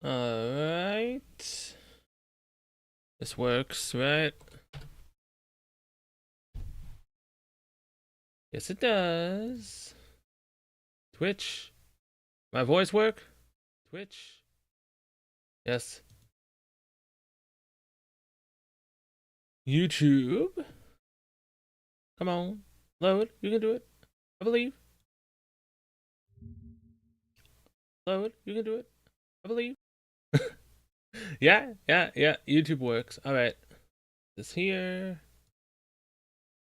Alright. This works, right? Yes, it does. Twitch. My voice work? Twitch. Yes. YouTube. Come on. Load. You can do it. I believe. Load. You can do it. I believe. Yeah. YouTube works. Alright. This here.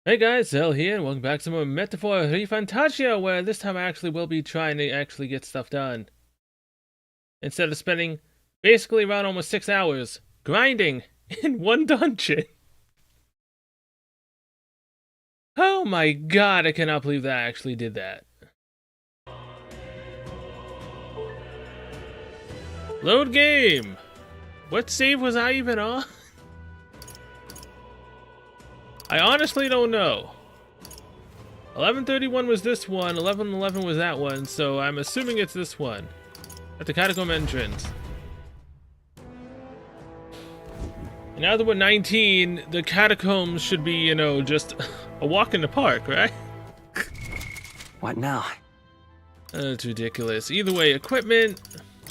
Hey guys, Zell here, and welcome back to more Metaphor ReFantazio, where this time I actually will be trying to actually get stuff done. Instead of spending basically around almost 6 hours grinding in one dungeon. Oh my god, I cannot believe that I actually did that. Load game! What save was I even on? I honestly don't know. 11:31 was this one, 11:11 was that one, so I'm assuming it's this one. At the catacomb entrance. And now that we're 19, the catacombs should be, you know, just a walk in the park, right? What now? That's ridiculous. Either way, equipment,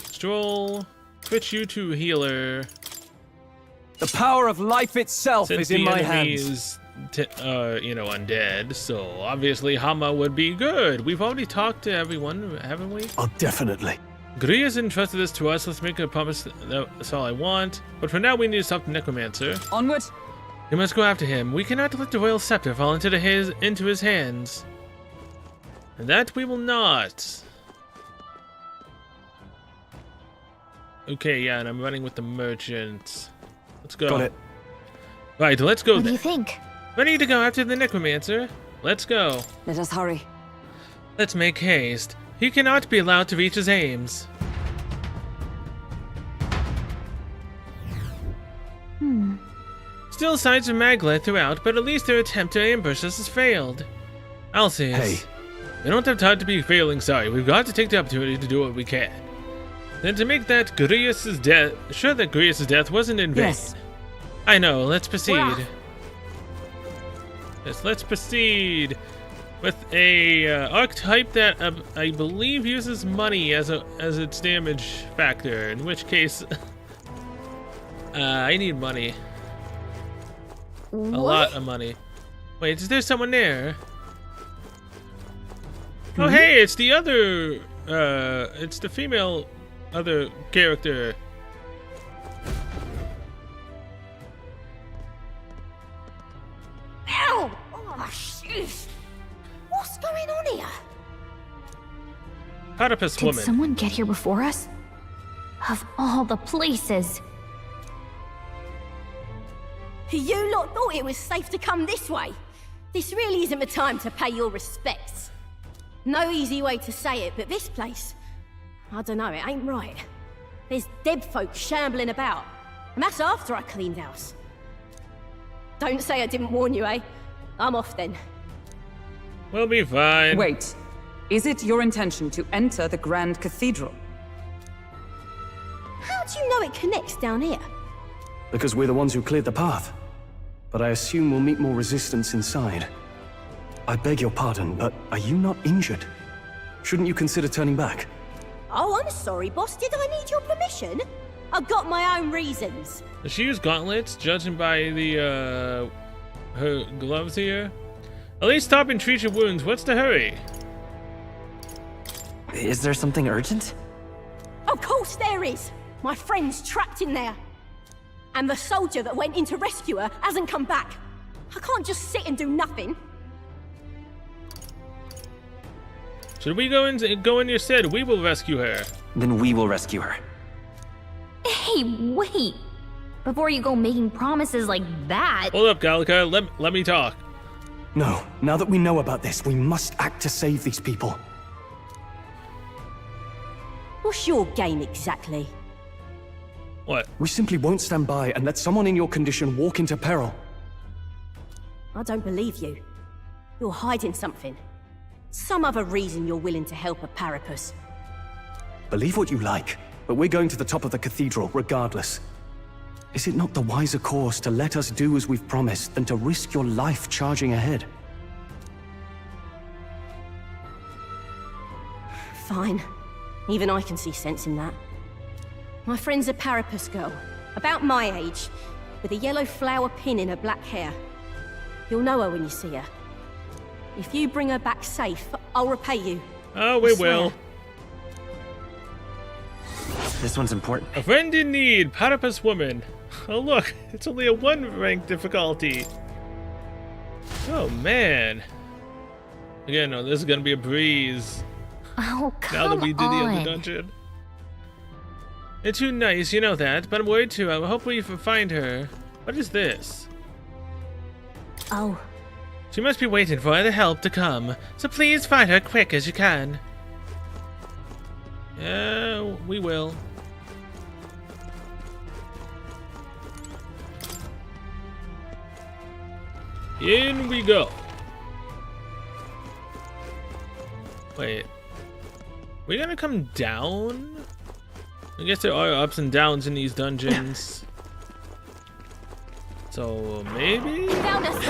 stroll, switch you to healer. The power of life itself is in my hands. You know, undead, so obviously Hama would be good. We've already talked to everyone, haven't we? Oh, definitely. Gria's entrusted this to us. Let's make a promise. That's all I want. But for now, we need to stop the necromancer. Onward. We must go after him. We cannot let the royal scepter fall into his hands. And that we will not. Okay, yeah, and I'm running with the merchant. Let's go. Got it. Right, let's go. What do you think? Ready to go after the necromancer. Let's go. Let us hurry. Let's make haste. He cannot be allowed to reach his aims. Still signs of Maglet throughout, but at least their attempt to ambush us has failed. Alcius. Hey. We don't have time to be feeling sorry. We've got to take the opportunity to do what we can. Then to make that Gria's death, sure that Gria's death wasn't in vain. Yes. I know, let's proceed. Wow. Yes, let's proceed with a archetype that I believe uses money as its damage factor. In which case, I need money. What? A lot of money. Wait, is there someone there? Oh, hey, it's the other. It's the female other character. Ow! Oh, shit! What's going on here? Platypus Did woman. someone get here before us? Of all the places. You lot thought it was safe to come this way? This really isn't the time to pay your respects. No easy way to say it, but this place, I don't know, it ain't right. There's dead folk shambling about, and that's after I cleaned house. Don't say I didn't warn you, eh? I'm off then. We'll be fine. Wait, is it your intention to enter the Grand Cathedral? How do you know it connects down here? Because we're the ones who cleared the path. But I assume we'll meet more resistance inside. I beg your pardon, but are you not injured? Shouldn't you consider turning back? Oh, I'm sorry, boss. Did I need your permission? I've got my own reasons. Does she use gauntlets, judging by the, her gloves here? At least stop and treat your wounds. What's the hurry? Is there something urgent? Of course there is. My friend's trapped in there. And the soldier that went in to rescue her hasn't come back. I can't just sit and do nothing. Should we go in your stead? We will rescue her. Then we will rescue her. Hey, wait! Before you go making promises like that. Hold up, Gallica. Let me talk. No, now that we know about this, we must act to save these people. What's your game exactly? What? We simply won't stand by and let someone in your condition walk into peril. I don't believe you. You're hiding something. Some other reason you're willing to help a Parapus. Believe what you like, but we're going to the top of the cathedral regardless. Is it not the wiser course to let us do as we've promised than to risk your life charging ahead? Fine. Even I can see sense in that. My friend's a Parapus girl, about my age, with a yellow flower pin in her black hair. You'll know her when you see her. If you bring her back safe, I'll repay you. Oh, we I swear. will. This one's important. A friend in need, Platypus woman. Oh look, it's only a 1 rank difficulty. Oh man. Again, no, this is gonna be a breeze. Oh, Now come that we did the on. other dungeon. You're too nice, you know that, but I'm worried too. I hope we find her. What is this? Oh, She must be waiting for the help to come, so please find her quick as you can. Yeah, we will. In we go. Wait. We gonna come down? I guess there are ups and downs in these dungeons. So maybe? found us.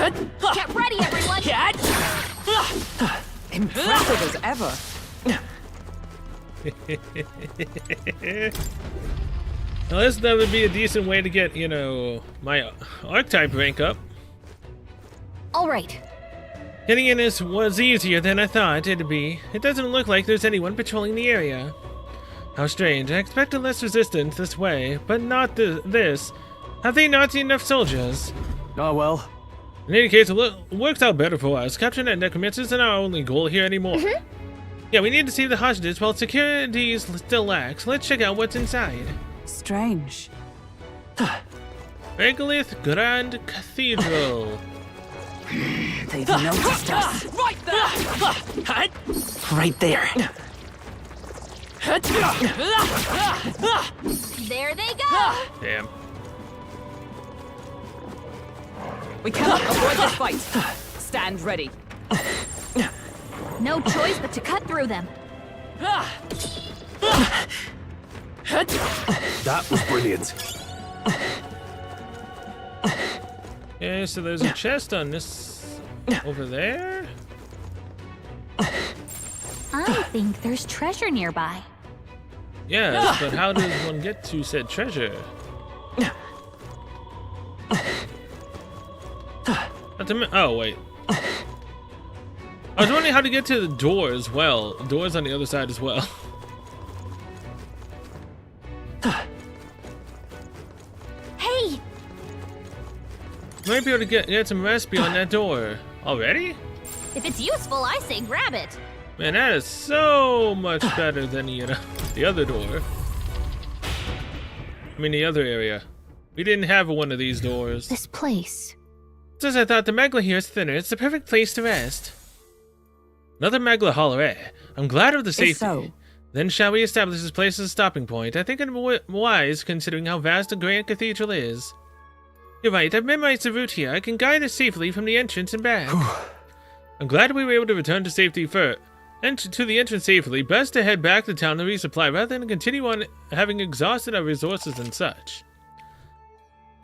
Get ready, everyone. Impressive as ever. Well, that would be a decent way to get, you know, my archetype rank up. All right. Getting in this was easier than I thought it'd be. It doesn't look like there's anyone patrolling the area. How strange. I expected less resistance this way, but not this. Have they not seen enough soldiers? Oh well. In any case, it works out better for us. Capturing that necromancer isn't our only goal here anymore. Yeah, we need to save the hostages while security still lacks. Let's check out what's inside. Strange. Regolith Grand Cathedral. They've noticed us. Right there. There they go. Damn. We cannot avoid this fight. Stand ready. No choice but to cut through them. That was brilliant. Yeah, so there's a chest on this over there. I think there's treasure nearby. Yes, but how does one get to said treasure? Oh, wait. I was wondering how to get to the door as well. Doors on the other side as well. Hey, Might be able to get some rest beyond that door. Already? if it's useful, I say grab it. Man, that is so much better than, you know, the other door. I mean, the other area. We didn't have one of these doors. This place. Just as I thought, the Magla here is thinner. It's the perfect place to rest. Another Magla Hollow, eh? I'm glad of the safety. so. Then shall we establish this place as a stopping point? I think it's wise, considering how vast the Grand Cathedral is. You're right, I've memorized the route here. I can guide us safely from the entrance and back. I'm glad we were able to return to safety first. To the entrance safely. Best to head back to town to resupply rather than continue on having exhausted our resources and such.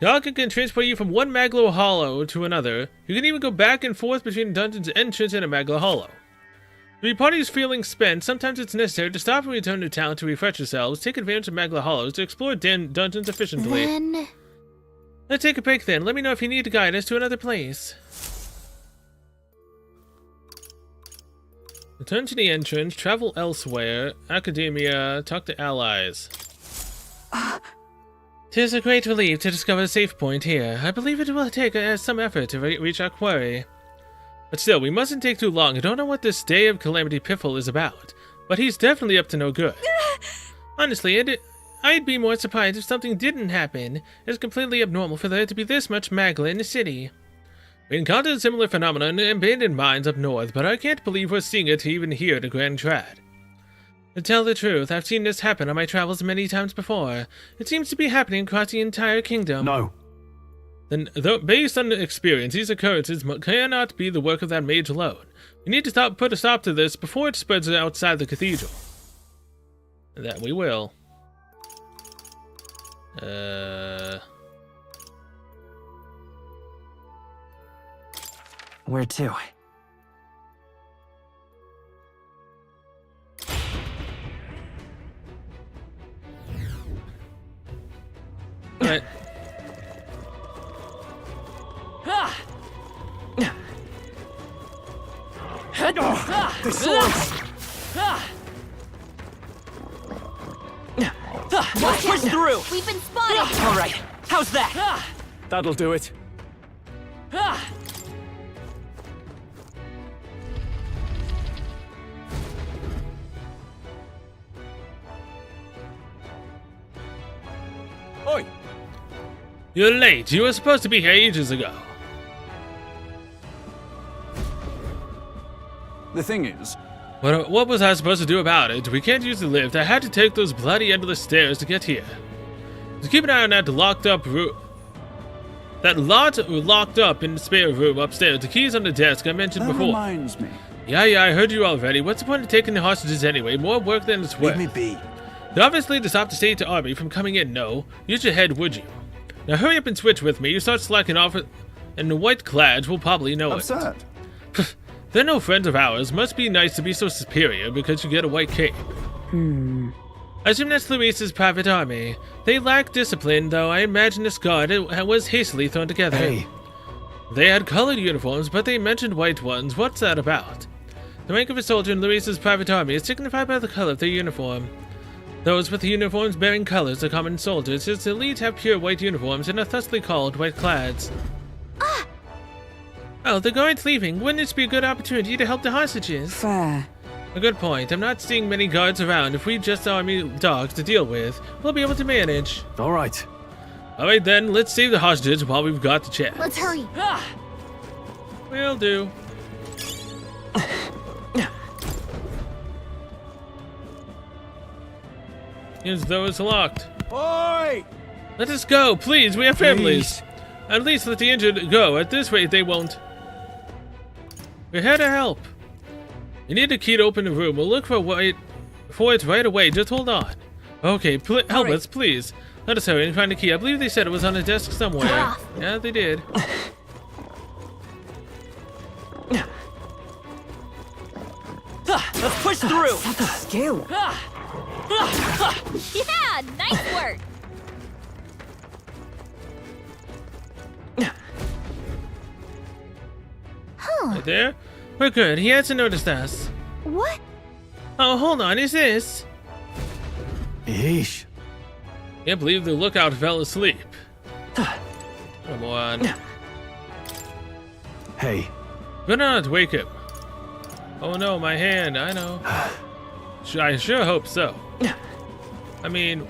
Galka can transport you from one Magla Hollow to another. You can even go back and forth between dungeon's entrance and a Magla Hollow. To be parties feeling spent, sometimes it's necessary to stop and return to town to refresh yourselves, take advantage of Magla Hollows to explore dungeons efficiently. Then Let's take a break then. Let me know if you need to guide us to another place. Return to the entrance, travel elsewhere, academia, talk to allies. 'Tis a great relief to discover a safe point here. I believe it will take some effort to reach our quarry. But still, we mustn't take too long. I don't know what this Day of Calamity Piffle is about, but he's definitely up to no good. Honestly, I'd be more surprised if something didn't happen. It's completely abnormal for there to be this much Magla in the city. We encountered a similar phenomenon in abandoned mines up north, but I can't believe we're seeing it even here in Grand Trad. To tell the truth, I've seen this happen on my travels many times before. It seems to be happening across the entire kingdom. No. Then, based on the experience, these occurrences cannot be the work of that mage alone. We need to put a stop to this before it spreads outside the cathedral. And that we will. Where to? Alright. The swords! Let's push through! We've been spotted! All right, how's that? That'll do it. Oi! You're late. You were supposed to be here ages ago. The thing is, What was I supposed to do about it? We can't use the lift. I had to take those bloody endless stairs to get here. So keep an eye on that locked up room. That lot locked up in the spare room upstairs. The key's on the desk I mentioned that before. reminds me. Yeah, I heard you already. What's the point of taking the hostages anyway? More work than it's worth. Leave me be. They're obviously to stop the state army from coming in, no. Use your head, would you? Now hurry up and switch with me. You start slacking off, and the white clads will probably know Absurd. it. They're no friends of ours. Must be nice to be so superior because you get a white cape. I assume that's Luis's private army. They lack discipline, though I imagine this guard was hastily thrown together. Hey. They had colored uniforms, but they mentioned white ones. What's that about? The rank of a soldier in Luis's private army is signified by the color of their uniform. Those with uniforms bearing colors are common soldiers. Its elite have pure white uniforms and are thusly called white clads. Oh, the guard's leaving. Wouldn't this be a good opportunity to help the hostages? Fair. A good point. I'm not seeing many guards around. If we just army dogs to deal with, we'll be able to manage. All right. Alright then, let's save the hostages while we've got the chance. Let's hurry. Will do. As though it's locked. Oi! Let us go, please. We have families. At least let the injured go. At this rate, they won't. We're here to help. You need a key to open the room. We'll look for it right away. Just hold on. Okay, help us, please. Let us hurry and find the key. I believe they said it was on a desk somewhere. Yeah, they did. Let's push through! Skill. Yeah, nice work. Right there? We're good. He hasn't noticed us. What? Oh, hold on. Is this? Yeesh. Can't believe the lookout fell asleep. Come on. Hey, Good on to wake him. Oh no, my hand. I know. I sure hope so. I mean,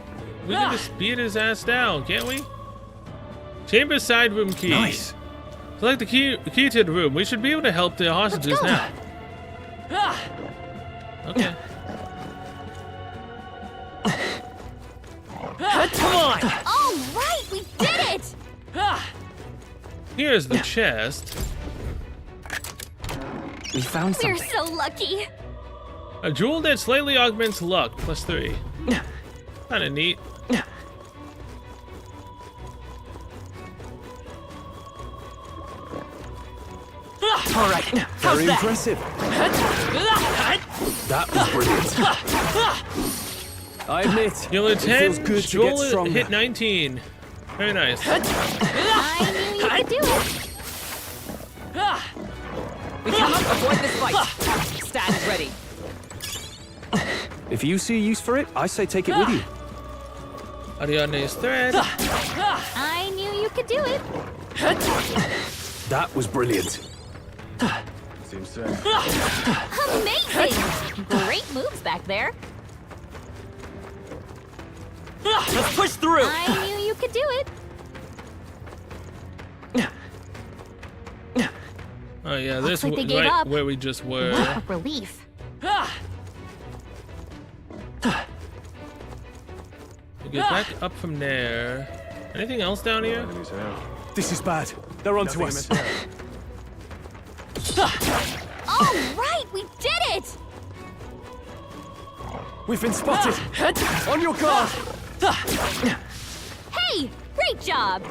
we can just beat his ass down, can't we? Chamber side room key. nice. Select the key to the room. We should be able to help the hostages now. Okay. Come on! All right, we did it. Here's the chest. We found We're something. so lucky. A jewel that slightly augments luck, +3. Kinda neat. All right, how's Very that? impressive. That was brilliant. I admit, You'll it feels attend good to get jewel stronger. hit 19. Very nice. I knew you could do it. We cannot avoid this fight. Stand ready. If you see use for it, I say take it with you. Ariadne's thread. I knew you could do it. That was brilliant. Seems so. Amazing. Great moves back there. Let's push through! I knew you could do it. Oh yeah, this like they was gave right up. where we just were. What a relief. We get back up from there. Anything else down here? Enemies ahead. This is bad. They're onto us. All right, we did it. We've been spotted. On your guard. Hey, great job!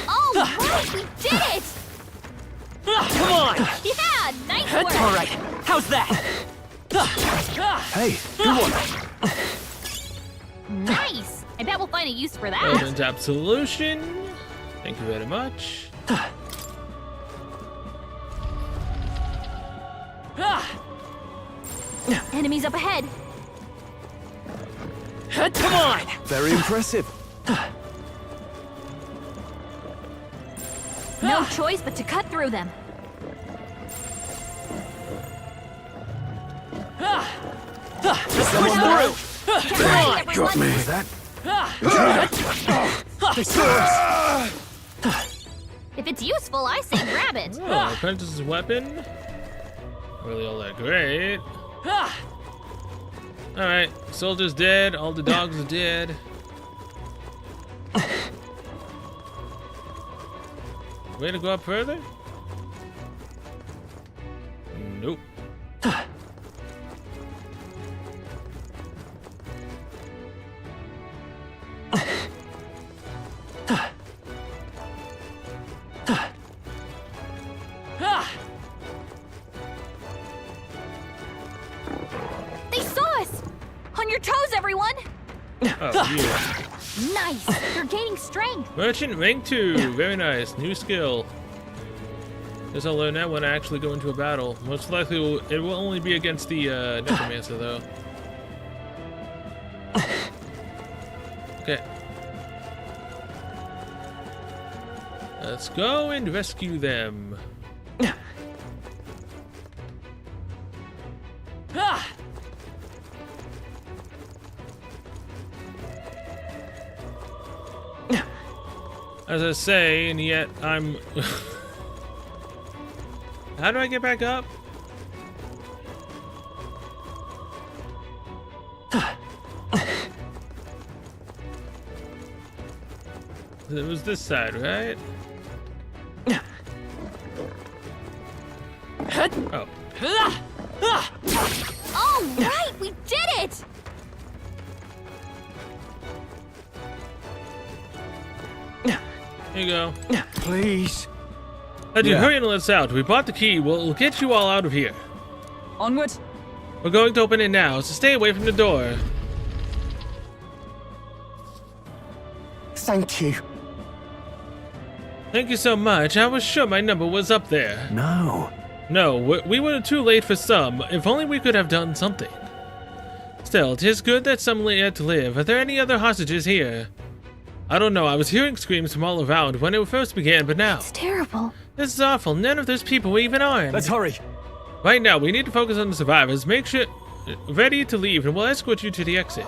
All right, we did it! Come on! Yeah, nice work! All right. How's that? Hey, good one. Nice! I bet we'll find a use for that. Open to absolution. Thank you very much. Enemies up ahead. Come on! Very impressive. No choice but to cut through them. Let's push through! Get ready, everyone! Was that? If it's useful, I say grab it. Oh, apprentice's weapon. Really all that great. Alright, soldier's dead, all the dogs are dead. Way to go up further? Nope. They saw us! On your toes, everyone! Oh, yeah. Nice! You're gaining strength. Merchant rank 2. Very nice. New skill. Guess I'll learn that when I actually go into a battle. Most likely it will only be against the necromancer though. Okay. Let's go and rescue them. As I say, and yet I'm... How do I get back up? It was this side, right? Oh. All right, we did it! Here you go. Please. Had you Yeah. hurry and let us out. We bought the key. We'll get you all out of here. Onward. We're going to open it now, so stay away from the door. Thank you. Thank you so much. I was sure my number was up there. No. No, we were too late for some. If only we could have done something. Still, 'tis good that some yet to live. Are there any other hostages here? I don't know. I was hearing screams from all around when it first began, but now... It's terrible. This is awful. None of those people were even armed. Let's hurry. Right now, we need to focus on the survivors. Make sure... ready to leave, and we'll escort you to the exit.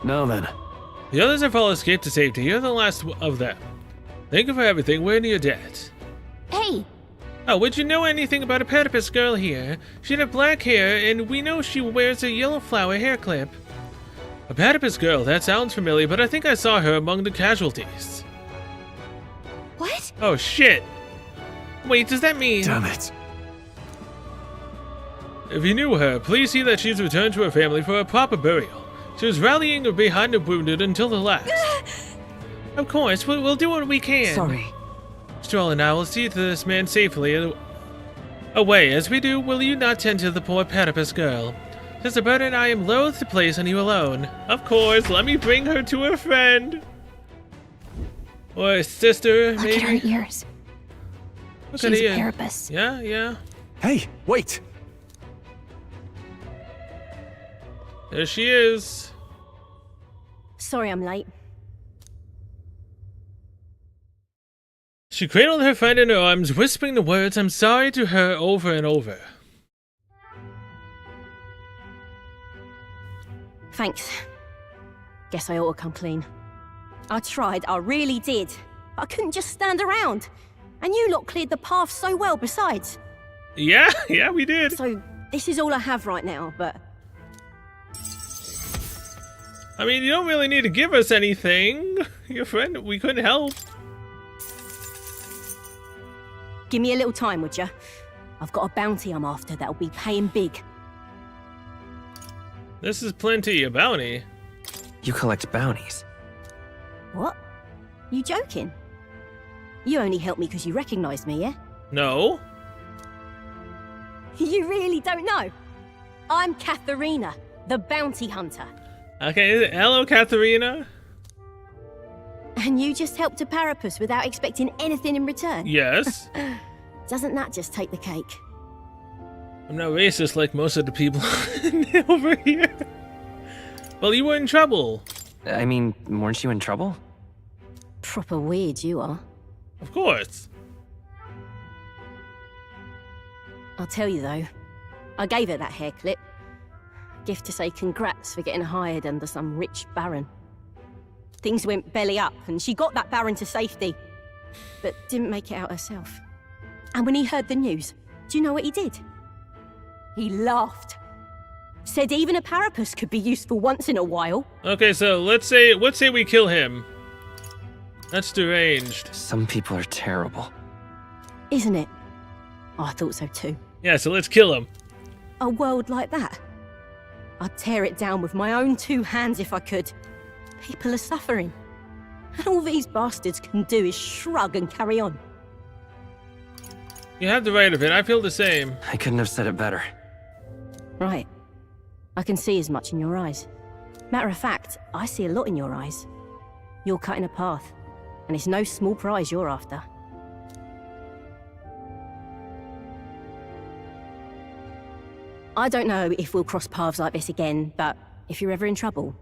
Now then. The others have all escaped to safety. You're the last of them. Thank you for everything. We're in your debt. Hey, Oh, would you know anything about a platypus girl here? She had black hair, and we know she wears a yellow flower hair clip. A platypus girl, that sounds familiar, but I think I saw her among the casualties. what? Oh, shit. Wait, does that mean... Damn it. If you knew her, please see that she's returned to her family for a proper burial. She was rallying behind the wounded until the last. Of course, we'll do what we can. Sorry. Stroll and I will see to this man safely away. As we do, will you not tend to the poor platypus girl? 'Tis a burden I am loath to place on you alone. Of course, let me bring her to her friend. Or a sister, Look maybe? at her ears. Look She's at a her. carapace. Yeah, yeah. Hey, wait. There she is. Sorry I'm late. She cradled her friend in her arms, whispering the words "I'm sorry" to her over and over. Thanks. Guess I ought to come clean. I tried, I really did. I couldn't just stand around. And you lot cleared the path so well besides. Yeah, yeah, we did. So, this is all I have right now, but... I mean, you don't really need to give us anything. Your friend, we couldn't help. Give me a little time, would you? I've got a bounty I'm after that'll be paying big. This is plenty a bounty. You collect bounties. What? You joking? You only helped me because you recognized me, yeah? No. You really don't know? I'm Katharina, the bounty hunter. Okay, hello, Katharina. And you just helped a parapus without expecting anything in return? Yes. Doesn't that just take the cake? I'm not racist like most of the people over here. Well, you were in trouble. I mean, weren't you in trouble? Proper weird you are. Of course. I'll tell you though, I gave her that hair clip. Gift to say congrats for getting hired under some rich baron. Things went belly up and she got that baron to safety, but didn't make it out herself. And when he heard the news, do you know what he did? He laughed. Said even a parapus could be useful once in a while. Okay, so let's say we kill him. That's deranged. Some people are terrible. Isn't it? Oh, I thought so too. Yeah, so let's kill him. A world like that? I'd tear it down with my own 2 hands if I could. People are suffering. And all these bastards can do is shrug and carry on. You have the right of it. I feel the same. I couldn't have said it better. Right. I can see as much in your eyes. Matter of fact, I see a lot in your eyes. You're cutting a path, and it's no small prize you're after. I don't know if we'll cross paths like this again, but if you're ever in trouble,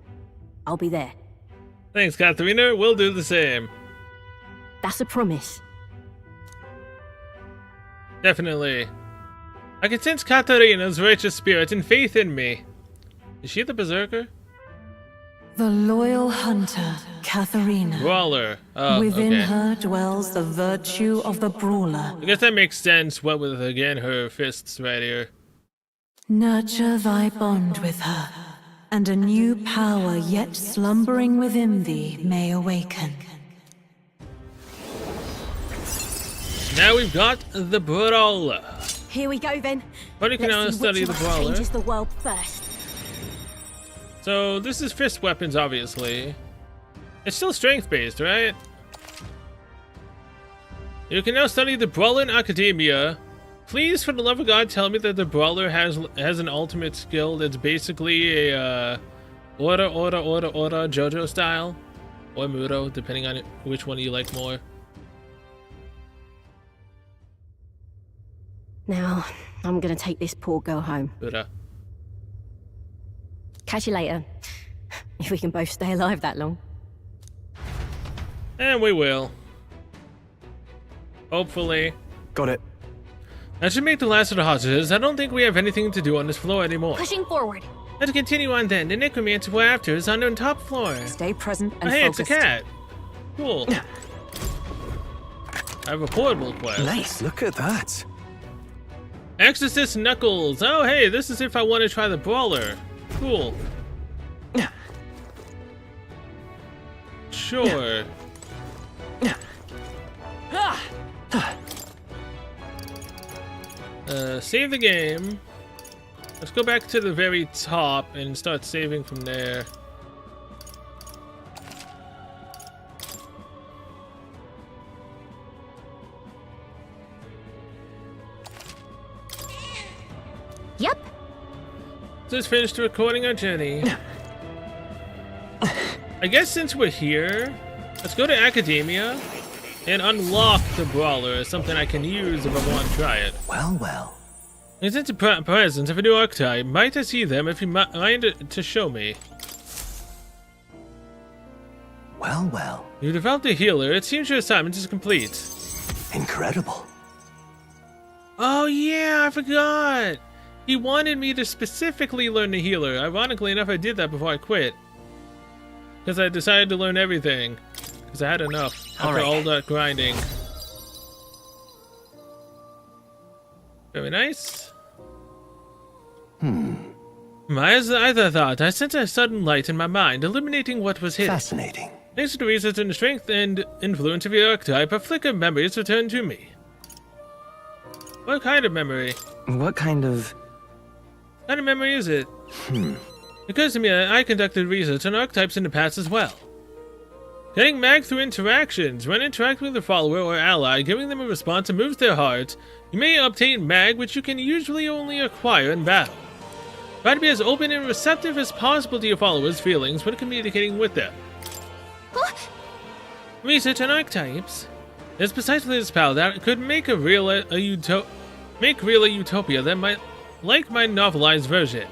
I'll be there. Thanks, Katharina. We'll do the same. That's a promise. Definitely. I can sense Katharina's righteous spirit and faith in me. Is she the berserker? The loyal hunter, Katharina. Brawler. Within okay. her dwells the virtue of the brawler. I guess that makes sense, what with, again, her fists right here. Nurture thy bond with her, and a new power yet slumbering within thee may awaken. Now we've got the Brawler. Here we go then. But you can now Let's see study which the of us Brawler. changes the world first. So this is fist weapons, obviously. It's still strength-based, right? You can now study the Brawler in Academia. Please, for the love of God, tell me that the Brawler has an ultimate skill that's basically a order JoJo style, or Muro, depending on which one you like more. Now, I'm gonna take this poor girl home. Buddha. Catch you later. If we can both stay alive that long. And we will. Hopefully. Got it. That should make the last of the hostages. I don't think we have anything to do on this floor anymore. Pushing forward. Let's continue on then. The necromancer we're after is on the top floor. Stay present and Oh, hey, focused. it's a cat. Cool. I have a portable quest. Nice. Look at that. Exorcist Knuckles. Oh, hey, this is if I want to try the Brawler. Cool. Sure. Save the game. Let's go back to the very top and start saving from there. Yep. Just finished recording our journey. I guess since we're here, let's go to Academia and unlock the Brawler as something I can use if I want to try it. Well, well. Is it the presence of a new archetype? Might I see them if you mind to show me? Well, well. You developed a healer. It seems your assignment is complete. Incredible. Oh yeah, I forgot. He wanted me to specifically learn the healer. Ironically enough, I did that before I quit. Because I decided to learn everything. Because I had enough after all that grinding. Very nice. As I thought, I sensed a sudden light in my mind, illuminating what was hidden. Fascinating. Thanks to the research and the strength and influence of your archetype, a flicker of memories returned to me. What kind of memory? What kind of... What kind of memory is it? It occurs to me that I conducted research on archetypes in the past as well. Getting mag through interactions. When interacting with a follower or ally, giving them a response that moves their heart, you may obtain mag, which you can usually only acquire in battle. Try to be as open and receptive as possible to your followers' feelings when communicating with them. Research on archetypes. It's precisely this power that could make a real utopia that might like my novelized version.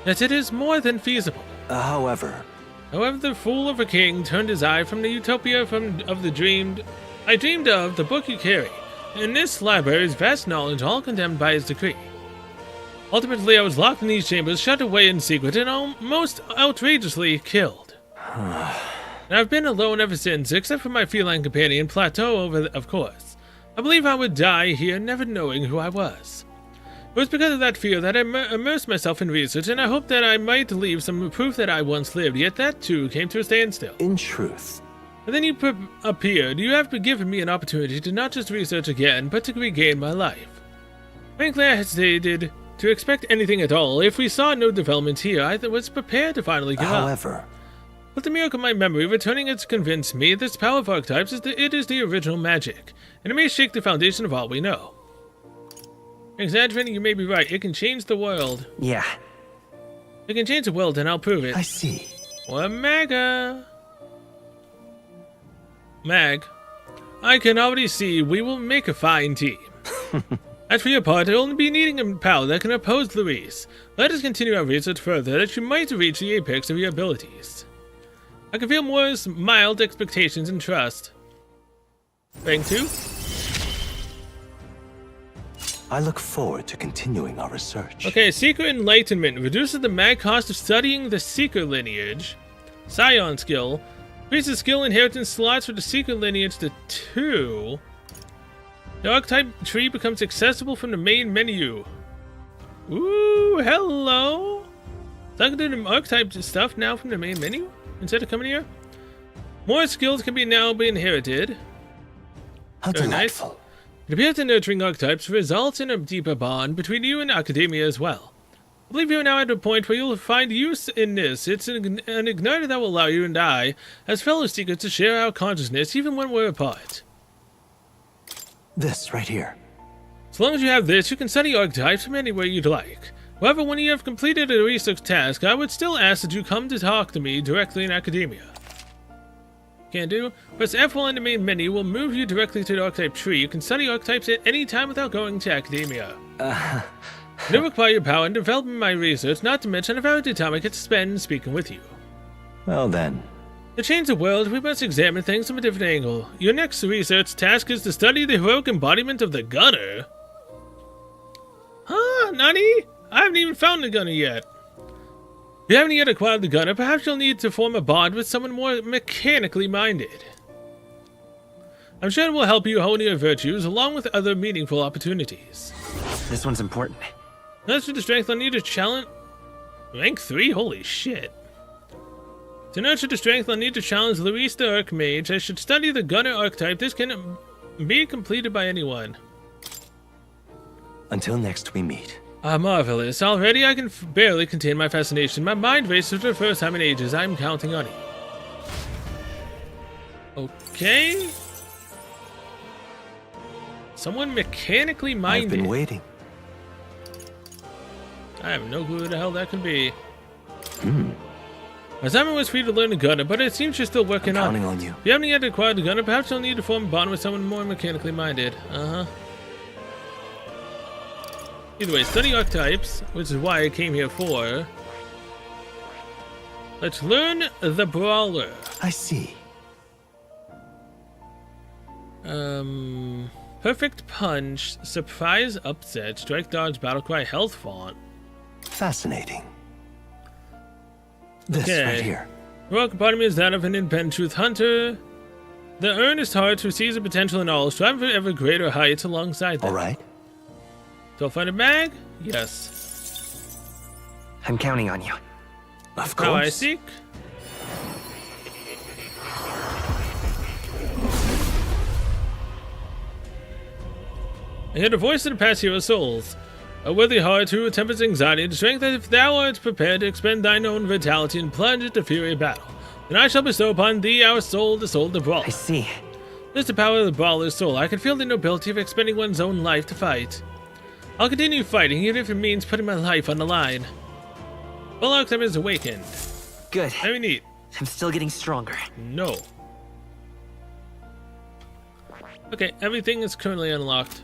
Yet it is more than feasible. However, the fool of a king turned his eye from the utopia I dreamed of the book you carry. In this library's vast knowledge, all condemned by his decree. Ultimately, I was locked in these chambers, shut away in secret, and almost outrageously killed. And I've been alone ever since, except for my feline companion, Plateau, of course. I believe I would die here, never knowing who I was. It was because of that fear that I immersed myself in research, and I hoped that I might leave some proof that I once lived, yet that too came to a standstill. in truth, And then you appeared. You have given me an opportunity to not just research again, but to regain my life. Frankly, I hesitated to expect anything at all. If we saw no development here, I was prepared to finally give up. But the miracle of my memory returning has convinced me this power of archetypes is the original magic, and it may shake the foundation of all we know. Exaggerating, you may be right. It can change the world. Yeah. It can change the world, and I'll prove it. I see. Or Maga. Mag, I can already see we will make a fine team. As for your part, I'll only be needing a power that can oppose Louise. Let us continue our research further, that you might reach the apex of your abilities. I can feel more mild expectations and trust. Rank 2? I look forward to continuing our research. Okay, Seeker Enlightenment reduces the mag cost of studying the Seeker lineage. Scion skill increases skill inheritance slots for the Seeker lineage to 2. The archetype tree becomes accessible from the main menu. Ooh, hello! So I can do the archetype stuff now from the main menu instead of coming here. More skills can now be inherited. How Very nice. delightful. It appears that nurturing archetypes results in a deeper bond between you and academia as well. I believe you are now at a point where you'll find use in this. It's an igniter that will allow you and I, as fellow seekers, to share our consciousness even when we're apart. This right here. As long as you have this, you can study archetypes from anywhere you'd like. However, when you have completed a research task, I would still ask that you come to talk to me directly in academia. Can do. Press F1 in the main menu will move you directly to the archetype tree. You can study archetypes at any time without going to academia. I do require your power in developing my research, not to mention a very good time I get to spend speaking with you. Well then. To change the world, we must examine things from a different angle. Your next research task is to study the heroic embodiment of the gunner. Huh, Nani? I haven't even found the gunner yet. If you haven't yet acquired the gunner, perhaps you'll need to form a bond with someone more mechanically minded. I'm sure it will help you hone your virtues along with other meaningful opportunities. This one's important. Nurture the strength on you to challenge... Rank 3? Holy shit. To nurture the strength I'll need to challenge Louise the Archmage. I should study the gunner archetype. This can be completed by anyone. Until next we meet. Ah, marvelous. Already I can barely contain my fascination. My mind races for the first time in ages. I'm counting on you. Okay. Someone mechanically minded. I've been waiting. I have no clue who the hell that could be. My assignment was for you to learn the gunner, but it seems you're still working on it. Counting on you. If you haven't yet acquired the gunner, perhaps you'll need to form a bond with someone more mechanically minded. Either way, study archetypes, which is why I came here for. Let's learn the Brawler. I see. Perfect Punch, Surprise Upset, Strike Dodge, Battle Cry, Health Font. Fascinating. This Okay. right here. Heroic embodiment is that of an independent truth hunter. The earnest heart who sees the potential in all, strive for ever greater heights alongside them. All right. So I'll find a bag? Yes. I'm counting on you. Of How I course. seek? I hear the voice of the past hero souls. A worthy heart who tempers anxiety and strength, if thou art prepared to expend thine own vitality and plunge into fury of battle, then I shall bestow upon thee our soul, the soul of the brawler. I see. This is the power of the brawler's soul. I can feel the nobility of expending one's own life to fight. I'll continue fighting, even if it means putting my life on the line. Full Arctem is awakened. Good. Very neat. I'm still getting stronger. No. Okay, everything is currently unlocked.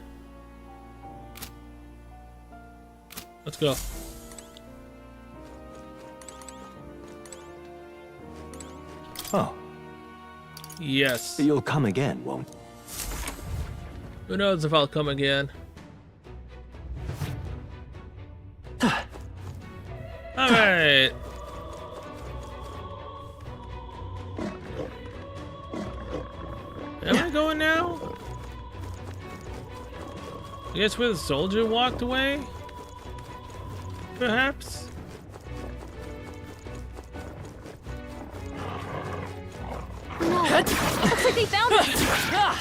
Let's go. Oh, Yes. you'll come again, won't you? Who knows if I'll come again. Alright. Am I going now? I guess where the soldier walked away? Perhaps? No, looks like they found it.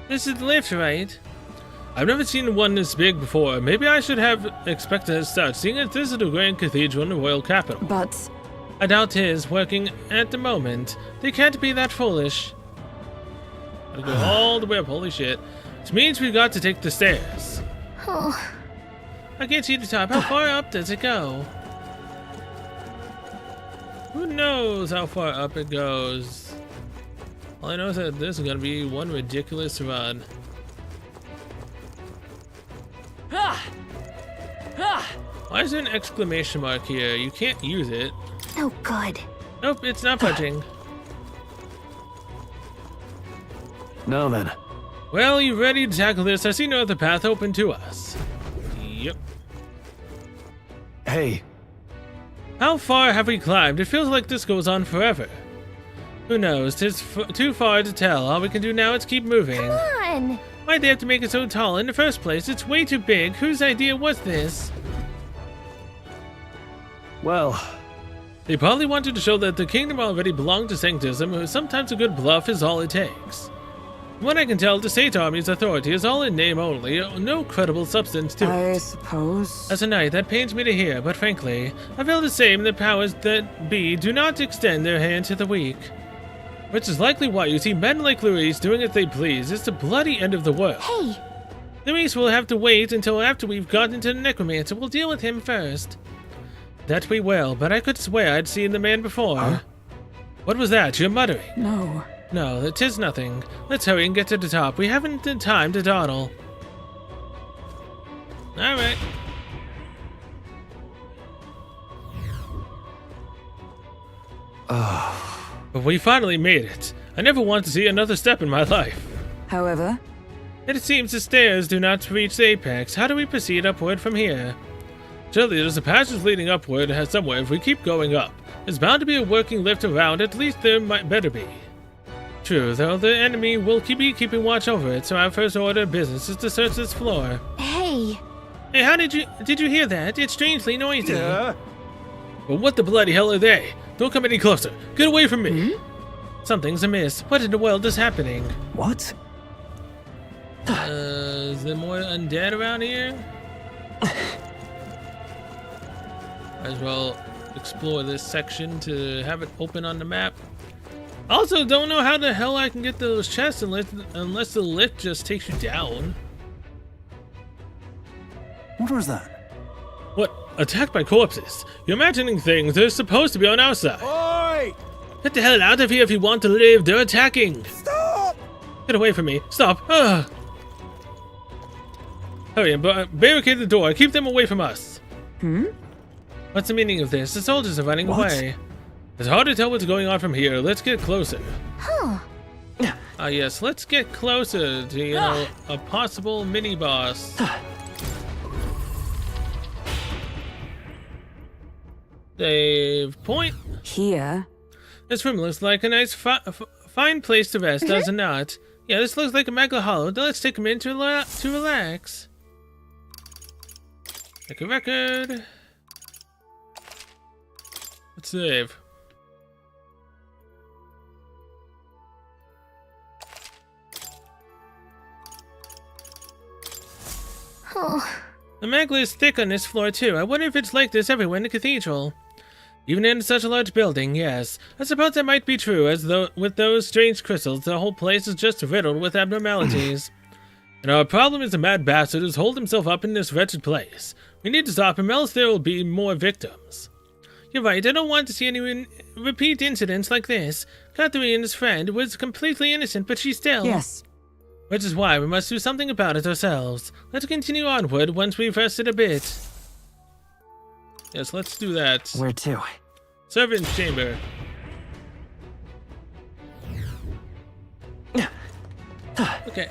This is the lift, right? I've never seen one this big before. Maybe I should have expected as such, seeing as this is the grand cathedral in the royal capital. But I doubt it is working at the moment. They can't be that foolish. Gotta go all the way up, holy shit. Which means we've got to take the stairs. Oh, I can't see the top. How far up does it go? Who knows how far up it goes? All I know is that this is gonna be one ridiculous run. Why is there an exclamation mark here? You can't use it. no good. Nope, it's not budging. Now then. Well, you ready to tackle this? I see no other path open to us. Yep. Hey, How far have we climbed? It feels like this goes on forever. Who knows? Tis too far to tell. All we can do now is keep moving. Come on. Why'd they have to make it so tall in the first place? It's way too big. Whose idea was this? well, They probably wanted to show that the kingdom already belonged to Sanctism, who sometimes a good bluff is all it takes. From what I can tell, the State Army's authority is all in name only, no credible substance to it. I suppose. As a knight, that pains me to hear, but frankly, I feel the same that powers that be do not extend their hand to the weak. Which is likely why you see men like Luis doing as they please. It's the bloody end of the world. Hey, Luis will have to wait until after we've gotten to the necromancer. We'll deal with him first. That we will, but I could swear I'd seen the man before. Huh? What was that? You're muttering. No. No, it is nothing. Let's hurry and get to the top. We haven't the time to dawdle. Alright. But we finally made it. I never want to see another step in my life. However, It seems the stairs do not reach the apex. How do we proceed upward from here? Surely there's a passage leading upward somewhere if we keep going up. There's bound to be a working lift around, at least there might better be. True, though the enemy will be keeping watch over it, so our first order of business is to search this floor. hey. Hey, how did you hear that? It's strangely noisy. yeah. But what the bloody hell are they? Don't come any closer. Get away from me. Something's amiss. What in the world is happening? What? Is there more undead around here? Might as well explore this section to have it open on the map. Also, don't know how the hell I can get those chests unless the lift just takes you down. What was that? What? Attacked by corpses? You're imagining things. They're supposed to be on our side. Oi! Get the hell out of here if you want to live. They're attacking. Stop! Get away from me. Stop. Ugh. Hurry and barricade the door. Keep them away from us. What's the meaning of this? The soldiers are running What? away. It's hard to tell what's going on from here. Let's get closer. Huh. Ah, yes. Let's get closer to, you know, a possible mini-boss. Save point. here. This room looks like a nice, fine place to rest, does it not? Yeah, this looks like a mega hollow. Let's take a minute to relax. Make a record. Let's save. The maglet is thick on this floor too. I wonder if it's like this everywhere in the cathedral. Even in such a large building, yes. I suppose that might be true, as though with those strange crystals, the whole place is just riddled with abnormalities. And our problem is the mad bastard who's holed himself up in this wretched place. We need to stop him, else there will be more victims. You're right, I don't want to see any repeat incidents like this. Catherine's friend was completely innocent, but she still... Yes. Which is why we must do something about it ourselves. Let's continue onward once we've rested a bit. Yes, let's do that. Where to? Servant's chamber. Okay.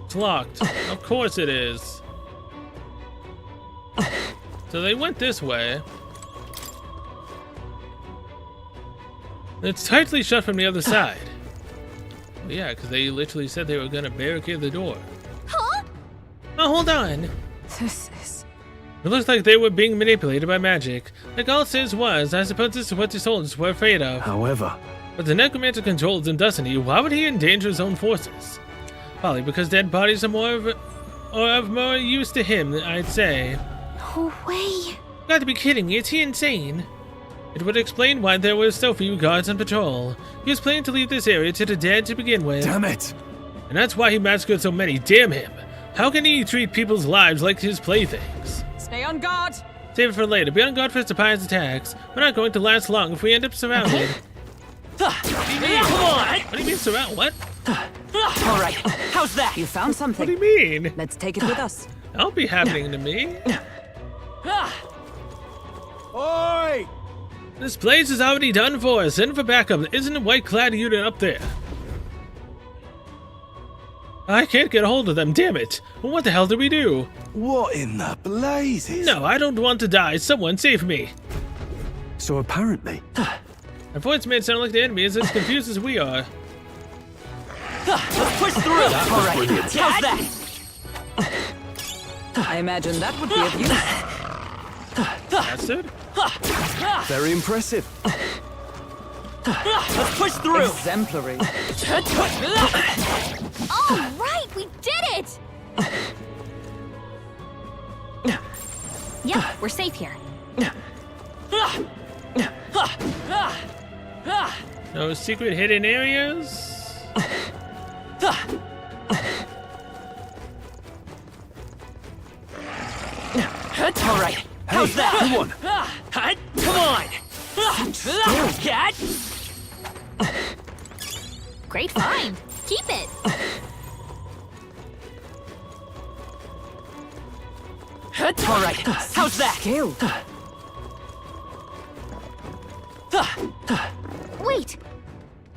It's locked. Of course it is. So they went this way. It's tightly shut from the other side. Yeah, because they literally said they were going to barricade the door. Huh? Oh, hold on. This is... It looks like they were being manipulated by magic. Like all Sis was, I suppose this is what the soldiers were afraid of. However, But the necromancer controls them, doesn't he? Why would he endanger his own forces? Probably because dead bodies are of more use to him, I'd say. No way. Got to be kidding me, is he insane? It would explain why there were so few guards on patrol. He was planning to leave this area to the dead to begin with. damn it! And that's why he massacred so many, damn him! How can he treat people's lives like his playthings? Stay on guard! Save it for later, be on guard for surprise attacks. We're not going to last long if we end up surrounded. Come on! What do you mean surround? What? All right, how's that? You found What something. do you mean? Let's take it with us. That'll be happening to me. Oi! This place is already done for. Send for backup. Isn't a white-clad unit up there? I can't get a hold of them, damn it. Well, what the hell do we do? What in the blazes? No, I don't want to die. Someone save me. So apparently, Our voice may sound like the enemy is as confused as we are. Let's push through! All right, how's that? I imagine that would be of use. Bastard? very impressive. Let's push through! Exemplary. All right, we did it. Yeah, we're safe here. No secret hidden areas? All right, how's that? Come on. Come on! Cat! Great find. Keep it. All right, how's that? Skilled. Wait,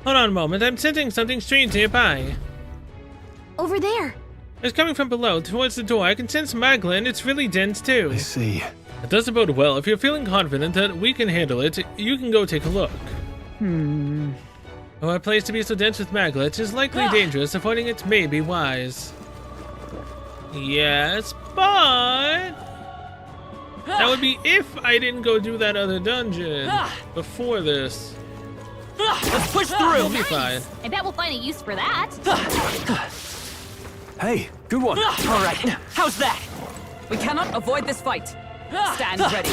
Hold on a moment. I'm sensing something strange nearby. over there. It's coming from below, towards the door. I can sense magma, and it's really dense too. I see. It doesn't bode well. If you're feeling confident that we can handle it, you can go take a look. Oh, a place to be so dense with maglets is likely dangerous. Avoiding it may be wise. Yes, but... That would be if I didn't go do that other dungeon before this. Let's push We'll through! be fine. I bet we'll find a use for that. Hey, good one. All right, how's that? We cannot avoid this fight. Stand ready.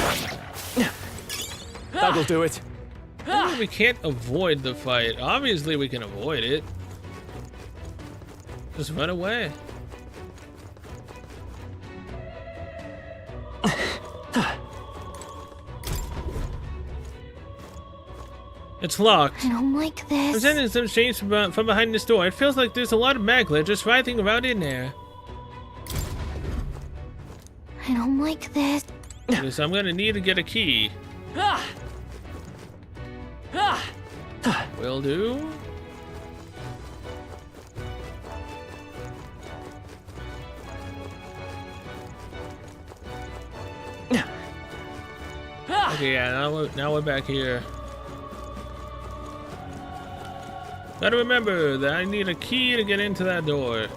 That'll do it. We can't avoid the fight. Obviously, we can avoid it. Just run away. It's locked. I don't like I'm this. sensing some strange from behind this door. It feels like there's a lot of maglet just writhing around in there. I don't like this. So I'm gonna need to get a key. Will do. Okay, yeah, now we're back here. Gotta remember that I need a key to get into that door.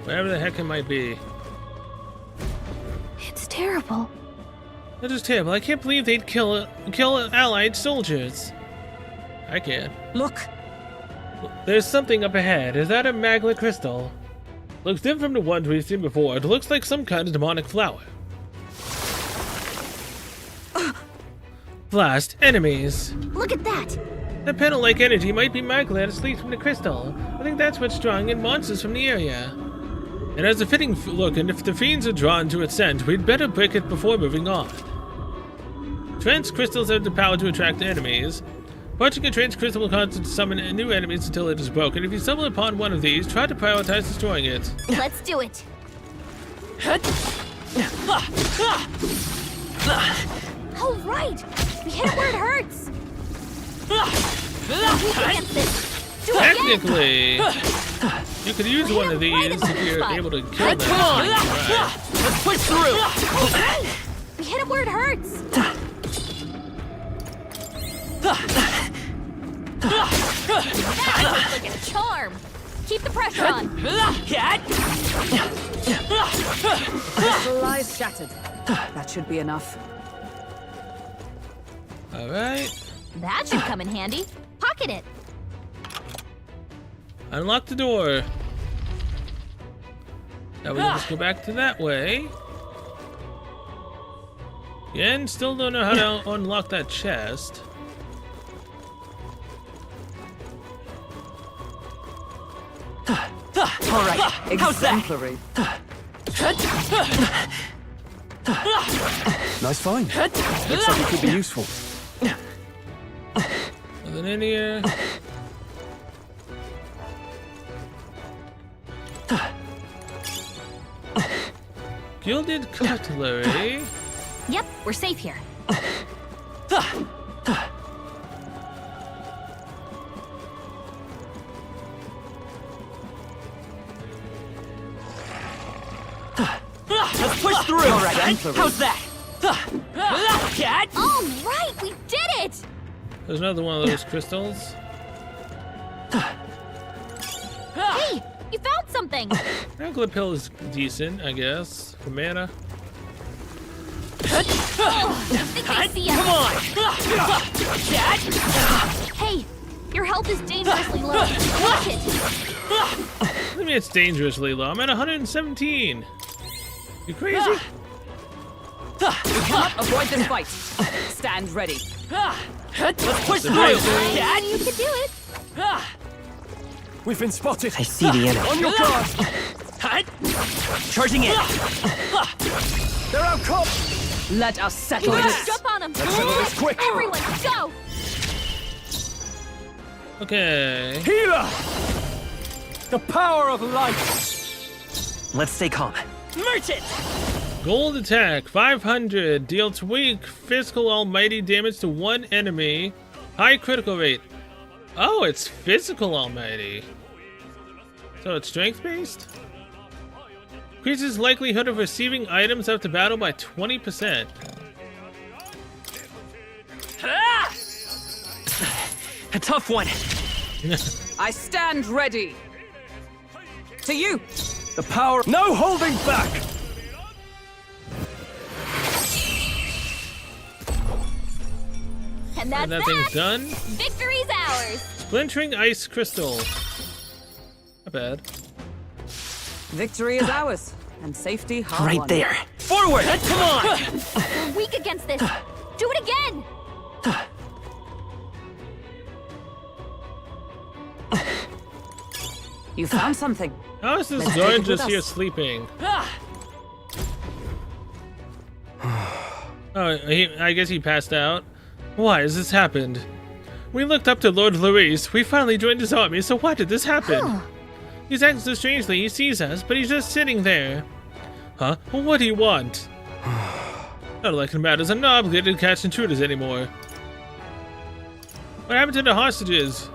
Wherever the heck it might be. It's terrible. That is terrible. I can't believe they'd kill allied soldiers. I can. Look. There's something up ahead. Is that a magma crystal? Looks different from the ones we've seen before. It looks like some kind of demonic flower. Blast enemies. Look at that! The panel-like energy might be magma that leaks from the crystal. I think that's what's drawing in monsters from the area. It has a fitting look, and if the fiends are drawn to its scent, we'd better break it before moving on. Trance crystals have the power to attract enemies. Punching a trance crystal will cause it to summon new enemies until it is broken. If you stumble upon one of these, try to prioritize destroying it. Let's do it. Oh, right! We hit it where it hurts! Weak against this. Do it again. Technically, you could use one of these if you're able to kill them. Come on! Right. Let's push through! We hit it where it hurts! That looks like a charm! Keep the pressure on! Crystal lies shattered. That should be enough. Alright. That should come in handy. Pocket it! Unlock the door. Now we'll just go back to that way. Again, still don't know how to unlock that chest. All right, how's that? Exemplary. Nice find. Looks like it could be useful. Nothing in here. Gilded cutlery. Yep, we're safe here. Let's push through! All right, how's that? All right, we did it! There's another one of those crystals. Hey, you found something! Magma pill is decent, I guess, for mana. I think I see Come us. on! Hey, your health is dangerously low. Watch it! What do you mean it's dangerously low? I'm at 117. You crazy? We cannot avoid this fight. Stand ready. Let's push through! You can do it! We've been spotted. I see the enemy. On your guard. Charging in! They're out cold. Let us settle Let's this. jump on them! Let's settle this quick. Everyone, go! Okay. Healer. The power of light. Let's stay calm. Merchant! Gold attack, 500. Deals weak physical almighty damage to one enemy. High critical rate. Oh, it's physical almighty. So it's strength based? Increases likelihood of receiving items after battle by 20%. A tough one. I stand ready. To you. The power. No holding back. And that's And that thing's that! done. Victory's ours! Splintering ice crystal. Not bad. Victory is ours, and safety hard Right won. there. Forward! Come on! We're weak against this! Do it again! You found something. How is this Let's take Zorn it with just here us. sleeping? Oh, I guess he passed out. Why has this happened? We looked up to Lord Luis. We finally joined his army, so why did this happen? He's acting so strangely. He sees us, but he's just sitting there. Huh? Well, what do you want? Not like it matters. I'm not obligated to catch intruders anymore. What happened to the hostages?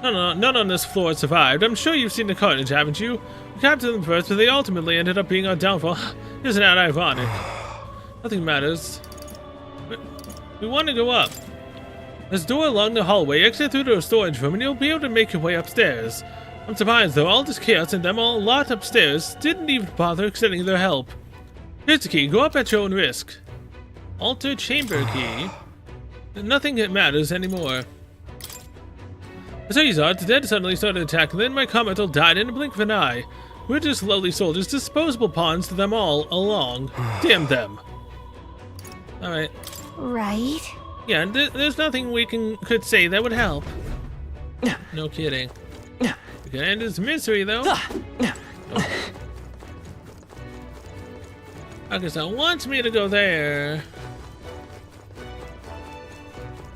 None on this floor survived. I'm sure you've seen the carnage, haven't you? We captured them first, but they ultimately ended up being our downfall. Isn't that ironic? Nothing matters. We want to go up. There's a door along the hallway. Exit through the storage room and you'll be able to make your way upstairs. I'm surprised though, all this chaos and them all locked upstairs didn't even bother extending their help. Here's the key. Go up at your own risk. Alter chamber key. Nothing that matters anymore. So you saw it, the dead suddenly started attacking, then my comet died in a blink of an eye. We're just lowly soldiers, disposable pawns to them all along. Damn them. Alright. Right? Yeah, there's nothing we could say that would help. No kidding. We can end his misery, though. Oh. Okay, so it wants me to go there.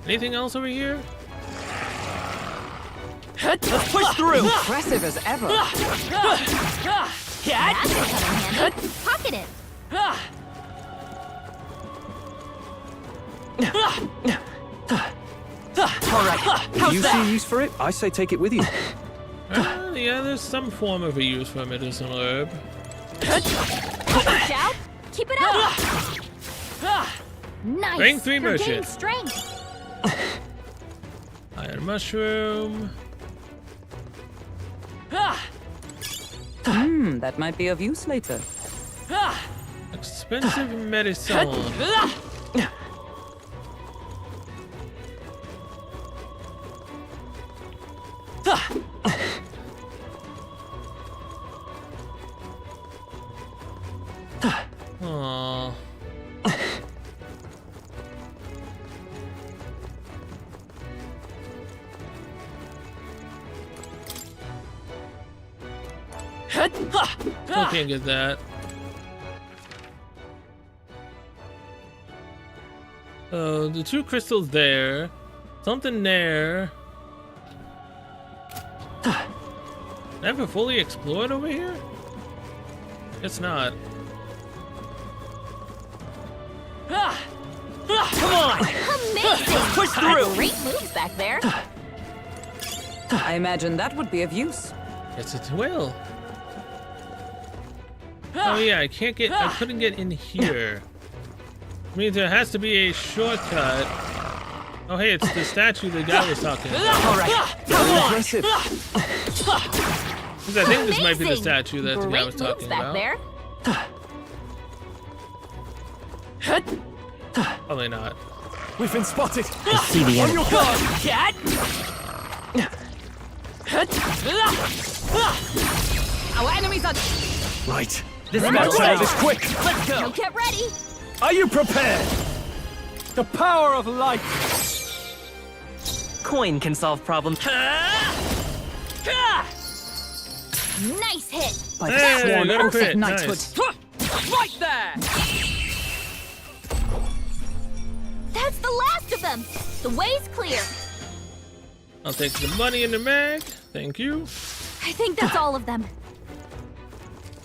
Anything else over here? Let's push through! Impressive as ever. That's coming handy. Pocket it. Alright, If how's you that? see use for it, I say take it with you. Yeah, there's some form of a use for a medicinal herb. Watch out. Keep it up. Nice. Strength 3 You're motion. gaining strength. Iron mushroom. That might be of use later. Expensive medicine. Aww. Still can't get that. So the 2 crystals there. Something there. Never fully explored over here? It's not. Come on! Amazing. Push through! Great moves back there. I imagine that would be of use. Yes, it will. Oh yeah, I couldn't get in here. Means there has to be a shortcut. Oh hey, it's the statue the guy was talking about. Alright, Impressive. I think this might be the Amazing. statue that the guy was Great moves talking back about. there. Probably not. We've been spotted. I see the On enemy. your guard. cat! Our enemies are. Right. This Let's guy's settle this quick. Let's Now go! get ready. Are you prepared? The power of light. Coin can solve problems. Nice hit. By Hey, sworn got a oath crit, of knighthood. nice. Right there! That's the last of them. The way's clear. I'll take the money in the bag. Thank you. I think that's all of them.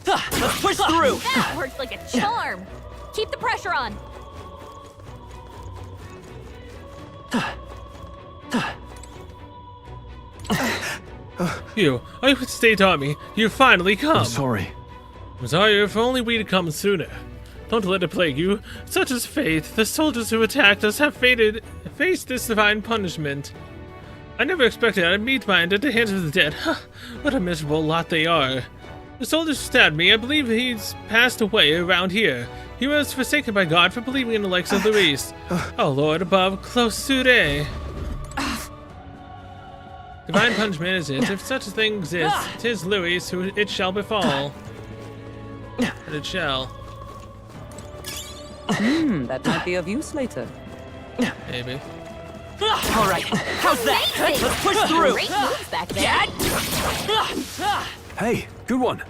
Let's push through! That worked like a charm. Keep the pressure on. You, I would stay on me. You finally come. I'm sorry. I'm sorry, if only we'd come sooner. Don't let it plague you. Such is fate. The soldiers who attacked us have faced this divine punishment. I never expected I'd meet mine at the hands of the dead. What a miserable lot they are. The soldier who stabbed me, I believe he's passed away around here. He was forsaken by God for believing in the likes of the East. Oh Lord above, close sure. Divine punishment is it. If such a thing exists, 'tis Louis who it shall befall. But it shall. That might be of use later. Maybe. Alright, how's that? Amazing. Let's push through! Great moves back there. Cat! Hey, good one.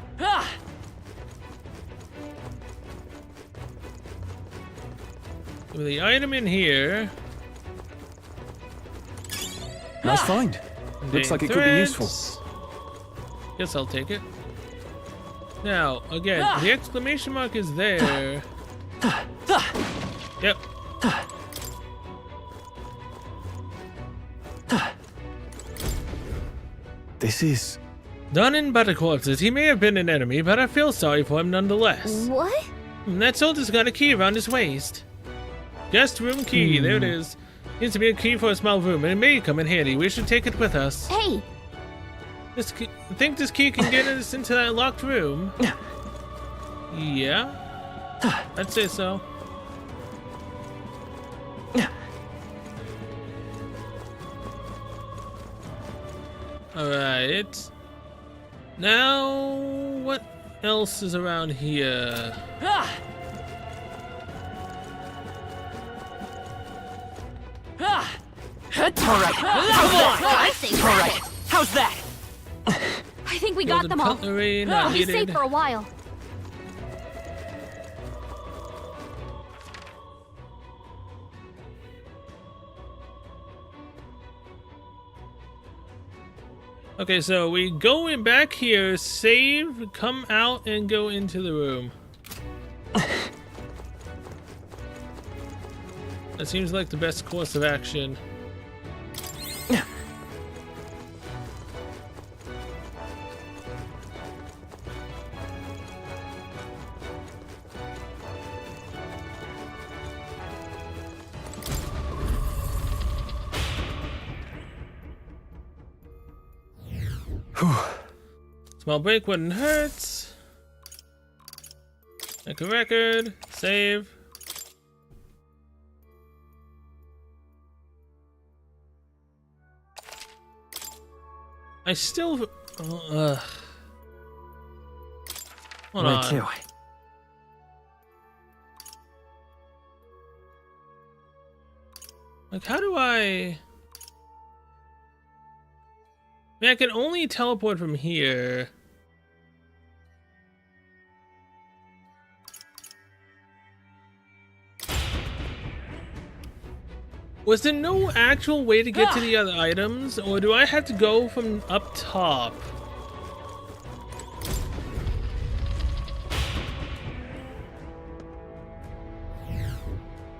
With the item in here. Nice find. Looks like it could be useful. Guess I'll take it. Now, again, the exclamation mark is there. Yep. This is... Done in butter corpses, he may have been an enemy, but I feel sorry for him nonetheless. What? That soldier's got a key around his waist. Guest room key, there it is. Needs to be a key for a small room, and it may come in handy. We should take it with us. Hey, This key, think this key can get us into that locked room? Yeah? I'd say so. Alright. Now, what else is around here? Alright. Alright. How's that? I think we got Golden them all. cutlery, not We'll be safe needed. for a while. Okay, so we go in back here, save, come out, and go into the room. That seems like the best course of action. Small break wouldn't hurt. Make a record. Save. I still. Hold Where on. to? Like, how do I mean, I can only teleport from here. Was there no actual way to get to the other items, or do I have to go from up top?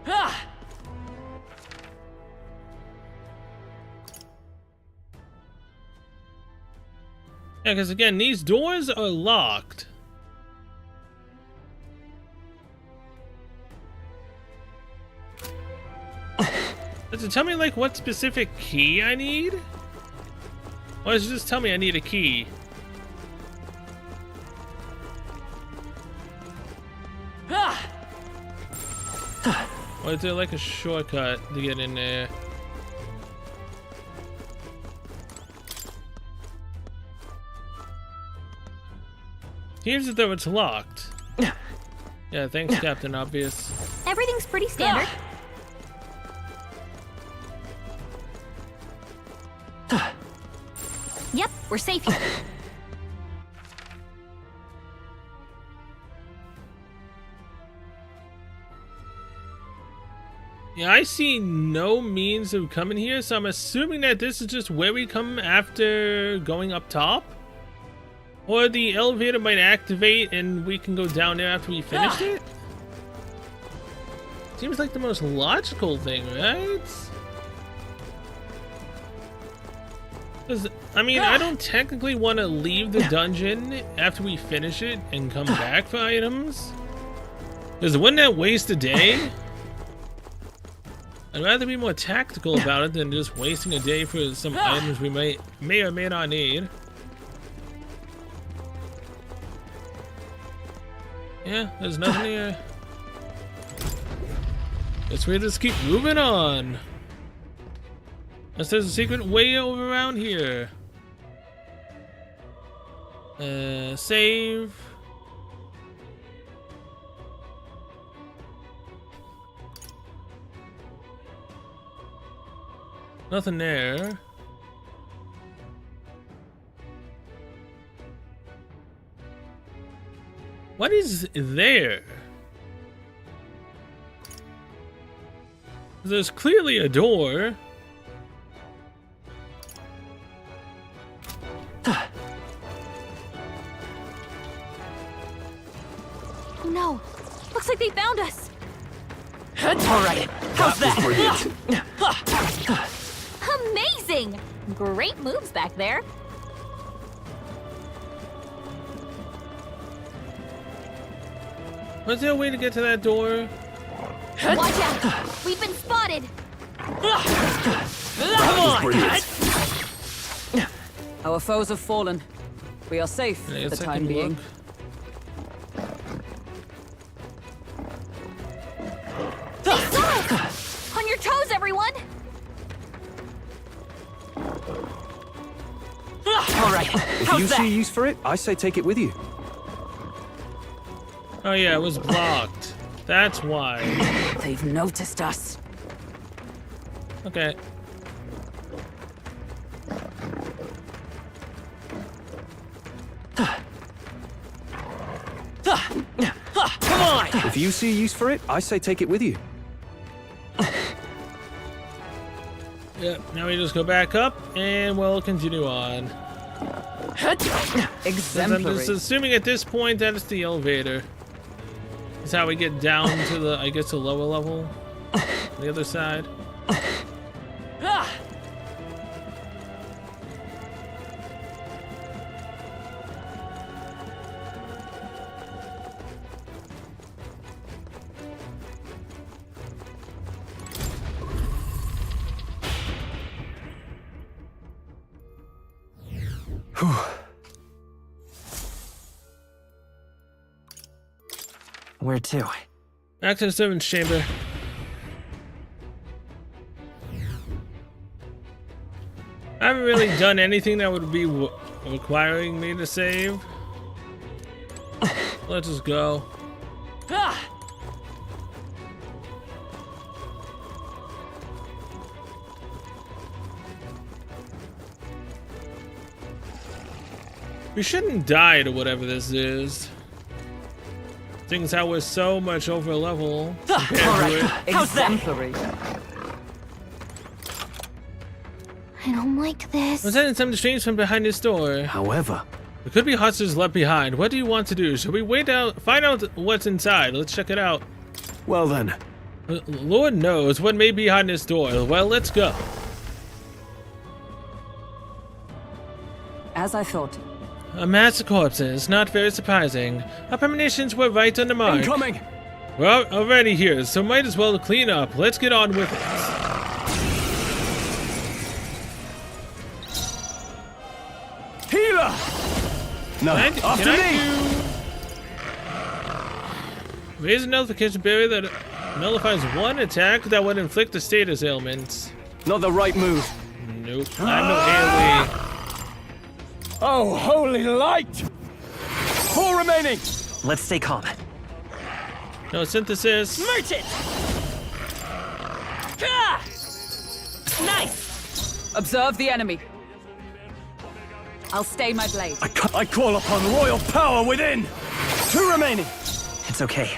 Yeah, because again, these doors are locked. Does it tell me, like, what specific key I need? Or does it just tell me I need a key? Or is there, like, a shortcut to get in there? Seems as though it's locked. Yeah, thanks, Captain Obvious. Everything's pretty standard. Yep, we're safe here. Yeah, I see no means of coming here, so I'm assuming that this is just where we come after going up top? Or the elevator might activate and we can go down there after we finished it? Seems like the most logical thing, right? Because, I mean, I don't technically want to leave the dungeon after we finish it and come back for items. Because wouldn't that waste a day? I'd rather be more tactical about it than just wasting a day for some items we may or may not need. Yeah, there's nothing here. Guess we just keep moving on. Unless there's a secret way over around here. Save. Nothing there. What is there? There's clearly a door. Oh no, looks like they found us. Alright. How's that? Amazing! Great moves back there. Was there a way to get to that door? Watch out! We've been spotted! Come on! Our foes have fallen. We are safe Can I for get a the time second being. look? They saw us! On your toes, everyone! Alright. Alright, If how's you that? see use for it, I say take it with you. Oh yeah, it was blocked. That's why. They've noticed us. Okay. Come on! If you see use for it, I say take it with you. Yep, now we just go back up and we'll continue on. I'm Exemplary. just assuming at this point that it's the elevator. Is how we get down to the, I guess, the lower level. The other side. Ah! Where to? Back to the servant's chamber. I haven't really done anything that would be requiring me to save. Let's just go. Ah! We shouldn't die to whatever this is. Things how we're so much over level compared to it. How's that? Exemplary. I don't like this. Was that something strange from behind this door? However, There could be hostages left behind. What do you want to do? Should we wait out, find out what's inside? Let's check it out. well then, Lord knows what may be behind this door. Well, let's go. As I thought. A mass of corpses, not very surprising. Our premonitions were right on the mark. incoming! We're already here, so might as well clean up. Let's get on with it. Healer! No, after me! Raise a notification barrier that nullifies one attack that would inflict a status ailment. Not the right move. Nope, I'm no AoE. Oh, holy light! 4 remaining! Let's stay calm. No synthesis. Merchant! Ah! Nice! Observe the enemy. I'll stay my blade. I call upon royal power within! 2 remaining! It's okay.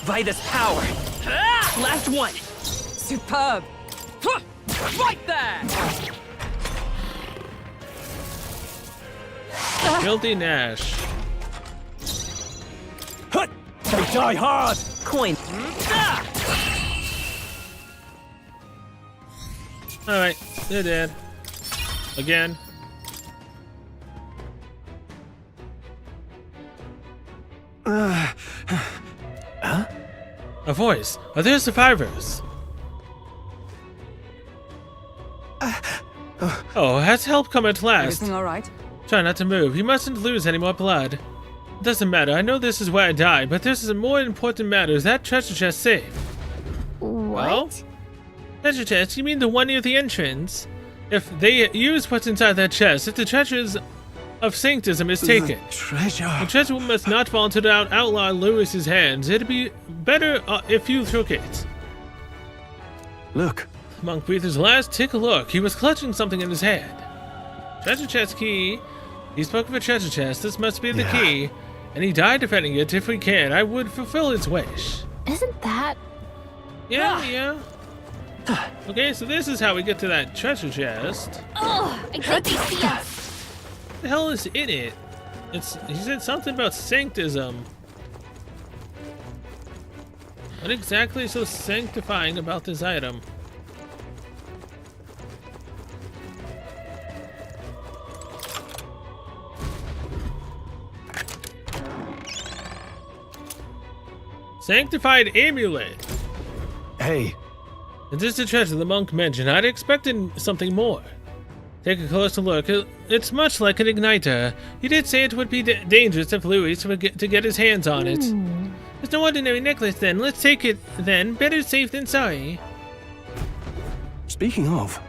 By this power. Ah! Last one! Superb. Huh! Right there! Guilty Nash. Hut! They die hard! Coin. Ah! Alright, they're dead. Again. A voice. Are there survivors? Oh, has help come at last? Everything all right? Try not to move. You mustn't lose any more blood. It doesn't matter. I know this is where I die, but this is a more important matter. Is that treasure chest safe? Well? Treasure chest? You mean the one near the entrance? If they use what's inside that chest, if the treasures of sanctism is taken, Treasure. the treasure must not fall into the outlaw Lewis's hands. It'd be better if you took it. Look, Monk breathed his last. Take a look. He was clutching something in his hand. Treasure chest key. He spoke of a treasure chest. This must be the Yeah. key. And he died defending it. If we can, I would fulfill its wish. Isn't that... Yeah. Okay, so this is how we get to that treasure chest. Ugh, I think they see us. What the hell is in it? He said something about sanctism. What exactly is so sanctifying about this item? Sanctified amulet. hey, Is this the treasure the monk mentioned? I'd expected something more. Take a closer look. It's much like an igniter. He did say it would be dangerous if Louis were to get his hands on it. It's no ordinary necklace then. Let's take it then. Better safe than sorry. speaking of,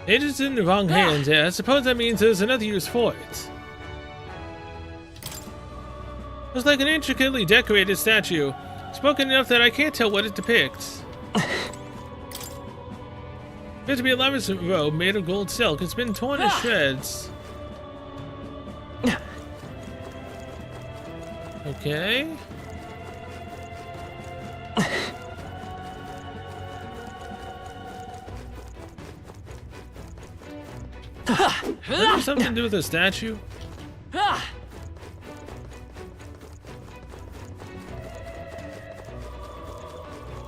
It is in the wrong hands. I suppose that means there's another use for it. It's like an intricately decorated statue. It's broken enough that I can't tell what it depicts. Appears to be a lover's robe made of gold silk. It's been torn to shreds. Okay. Does that have something to do with the statue?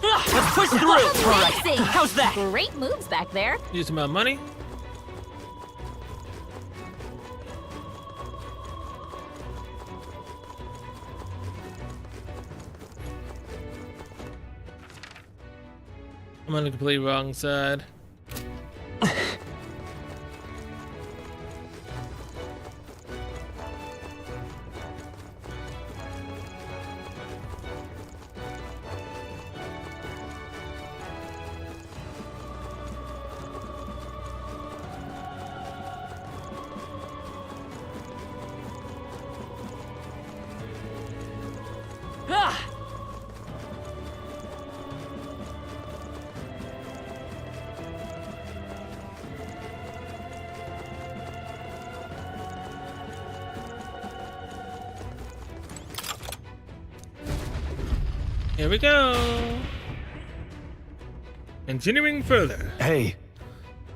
Let's push through! Amazing! How's that? Great moves back there. Using my money? I'm on the completely wrong side. Here we go. Continuing further. Hey,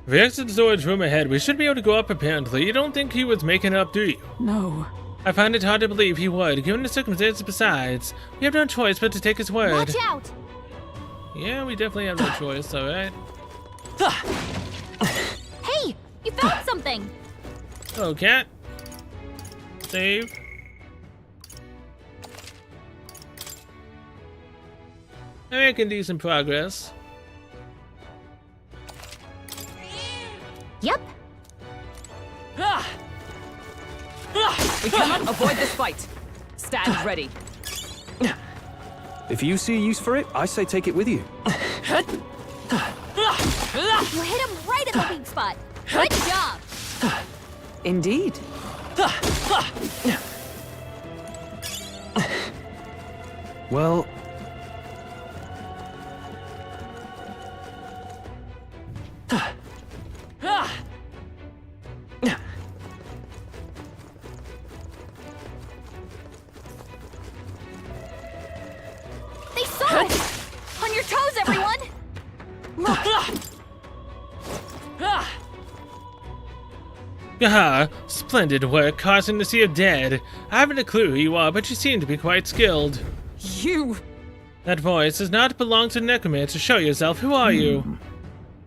If we exit the storage room ahead, we should be able to go up apparently. You don't think he was making it up, do you? No. I find it hard to believe he would, given the circumstances besides. We have no choice but to take his word. Watch out! Yeah, we definitely have no choice, alright. Hey, you found something. Hello, cat. Save. Making decent progress. Yep. We cannot avoid this fight. Stand ready. if you see a use for it, I say take it with you. You hit him right in the weak spot. Good job. Indeed. Well, They saw it. On your toes, everyone. Look. Haha, splendid work causing the sea of dead. I haven't a clue who you are, but you seem to be quite skilled. You. That voice does not belong to the necromancer. Show yourself. Who are you?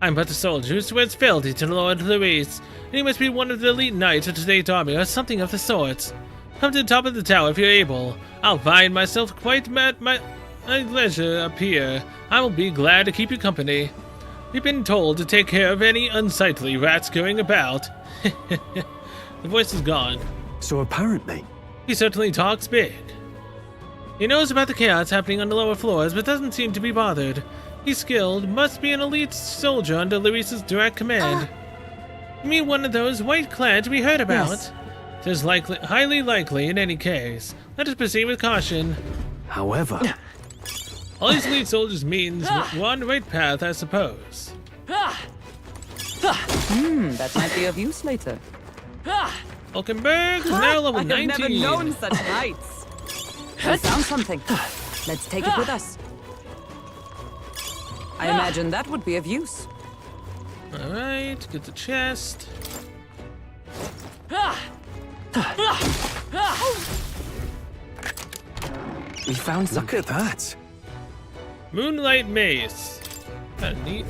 I'm but a soldier who swears fealty to Lord Luis, and you must be one of the elite knights of today's army, or something of the sort. Come to the top of the tower if you're able. I'll find myself quite at my leisure up here. I will be glad to keep you company. We've been told to take care of any unsightly rats going about. The voice is gone. so apparently. He certainly talks big. He knows about the chaos happening on the lower floors, but doesn't seem to be bothered. He's skilled, must be an elite soldier under Luis's direct command. You mean one of those white clads we heard about? Yes. It is likely, highly likely in any case. Let us proceed with caution. However, All these elite soldiers means we're on the right path, I suppose. That might be of use later. Hulkenberg is now level I have 19. never known such heights. I found something. Let's take it with us. I imagine that would be of use. Alright, get the chest. we found some. Look at that. Moonlight Mace. Kinda neat.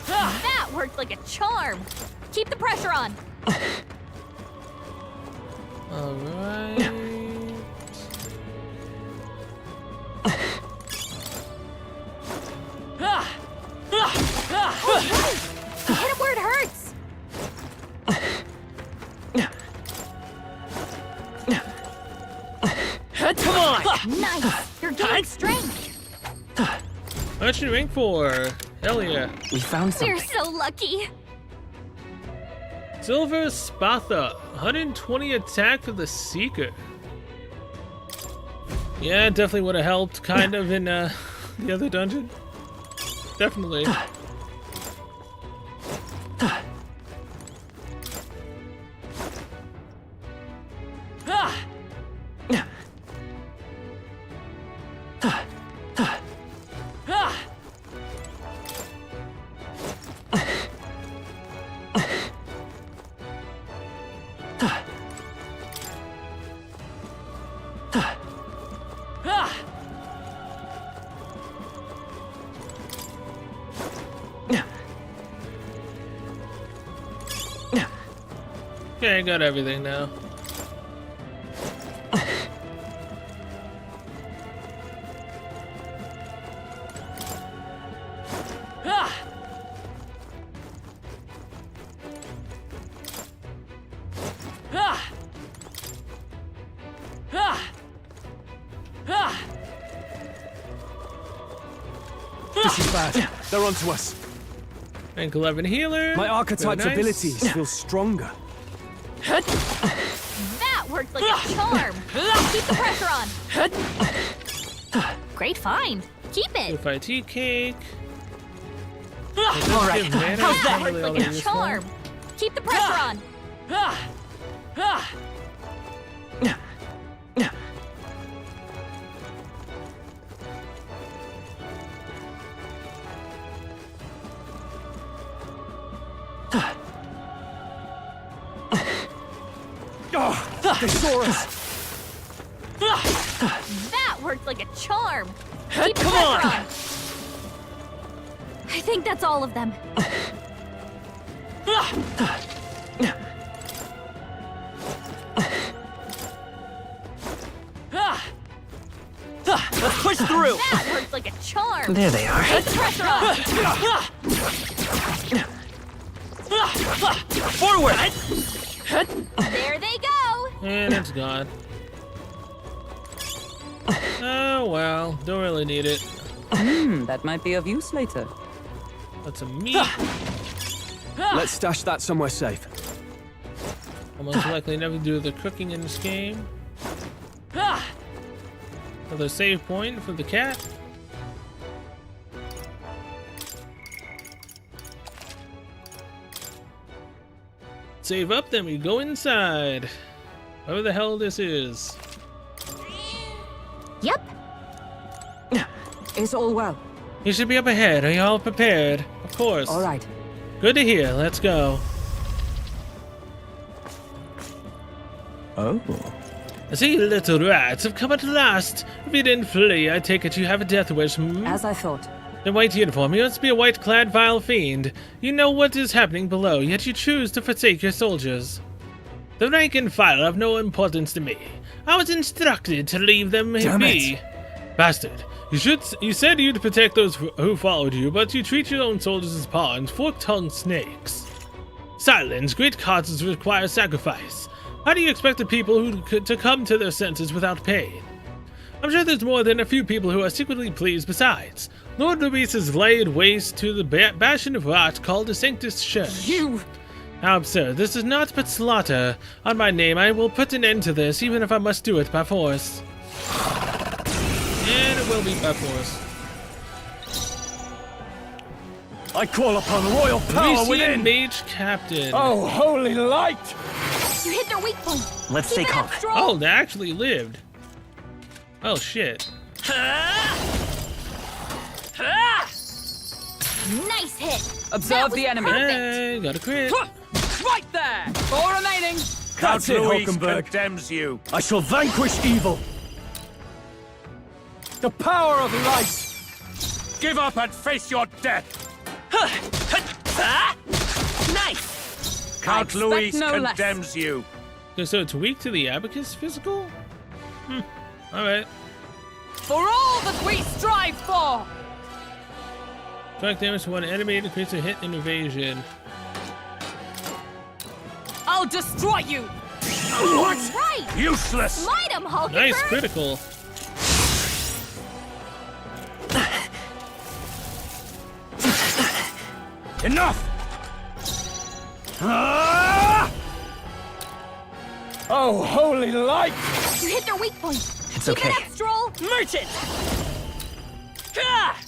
That worked like a charm. Keep the pressure on. Alright. You hit him where it hurts. Come on! Nice. You're getting strength. What should you rank for? Hell yeah. We found We're something. so lucky. Silver Spatha, 120 attack for the Seeker. Yeah, definitely would have helped, kind of, in the other dungeon. Definitely. Okay, I got everything now. This is bad. They're onto us. Rank 11 healer. My archetype's Very nice. abilities feel stronger. That worked like a charm. Keep the pressure on. Great find. Keep it. FIT cake. All right. How's that? Worked like a charm. Keep the pressure on. Oh, they saw us. That worked like a charm. Keep the Come pressure on. on. I think that's all of them. Let's push through. That worked like a charm. There they are. Keep the pressure on. Forward. There they go. And it's gone. Oh well, don't really need it. That might be of use later. That's a meat. Let's stash that somewhere safe. I'll most likely never do the cooking in this game. Another save point for the cat. Save up, then we go inside. Whatever the hell this is. Yep. Is all well? You should be up ahead. Are you all prepared? Of course. All right. Good to hear. Let's go. Oh. I see you little rats have come at last. If you didn't flee, I take it you have a death wish, As I thought. The white uniform, you must be a white-clad vile fiend. You know what is happening below, yet you choose to forsake your soldiers. The rank and file have no importance to me. I was instructed to leave them Damn be. it. Bastard. You said you'd protect those who followed you, but you treat your own soldiers as pawns, fork-tongued snakes. Silence. Great causes require sacrifice. How do you expect the people to come to their senses without pain? I'm sure there's more than a few people who are secretly pleased besides. Lord Luis has laid waste to the bastion of rot called the Sanctus Church. You! How absurd. This is naught but slaughter. On my name, I will put an end to this, even if I must do it by force. And it will be by force. I call upon royal power Luisian within. Mage Captain. Oh, holy light! You hit their weak point. Let's Keep stay it up calm. strong. Oh, they actually lived. Oh, shit. Nice hit. Observe That was the enemy. perfect. Hey, got a crit. Right there! 4 remaining! That's it, Louis Hulkenberg. condemns you. I shall vanquish evil. The power of light! Give up and face your death. Nice. Count expect Louis no less. condemns you. Okay, so it's weak to the abacus physical? Alright. For all that we strive for! Strike damage to one enemy, increase a hit and evasion. I'll destroy you! That's right! Useless. Smite him, Hulkenberg! Nice critical. Enough! Ah! Oh, holy light! You hit their weak point. It's Keep okay. it up, Stroll. Merchant! Ah!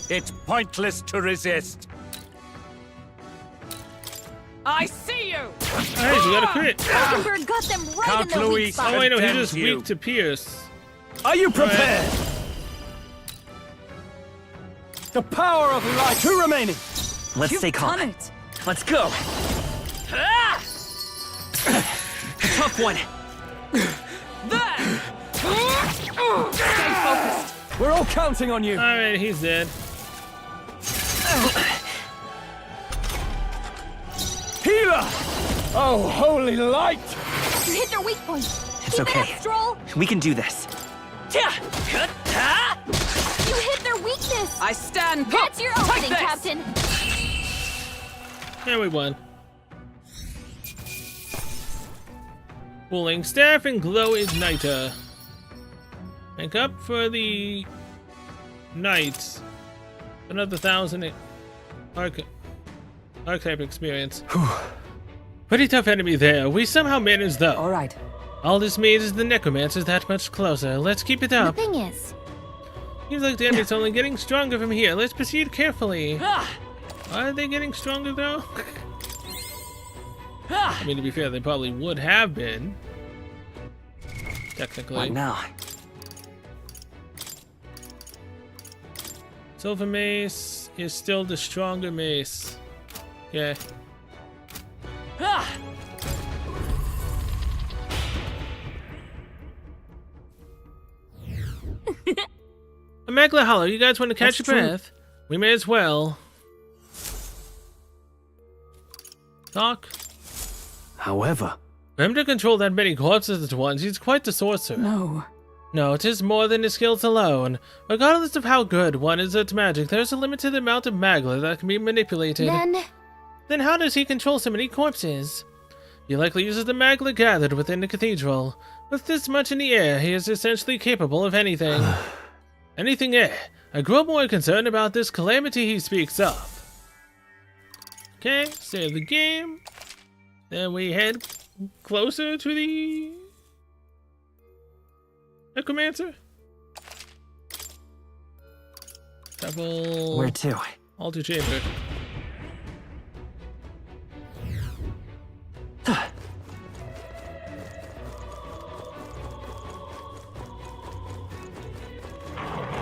It's pointless to resist. I see you! Hey, you got a crit. Rosenberg got them right Count in their Louis. weak spot. Oh, wait, no, he's Condemns just you. weak to Pierce. Are you prepared? The power of light! 2 remaining! Let's You've stay calm. done it. Let's go. Ah! Tough one. There! Stay focused. We're all counting on you! Alright, he's dead. Healer! Oh, holy light! You hit their weak point. It's Keep okay. it up, Stroll. We can do this. You hit their weakness. I stand. That's your Take opening, this. Captain. Yeah, we won. Cooling Staff and Glow Igniter. Make up for the Knights. Another 1,000 archetype experience. Pretty tough enemy there. We somehow managed though. All right. All this means is the Necromancer's that much closer. Let's keep it The up. thing is, Seems like the enemy's only getting stronger from here. Let's proceed carefully. Are they getting stronger though? I mean, to be fair, they probably would have been. Technically. What now? Silver Mace is still the stronger mace. Yeah. Immaculate Hollow, you guys want to catch That's your true. breath? We may as well. Talk. However, For him to control that many corpses at once, he's quite the sorcerer. No. No, it is more than his skills alone. Regardless of how good one is at magic, there's a limited amount of magla that can be manipulated. then Then how does he control so many corpses? He likely uses the magla gathered within the cathedral. With this much in the air, he is essentially capable of anything. Anything air. I grow more concerned about this calamity he speaks of. Okay, save the game. Then we head closer to the Necromancer. Double Where to? altar chamber.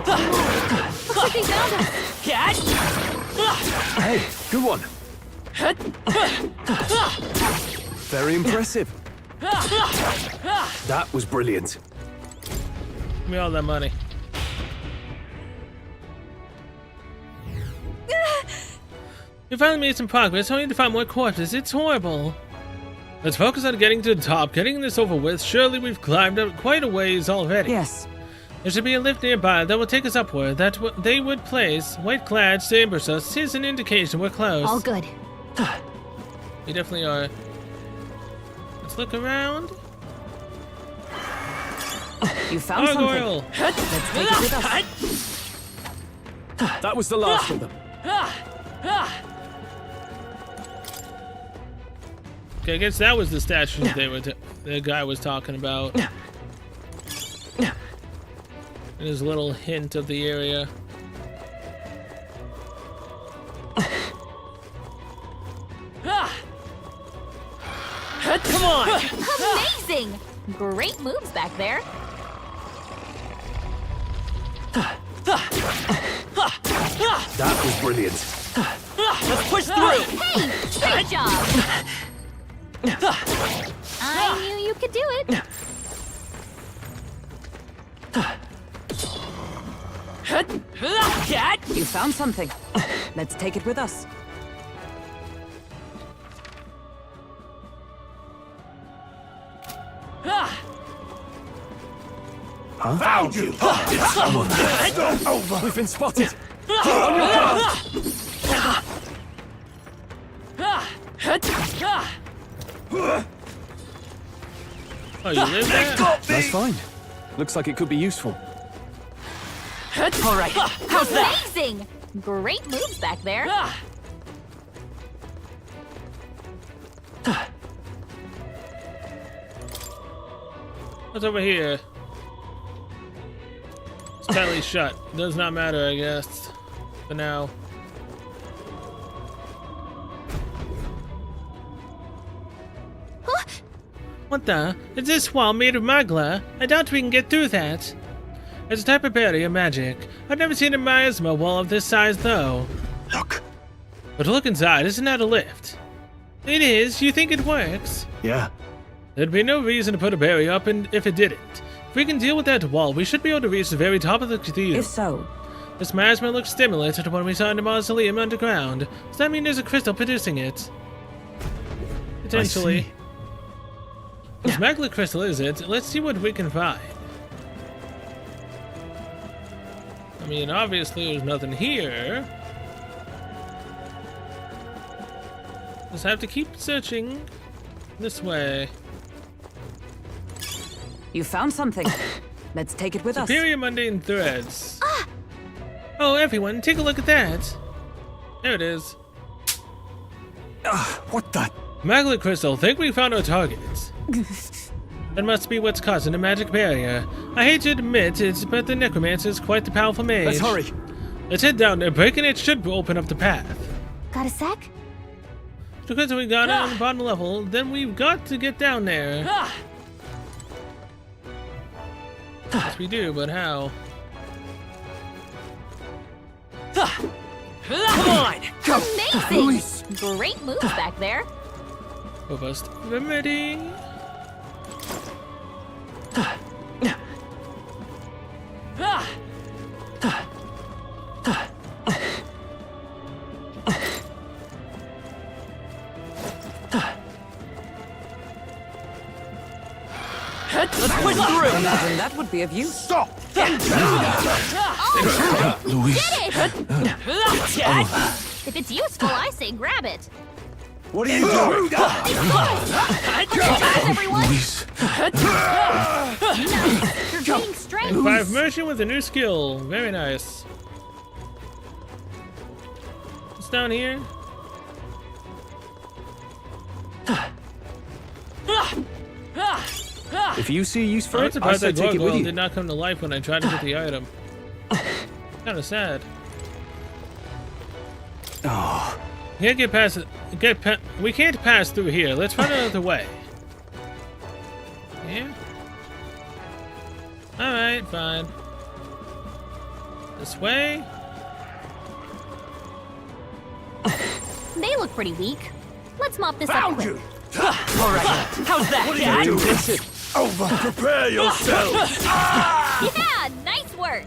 Looks like they found us. Catch! hey, good one. Very impressive. That was brilliant. Give me all that money. We finally made some progress, only to find more corpses. It's horrible. Let's focus on getting to the top, getting this over with. Surely we've climbed up quite a ways already. Yes. There should be a lift nearby that will take us upward. That they would place white clads to ambush us is an indication we're close. all good. We definitely are. Let's look around. You found something. Gargoyle! Let's take it with us. That was the last of them. Okay, I guess that was the statue the guy was talking about. And his little hint of the area. Come on! Amazing! Great moves back there. That was brilliant. Let's push through! Hey, great job! I knew you could do it. Cat! You found something. Let's take it with us. Found you! It's someone there! Over! We've been spotted. Oh, you live there? Nice find. Looks like it could be useful. All right, how's that? Amazing! Great moves back there. What's over here? It's tightly shut. Does not matter, I guess. For now. What the? Is this wall made of magla? I doubt we can get through that. It's a type of barrier magic. I've never seen a miasma wall of this size, though. Look. But look inside, isn't that a lift? It is. You think it works? Yeah. There'd be no reason to put a barrier up if it didn't. If we can deal with that wall, we should be able to reach the very top of the cathedral. If so, This miasma looks similar to the one we saw in the mausoleum underground. Does that mean there's a crystal producing it? Potentially. This magma crystal is it? Let's see what we can find. I mean, obviously there's nothing here. Just have to keep searching this way. you found something. Let's take it with us. Superior mundane threads. Oh, everyone, take a look at that. There it is. What the? Magma crystal, think we found our target. That must be what's causing the magic barrier. I hate to admit it, but the necromancer is quite the powerful mage. Let's hurry. Let's head down there. Breaking it should open up the path. Got a sec? Because we got on the bottom level, then we've got to get down there. Yes, we do, but how? Come on! Amazing! Great moves back there. Robust remedy. Let's push through! Imagine that would be of use. Stop! Louise. If it's useful, I say grab it. What are you doing? Everyone, Louise. you're gaining strength. 5 immersion with a new skill. Very nice. What's down here? If you see use for I'm it, I surprised say that take it with gargoyle you. did not come to life when I tried to get the item. Kind of sad. Oh, Can't get past it. We can't pass through here. Let's find another way. Yeah. All right, fine. This way. They look pretty weak. Let's mop this up Found quick. you! Alright, how's that, What are Cat? you doing? Over! Prepare yourselves! Yeah, nice work.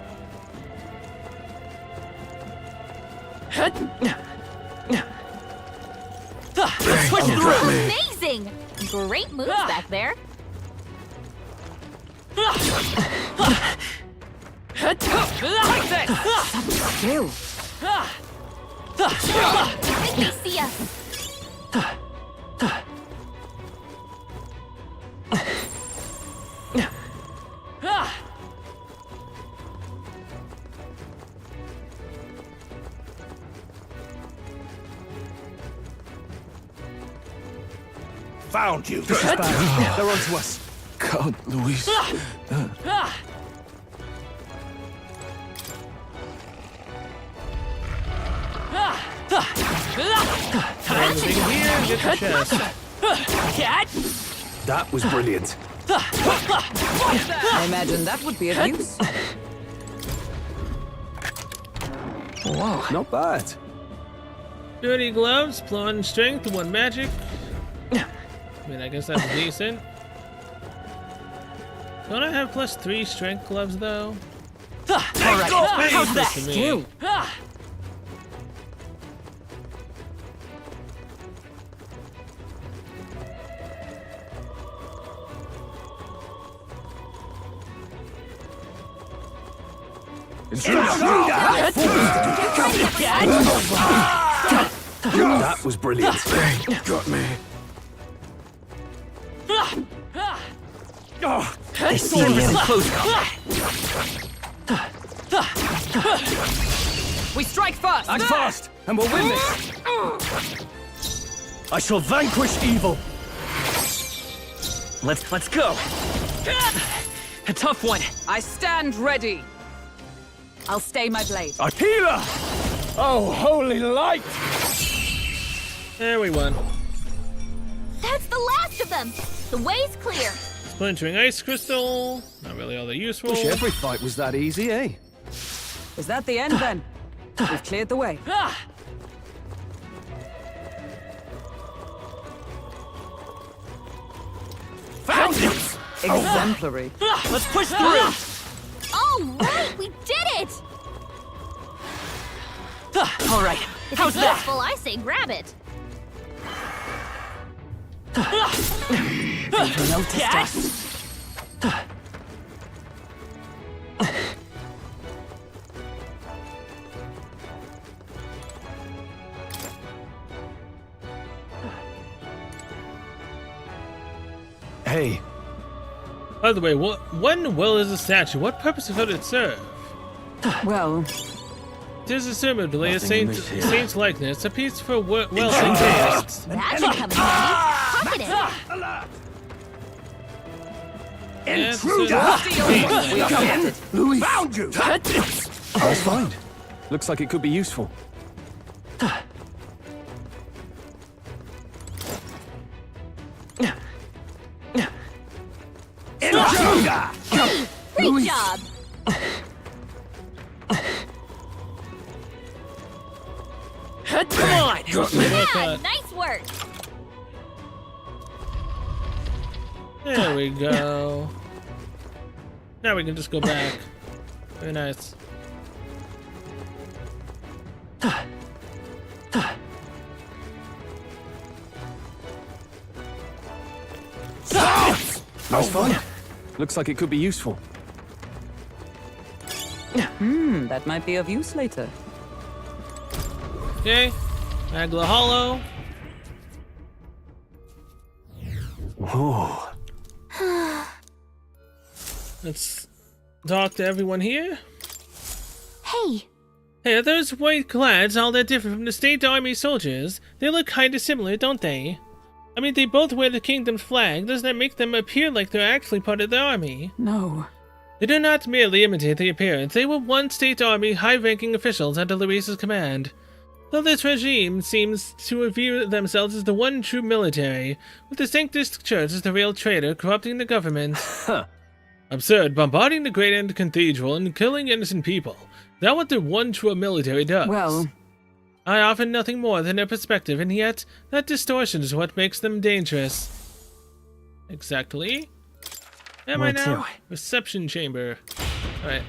Let's push through! Amazing! Great moves back there. Take this! Skill. I think they see us. Found you! this is bad. They're onto us. God, Louise. Anything here? Get the chest. Cat! That was brilliant. I imagine that would be of use. Wow, not bad. 30 gloves, +1 strength, 1 magic. I mean, I guess that's decent. Don't I have +3 strength gloves though? Alright, how's that? To me. Skill. That was brilliant. Got me. This is close combat. We strike first. Act fast, and we'll win this. I shall vanquish evil. Let's go. A tough one. I stand ready. I'll stay my blade. A healer! Oh, holy light! There we won. That's the last of them. The way's clear. Splintering ice crystal. Not really all that useful. Wish every fight was that easy, eh? Is that the end then? We've cleared the way. Found it! Exemplary. Let's push through! All right, we did it. All right, If how's it's that? useful, I say grab it. They've noticed Yes. us. Hey, By the way, when well is a statue? What purpose could it serve? Well, It is assumedly a Nothing amiss here. saint's likeness, a piece for well-said tastes. That should come in handy. Pocket it. Yes, we are connected. Louis! Found you! I'll find. Looks like it could be useful. Intruder! Great job. Come on! Yeah, nice work. There we go. Now we can just go back. Very nice. Nice find. Looks like it could be useful. That might be of use later. Okay. Magla Hollow. Whoa. Let's talk to everyone here. Hey, Hey, are those white clads all that different from the state army soldiers? They look kinda similar, don't they? I mean, they both wear the kingdom's flag. Doesn't that make them appear like they're actually part of the army? No. They do not merely imitate the appearance. They were once state army high-ranking officials under Luis's command. Though this regime seems to view themselves as the one true military, with the Sanctus Church as the real traitor corrupting the government. Absurd, bombarding the great end cathedral and killing innocent people. That what the one true military does. Well, I offer nothing more than their perspective, and yet that distortion is what makes them dangerous. Exactly. Am I Where now? to? Reception chamber. Alright.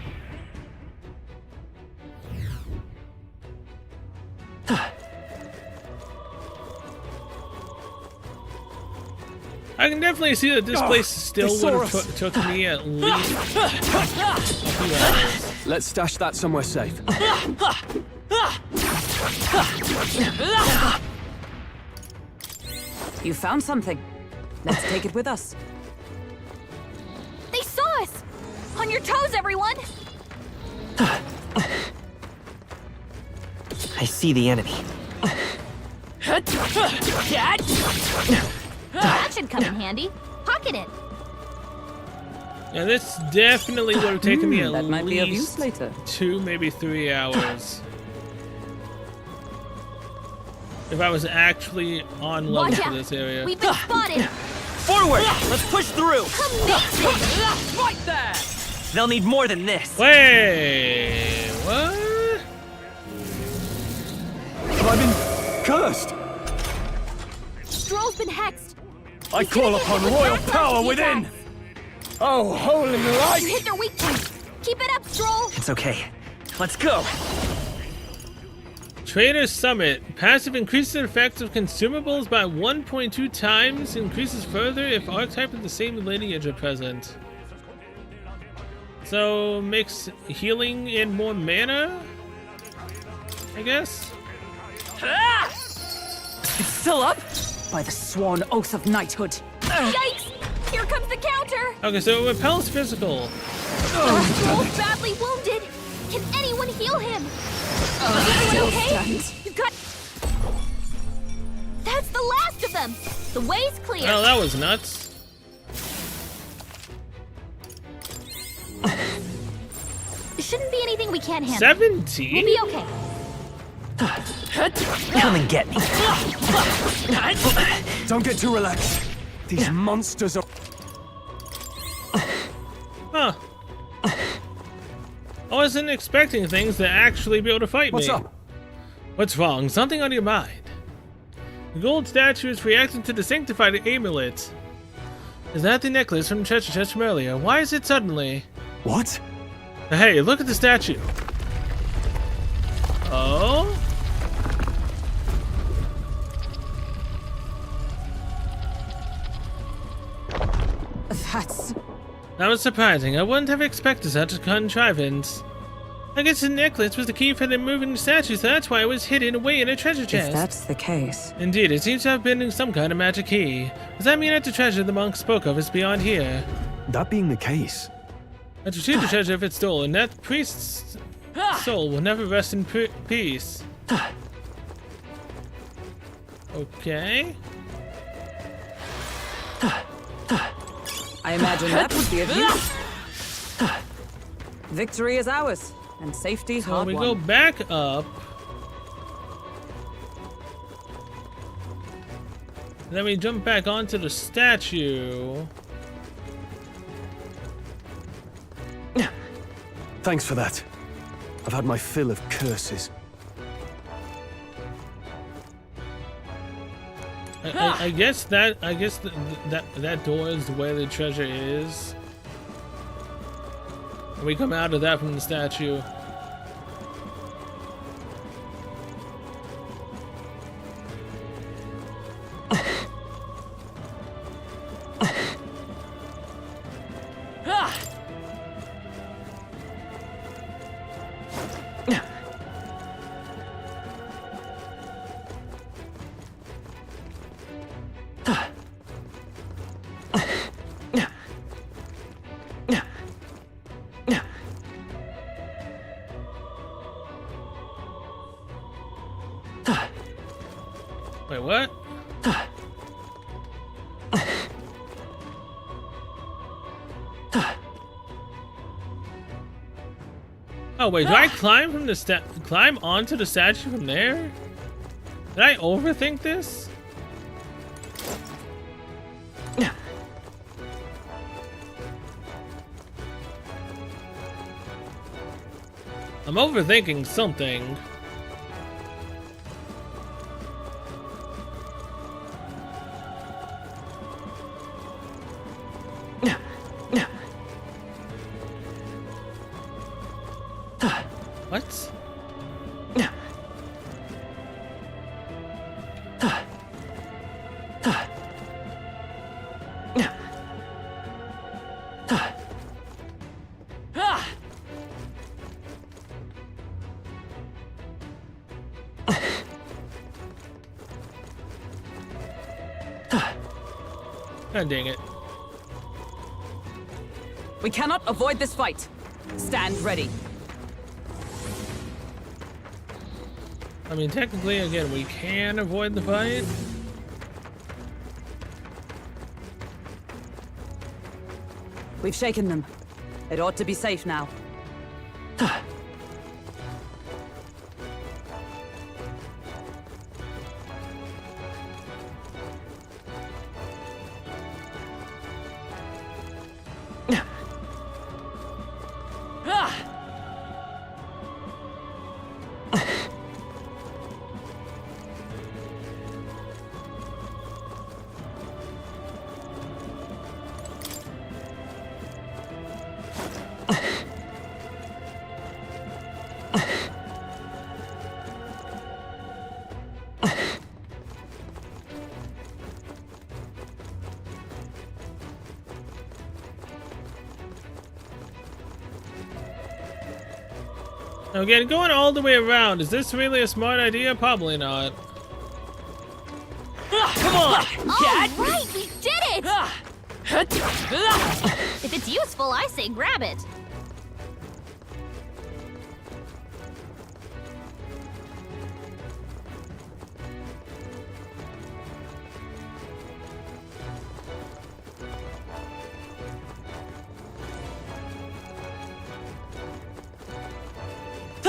I can definitely see that this place still would have took me at least a few hours. Let's stash that somewhere safe. you found something. Let's take it with us. they saw us. On your toes, everyone. I see the enemy. That should come in handy. Pocket it. Yeah, this definitely would have taken me at That might be of use least later. 2, maybe 3 hours. If I was actually on level Watch for out. this area. We've been spotted. Forward! Let's push through! Amazing. Right there! They'll need more than this. Wait, what? Have I been cursed? Stroll's been hexed. I call upon royal power within! Oh, holy You light! hit their weak points. Keep it up, Stroll. It's okay. Let's go. Trader Summit. Passive increases the effects of consumables by 1.2 times. Increases further if archetype of the same lineage are present. So, makes healing and more mana? I guess? It's still up? By the sworn oath of knighthood. Yikes! Here comes the counter. Okay, so it repels physical. Stroll's badly wounded. Can anyone heal him? Is everyone okay? You've got. That's the last of them. The way's clear. Oh, that was nuts. nothing we can't handle. 17? We'll be okay. Come and get me. Don't get too relaxed. These monsters are... Huh. I wasn't expecting things to actually be able to fight What's me. up? What's wrong? Something on your mind? The gold statue is reacting to the sanctified amulet. Is that the necklace from treasure chest from earlier? Why is it suddenly... What? Hey, look at the statue. Oh? That's... That was surprising. I wouldn't have expected such a contrivance. I guess the necklace was the key for the moving statue, so that's why it was hidden away in a treasure chest. If that's the case... Indeed, it seems to have been some kind of magic key. Does that mean that the treasure the monk spoke of is beyond here? That being the case... Let's retrieve the treasure if it's stolen. That priest's soul will never rest in peace. Okay. I imagine that would be a view. Victory is ours, and safety So hard we won. go back up. Then we jump back onto the statue. Thanks for that. I've had my fill of curses. I guess that door is where the treasure is. And we come out of that from the statue. Wait, what? Oh wait, do I climb from the climb onto the statue from there? Did I overthink this? I'm overthinking something. What? God dang it. We cannot avoid this fight. Stand ready. I mean, technically, again, we can avoid the fight. We've shaken them. It ought to be safe now. Again, going all the way around, is this really a smart idea? Probably not. Come on! All right, we did it! If it's useful, I say grab it.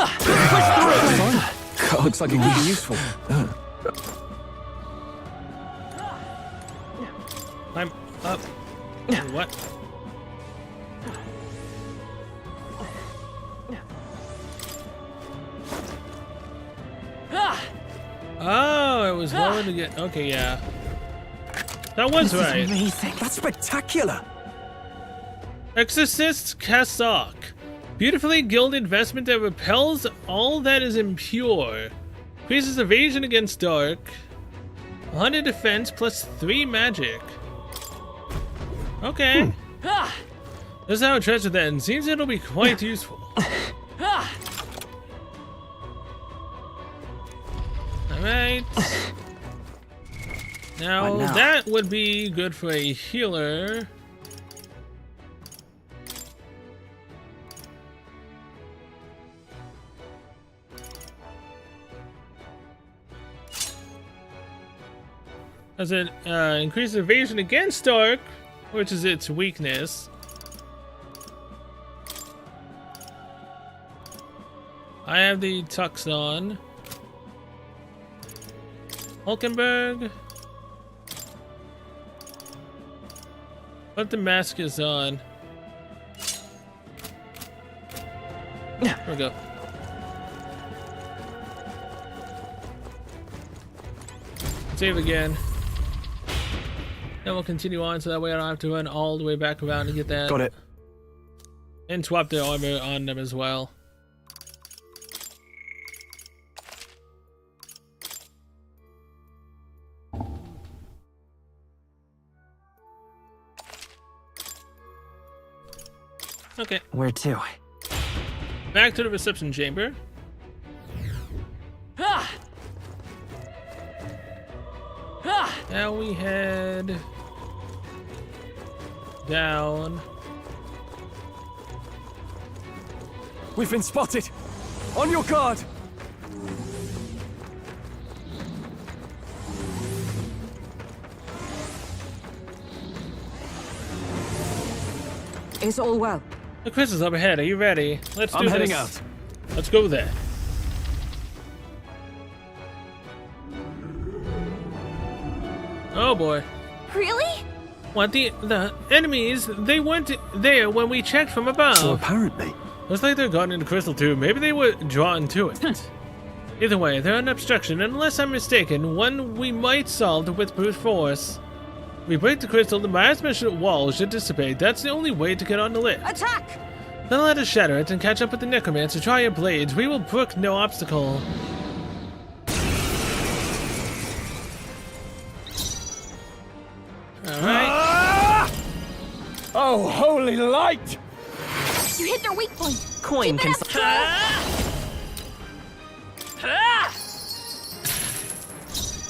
Push through! God, looks like it could be useful. I'm up. What? Oh, it was lower to get. Okay, yeah. That was right. Amazing. That's spectacular. Exorcist Cassock. Beautifully gilded vestment that repels all that is impure. Increases evasion against dark. 100 defense plus 3 magic. Okay. This is how a treasure then. Seems it'll be quite useful. Alright. Now, that would be good for a healer. As it increases evasion against dark, which is its weakness. I have the tux on. Hulkenberg. What the mask is on. There we go. Save again. Then we'll continue on so that way I don't have to run all the way back around to get that. Got it. And swap the armor on them as well. Okay. Where to? Back to the reception chamber. Now we head down. We've been spotted. On your guard. Is all well? The quiz is up ahead. Are you ready? Let's do I'm this. heading out. Let's go there. Oh boy. Really? What, the enemies, they weren't there when we checked from above. So apparently. Looks like they're gone into Crystal too. Maybe they were drawn to it. Either way, they're an obstruction, and unless I'm mistaken, one we might solve with brute force. If we break the crystal, the miasma wall should dissipate. That's the only way to get on the lift. Attack! Then let us shatter it and catch up with the necromancer. Try your blades. We will brook no obstacle. Alright. Oh, holy light! You hit their weak point. Coin Keep it up,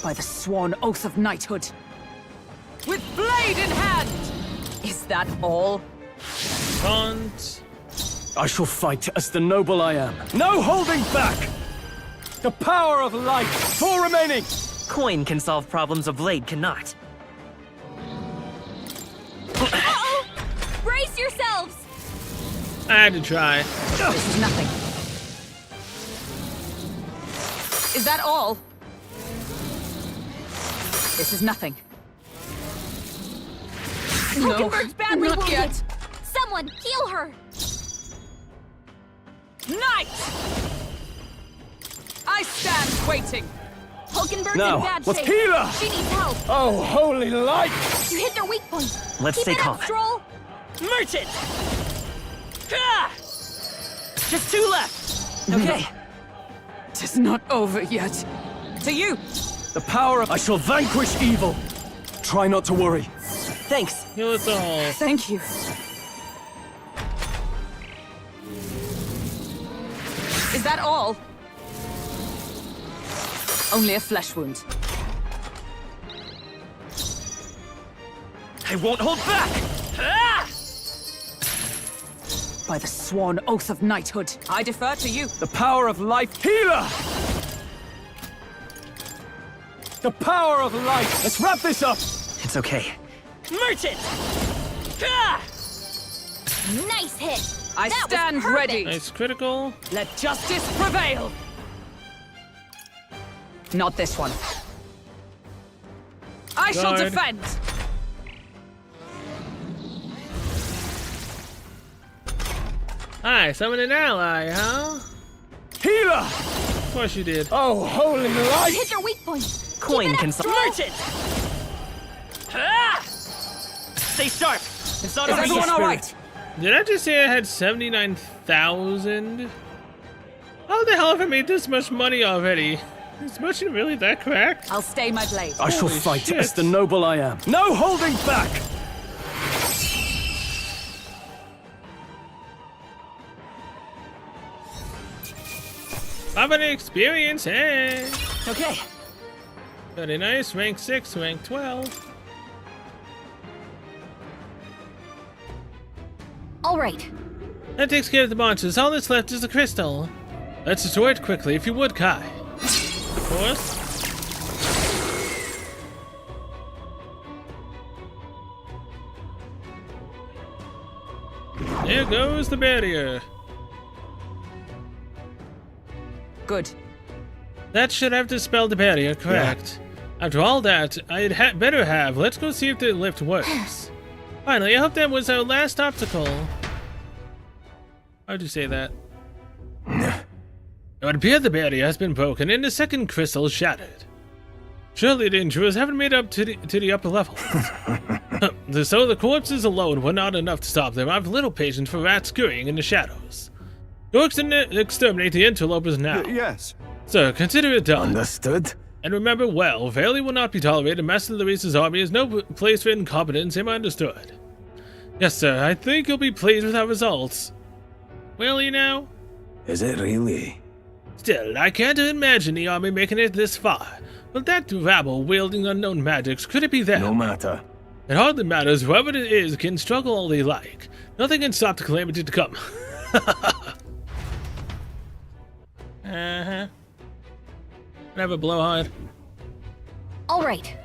By the sworn oath of knighthood. With blade in hand! Is that all? Taunt. I shall fight as the noble I am. No holding back! The power of light. 4 remaining! Coin can solve problems a blade cannot. Uh-oh! Brace yourselves! I had to try. This is nothing. Is that all? This is nothing. Hulkenberg's badly not wounded. yet. Someone heal her. Knight! I stand waiting. Hulkenberg's Now, in bad let's shape. heal her. She needs help. Oh, holy light! You hit their weak point. Let's Keep stay it calm. up, Stroll. Merchant! Ah! Just 2 left! Okay. Tis not over yet. To you! The power of... I shall vanquish evil. Try not to worry. Thanks. Heal us all. Thank you. Is that all? Only a flesh wound. I won't hold back! Ah! By the sworn oath of knighthood, I defer to you. The power of life. Healer! The power of light. Let's wrap this up. It's okay. Merchant! Ah! Nice hit. I That was stand perfect. ready. Nice critical. Let justice prevail. Not this one. I shall Guard. defend. Hi, summon an ally, huh? Healer! Of course you did. Oh, holy light! Hit your weak point. Coin can solve. Merchant! Ah! Stay sharp. It's not Is over everyone yet. all right? Did I just say I had 79,000? How the hell have I made this much money already? Is merchant really that cracked? I'll stay my blade. I shall Holy fight shit. as the noble I am. No holding back! Have an experience, hey! Okay. Very nice, rank 6, rank 12. All right. That takes care of the monsters. All that's left is the crystal. Let's destroy it quickly, if you would, Kai. Of course. There goes the barrier. Good. That should have dispelled the barrier, correct? After all that, I'd better have. Let's go see if the lift works. Finally, I hope that was our last obstacle. How'd you say that? It would appear the barrier has been broken and the second crystal shattered. Surely the intruders haven't made up to the upper levels. So the corpses alone were not enough to stop them. I've little patience for rats scurrying in the shadows. Go exterminate the interlopers now. Yes. Sir, consider it done. Understood. And remember well, failure will not be tolerated. Master Luis's army is no place for incompetence. Am I understood? Yes, sir. I think you'll be pleased with our results. Will you now? Is it really? Still, I can't imagine the army making it this far. But that rabble wielding unknown magics, could it be them? No matter. It hardly matters. Whoever it is can struggle all they like. Nothing can stop the calamity to come. Whatever, blowhard. All right.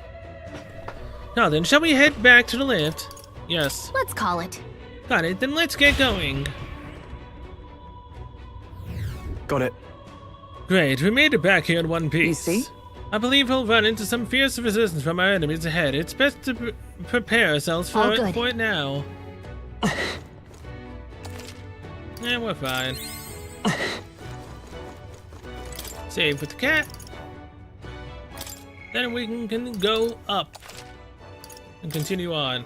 Now then, shall we head back to the lift? Yes. Let's call it. Got it, then let's get going. Got it. Great, we made it back here in one piece. You see? I believe we'll run into some fierce resistance from our enemies ahead. It's best to prepare ourselves All for good. it now. We're fine. Save with the cat. Then we can go up and continue on.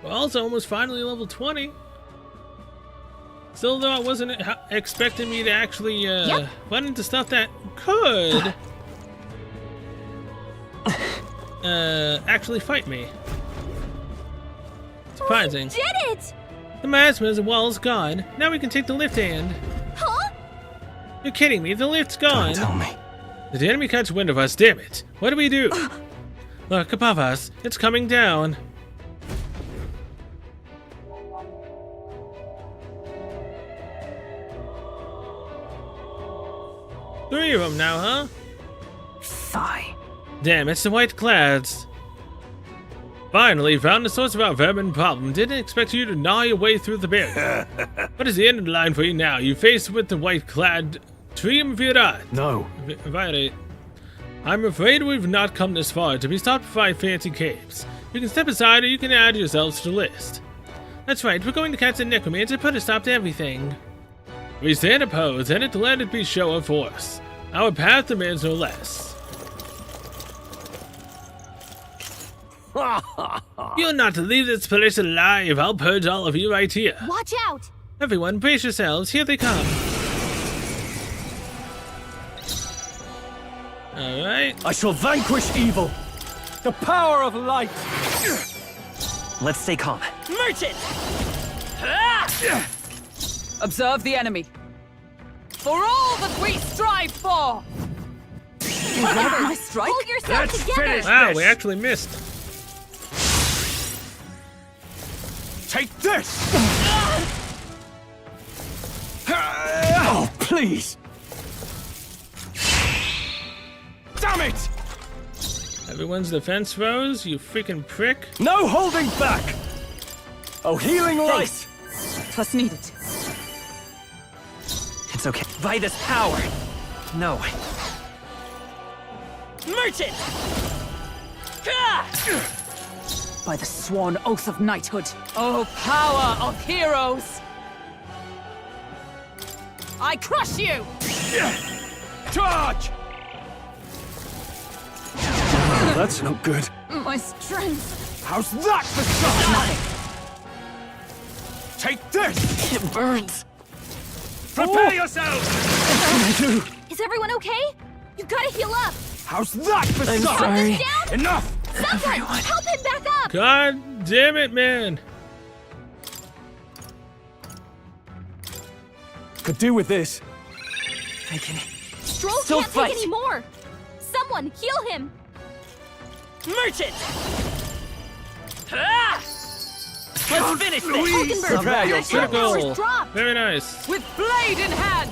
We're also almost finally level 20. Still, though, I wasn't expecting me to actually run into stuff that could actually fight me. Surprising. Did it! The miasma's wall's gone. Now we can take the lift hand. Huh? You're kidding me, the lift's gone. Don't tell me. Did the enemy catch wind of us? Damn it. What do we do? Look above us. It's coming down. Three of them now, huh? Fie. Damn, it's the white clads. Finally, found the source of our vermin problem. Didn't expect you to gnaw your way through the barrier. What is the end of the line for you now? You face with the white clad Triumvirat. No. Violate. I'm afraid we've not come this far to be stopped by fancy capes. You can step aside or you can add yourselves to the list. That's right, we're going to catch the necromancer and put a stop to everything. We stand opposed, and let it be show of force. Our path demands no less. You're not to leave this place alive. I'll purge all of you right here. Watch out! Everyone, brace yourselves. Here they come. Alright. I shall vanquish evil. The power of light. Let's stay calm. Merchant! Observe the enemy. For all that we strive for! Whatever my strike? Hold yourself together! Wow, we actually missed. Take this! Oh, please! Damn it! Everyone's defense rose, you freaking prick. No holding back! Oh, healing light! Plus needed. It's okay. By this power. No. Merchant! By the sworn oath of knighthood. Oh, power of heroes! I crush you! Charge! Oh, that's not good. My strength. How's that for something? Take this! It burns. Prepare yourselves! Is everyone okay? You gotta heal up! How's that for I'm something? sorry. Down? Enough! Someone, help him back up! God damn it, man. Could do with this. I can Stroll still can't fight. take any more! Someone, heal him! Merchant! Let's finish this. Hulkenberg, Prepare your yourself. powers Circle. dropped! Very nice. With blade in hand!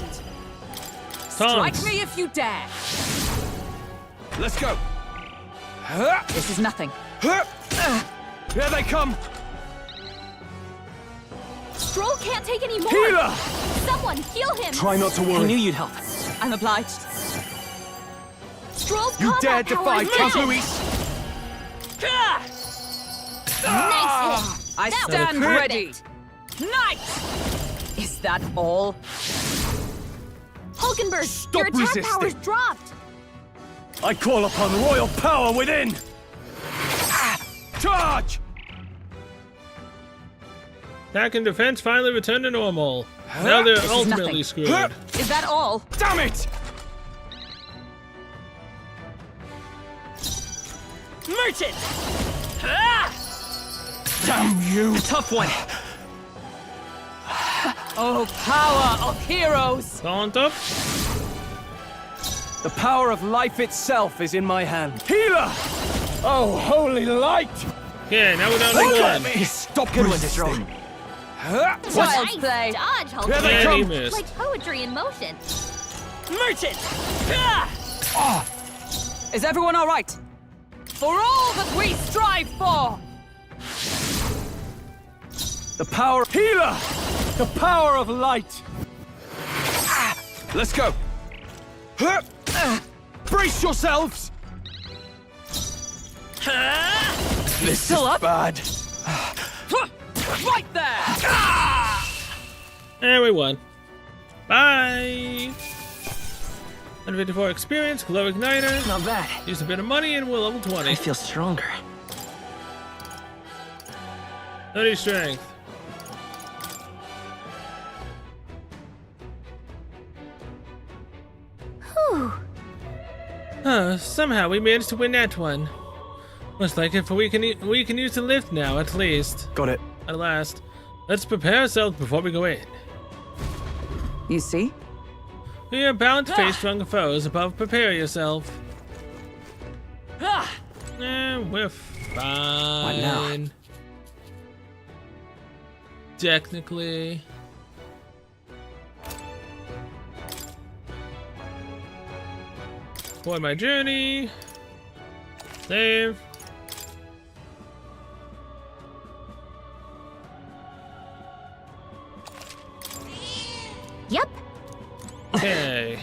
Strike Tongs. me if you dare! Let's go! This is nothing. Here they come! Stroll can't take any more! Healer! Someone, heal him! Try not to I worry. knew you'd help. I'm obliged. Stroll's You dare combat defy power Count is Luis? Nice hit! I That was stand perfect. ready. Knight! Is that all? Hulkenberg, Stop your attack resisting. power's dropped! I call upon royal power within! Charge! Attack and defense finally returned to normal. Now they're This is ultimately nothing. screwed. Is that all? Damn it! Merchant! Damn you! Tough one. Oh, power of heroes! Taunt up. The power of life itself is in my hand. Healer! Oh, holy light! Okay, now we're down to Look at one. me! Stop Good one, resisting! Child's Nice play. dodge, Here Hulkenberg! they And he come! missed. Like poetry in motion. Merchant! Is everyone all right? For all that we strive for! The power. Healer! The power of light! Let's go! Brace yourselves! This Still is up? bad. Right there! And we won. Bye. 154 experience, glow igniter. Not bad. Use a bit of money and we're level 20. I feel stronger. 30 strength. Somehow we managed to win that one. Looks like if we can use the lift now, at least. Got it. At last. Let's prepare ourselves before we go in. You see? We are bound to face stronger foes. Above, prepare yourself. We're fine. now? Technically. For my journey. Save. Yep. Okay.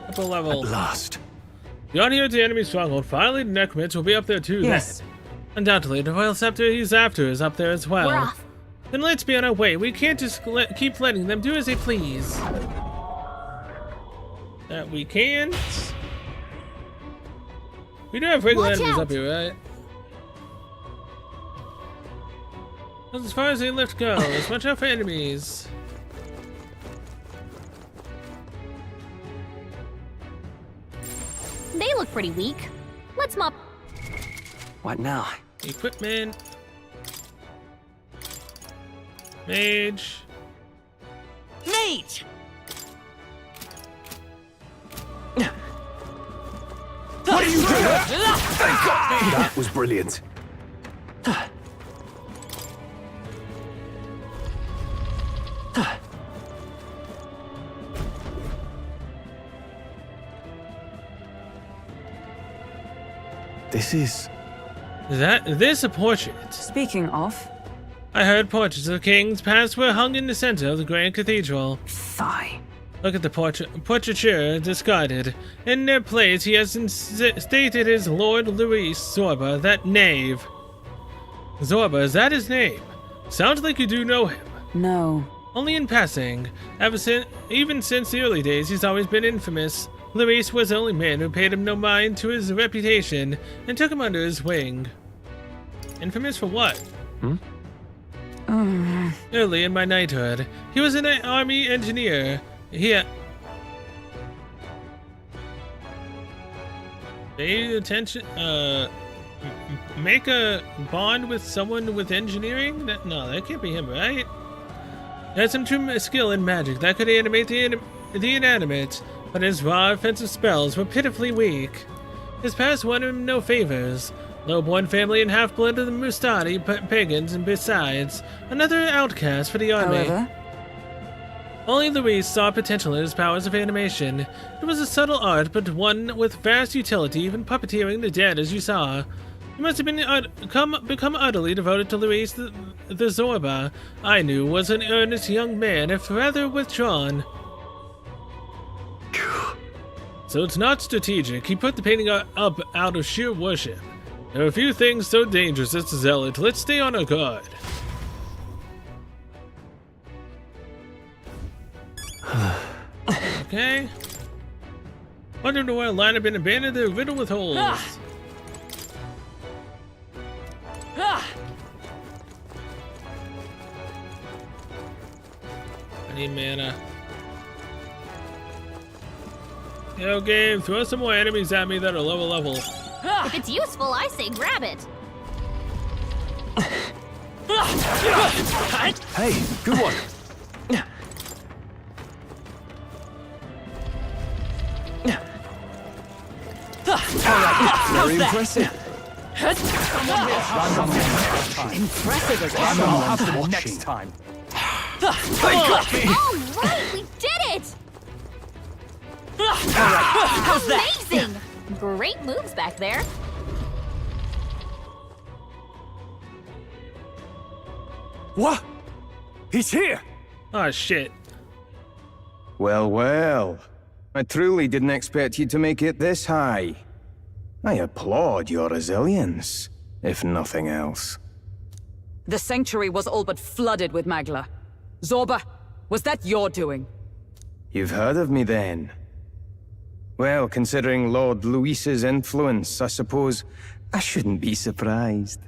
Upper level. At last. Beyond here at the enemy stronghold, finally the necromants will be up there too. Yes. Then. Undoubtedly, the royal scepter he's after is up there as well. We're off. Then let's be on our way. We can't just keep letting them do as they please. That we can't. We do have regular Watch enemies out. up here, right? That's as far as the lift goes. Watch out for enemies. They look pretty weak. Let's mop. What now? Equipment. Mage. Mage! What are you doing? They got me! That was brilliant. This is... This a portrait? Speaking of, I heard portraits of kings past were hung in the center of the grand cathedral. fie. Look at the portraiture discarded. In their place, he has stated his Lord Luis Zorba, that knave. Zorba, is that his name? Sounds like you do know him. No. Only in passing. Even since the early days, he's always been infamous. Luis was the only man who paid him no mind to his reputation and took him under his wing. Infamous for what? Early in my knighthood, he was an army engineer. Pay attention. Make a bond with someone with engineering? No, that can't be him, right? He had some true skill in magic that could animate the inanimate, but his raw offensive spells were pitifully weak. His past won him no favors. Low-born family and half-blood of the Mustadi pagans, and besides, another outcast for the army. However, only Luis saw potential in his powers of animation. It was a subtle art, but one with vast utility, even puppeteering the dead, as you saw. You must have been become utterly devoted to Luis the Zorba. I knew was an earnest young man, if rather withdrawn. So it's not strategic. He put the painting up out of sheer worship. There are few things so dangerous as a zealot. Let's stay on our guard. Okay. Wonder why a line have been abandoned. They're riddled with holes. I need mana. Yo, game, throw some more enemies at me that are lower level. If it's useful, I say grab it. Hey, good one. Very impressive. impressive as Someone's Next time. All right, we did it! How's that? Amazing! Great moves back there. What? He's here! Oh shit. Well, well. I truly didn't expect you to make it this high. I applaud your resilience, if nothing else. The sanctuary was all but flooded with Magla. Zorba, was that your doing? You've heard of me then? Well, considering Lord Luis's influence, I suppose I shouldn't be surprised.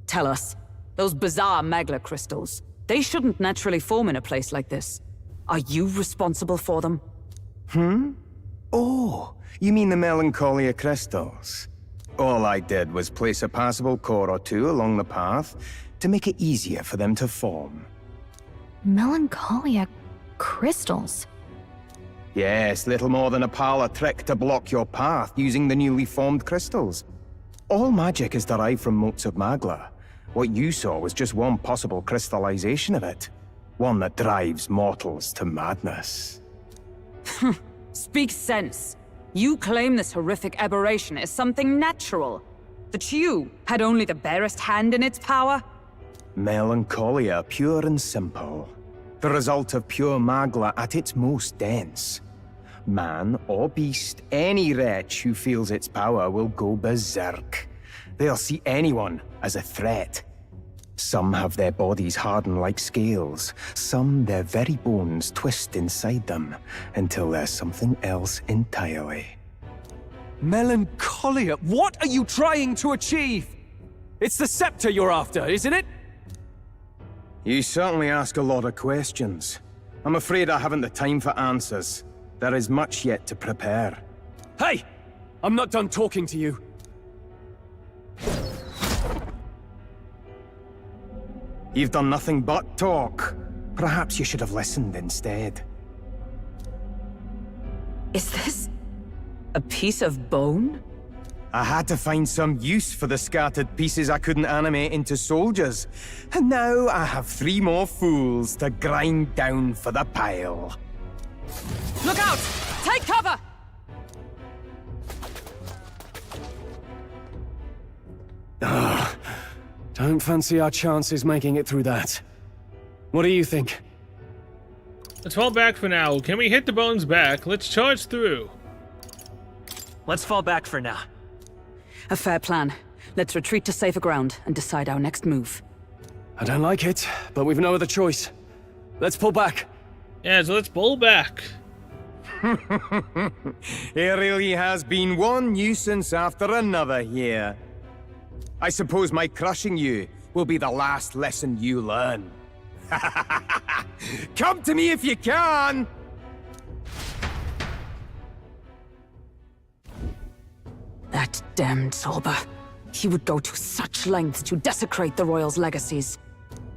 Tell us, those bizarre Magla crystals, they shouldn't naturally form in a place like this. Are you responsible for them? Oh, you mean the Melancholia crystals? All I did was place a passable core or two along the path to make it easier for them to form. Melancholia crystals. Yes, little more than a parlor trick to block your path using the newly formed crystals. All magic is derived from motes of Magla. What you saw was just one possible crystallization of it. One that drives mortals to madness. Speak sense. You claim this horrific aberration is something natural. That you had only the barest hand in its power? Melancholia, pure and simple. The result of pure Magla at its most dense. Man or beast, any wretch who feels its power will go berserk. They'll see anyone as a threat. Some have their bodies harden like scales. Some their very bones twist inside them until they're something else entirely. Melancholia, what are you trying to achieve? It's the scepter you're after, isn't it? You certainly ask a lot of questions. I'm afraid I haven't the time for answers. There is much yet to prepare. Hey! I'm not done talking to you. You've done nothing but talk. Perhaps you should have listened instead. Is this a piece of bone? I had to find some use for the scattered pieces I couldn't animate into soldiers. And now I have 3 more fools to grind down for the pile. Look out! Take cover! don't fancy our chances making it through that. What do you think? Let's fall back for now. Can we hit the bones back? Let's charge through. Let's fall back for now. A fair plan. Let's retreat to safer ground and decide our next move. I don't like it, but we've no other choice. Let's pull back. Yeah, so let's pull back. It really has been one nuisance after another here. I suppose my crushing you will be the last lesson you learn. Come to me if you can! That damned Zorba. He would go to such lengths to desecrate the Royals' legacies.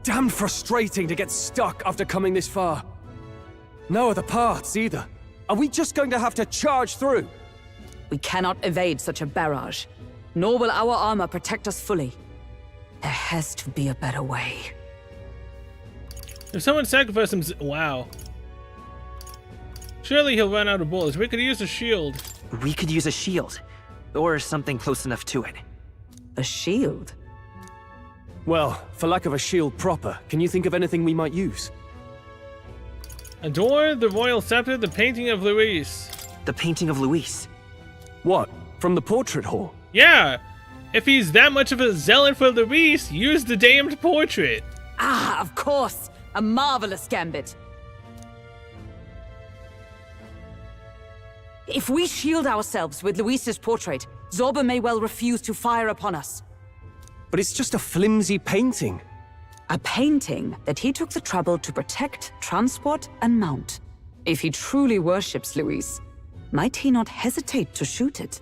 Damn frustrating to get stuck after coming this far. No other paths either. Are we just going to have to charge through? We cannot evade such a barrage, nor will our armor protect us fully. There has to be a better way. If someone sacrificed him, wow. Surely he'll run out of bullets. We could use a shield. We could use a shield. Or something close enough to it. A shield? Well, for lack of a shield proper, can you think of anything we might use? A door, the royal scepter, the painting of Luis. The painting of Luis. What? From the portrait hall? Yeah! If he's that much of a zealot for Luis, use the damned portrait. Ah, of course! A marvelous gambit. If we shield ourselves with Luis's portrait, Zorba may well refuse to fire upon us. But it's just a flimsy painting. A painting that he took the trouble to protect, transport, and mount. If he truly worships Luis, might he not hesitate to shoot it?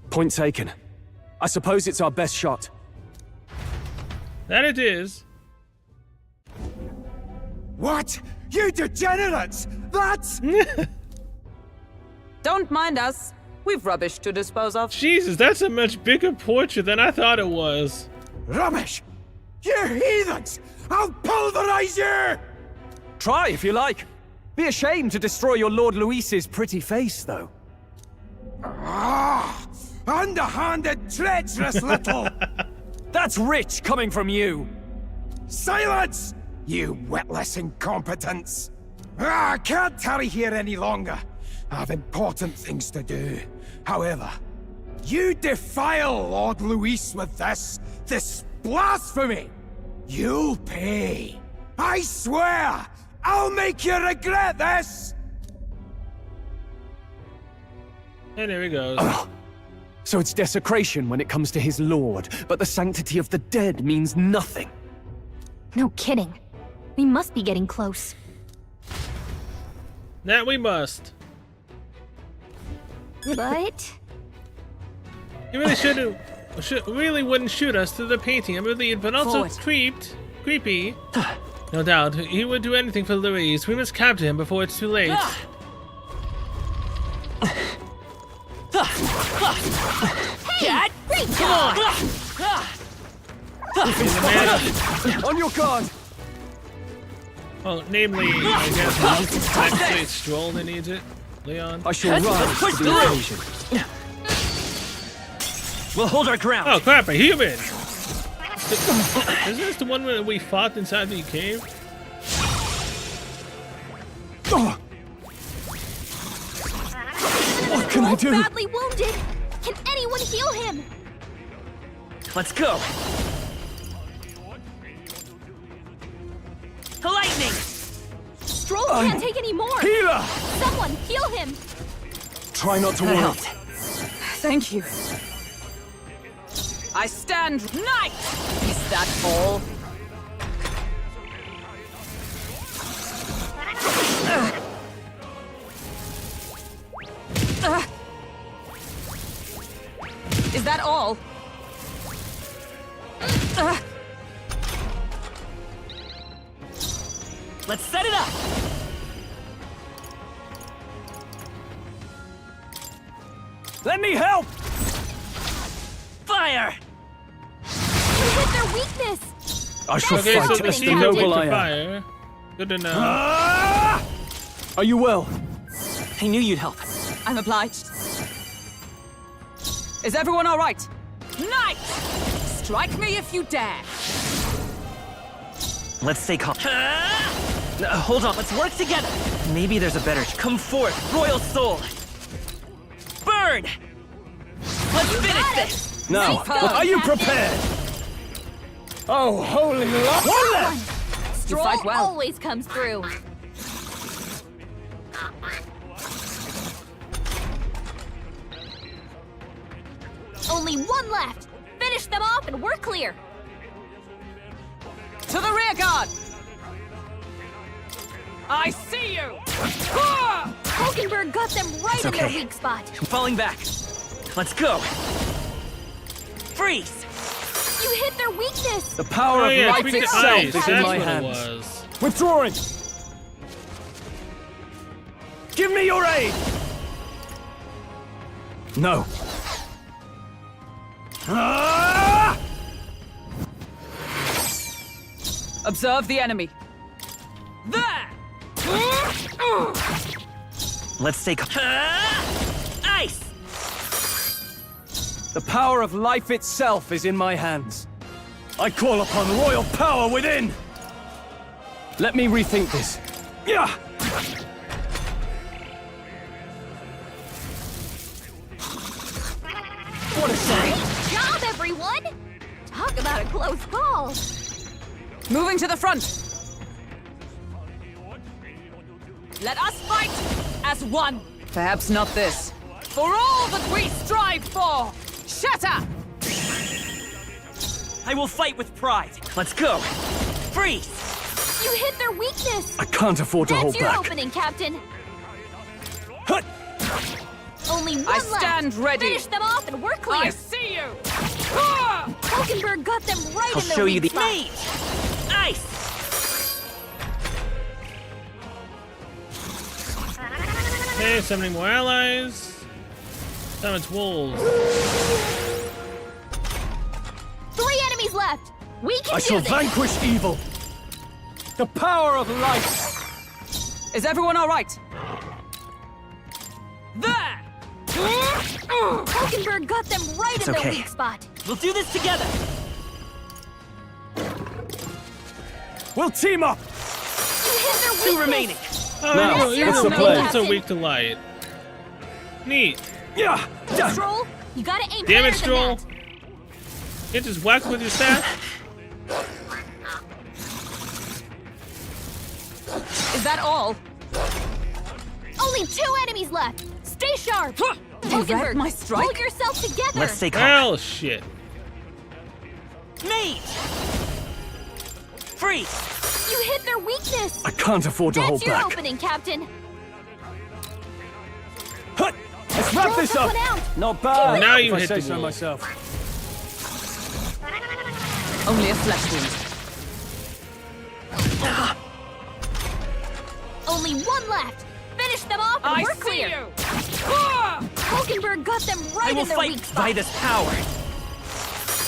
Point taken. I suppose it's our best shot. That it is. What? You degenerates! That's... Don't mind us. We've rubbish to dispose of. Jesus, that's a much bigger portrait than I thought it was. Rubbish! You heathens! I'll pulverize you! Try if you like. Be ashamed to destroy your Lord Luis's pretty face, though. Ah! Underhanded, treacherous little... That's rich coming from you! Silence! You witless incompetents! I can't tarry here any longer. I have important things to do. However, you defile Lord Luis with this blasphemy! You'll pay. I swear! I'll make you regret this! And there he goes. So it's desecration when it comes to his lord, but the sanctity of the dead means nothing. No kidding. We must be getting close. That we must. But... You really really wouldn't shoot us through the painting, I believe, but also creepy. No doubt, he would do anything for Luis. We must capture him before it's too late. Hey! Great job! On your guard! Oh, namely, I guess, actually it's Stroll that needs it. Leon. I shall rise to the occasion. We'll hold our ground. Oh crap, a human! Isn't this the one where we fought inside the cave? What can I do? Badly wounded! Can anyone heal him? Let's go. Lightning! Stroll can't take any more! Healer! Someone heal him! Try not to worry. Thank you. I stand knight! Is that all? Is that all? Let's set it up! Let me help! Fire! You hit their weakness! I shall Okay, fight so the as the shield noble to I am. fire. Good to know. Are you well? I knew you'd help. I'm obliged. Is everyone all right? Knight! Strike me if you dare. Let's stay calm. Hold on, let's work together. Maybe there's a better. Come forth, royal soul. Burn! Let's finish this! Now, are you prepared? Oh, holy love! One left! Stroll fight well. always comes through. Only one left. Finish them off and we're clear. To the rear guard! I see you! Hulkenberg got them right It's in their okay. weak spot. I'm falling back. Let's go. Freeze! You hit their weakness. The power Oh of yeah, life tweak the itself ice. is That's in my what it hands. was. Withdrawing! Give me your aid! No. Ah! Observe the enemy. There! Let's stay calm. Ice! The power of life itself is in my hands. I call upon royal power within! Let me rethink this. Yeah! What a shame! Good job, everyone. Talk about a close call. Moving to the front. Let us fight as one. Perhaps not this. For all that we strive for. Shatter! I will fight with pride. Let's go. Freeze! You hit their weakness. I can't afford to That's hold your back. opening, Captain. Hut! Only one I left. stand ready. Finish them off and we're clear. I see you! Hulkenberg got them right I'll in their show weak you the spot. mate. Ice! Okay, summoning more allies. Summons wolves. 3 enemies left. We can I do shall this. vanquish evil. The power of life. Is everyone all right? There! Hulkenberg got them right It's in okay. their weak spot. We'll do this together. We'll team up. You hit their Two weakness. remaining. Oh, Now, you what's know, the wolves play? are Captain? weak to light. Neat. Yeah. Done. Stroll, you gotta aim Damn higher it, than Stroll. that. You just whack with your staff. Is that all? Only 2 enemies left. Stay sharp. Direct Hulkenberg, my strike? pull yourself together. Let's stay calm. Well, shit. Mate! Freeze! You hit their weakness. I can't afford to hold That's your back. opening, Captain. Hut! Let's wrap Roll this took up. one out. Not bad. Now you if I hit say the so wall. myself. Only a flesh wound. Only 1 left. Finish them off and I we're see clear. you! Hulkenberg got them I right will in their fight weak spot. by this power.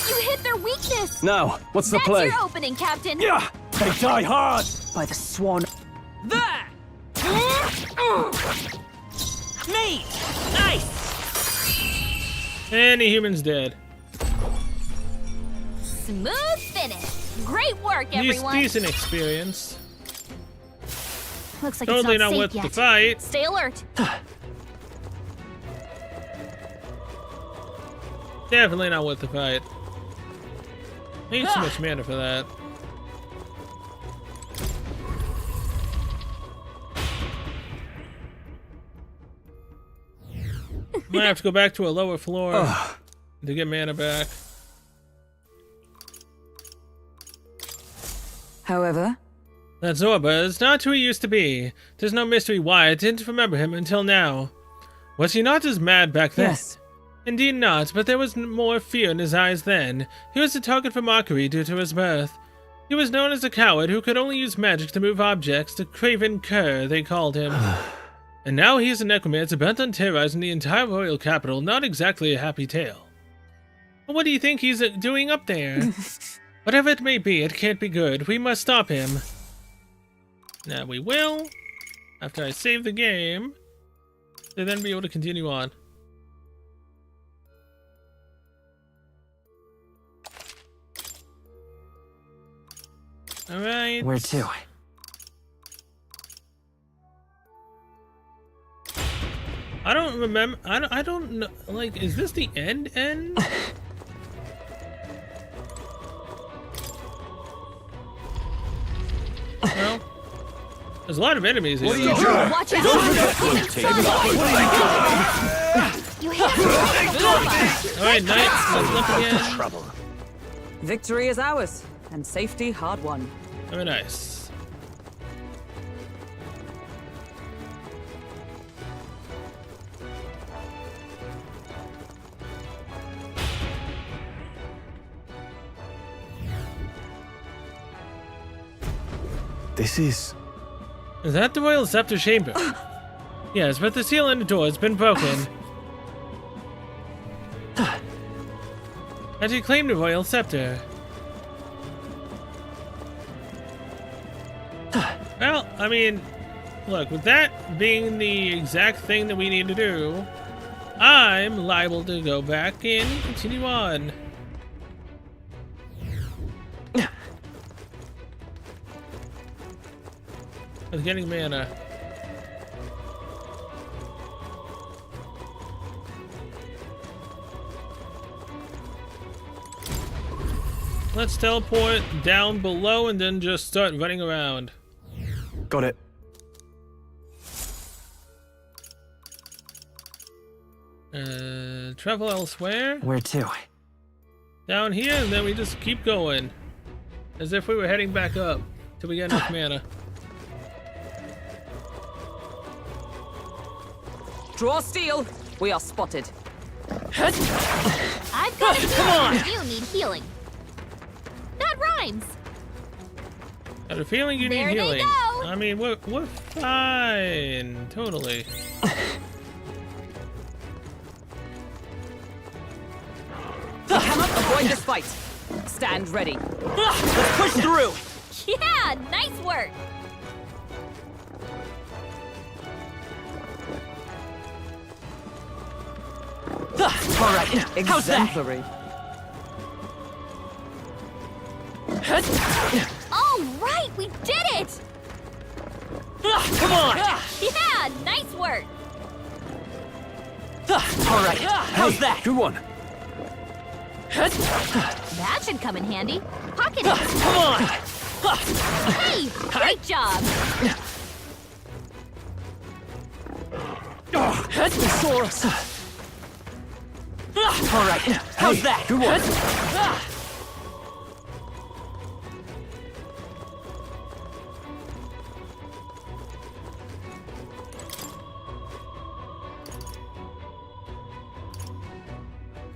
You hit their weakness. Now, what's the That's play? your opening, Captain. Yeah! They die hard! By the swan. There! Mate! Ice! And the human's dead. Smooth finish. Great work, everyone. Decent experience. Looks like Totally it's not not worth safe the yet. fight. Stay alert. Definitely not worth the fight. I need too much mana for that. Might have to go back to a lower floor to get mana back. However, That Zorba is not who he used to be. There's no mystery why I didn't remember him until now. Was he not as mad back then? yes. Indeed not, but there was more fear in his eyes then. He was a target for mockery due to his birth. He was known as a coward who could only use magic to move objects, the craven cur, they called him. And now he is a necromancer bent on terrorizing the entire royal capital, not exactly a happy tale. But what do you think he's doing up there? Whatever it may be, it can't be good. We must stop him. Now we will, after I save the game, to then be able to continue on. All right. Where to? I don't remember. I don't know. Like, is this the end? Well, there's a lot of enemies here. What are you doing? Watch out! You hit him. All right, knights. Let's look again. Trouble. Victory is ours, and safety hard won. Very nice. This is... Is that the Royal Scepter Chamber? Yes, but the seal on the door has been broken. As you claim the Royal Scepter. Well, I mean, look, with that being the exact thing that we need to do, I'm liable to go back and continue on. With getting mana. Let's teleport down below and then just start running around. Got it. Travel elsewhere. Where to? Down here, and then we just keep going. As if we were heading back up till we get enough mana. Draw steel. We are spotted. I've got a feeling you need healing. That rhymes. Got a feeling you need There they healing. go. I mean, we're fine. Totally. Avoid this fight. Stand ready. Let's push through! Yeah, nice work. All right, how's that? Exemplary. All right, we did it. Come on! Yeah, nice work. All right, how's that? Good one. That should come in handy. Pocket it. Come on! Hey, great job. Thesaurus! All right, how's that? Good one.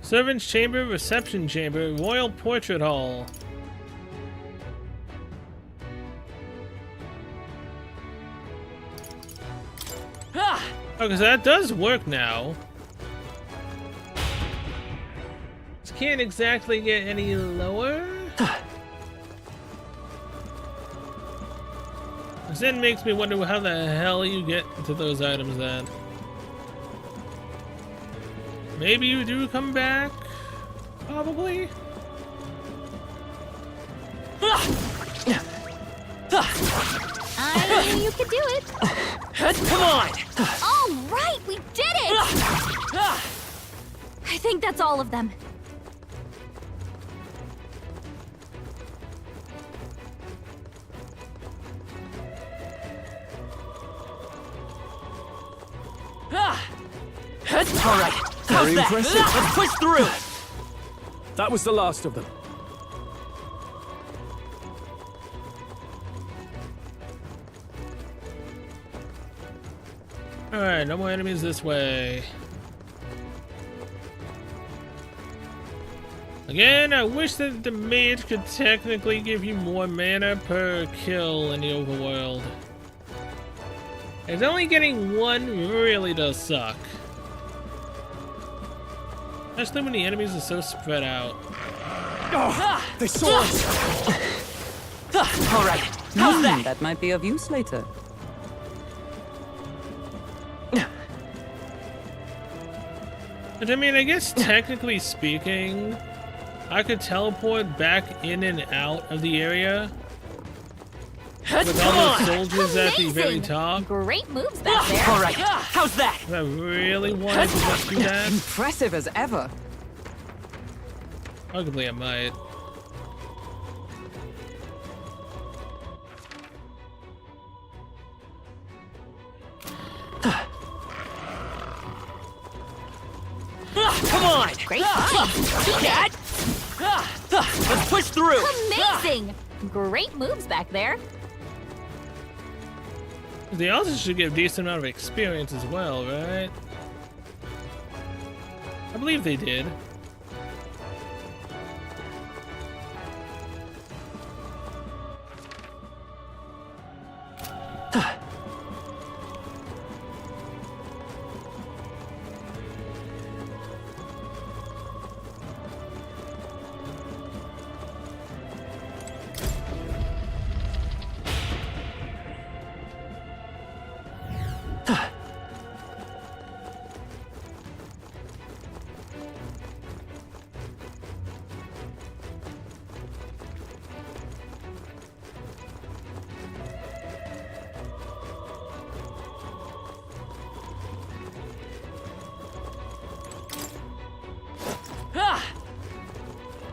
Servants' chamber, reception chamber, royal portrait hall. Okay, so that does work now. Just can't exactly get any lower. This then makes me wonder how the hell you get to those items then. Maybe you do come back? Probably? I knew you could do it. Come on! All right, we did it. I think that's all of them. All right, how's Very that? impressive. Let's push through! That was the last of them. Alright, no more enemies this way. Again, I wish that the mage could technically give you more mana per kill in the overworld. It's only getting one really does suck. Especially when the enemies are so spread out. They saw us! All right, how's that? That might be of use later. But I mean, I guess technically speaking, I could teleport back in and out of the area With all those soldiers at the very top. Great moves back there. All right, how's that? I really wanted to just do that. Impressive as ever. Arguably, I might. Come on! Great fight. Let's push through! Amazing! Great moves back there. They also should get a decent amount of experience as well, right? I believe they did.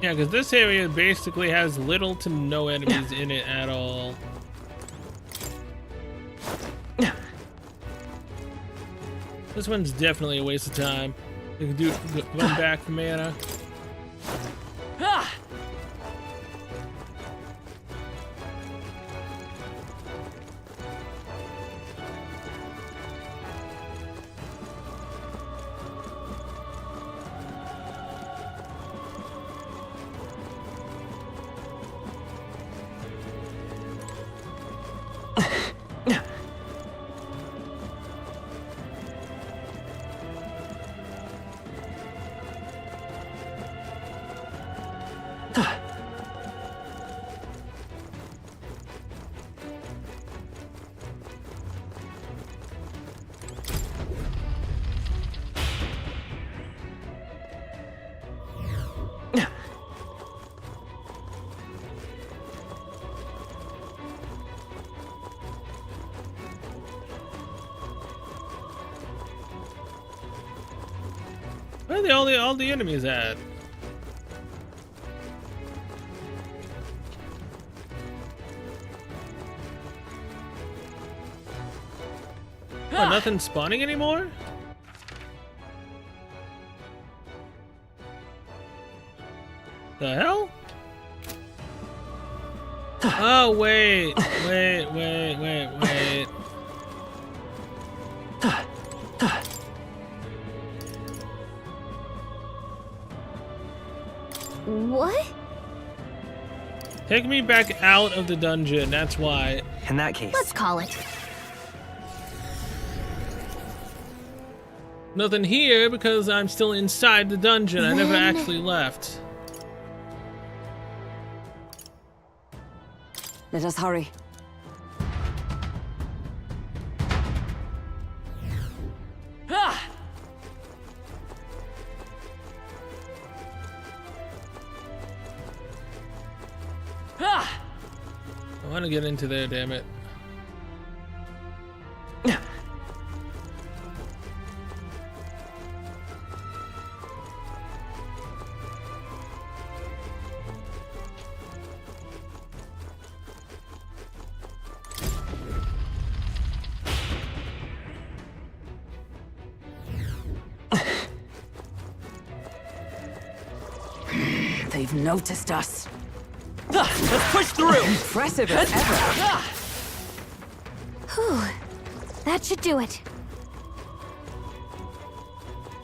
Yeah, because this area basically has little to no enemies in it at all. This one's definitely a waste of time. You can do run back for mana. Where are all the enemies at? Oh, nothing spawning anymore? The hell? Oh, wait. What? Take me back out of the dungeon, that's why. In that case, Let's call it. Nothing here because I'm still inside the dungeon. I never actually left. Let us hurry. I want to get into there, damn it. They've noticed us. let's push through! Impressive as ever. Whew. That should do it.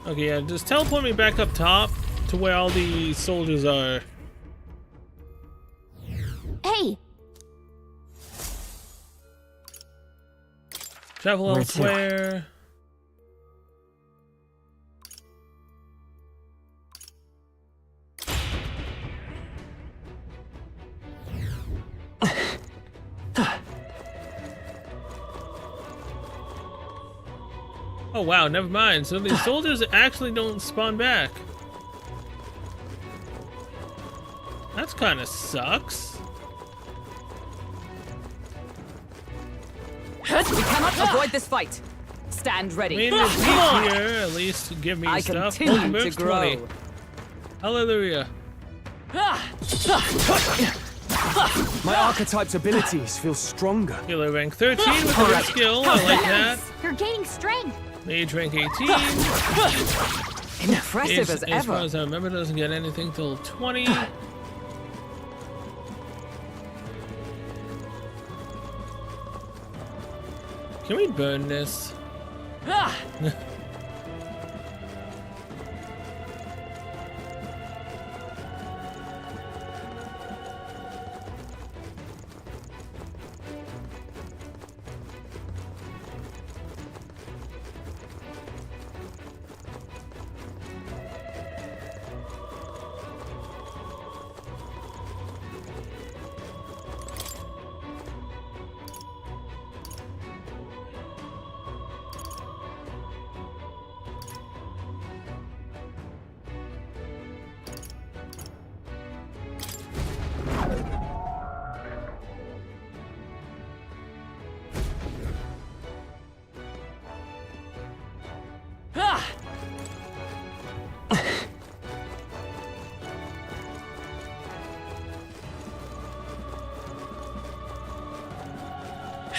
Okay, yeah, just teleport me back up top to where all the soldiers are. Hey, Travel Where to? elsewhere. Oh wow, never mind. So these soldiers actually don't spawn back. That's kind of sucks. We cannot avoid this fight. Stand I ready. mean, if he's here, at least give me I stuff. continue to Move's grow. 20. Hallelujah. My archetype's abilities feel stronger. Healer rank 13 with a good skill. I like that. You're gaining strength. Mage rank 18. Impressive as As far ever. as I remember, doesn't get anything till 20. Can we burn this?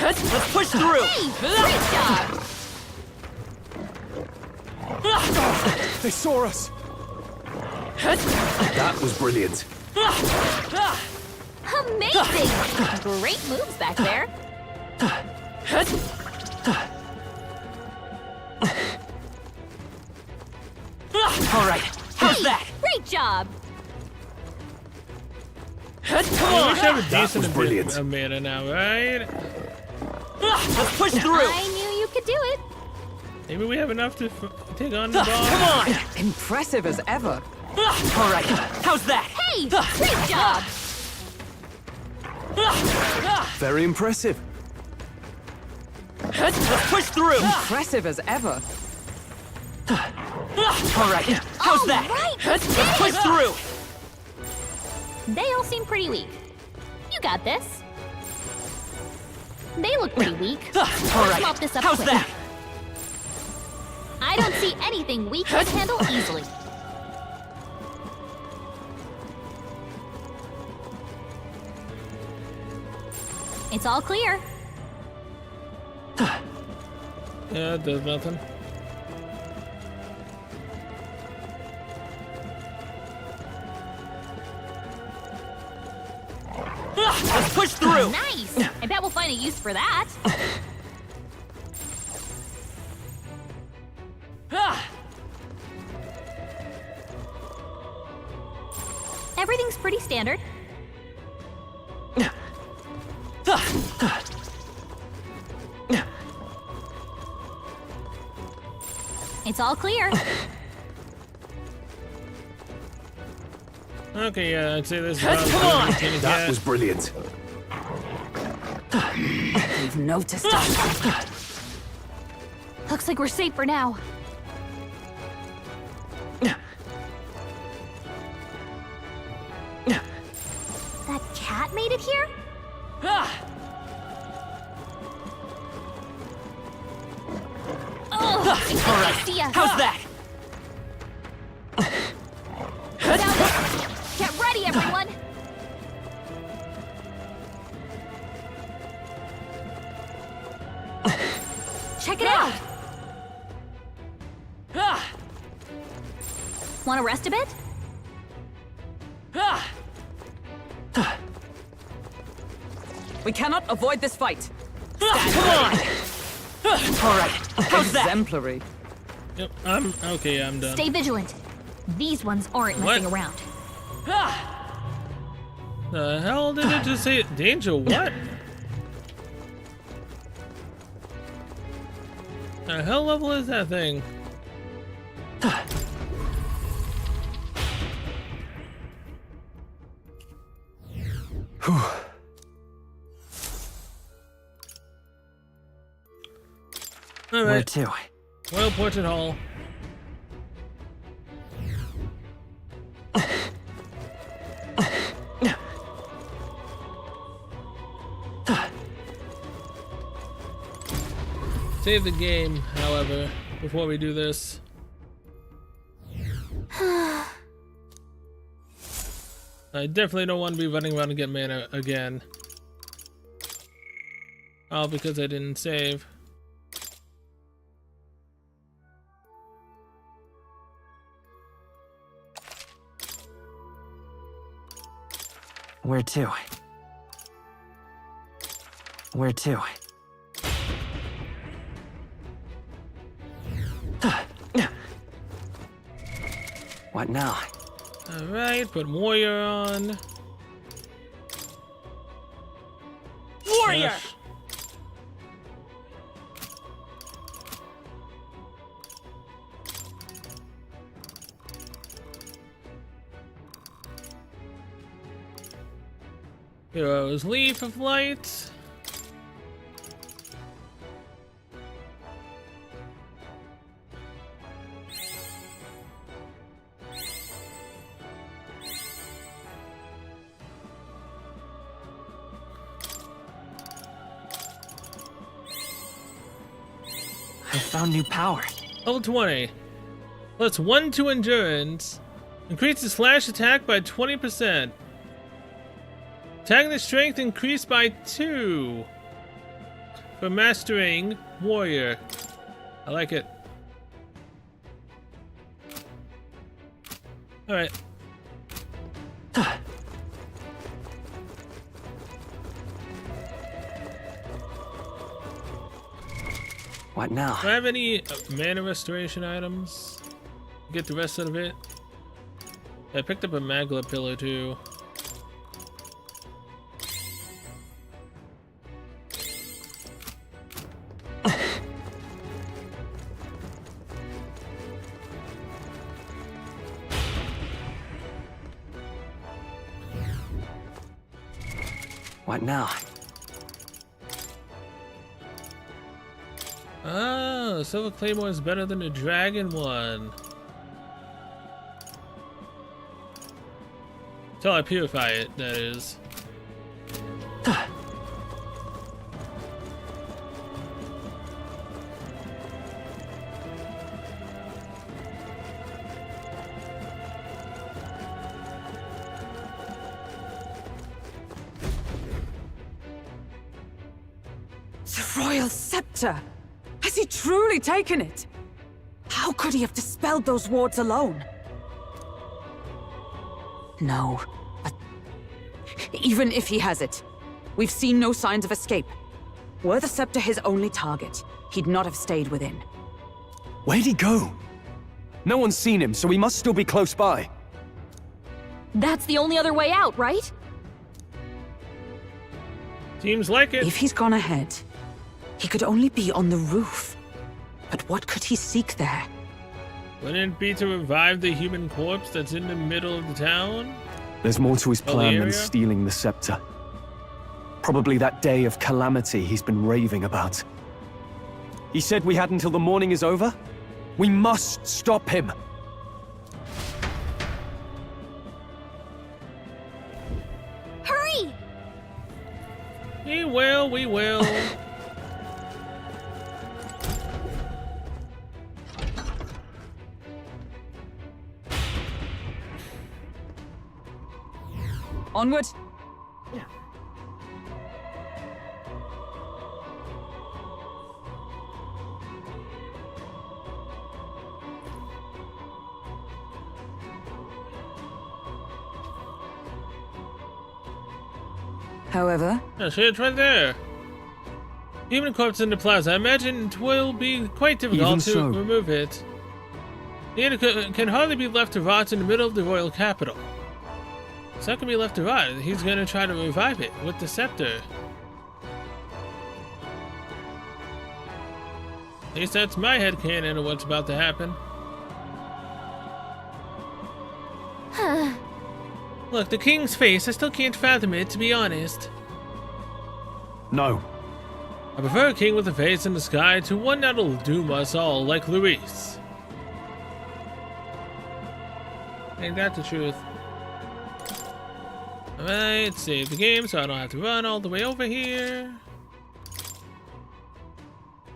Let's push through! Great job. They saw us. That was brilliant. Amazing. Great moves back there. Alright, how's that? Great job. Come We on! should have a That decent was brilliant. a mana now, right? Let's push through! I knew you could do it. Maybe we have enough to take on the Come boss. on! Impressive as ever. Alright, how's that? Hey, great job. Very impressive. Let's push through! Impressive as ever. Alright, how's that? Right. Let's push through! They all seem pretty weak. You got this. They look pretty weak. Alright, Mop this up how's quick. that? I don't see anything we can't handle easily. It's all clear. Yeah, it does nothing. Let's push through! Nice. I bet we'll find a use for that. Everything's pretty standard. It's all clear. Okay, yeah, I'd say this is Come about on! That was brilliant. They've noticed us. Looks like we're safe for now. That cat made it here? Oh, I see ya. How's that? Get ready, everyone. Check it out. Want to rest a bit? We cannot avoid this fight. Come on! Alright, how's that? Exemplary. Yep, okay, I'm done. Stay vigilant. These ones aren't messing What? around. The hell did it just say? Danger what? The hell level is that thing? Where Alright, to? Royal Portrait Hall. save the game, however, before we do this. I definitely don't want to be running around and get mana again. All because I didn't save. Where to? Where to? What now? Alright, put warrior on. Warrior! Gosh. Heroes Leaf of Light. I found new power. Level 20. Plus 1 to endurance. Increases slash attack by 20%. Antagonist strength increased by 2. For mastering warrior. I like it. Alright. What now? Do I have any mana restoration items? Get the rest of it. I picked up a Magla pillar too. What now? Oh, Silver Claymore is better than the Dragon one. Until I purify it, that is. The royal scepter! Has he truly taken it? How could he have dispelled those wards alone? No, but even if he has it, we've seen no signs of escape. Were the scepter his only target, he'd not have stayed within. Where'd he go? No one's seen him, so he must still be close by. That's the only other way out, right? Seems like it. If he's gone ahead, he could only be on the roof. But what could he seek there? Wouldn't it be to revive the human corpse that's in the middle of the town? There's more to his plan than area? stealing the scepter. Probably that day of calamity he's been raving about. He said we had until the morning is over? We must stop him! Hurry! We will, we will. Onward! However, Yeah, see, it's right there. Human corpse in the plaza. I imagine it will be quite difficult Even to so. remove it. The Indica can hardly be left to rot in the middle of the royal capital. It's not gonna be left to rot. He's gonna try to revive it with the scepter. At least that's my headcanon of what's about to happen. Look, the king's face, I still can't fathom it, to be honest. No. I prefer a king with a face in the sky to one that'll doom us all like Luis. Ain't that the truth? Alright, save the game so I don't have to run all the way over here.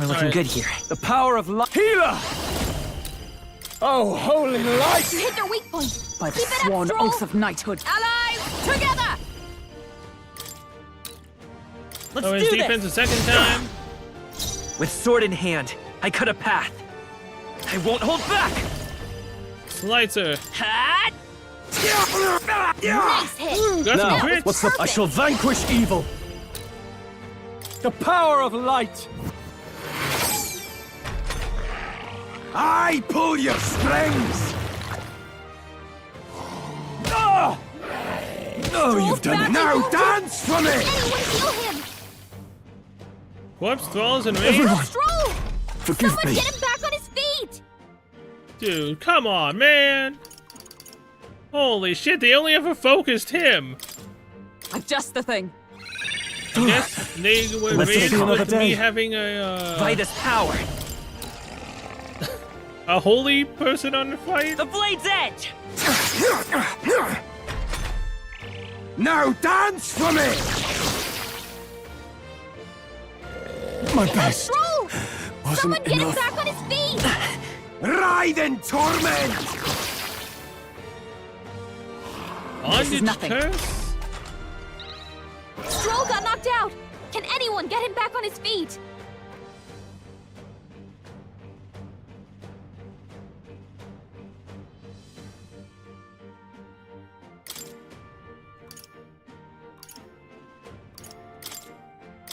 We're looking good here. The power of light. Healer! Oh, holy light! You hit their weak point. By the Keep it up, sworn Stroll. oath of knighthood. Allies, together! Let's Oh, do his this! defense a second time. With sword in hand, I cut a path. I won't hold back! Slicer. Hat! Nice hit. Got some Now, crits. what's the... I shall vanquish evil. The power of light. I pull your strings! Ah! Oh, you've done it. Now dance for me! Anyone heal him? Whoops, thralls and range. Stroll! Forgive Someone me. get him back on his feet! Dude, come on, man. Holy shit, they only ever focused him. I've just the thing. I guess they were Let's raised see another with me day. having a Vitus power! a holy person on the fight. The blade's edge! Now dance for me! My best. Stroll! Wasn't Someone get him enough. back on his feet! Ride in torment! Bondage nothing. curse. Stroll got knocked out! Can anyone get him back on his feet?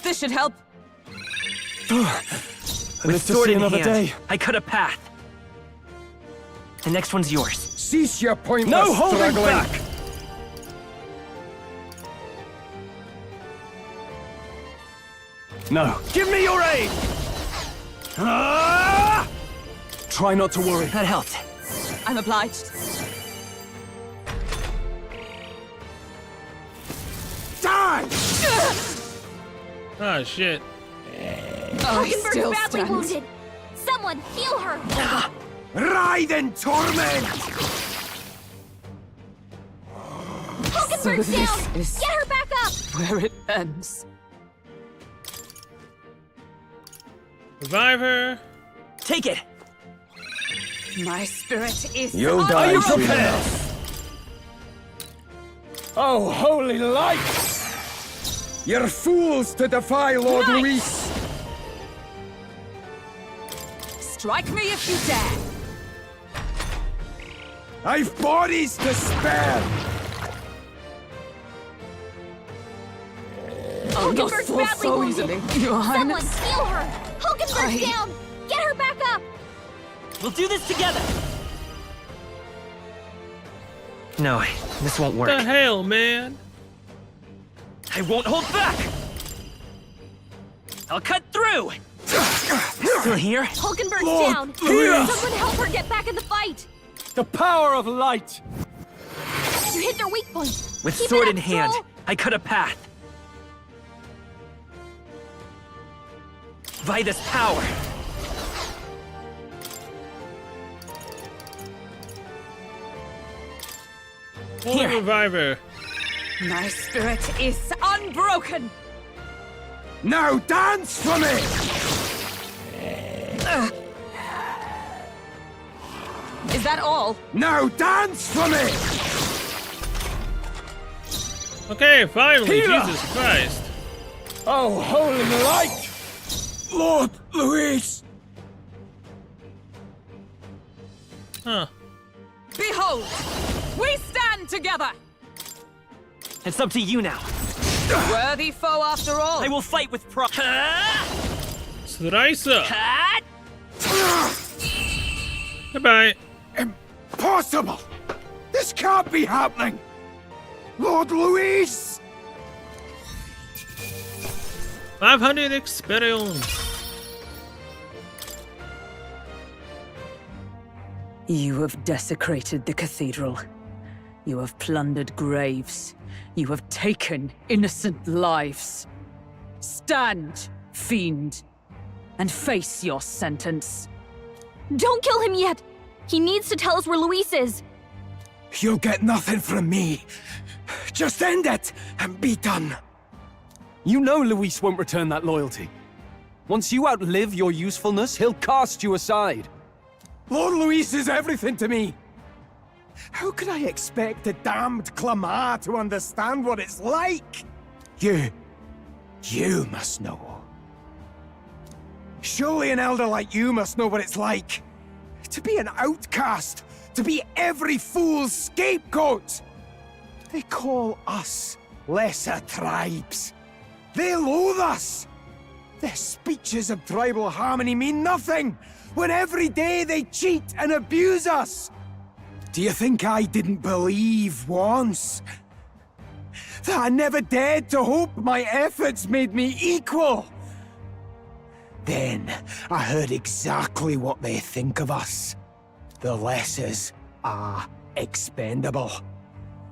This should help. With to sword see in another hand, day. I cut a path. The next one's yours. Cease your pointless No holding struggling. back! No. Give me your aid! Ah! Try not to worry. That helped. I'm obliged. Die! Oh shit. Oh, he Hockenberg's still badly stands. wounded! Someone heal her! Ride in torment! Hockenberg's So this down! is- Get her back up! Where it ends. Revive her. Take it! My spirit is You'll unbroken. die Are you soon prepared? enough. Oh, holy light! You're fools to defy Lord Nice. Luis! Strike me if you dare. I've bodies to spare! I'll not Hockenberg's fall badly so wounded! easily, Your Someone Highness. heal her! Hockenberg's I- down! Get her back up! We'll do this together! No, this won't What the work. hell, man? I won't hold back! I'll cut through! Still here? Hockenberg's Lord down! Luis! Someone help her get back in the fight! The power of light! You hit their weak point! With Keep sword it in up, hand, Stroll. I cut a path. Vitus power! Holy Here. reviver. My spirit is unbroken. Now dance for me! Is that all? Now dance for me! Okay, finally, Healer. Jesus Christ. Oh, holy light! Lord Luis! Huh. Behold, we stand together. It's up to you now. Worthy foe after all. I will fight with pride. Slicer. Hat! Goodbye. Impossible! This can't be happening! Lord Luis! 500 experience. You have desecrated the cathedral. You have plundered graves. You have taken innocent lives. Stand, fiend, and face your sentence. Don't kill him yet! He needs to tell us where Luis is! You'll get nothing from me. Just end it and be done. You know Luis won't return that loyalty. Once you outlive your usefulness, he'll cast you aside. Lord Luis is everything to me. How could I expect the damned Clamar to understand what it's like? You must know. Surely an elder like you must know what it's like. To be an outcast, to be every fool's scapegoat. They call us lesser tribes. They loathe us. Their speeches of tribal harmony mean nothing, when every day they cheat and abuse us. Do you think I didn't believe once? That I never dared to hope my efforts made me equal? Then I heard exactly what they think of us. The lessers are expendable.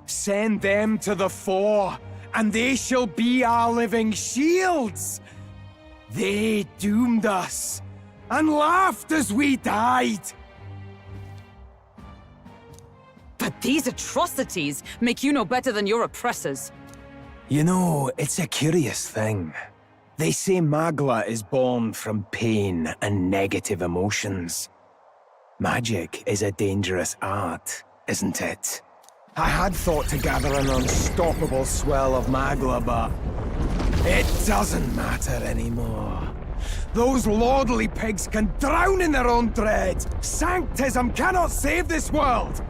Send them to the fore, and they shall be our living shields. They doomed us, and laughed as we died. But these atrocities make you no better than your oppressors. You know, it's a curious thing. They say Magla is born from pain and negative emotions. Magic is a dangerous art, isn't it? I had thought to gather an unstoppable swell of Magla, but it doesn't matter anymore. Those lordly pigs can drown in their own dread. Sanctism cannot save this world.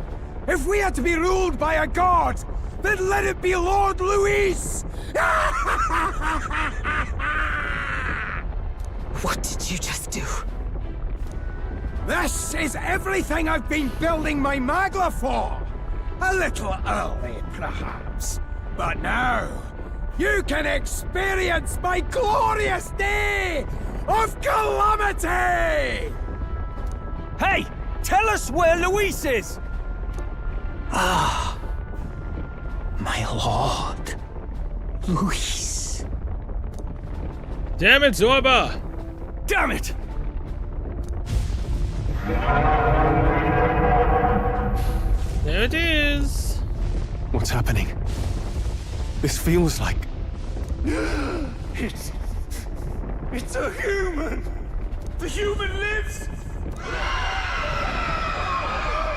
If we are to be ruled by a god, then let it be Lord Luis! What did you just do? This is everything I've been building my Magla for! A little early, perhaps. But now, you can experience my glorious day of calamity! Hey! Tell us where Luis is! Ah, my lord, Luis. Damn it, Zorba! Damn it! There it is. What's happening? This feels like... It's a human! The human lives!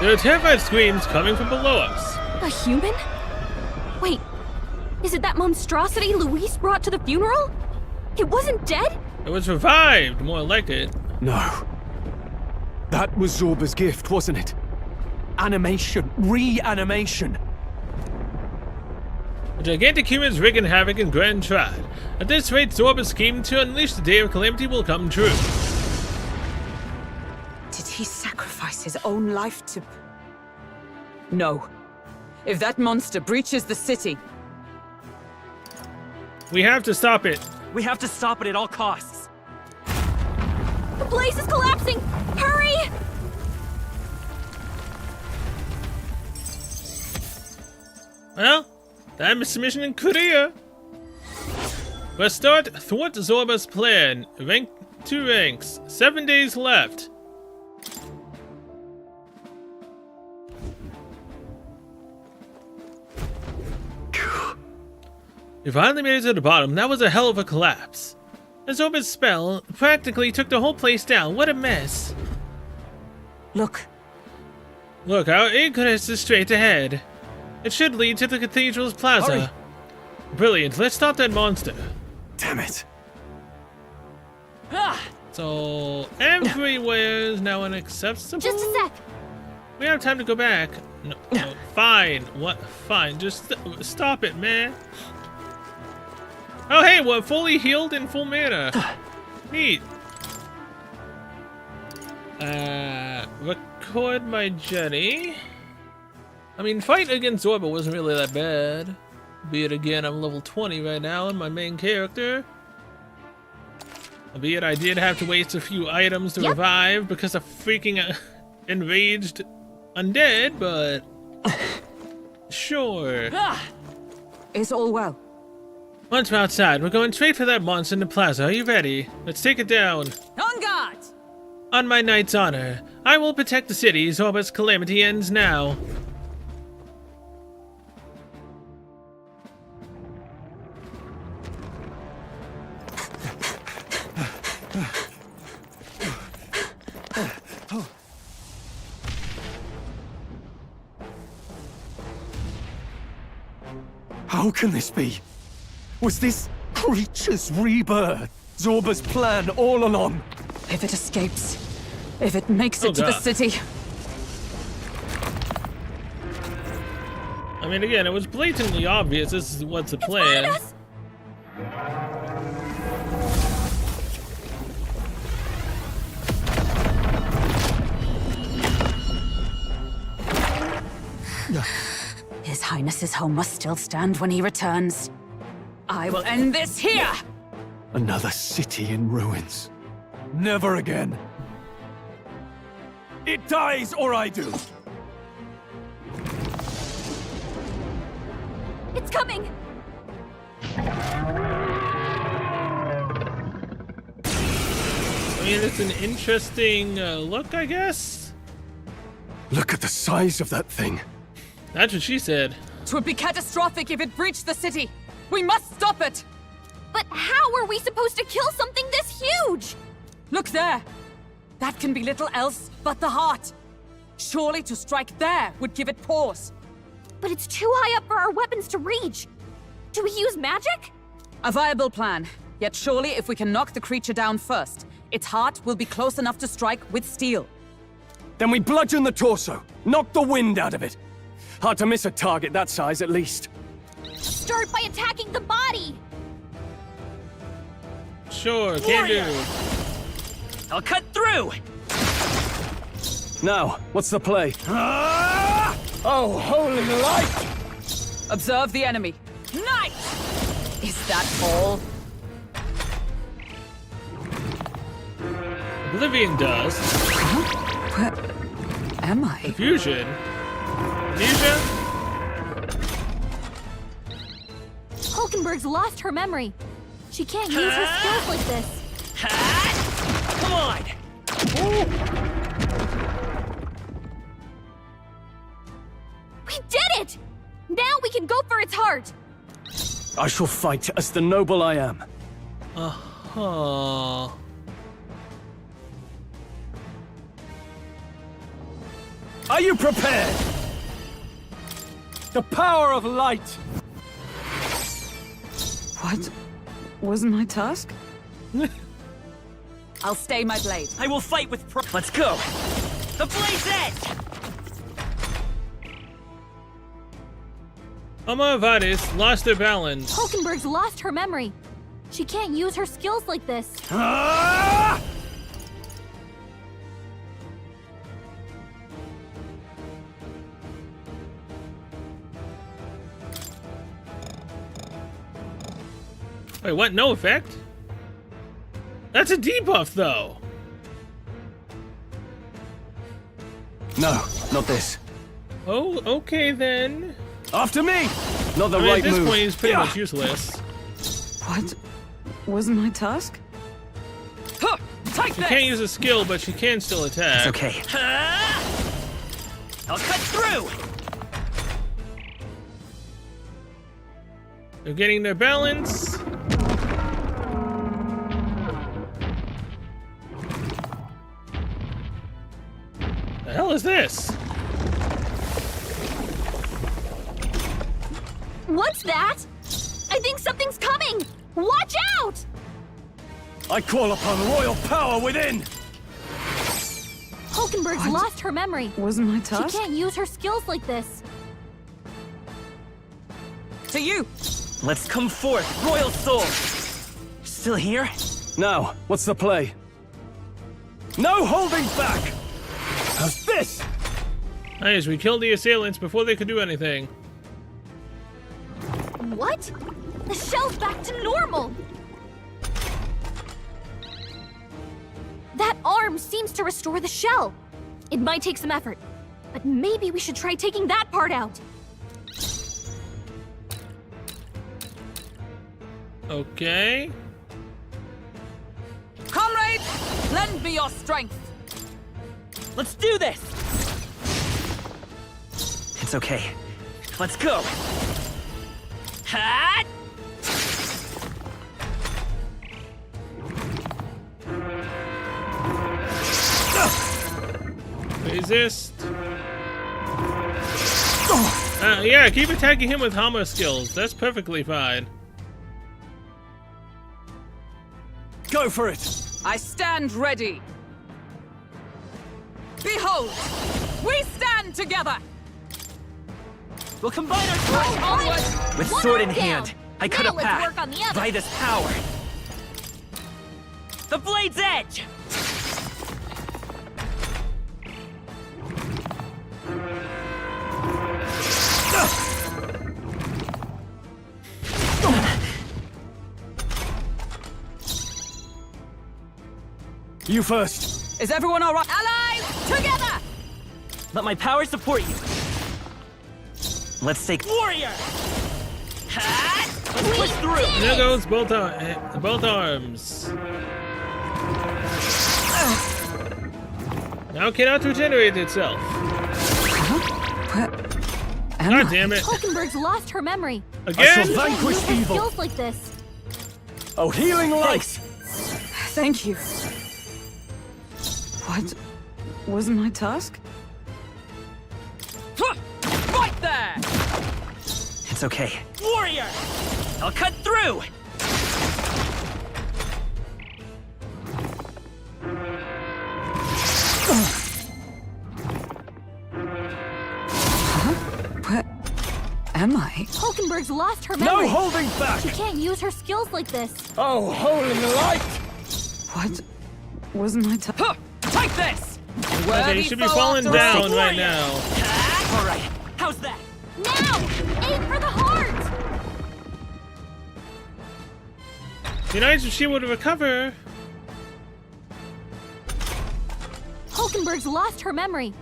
There are terrified screams coming from below us. A human? Wait, is it that monstrosity Luis brought to the funeral? It wasn't dead? It was revived, more like it. No. That was Zorba's gift, wasn't it? Animation. Reanimation. The gigantic humans wreaking havoc in Grand Trad. At this rate, Zorba's scheme to unleash the Day of Calamity will come true. Did he sacrifice his own life to... No. If that monster breaches the city... We have to stop it. We have to stop it at all costs. The place is collapsing! Hurry! Well, that mission in Korea. Restart thwart Zorba's plan. Rank 2 ranks. 7 days left. We finally made it to the bottom. That was a hell of a collapse. The Zorba's spell practically took the whole place down. What a mess. Look. Look, our ingress is straight ahead. It should lead to the cathedral's plaza. Hurry. Brilliant. Let's stop that monster. Damn it. So, everywhere is now inaccessible. Just a sec. We have time to go back. No, no. Fine. What? Fine. Just stop it, man. Oh, hey, we're fully healed in full mana. Neat. Record my journey. I mean, fighting against Zorba wasn't really that bad. Be it again, I'm level 20 right now, and my main character. Be it I did have to waste a few items to revive because of freaking enraged undead, but sure. Is all well? Once we're outside, we're going straight for that monster in the plaza. Are you ready? Let's take it down. On guard! On my knight's honor, I will protect the city. Zorba's calamity ends now. How can this be? Was this creature's rebirth Zorba's plan all along? If it escapes, if it makes it to the city. I mean, again, it was blatantly obvious this is what's the plan. His Highness's home must still stand when he returns. I will end this here! Another city in ruins. Never again. It dies or I do. It's coming! I mean, it's an interesting look, I guess? Look at the size of that thing. That's what she said. It would be catastrophic if it breached the city! We must stop it! But how are we supposed to kill something this huge? Look there! That can be little else but the heart. Surely to strike there would give it pause. But it's too high up for our weapons to reach. Do we use magic? A viable plan. Yet surely if we can knock the creature down first, its heart will be close enough to strike with steel. Then we bludgeon the torso, knock the wind out of it. Hard to miss a target that size, at least. Start by attacking the body! Sure, can do. I'll cut through! Now, what's the play? Oh, holy light! Observe the enemy. Nice! Is that all? Oblivion does. Where am I? Fusion. Amnesia? Hulkenberg's lost her memory. She can't use her skills like this. Come on! We did it! Now we can go for its heart! I shall fight as the noble I am. Uh-huh. Are you prepared? The power of light! What was my task? I'll stay my blade. I will fight with Let's go! The blade's edge! Amavadis lost their balance. Hulkenberg's lost her memory. She can't use her skills like this. Wait, what? No effect? That's a debuff, though. No, not this. Oh, okay then. After me! Not the I mean, right at this move. point, he's pretty much useless. What was my task? Take She this! can't use a skill, but she can still attack. It's okay. I'll cut through! They're getting their balance. The hell is this? What's that? I think something's coming! Watch out! I call upon royal power within! Hulkenberg's lost her memory. Was my task? She can't use her skills like this. To you! Let's come forth, royal soul! Still here? Now, what's the play? No holding back! How's this? Nice, we killed the assailants before they could do anything. What? The shell's back to normal! That arm seems to restore the shell. It might take some effort, but maybe we should try taking that part out. Okay. Comrades, lend me your strength. Let's do this! It's okay. Let's go! Hat! Resist. Yeah, keep attacking him with Hammer skills. That's perfectly fine. Go for it! I stand ready. Behold, we stand together. We'll combine our strength. With One sword in arm down. hand, I cut Now a let's path work on the other. by this power. The blade's edge! You first. Is everyone all right? Allies, together! Let my power support you. Let's take warrior. Ha! Let's push through. There goes both arms. Now cannot regenerate itself. God damn it! Hulkenberg's lost her memory. Again? I shall She can't vanquish use her evil. skills like this. Oh, healing light! Thank you. What was my task? Right there! It's okay. Warrior! I'll cut through! Where am I? Hulkenberg's lost her memory. No holding back! She can't use her skills like this. Oh, hole in the light! What was my task? Take this! Okay, you should be falling down right now. All right, how's that? Now! Aim for the heart! Be nice if she would recover. Hulkenberg's lost her memory.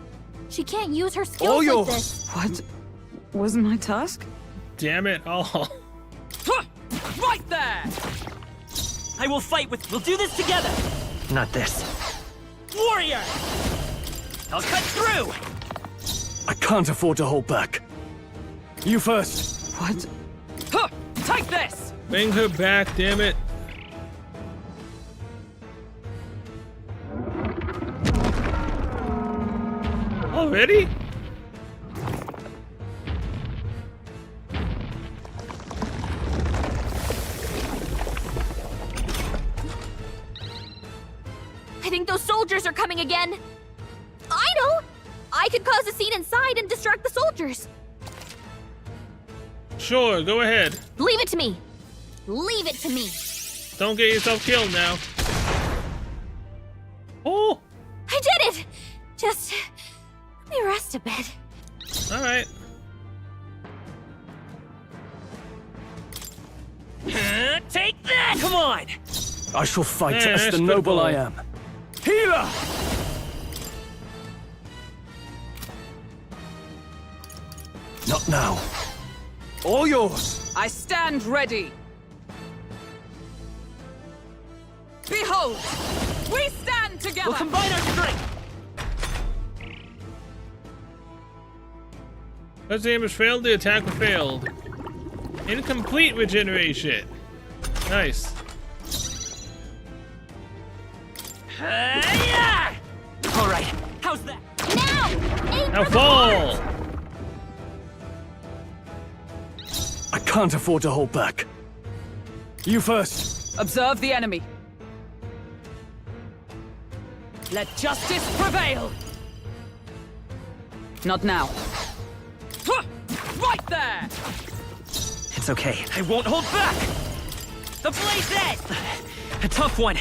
She can't use her All skills like yours. this. What was my task? Damn it all. Right there! I will fight with. We'll do this together. Not this. Warrior! I'll cut through! I can't afford to hold back. You first. What? Take this! Bring her back, damn it. Already? I think those soldiers are coming again. I know! I could cause a scene inside and distract the soldiers. Sure, go ahead. Leave it to me. Leave it to me. Don't get yourself killed now. Oh! I did it! Just let me rest a bit. Alright. Take that! Come on! I shall fight Yeah, as that's the noble I football. am. Healer! Not now. All yours. I stand ready. Behold, we stand together. We'll combine our strength. First damage failed, the attack failed. Incomplete regeneration. Nice. Yeah! All right, how's that? Now! Aim Now for the heart! fall! I can't afford to hold back. You first. Observe the enemy. Let justice prevail. Not now. Right there! It's okay. I won't hold back. The blade's edge. A tough one.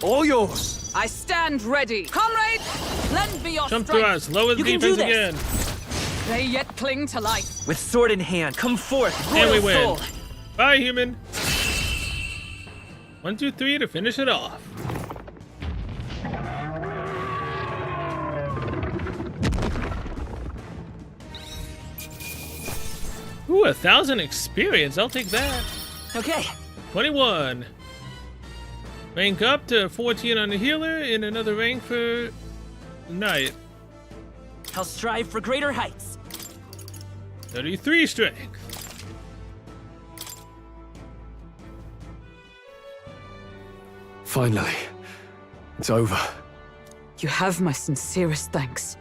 All yours. I stand ready. Comrades, lend me your Jump to strength. us, lower the You can do defense this. again. They yet cling to life. With sword in hand, come forth, And we royal win. soul. Bye, human. 1, 2, 3 to finish it off. Ooh, 1,000 experience. I'll take that. Okay. 21. Rank up to 14 on the healer and another rank for knight. I'll strive for greater heights. 33 strength. Finally. It's over. You have my sincerest thanks.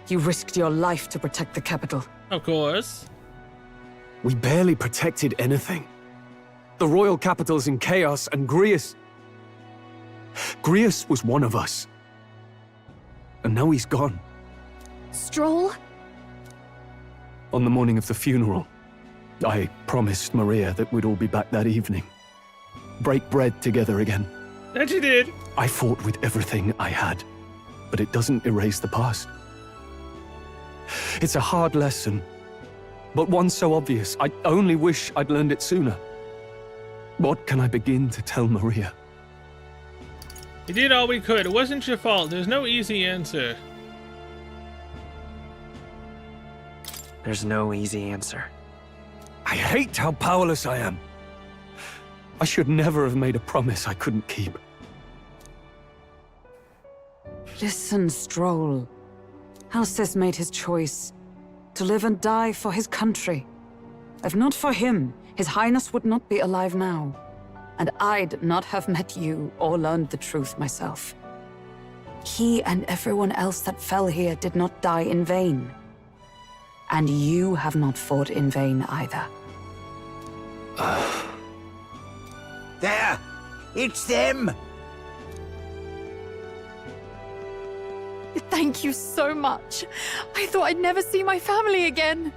You risked your life to protect the capital. Of course. We barely protected anything. The royal capital's in chaos, and Grius was one of us. And now he's gone. Stroll? On the morning of the funeral, I promised Maria that we'd all be back that evening. Break bread together again. That you did. I fought with everything I had, but it doesn't erase the past. It's a hard lesson, but one so obvious. I only wish I'd learned it sooner. What can I begin to tell Maria? We did all we could. It wasn't your fault. There's no easy answer. There's no easy answer. I hate how powerless I am. I should never have made a promise I couldn't keep. Listen, Stroll. Alcest made his choice. To live and die for his country. If not for him, His Highness would not be alive now. And I'd not have met you or learned the truth myself. He and everyone else that fell here did not die in vain. And you have not fought in vain either. There! It's them! Thank you so much. I thought I'd never see my family again.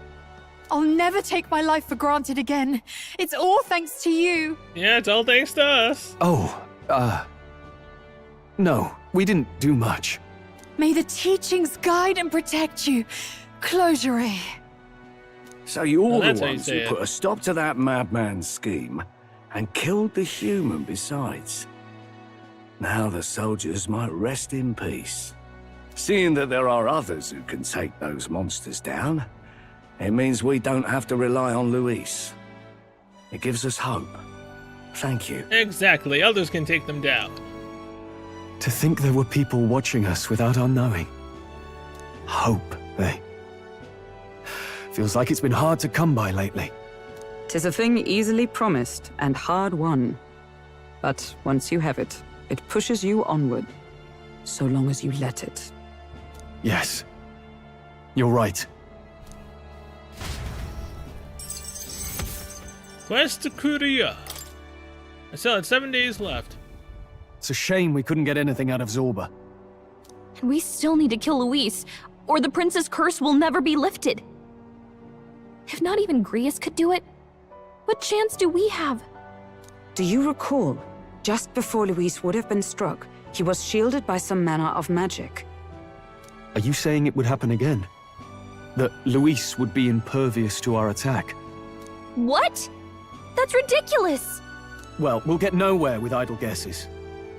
I'll never take my life for granted again. It's all thanks to you. Yeah, it's all thanks to us. Oh, no, we didn't do much. May the teachings guide and protect you. Closure. So you're Well, the that's how you ones say who it. put a stop to that madman's scheme and killed the human besides. Now the soldiers might rest in peace. Seeing that there are others who can take those monsters down, it means we don't have to rely on Luis. It gives us hope. Thank you. Exactly. Others can take them down. To think there were people watching us without our knowing. Hope, eh? Feels like it's been hard to come by lately. 'Tis a thing easily promised and hard won. But once you have it, it pushes you onward, so long as you let it. Yes. You're right. Quest to Korea. I still had 7 days left. It's a shame we couldn't get anything out of Zorba. And we still need to kill Luis, or the prince's curse will never be lifted. If not even Grius could do it, what chance do we have? Do you recall, just before Luis would have been struck, he was shielded by some manner of magic? Are you saying it would happen again? That Luis would be impervious to our attack? What? That's ridiculous! Well, we'll get nowhere with idle guesses.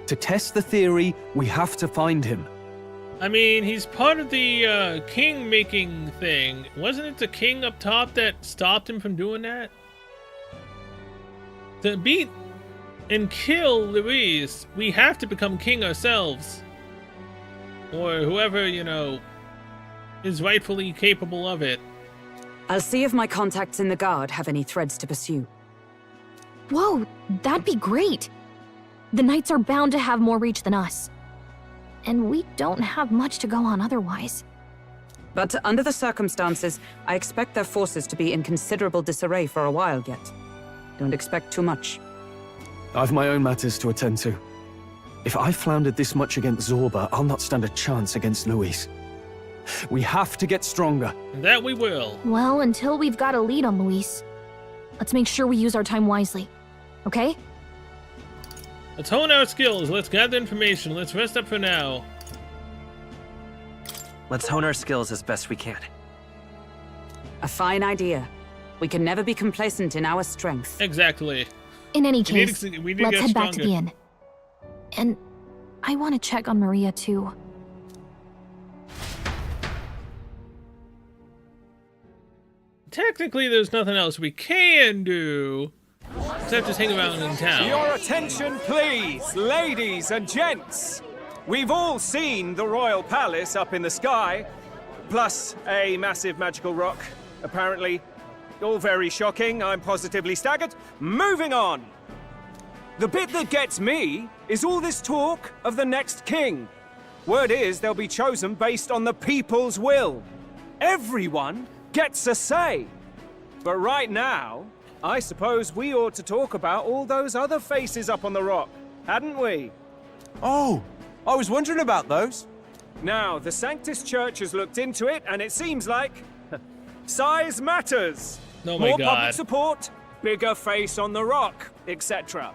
To test the theory, we have to find him. I mean, he's part of the king-making thing. Wasn't it the king up top that stopped him from doing that? To beat and kill Luis, we have to become king ourselves. Or whoever, you know, is rightfully capable of it. I'll see if my contacts in the Guard have any threads to pursue. Whoa, that'd be great! The Knights are bound to have more reach than us. And we don't have much to go on otherwise. But under the circumstances, I expect their forces to be in considerable disarray for a while yet. Don't expect too much. I've my own matters to attend to. If I floundered this much against Zorba, I'll not stand a chance against Luis. We have to get stronger. That we will. Well, until we've got a lead on Luis, let's make sure we use our time wisely. Okay? Let's hone our skills. Let's gather information. Let's rest up for now. Let's hone our skills as best we can. A fine idea. We can never be complacent in our strength. Exactly. In any We need case, to let's get head back to stronger. the inn. And I want to check on Maria too. Technically, there's nothing else we can do. Except just hang around in town. Your attention, please, ladies and gents. We've all seen the royal palace up in the sky, plus a massive magical rock, apparently. All very shocking, I'm positively staggered. Moving on. The bit that gets me is all this talk of the next king. Word is they'll be chosen based on the people's will. Everyone gets a say. But right now, I suppose we ought to talk about all those other faces up on the rock, hadn't we? Oh, I was wondering about those. Now, the Sanctus Church has looked into it, and it seems like size matters. Oh my More God. public support, bigger face on the rock, etc.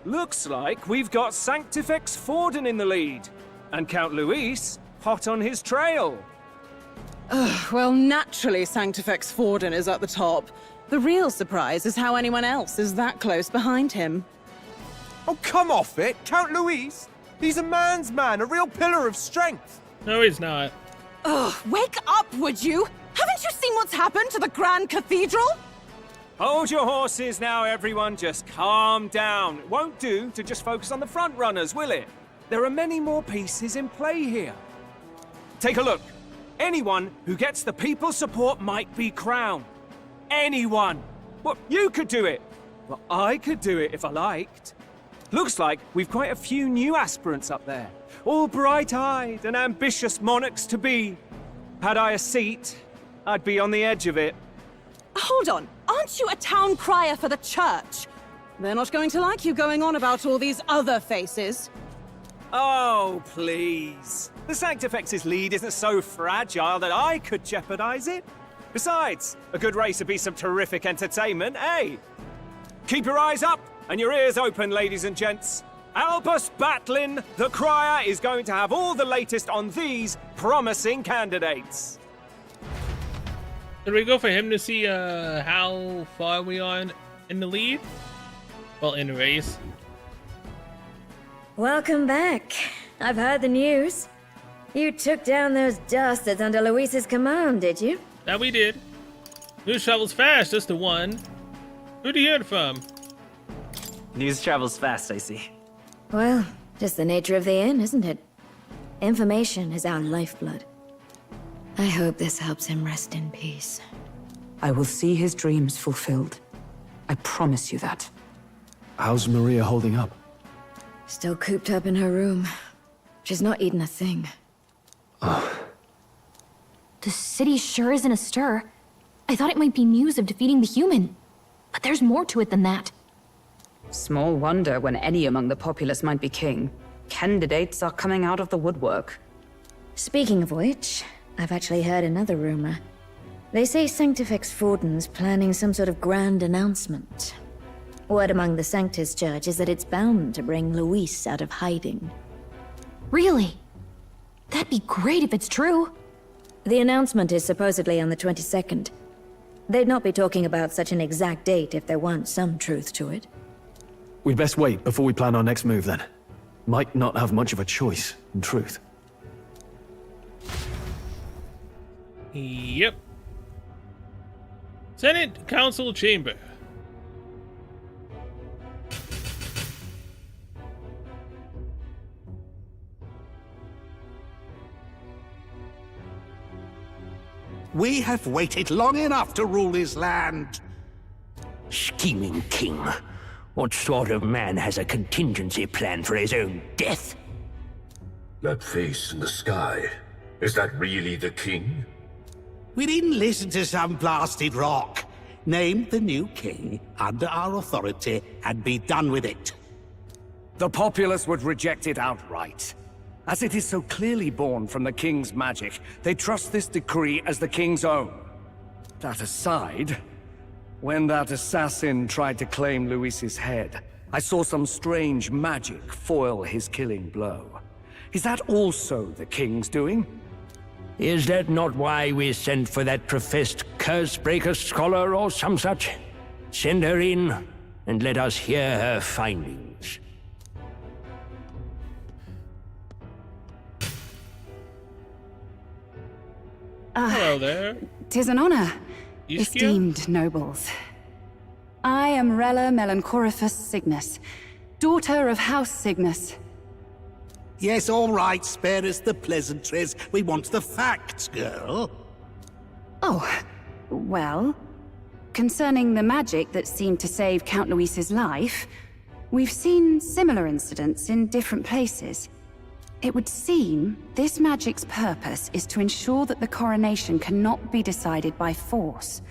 Looks like we've got Sanctifex Forden in the lead, and Count Luis hot on his trail. Well, naturally, Sanctifex Forden is at the top. The real surprise is how anyone else is that close behind him. Oh, come off it, Count Luis. He's a man's man, a real pillar of strength. No, he's not. Ugh, wake up, would you? Haven't you seen what's happened to the Grand Cathedral? Hold your horses now, everyone. Just calm down. It won't do to just focus on the front runners, will it? There are many more pieces in play here. Take a look. Anyone who gets the people's support might be crowned. Anyone. Well, you could do it. Well, I could do it if I liked. Looks like we've quite a few new aspirants up there. All bright-eyed and ambitious monarchs-to-be. Had I a seat, I'd be on the edge of it. Hold on, aren't you a town crier for the church? They're not going to like you going on about all these other faces. Oh, please. The Sanctifex's lead isn't so fragile that I could jeopardize it. Besides, a good race would be some terrific entertainment, eh? Keep your eyes up and your ears open, ladies and gents. Albus Batlin, the crier, is going to have all the latest on these promising candidates. Did we go for him to see how far we are in the lead? Well, in the race. Welcome back. I've heard the news. You took down those dastards under Luis's command, did you? That we did. News travels fast, just the one. Who'd you hear it from? News travels fast, I see. Well, just the nature of the inn, isn't it? Information is our lifeblood. I hope this helps him rest in peace. I will see his dreams fulfilled. I promise you that. How's Maria holding up? Still cooped up in her room. She's not eaten a thing. The city sure isn't astir. I thought it might be news of defeating the human. But there's more to it than that. Small wonder when any among the populace might be king. Candidates are coming out of the woodwork. Speaking of which, I've actually heard another rumor. They say Sanctifex Forden's planning some sort of grand announcement. Word among the Sanctus Church is that it's bound to bring Luis out of hiding. Really? That'd be great if it's true. The announcement is supposedly on the 22nd. They'd not be talking about such an exact date if there weren't some truth to it. We'd best wait before we plan our next move then. Might not have much of a choice, in truth. Yep. Senate Council Chamber. We have waited long enough to rule this land. Scheming king. What sort of man has a contingency plan for his own death? That face in the sky, is that really the king? We didn't listen to some blasted rock. Name the new king under our authority and be done with it. The populace would reject it outright. As it is so clearly born from the king's magic, they trust this decree as the king's own. That aside, when that assassin tried to claim Luis's head, I saw some strange magic foil his killing blow. Is that also the king's doing? Is that not why we sent for that professed curse-breaker scholar or some such? Send her in, and let us hear her findings. Hello there. 'Tis an honor, Ischia? esteemed nobles. I am Rella Melanchorophus Cygnus, daughter of House Cygnus. Yes, all right, spare us the pleasantries. We want the facts, girl. Oh, well, concerning the magic that seemed to save Count Luis's life, we've seen similar incidents in different places. It would seem this magic's purpose is to ensure that the coronation cannot be decided by force,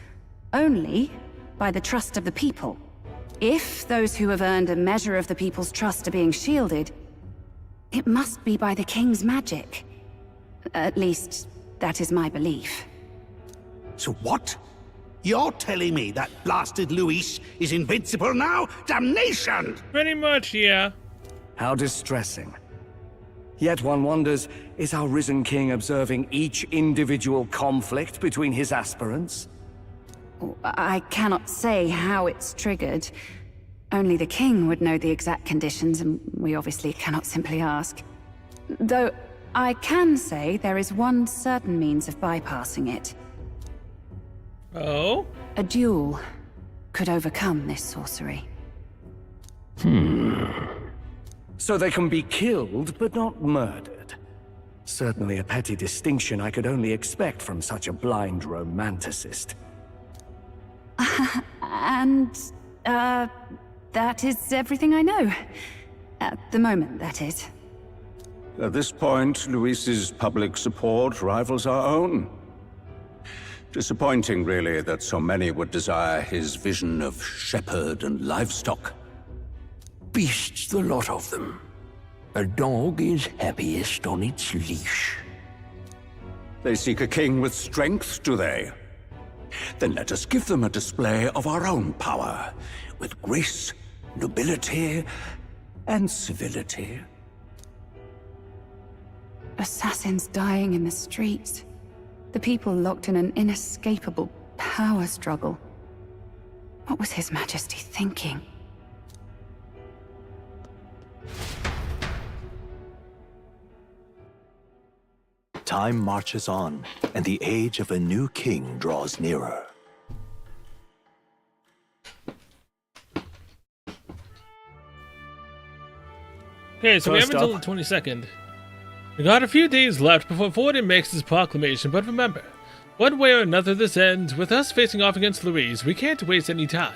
only by the trust of the people. If those who have earned a measure of the people's trust are being shielded, it must be by the king's magic. At least, that is my belief. So what? You're telling me that blasted Luis is invincible now? Damnation! Pretty much, yeah. How distressing. Yet one wonders, is our risen king observing each individual conflict between his aspirants? I cannot say how it's triggered. Only the king would know the exact conditions, and we obviously cannot simply ask. Though, I can say there is one certain means of bypassing it. Oh? A duel could overcome this sorcery. So they can be killed, but not murdered. Certainly a petty distinction I could only expect from such a blind romanticist. And, that is everything I know. At the moment, that is. At this point, Luis's public support rivals our own. Disappointing, really, that so many would desire his vision of shepherd and livestock. Beasts, the lot of them. A dog is happiest on its leash. They seek a king with strength, do they? Then let us give them a display of our own power, with grace, nobility, and civility. Assassins dying in the streets. The people locked in an inescapable power struggle. What was His Majesty thinking? Time marches on, and the age of a new king draws nearer. Okay, so we have First until up- the 22nd. We got a few days left before Forden makes his proclamation, but remember, one way or another this ends, with us facing off against Louise. We can't waste any time.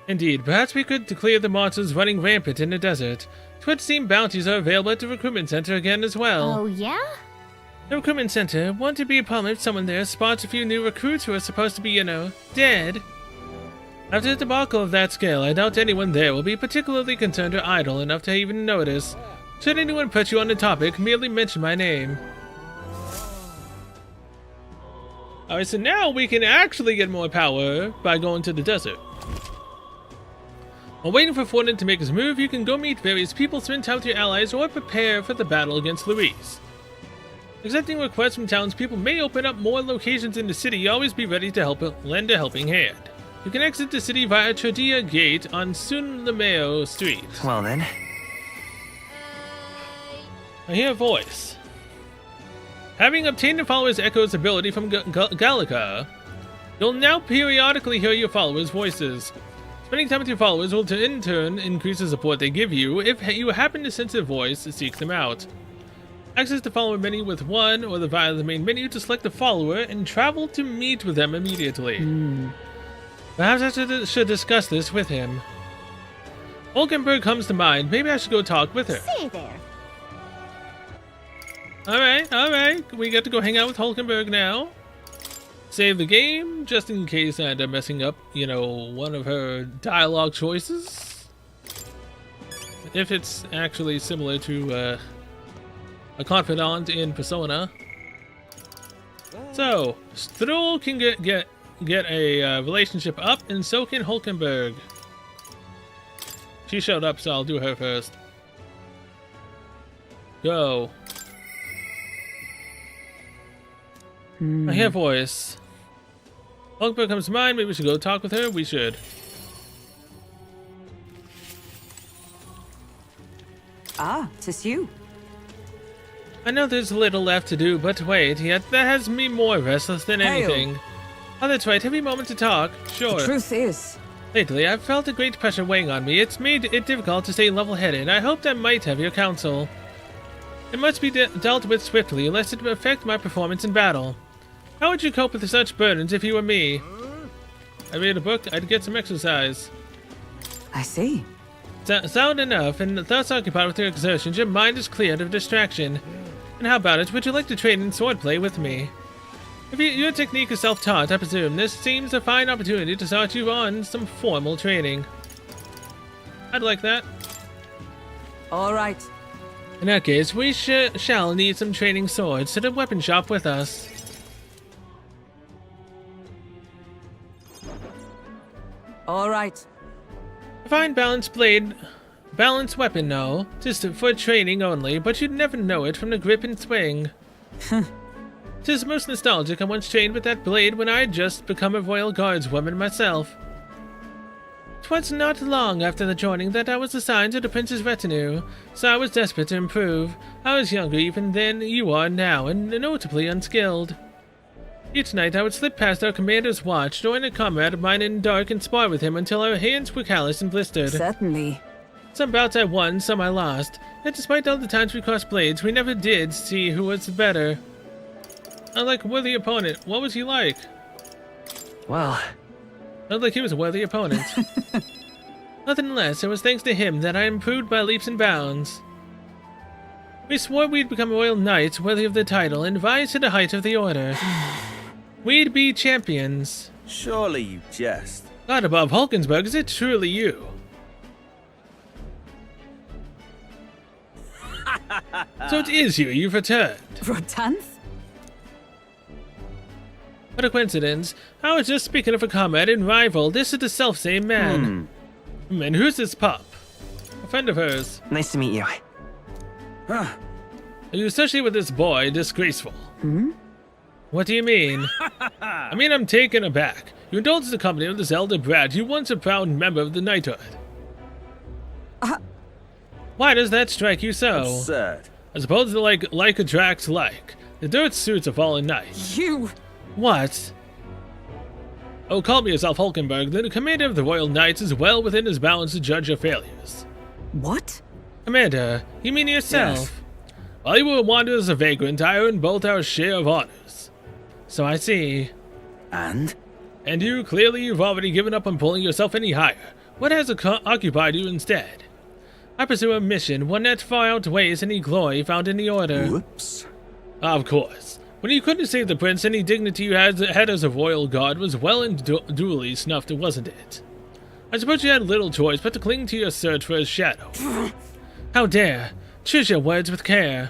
Indeed, perhaps we could clear the monsters running rampant in the desert. Twould seem bounties are available at the recruitment center again as well. Oh, yeah? The recruitment center, want to be prominent, someone there spots a few new recruits who are supposed to be, dead. After the debacle of that scale, I doubt anyone there will be particularly concerned or idle enough to even notice. Should anyone put you on the topic, merely mention my name. Alright, so now we can actually get more power by going to the desert. While waiting for Forden to make his move, you can go meet various people, spend time with your allies, or prepare for the battle against Louise. Accepting requests from townspeople may open up more locations in the city. Always be ready to lend a helping hand. You can exit the city via Chodilla Gate on Sunlameo Street. Well then. I hear a voice. Having obtained the follower's Echo's ability from Gallica, you'll now periodically hear your followers' voices. Spending time with your followers will in turn increase the support they give you. If you happen to sense their voice, seek them out. Access the follower menu with one or via the main menu to select the follower and travel to meet with them immediately. Perhaps I should discuss this with him. Hulkenberg comes to mind. Maybe I should go talk with her. See there. Alright. We get to go hang out with Hulkenberg now. Save the game, just in case I end up messing up, one of her dialogue choices. If it's actually similar to a confidant in Persona. So, Stroll can get a relationship up, and so can Hulkenberg. She showed up, so I'll do her first. Go. I hear a voice. Hulkenberg comes to mind. Maybe we should go talk with her. We should. Ah, 'tis you. I know there's little left to do, but wait, yet that has me more restless than Hail. anything. Oh, that's right. Have you a moment to talk? Sure. The truth is, Lately, I've felt a great pressure weighing on me. It's made it difficult to stay level-headed. I hoped I might have your counsel. It must be dealt with swiftly, lest it affect my performance in battle. How would you cope with such burdens if you were me? I read a book, I'd get some exercise. I see. sound enough, and thus occupied with your exertions, your mind is cleared of distraction. And how about it? Would you like to train in swordplay with me? If your technique is self-taught, I presume this seems a fine opportunity to start you on some formal training. I'd like that. All right. In that case, we shall need some training swords to the weapon shop with us. All right. A fine balanced weapon, no. Just for training only, but you'd never know it from the grip and swing. Tis most nostalgic. I once trained with that blade when I had just become a royal guardswoman myself. 'Twas not long after the joining that I was assigned to the prince's retinue, so I was desperate to improve. I was younger even than you are now, and notably unskilled. Each night I would slip past our commander's watch, join a comrade of mine in the dark, and spar with him until our hands were calloused and blistered. Certainly. Some bouts I won, some I lost, and despite all the times we crossed blades, we never did see who was the better. Unlike a worthy opponent, what was he like? Well... Not like he was a worthy opponent. Nothing less, it was thanks to him that I improved by leaps and bounds. We swore we'd become royal knights worthy of the title and rise to the height of the order. We'd be champions. Surely you jest. God above Hulkensburg, is it truly you? So it is you've returned. For a 10th? What a coincidence. I was just speaking of a comrade and rival. This is the selfsame man. And who's this pup? A friend of hers. Nice to meet you. Are you associated with this boy? Disgraceful. What do you mean? I mean, I'm taken aback. You indulged the company of this elder brat. You once a proud member of the knighthood. Why does that strike you so? Absurd. I suppose like attracts like. The dirt suits a fallen knight. You... What? Oh, call me yourself Hulkenberg, then the commander of the Royal Knights is well within his bounds to judge your failures. What? Commander, you mean yourself? Yes. While you were wandered as a vagrant, I earned both our share of honors. So I see. And? And you've already given up on pulling yourself any higher. What has occupied you instead? I pursue a mission, one that far outweighs any glory found in the order. Whoops. Of course. When you couldn't save the prince, any dignity you had as a royal guard was well and duly snuffed, wasn't it? I suppose you had little choice but to cling to your search for his shadow. How dare! Choose your words with care.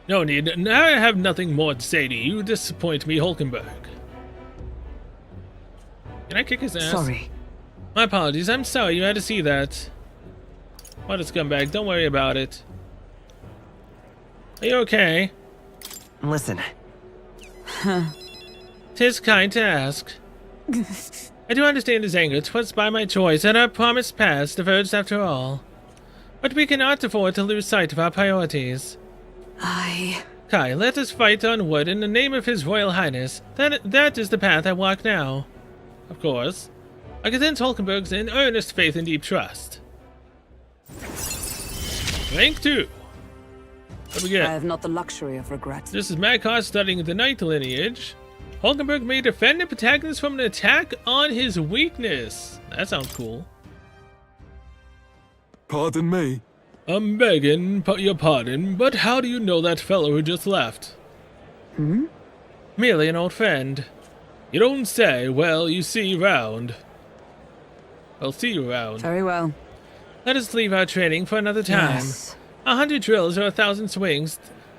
No need. Now I have nothing more to say to you. You disappoint me, Hulkenberg. Can I kick his ass? Sorry. My apologies. I'm sorry you had to see that. What a scumbag. Don't worry about it. Are you okay? Listen. Tis kind to ask. I do understand his anger. 'Twas by my choice, and our promise past, diverged after all. But we cannot afford to lose sight of our priorities. Kai, let us fight onward in the name of His Royal Highness. That is the path I walk now. Of course. I consense Hulkenberg's in earnest faith and deep trust. Rank 2. What do we get? I have not the luxury of regret. This is Makar studying the Knight lineage. Hulkenberg may defend the protagonist from an attack on his weakness. That sounds cool. Pardon me. I'm begging your pardon, but how do you know that fellow who just left? Merely an old friend. You don't say. Well, you see you round. I'll see you around. Very well. Let us leave our training for another time. Yes. 100 drills or 1,000 swings.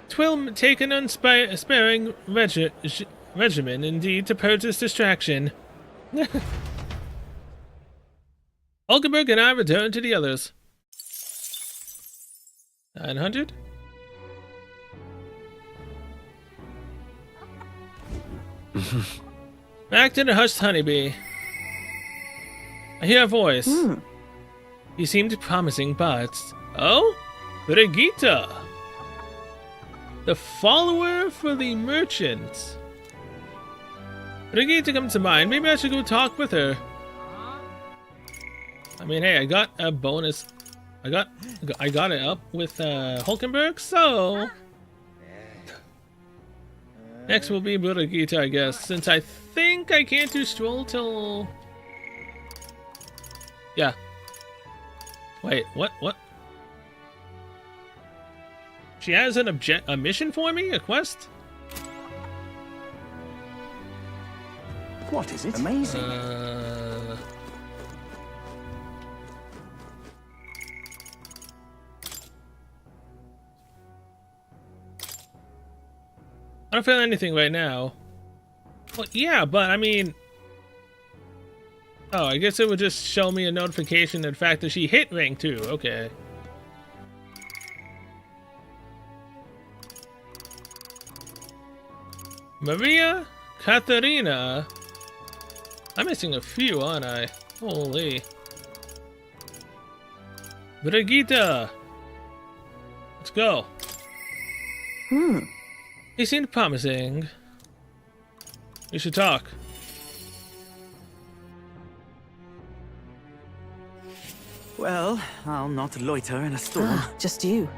'Twill take an unsparing regimen, indeed, to purge this distraction. Hulkenberg and I return to the others. 900? Back to the hushed honeybee. I hear a voice. He seemed promising, but... Oh? Brigitte! The follower for the merchant. Brigitte comes to mind. Maybe I should go talk with her. I mean, hey, I got a bonus. I got it up with Hulkenberg, so... Next will be Brigitte, I guess, since I think I can't do Stroll till... Yeah. Wait, what? She has a mission for me? A quest? What is it? Amazing. I don't feel anything right now. Well, yeah, but I mean... Oh, I guess it would just show me a notification of the fact that she hit rank 2. Okay. Maria Katharina. I'm missing a few, aren't I? Holy. Brigitte. Let's go. He seemed promising. We should talk. Well, I'll not loiter in a storm. Just you.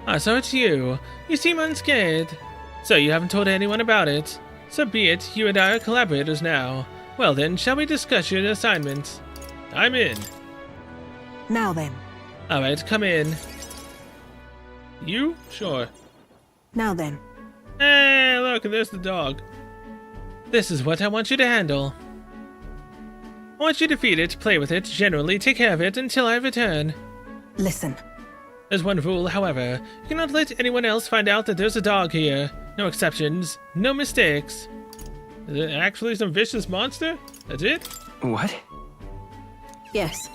Ah, so it's you. You seem unscathed. So you haven't told anyone about it. So be it, you and I are collaborators now. Well then, shall we discuss your assignment? I'm in. Now then. Alright, come in. You? Sure. Now then. Hey, look, there's the dog. This is what I want you to handle. I want you to feed it, play with it, generally take care of it until I return. Listen. There's one rule, however. You cannot let anyone else find out that there's a dog here. No exceptions, no mistakes. Is it actually some vicious monster? That's it? What? Yes.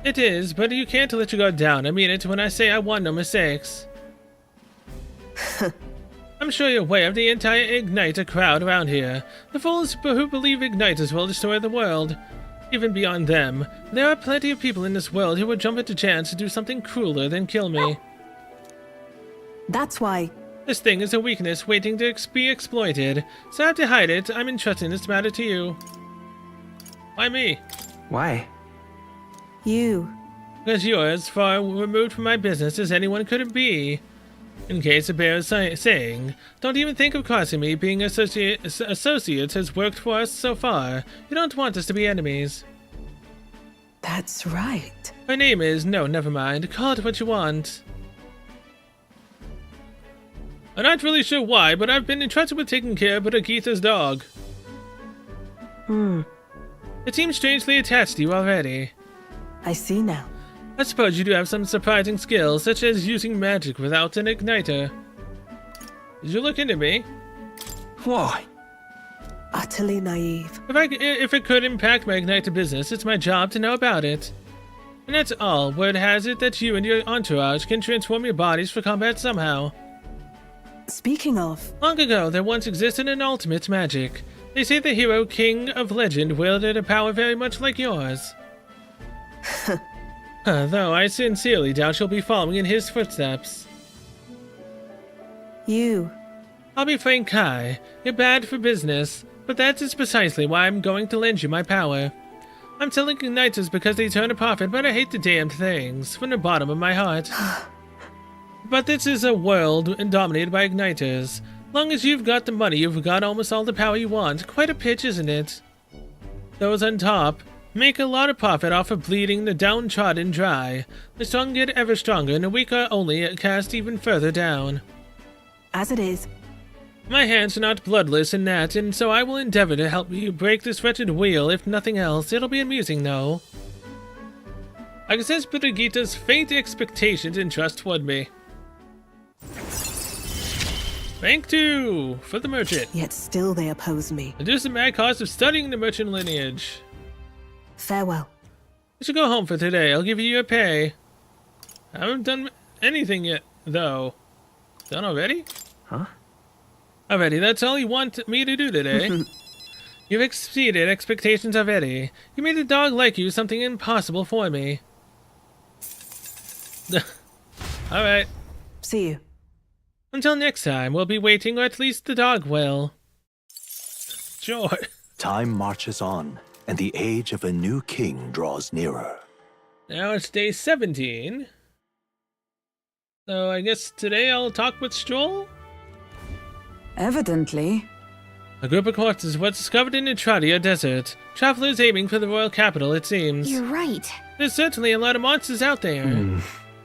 It is, but you can't let your guard down. I mean it when I say I want no mistakes. I'm sure you're aware of the entire Igniter crowd around here. The fools who believe Igniters will destroy the world. Even beyond them, there are plenty of people in this world who would jump at the chance to do something crueler than kill me. That's why... This thing is a weakness waiting to be exploited, so I have to hide it. I'm entrusting this matter to you. Why me? Why? You. Because you're as far removed from my business as anyone could be. In case it bears saying, don't even think of crossing me. Being associates has worked for us so far. You don't want us to be enemies. That's right. My name is... No, never mind. Call it what you want. I'm not really sure why, but I've been entrusted with taking care of Brigitte's dog. It seems strangely attached to you already. I see now. I suppose you do have some surprising skills, such as using magic without an igniter. Did you look into me? Why? Utterly naive. If it could impact my igniter business, it's my job to know about it. And that's all. Word has it that you and your entourage can transform your bodies for combat somehow. Speaking of... Long ago, there once existed an ultimate magic. They say the hero king of legend wielded a power very much like yours. Though I sincerely doubt you'll be following in his footsteps. You. I'll be frank, Kai. You're bad for business, but that is precisely why I'm going to lend you my power. I'm selling igniters because they turn a profit, but I hate the damned things from the bottom of my heart. But this is a world dominated by igniters. Long as you've got the money, you've got almost all the power you want. Quite a pitch, isn't it? Those on top make a lot of profit off of bleeding the downtrodden dry. The strong get ever stronger, and the weak are only cast even further down. As it is. My hands are not bloodless in that, and so I will endeavor to help you break this wretched wheel, if nothing else. It'll be amusing, though. I can sense Brigitte's faint expectations and trust toward me. Rank 2 for the merchant. Yet still they oppose me. Reduce the mad cost of studying the merchant lineage. Farewell. You should go home for today. I'll give you your pay. I haven't done anything yet, though. Done already? Huh? Already, that's all you want me to do today. You've exceeded expectations already. You made a dog like you something impossible for me. Alright. See you. Until next time, we'll be waiting, or at least the dog will. Sure. Time marches on, and the age of a new king draws nearer. Now it's day 17. So I guess today I'll talk with Stroll? Evidently. A group of corpses was discovered in the Tradia Desert. Travelers aiming for the royal capital, it seems. You're right. There's certainly a lot of monsters out there.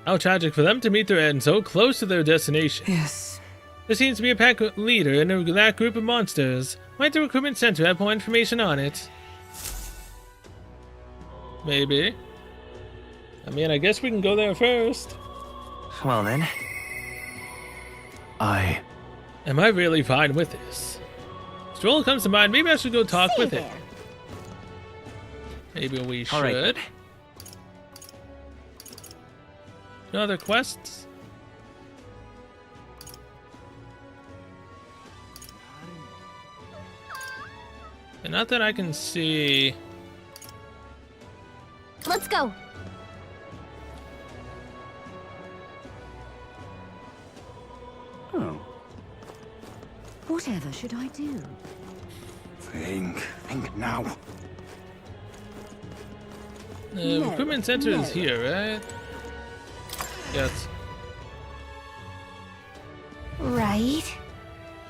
How tragic for them to meet their end so close to their destination. Yes. There seems to be a pack leader in that group of monsters. Might the recruitment center have more information on it? Maybe. I mean, I guess we can go there first. Well then. Am I really fine with this? Stroll comes to mind. Maybe I should go talk with it. Maybe we should. Right. No other quests? And not that I can see. Let's go. Oh. Whatever should I do? Think now. The recruitment center is here, right? Yes. Right.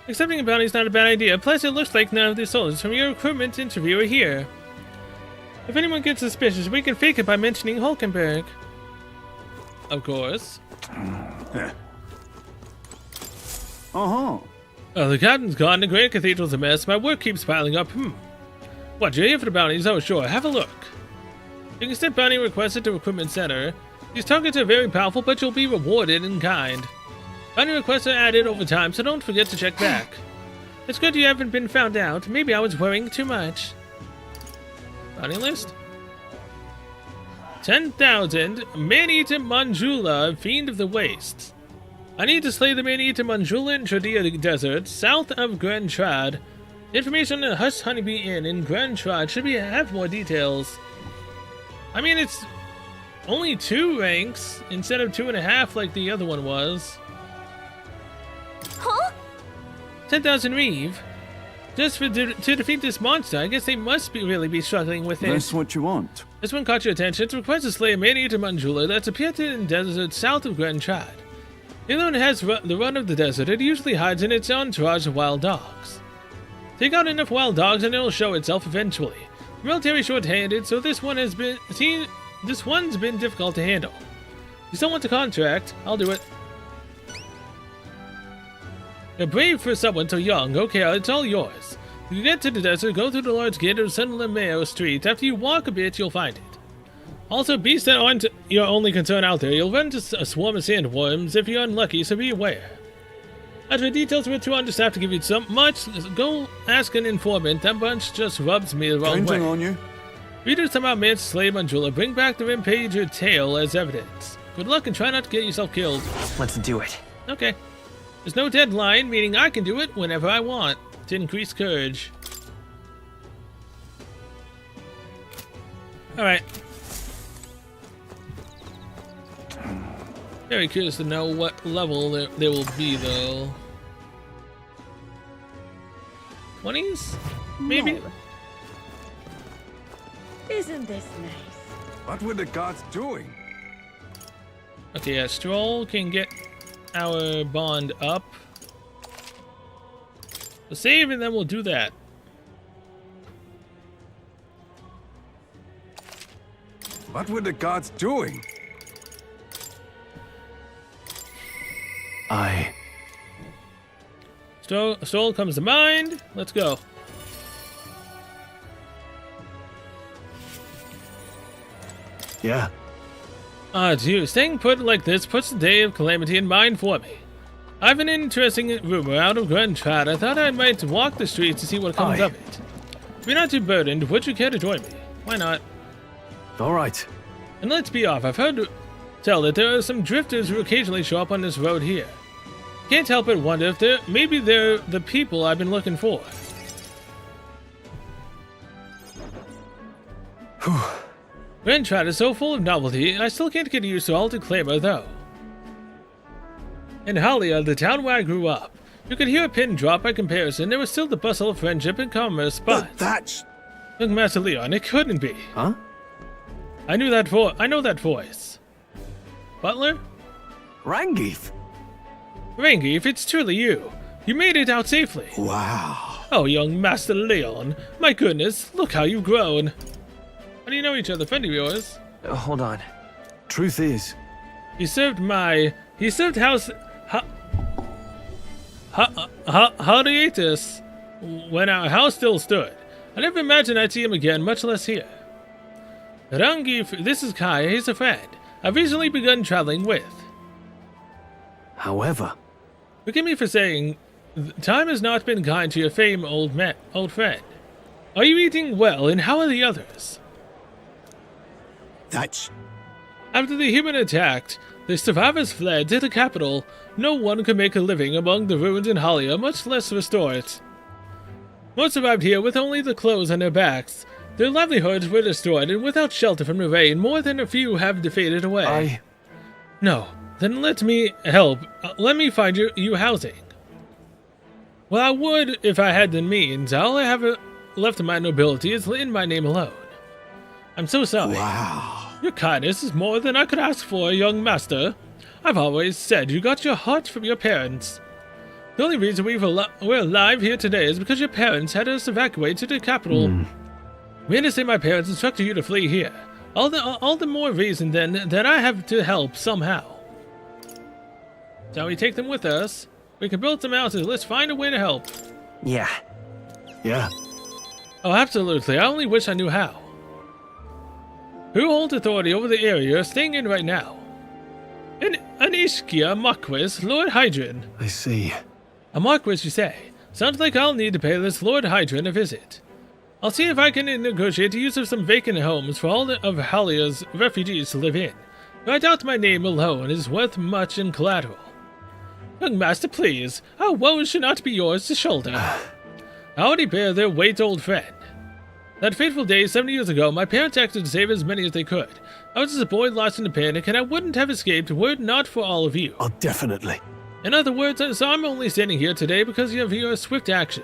Accepting a bounty is not a bad idea. Plus, it looks like none of the soldiers from your recruitment interview are here. If anyone gets suspicious, we can fake it by mentioning Hulkenberg. Of course. Oh, the captain's gone. The Great Cathedral's a mess. My work keeps piling up. What, you're here for the bounties? Oh, sure. Have a look. You can send bounty requests at the recruitment center. These targets are very powerful, but you'll be rewarded in kind. Bounty requests are added over time, so don't forget to check back. It's good you haven't been found out. Maybe I was worrying too much. Bounty list. 10,000. Man-Eater Manjula, Fiend of the Wastes. I need to slay the Man-Eater Manjula in Tradia Desert, south of Grand Trad. Information on the Hush Honeybee Inn in Grand Trad should have more details. I mean, it's only 2 ranks instead of 2.5 like the other one was. Huh? 10,000 Reeve. Just to defeat this monster, I guess they must really be struggling with it. That's what you want. This one caught your attention. It's a request to slay a Man-Eater Manjula that's appeared in the desert south of Grand Trad. Even though it has the run of the desert, it usually hides in its entourage of wild dogs. Take out enough wild dogs and it'll show itself eventually. The military short-handed, so this one's been difficult to handle. You still want the contract? I'll do it. You're brave for someone so young. Okay, it's all yours. If you get to the desert, go through the large gate of San Lemeo Street. After you walk a bit, you'll find it. Also, beasts that aren't your only concern out there. You'll run into a swarm of sandworms if you're unlucky, so be aware. As for details, we're too understaffed to give you so much. Go ask an informant. That bunch just rubs me the wrong way. On you. If you do somehow manage to slay Manjula, bring back the Rampager tail as evidence. Good luck and try not to get yourself killed. Let's do it. Okay. There's no deadline, meaning I can do it whenever I want to increase courage. Alright. Very curious to know what level there will be, though. 20s? Maybe? No. Isn't this nice? What were the gods doing? Okay, yeah, Stroll can get our bond up. We'll save and then we'll do that. What were the gods doing? Stroll comes to mind. Let's go. Yeah. Gee, staying put like this puts the day of calamity in mind for me. I have an interesting rumor out of Grand Trad. I thought I might walk the streets to see what comes of it. If you're not too burdened, would you care to join me? Why not? All right. And let's be off. I've heard tell that there are some drifters who occasionally show up on this road here. Can't help but wonder if maybe they're the people I've been looking for. Grand Trad is so full of novelty, I still can't get used to all the clamor, though. In Halia, the town where I grew up, you could hear a pin drop by comparison. There was still the bustle of friendship and commerce, but that's... Look, Master Leon, it couldn't be. Huh? I know that voice. Butler? Rangeef? Rangeef, it's truly you. You made it out safely. Wow. Oh, young Master Leon. My goodness, look how you've grown. How do you know each other? Friend of yours? Hold on. Truth is, He served house hiatus when our house still stood. I never imagined I'd see him again, much less here. Rangi, this is Kai. He's a friend I've recently begun traveling with. however, Forgive me for saying, time has not been kind to your famed old friend. Are you eating well, and how are the others? That's... After the human attacked, the survivors fled to the capital. No one could make a living among the ruins in Halia, much less restore it. Most survived here with only the clothes on their backs. Their livelihoods were destroyed, and without shelter from the rain, more than a few have faded away. No, then let me help. Let me find you housing. Well, I would if I had the means. All I have left of my nobility is in my name alone. I'm so sorry. Wow. Your kindness is more than I could ask for, young master. I've always said you got your heart from your parents. The only reason we're alive here today is because your parents had us evacuate to the capital. We understand my parents instructed you to flee here. All the more reason then that I have to help somehow. Shall we take them with us? We can build some houses. Let's find a way to help. Yeah. Yeah. Oh, absolutely. I only wish I knew how. Who holds authority over the area you're staying in right now? An Ishkia Marquis, Lord Hydron. I see. A Marquis, you say? Sounds like I'll need to pay this Lord Hydron a visit. I'll see if I can negotiate the use of some vacant homes for all of Halia's refugees to live in. But I doubt my name alone is worth much in collateral. Young master, please. Our woes should not be yours to shoulder. I already bear their weight, old friend. That fateful day 70 years ago, my parents acted to save as many as they could. I was just a boy lost in a panic, and I wouldn't have escaped were it not for all of you. Oh, definitely. In other words, so I'm only standing here today because of your swift action.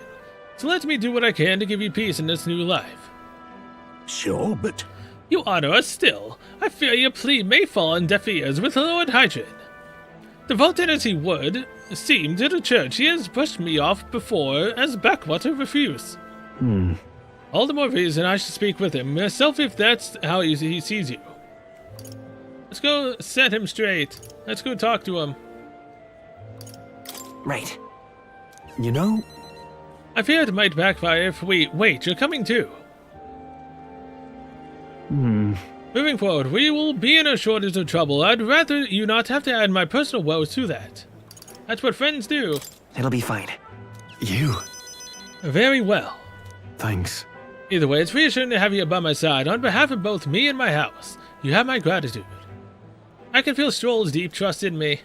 So let me do what I can to give you peace in this new life. Sure, but... You honor us still. I fear your plea may fall on deaf ears with Lord Hydron. Devoted as he would seem to the church, he has pushed me off before as backwater refuse. All the more reason I should speak with him myself if that's how he sees you. Let's go set him straight. Let's go talk to him. Right. You know... I fear it might backfire if we... Wait, you're coming too. Moving forward, we will be in a shortage of trouble. I'd rather you not have to add my personal woes to that. That's what friends do. It'll be fine. You? Very well. Thanks. Either way, it's reassuring to have you by my side. On behalf of both me and my house, you have my gratitude. I can feel Stroll's deep trust in me.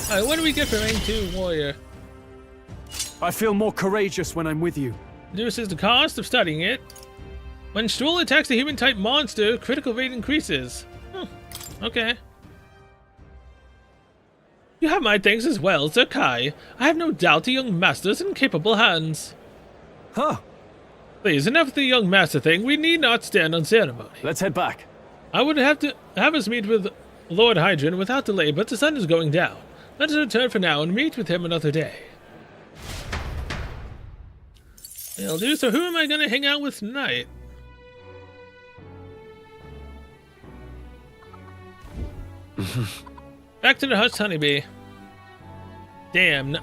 Alright, what do we get for rank 2 warrior? I feel more courageous when I'm with you. Reduces the cost of studying it. When Stroll attacks a human-type monster, critical rate increases. Okay. You have my thanks as well, Sir Kai. I have no doubt the young master's in capable hands. Huh. Please, enough of the young master thing. We need not stand on ceremony. Let's head back. I would have to have us meet with Lord Hydron without delay, but the sun is going down. Let us return for now and meet with him another day. Will do. So who am I going to hang out with tonight? Back to the hut's honeybee. Damn,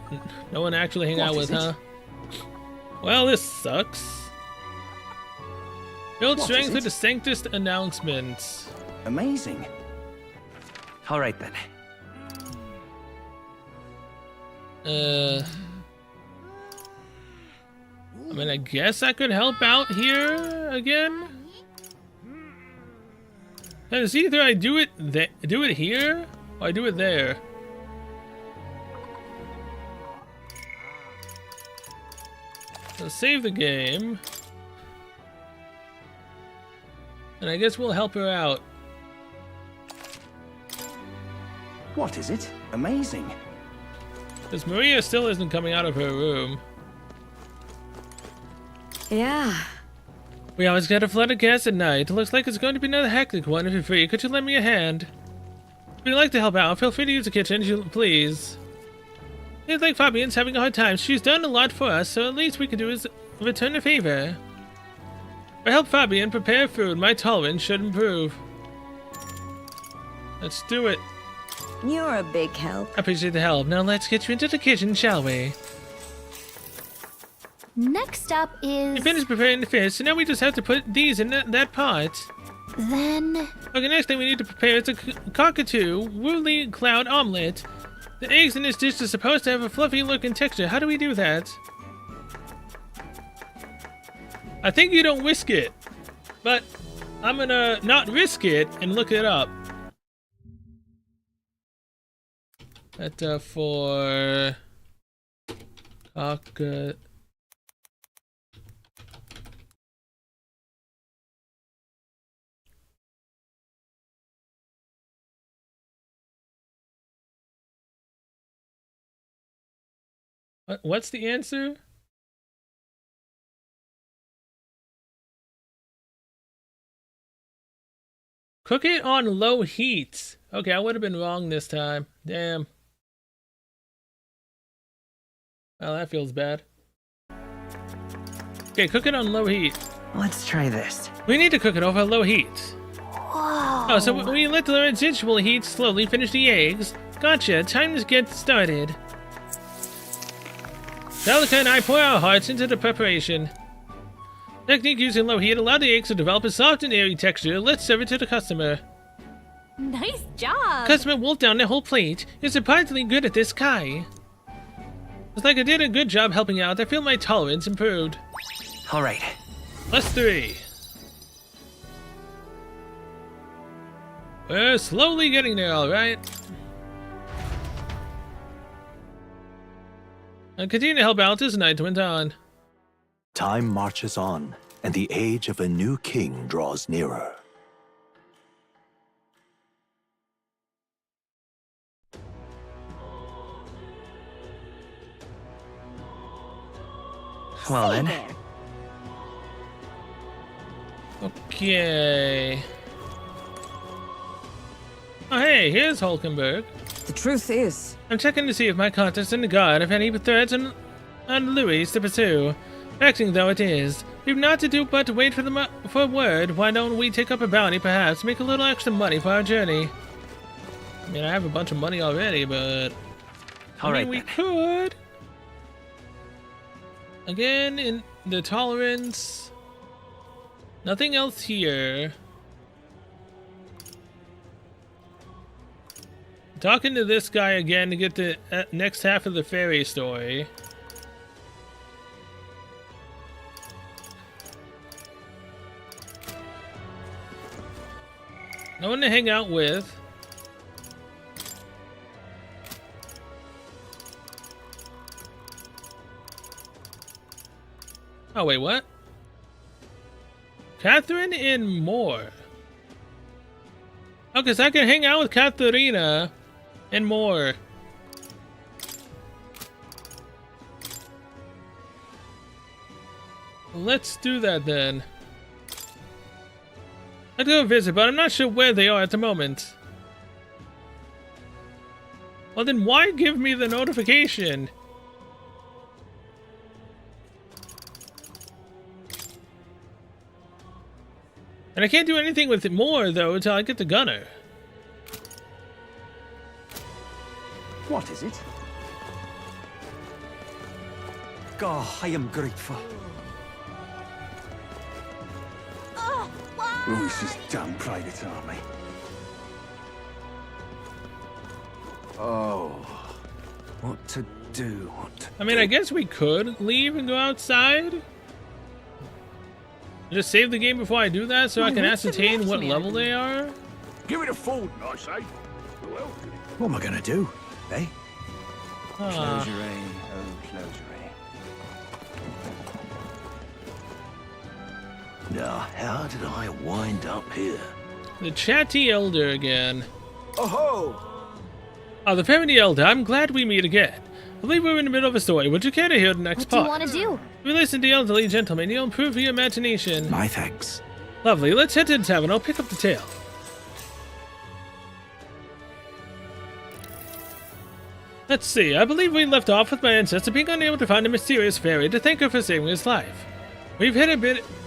no one actually hang out with, huh? Well, this sucks. Build strength with the Sanctus announcements. Amazing. All right then. I mean, I guess I could help out here again. And it's either I do it here, or I do it there. So save the game. And I guess we'll help her out. What is it? Amazing. Because Maria still isn't coming out of her room. Yeah. We always get a flood of gas at night. It looks like it's going to be another hectic one. If you're free, could you lend me a hand? If you'd like to help out, feel free to use the kitchen, please. It's like Fabian's having a hard time. She's done a lot for us, so at least we could do is return a favor. I help Fabian prepare food. My tolerance should improve. Let's do it. You're a big help. I appreciate the help. Now let's get you into the kitchen, shall we? Next up is... You finished preparing the fish, so now we just have to put these in that pot. Then... Okay, next thing we need to prepare is a cockatoo woolly cloud omelet. The eggs in this dish are supposed to have a fluffy look and texture. How do we do that? I think you don't whisk it, but I'm gonna not risk it and look it up. That for cockatoo. What's the answer? Cook it on low heat. Okay, I would have been wrong this time. Damn. Well, that feels bad. Okay, cook it on low heat. Let's try this. We need to cook it over low heat. Whoa. Oh, so we let the residual heat slowly finish the eggs. Gotcha, time to get started. Celica and I pour our hearts into the preparation. Technique using low heat allowed the eggs to develop a soft and airy texture. Let's serve it to the customer. Nice job. Customer wolfed down the whole plate. You're surprisingly good at this, Kai. It's like I did a good job helping out. I feel my tolerance improved. All right. +3. We're slowly getting there, all right. And continue to help out as night went on. Time marches on, and the age of a new king draws nearer. Well then. Okay. Oh hey, here's Hulkenberg. The truth is... I'm checking to see if my contacts in the guard have any threats on Louis to pursue. Acting though it is, we've not to do but to wait for word. Why don't we take up a bounty, perhaps, make a little extra money for our journey? I mean, I have a bunch of money already, but... All right, we could. Again, in the tolerance. Nothing else here. Talking to this guy again to get the next half of the fairy story. No one to hang out with. Oh, wait, what? Catherine and more. Oh, because I can hang out with Katharina and more. Let's do that then. I'd go visit, but I'm not sure where they are at the moment. Well, then why give me the notification? And I can't do anything with it more, though, until I get the gunner. What is it? God, I am grateful. Louis's damn private army. Oh, what to do? I mean, I guess we could leave and go outside. Just save the game before I do that, so I can ascertain what level they are. Give it a fold, I say. What am I gonna do, eh? Closeray, oh closeray. Now, how did I wind up here? The chatty elder again. Oh-ho! Oh, the family elder. I'm glad we meet again. I believe we're in the middle of a story. Would you care to hear the next part? What do you want to do? If you listen to the elderly gentleman, you'll improve your imagination. My thanks. Lovely. Let's head to the tavern. I'll pick up the tale. Let's see. I believe we left off with my ancestor being unable to find a mysterious fairy to thank her for saving his life. We've hit a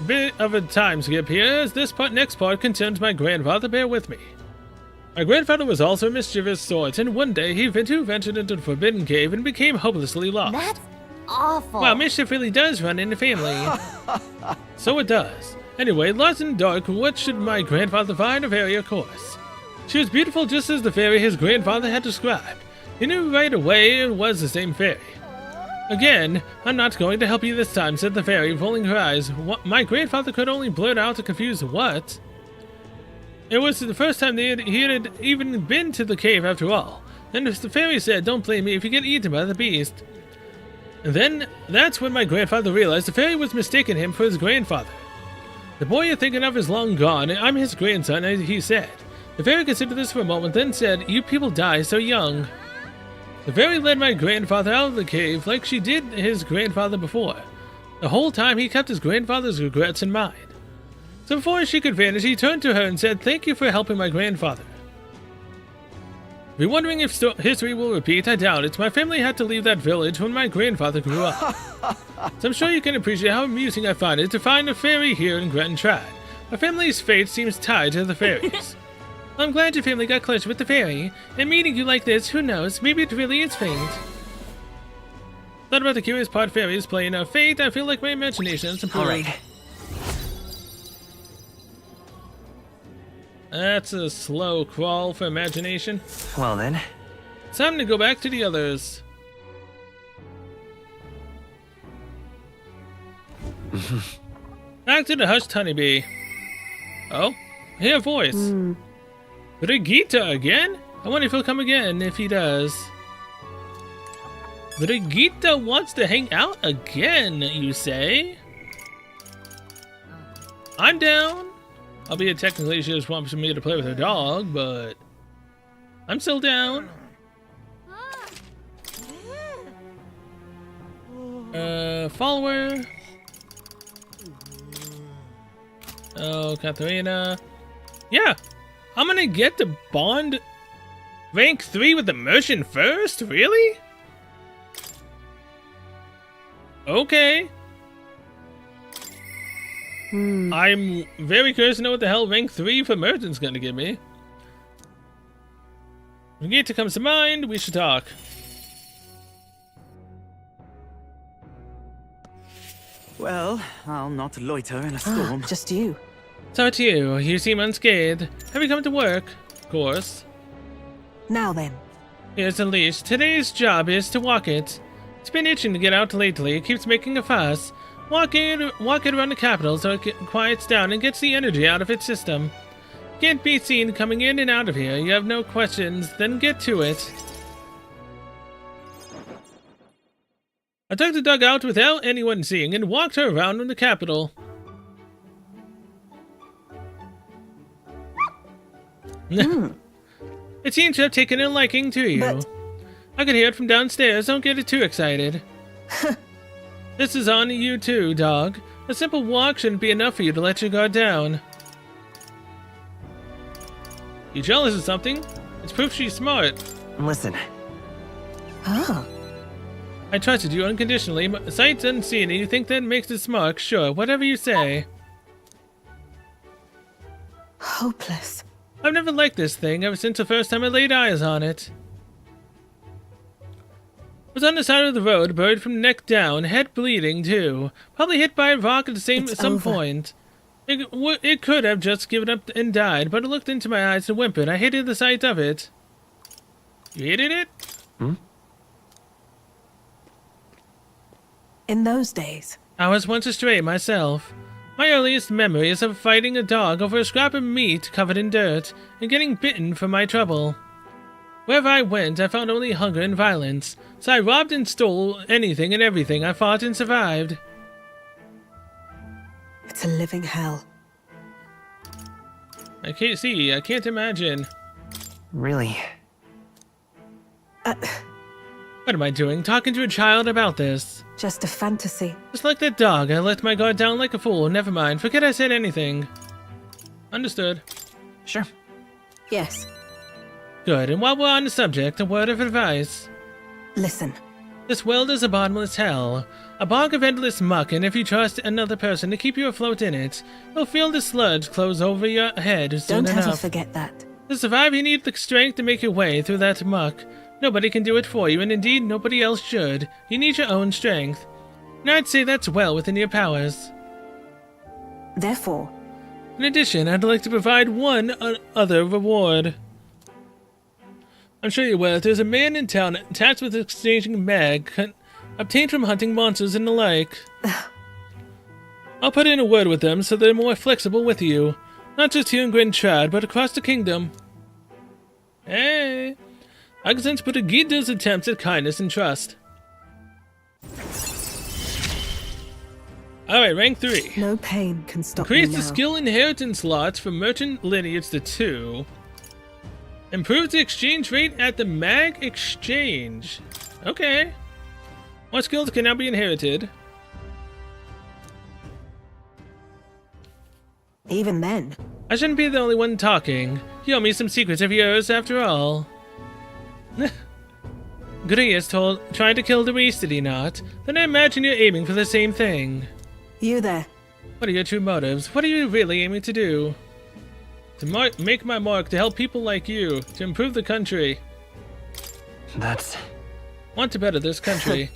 bit of a time skip here, as this next part concerns my grandfather. Bear with me. My grandfather was also a mischievous sort, and one day he ventured into the Forbidden Cave and became hopelessly lost. That's awful. Wow, mischief really does run in the family. So it does. Anyway, lost in the dark, what should my grandfather find? A fairy, of course. She was beautiful just as the fairy his grandfather had described. He knew right away it was the same fairy. Again, I'm not going to help you this time, said the fairy, rolling her eyes. What? My grandfather could only blurt out a confused what? It was the first time he had even been to the cave after all. And the fairy said, don't blame me if you get eaten by the beast. And then, that's when my grandfather realized the fairy was mistaking him for his grandfather. The boy you're thinking of is long gone, I'm his grandson, he said. The fairy considered this for a moment, then said, you people die so young. The fairy led my grandfather out of the cave like she did his grandfather before. The whole time he kept his grandfather's regrets in mind. So before she could vanish, he turned to her and said, thank you for helping my grandfather. If you're wondering if history will repeat, I doubt it. My family had to leave that village when my grandfather grew up. So I'm sure you can appreciate how amusing I find it to find a fairy here in Gretton Trad. My family's fate seems tied to the fairies. I'm glad your family got close with the fairy, and meeting you like this, who knows, maybe it really is fate. Thought about the curious part fairies playing a fate, I feel like my imagination is improving. Alright. That's a slow crawl for imagination. Well then. Time to go back to the others. Back to the hushed honeybee. Oh, I hear a voice. Brigitte again? I wonder if he'll come again if he does. Brigitte wants to hang out again, you say? I'm down. Albeit technically she just wants me to play with her dog, but I'm still down. Follower. Oh, Katharina. Yeah, I'm gonna get the bond rank 3 with the merchant first? Really? Okay. I'm very curious to know what the hell rank 3 for merchant's gonna give me. When Gita comes to mind, we should talk. Well, I'll not loiter in a storm. Just you. So it's you. You seem unscathed. Have you come to work? Of course. Now then. Here's the leash. Today's job is to walk it. It's been itching to get out lately. It keeps making a fuss. Walk it around the capital so it quiets down and gets the energy out of its system. Can't be seen coming in and out of here. You have no questions, then get to it. I took the dog out without anyone seeing and walked her around in the capital. It seems to have taken a liking to you. I can hear it from downstairs. Don't get it too excited. This is on you too, dog. A simple walk shouldn't be enough for you to let your guard down. You jealous of something? It's proof she's smart. Listen. Ah. I trusted you unconditionally, but sight unseen, and you think that makes it smart? Sure, whatever you say. Hopeless. I've never liked this thing ever since the first time I laid eyes on it. Was on the side of the road, buried from neck down, head bleeding too. Probably hit by a rock at some point. It could have just given up and died, but it looked into my eyes and whimpered. I hated the sight of it. You hated it? In those days. I was once a stray myself. My earliest memory is of fighting a dog over a scrap of meat covered in dirt, and getting bitten for my trouble. Wherever I went, I found only hunger and violence, so I robbed and stole anything and everything. I fought and survived. It's a living hell. I can't imagine. Really? What am I doing, talking to a child about this? Just a fantasy. Just like that dog, I let my guard down like a fool. Never mind, forget I said anything. Understood. Sure. Yes. Good, and while we're on the subject, a word of advice. Listen. This world is a bottomless hell, a bog of endless muck, and if you trust another person to keep you afloat in it, you'll feel the sludge close over your head soon Don't enough. ever forget that. To survive, you need the strength to make your way through that muck. Nobody can do it for you, and indeed, nobody else should. You need your own strength. And I'd say that's well within your powers. Therefore, in addition, I'd like to provide one other reward. I'm sure you're aware there's a man in town tasked with exchanging mag obtained from hunting monsters and the like. I'll put in a word with them so they're more flexible with you. Not just here in Grand Trad, but across the kingdom. Hey! I can sense Putagida's attempts at kindness and trust. Alright, rank 3. No pain can stop me Increase now. the skill inheritance slots from merchant lineage to 2. Improves the exchange rate at the mag exchange. Okay. More skills can now be inherited. Even then. I shouldn't be the only one talking. You owe me some secrets of yours, after all. Grius tried to kill Luis, did he not? Then I imagine you're aiming for the same thing. You there. What are your true motives? What are you really aiming to do? To make my mark, to help people like you, to improve the country. That's... Want to better this country.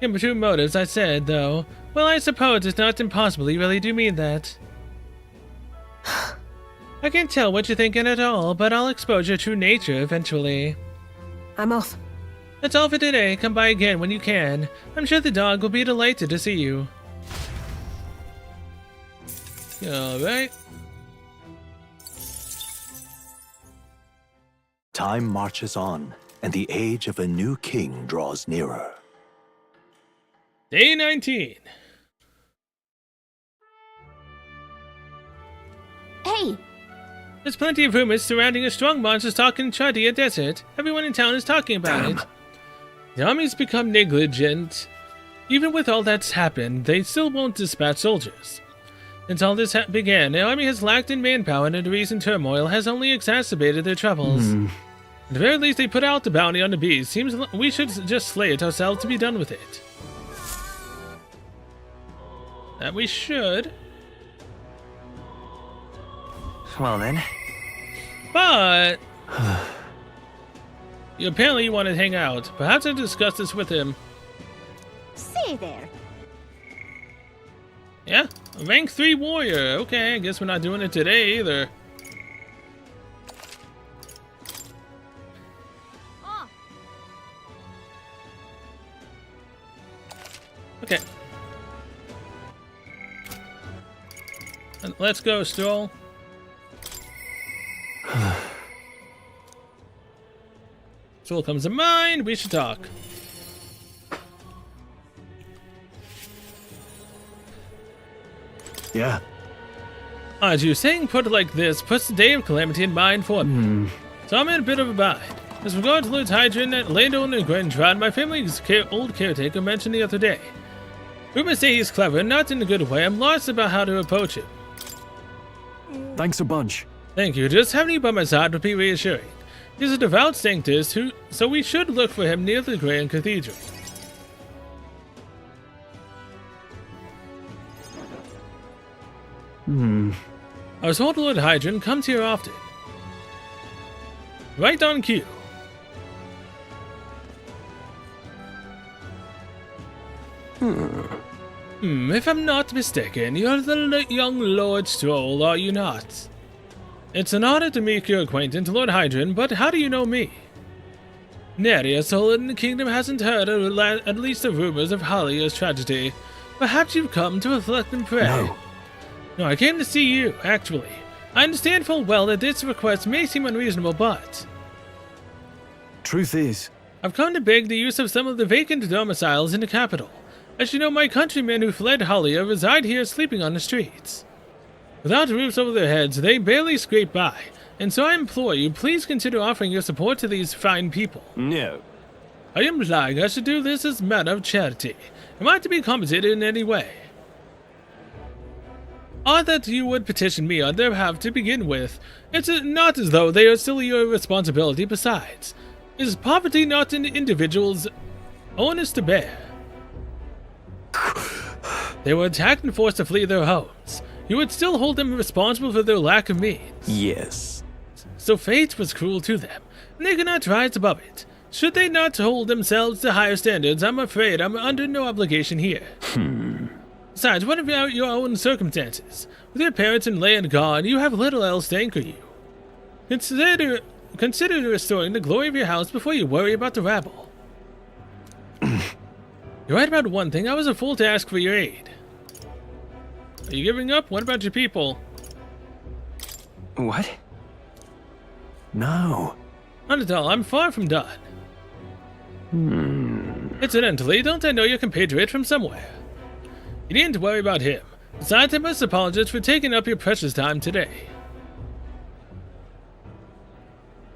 Your true motives, I said, though. Well, I suppose it's not impossible you really do mean that. I can't tell what you're thinking at all, but I'll expose your true nature eventually. I'm off. That's all for today. Come by again when you can. I'm sure the dog will be delighted to see you. Alright. Time marches on, and the age of a new king draws nearer. Day 19. Hey! There's plenty of rumors surrounding a strong monster stalking in Chardia Desert. Everyone in town is talking about it. The army's become negligent. Even with all that's happened, they still won't dispatch soldiers. Since all this began, the army has lacked in manpower, and the recent turmoil has only exacerbated their troubles. At the very least, they put out the bounty on the beast. Seems we should just slay it ourselves to be done with it. That we should. Well then. But apparently you want to hang out. Perhaps I'll discuss this with him. Say there. Yeah, a rank 3 warrior. Okay, I guess we're not doing it today either. Okay. Let's go, Stroll. Stroll comes to mind. We should talk. Yeah. As you saying, put it like this, puts the day of calamity in mind for me. So I'm in a bit of a bind. As regards to Lord Hydron and landowner in Grand Trad, my family's old caretaker mentioned the other day. Rumors say he's clever, not in a good way. I'm lost about how to approach him. Thanks a bunch. Thank you. Just having you by my side would be reassuring. He's a devout sanctus, so we should look for him near the Grand Cathedral. I was told Lord Hydron comes here often. Right on cue. If I'm not mistaken, you're the young Lord Stroll, are you not? It's an honor to make your acquaintance, Lord Hydron, but how do you know me? Nary a soul in the kingdom hasn't heard at least the rumors of Halia's tragedy. Perhaps you've come to reflect and pray. No, I came to see you, actually. I understand full well that this request may seem unreasonable, but... Truth is, I've come to beg the use of some of the vacant domiciles in the capital. As you know, my countrymen who fled Halia reside here sleeping on the streets. Without roofs over their heads, they barely scrape by, and so I implore you, please consider offering your support to these fine people. No. I am lying. I should do this as a matter of charity. Am I to be compensated in any way? Or that you would petition me on their behalf to begin with. It's not as though they are still your responsibility besides. Is poverty not an individual's onus to bear. They were attacked and forced to flee their homes. You would still hold them responsible for their lack of means. Yes. So fate was cruel to them, and they could not rise above it. Should they not hold themselves to higher standards, I'm afraid I'm under no obligation here. Besides, what about your own circumstances? With your parents and land gone, you have little else to anchor you. Consider restoring the glory of your house before you worry about the rabble. You're right about one thing. I was a fool to ask for your aid. Are you giving up? What about your people? What? No. Not at all. I'm far from done. Incidentally, don't I know your compatriot from somewhere? You needn't worry about him. Besides, I must apologize for taking up your precious time today.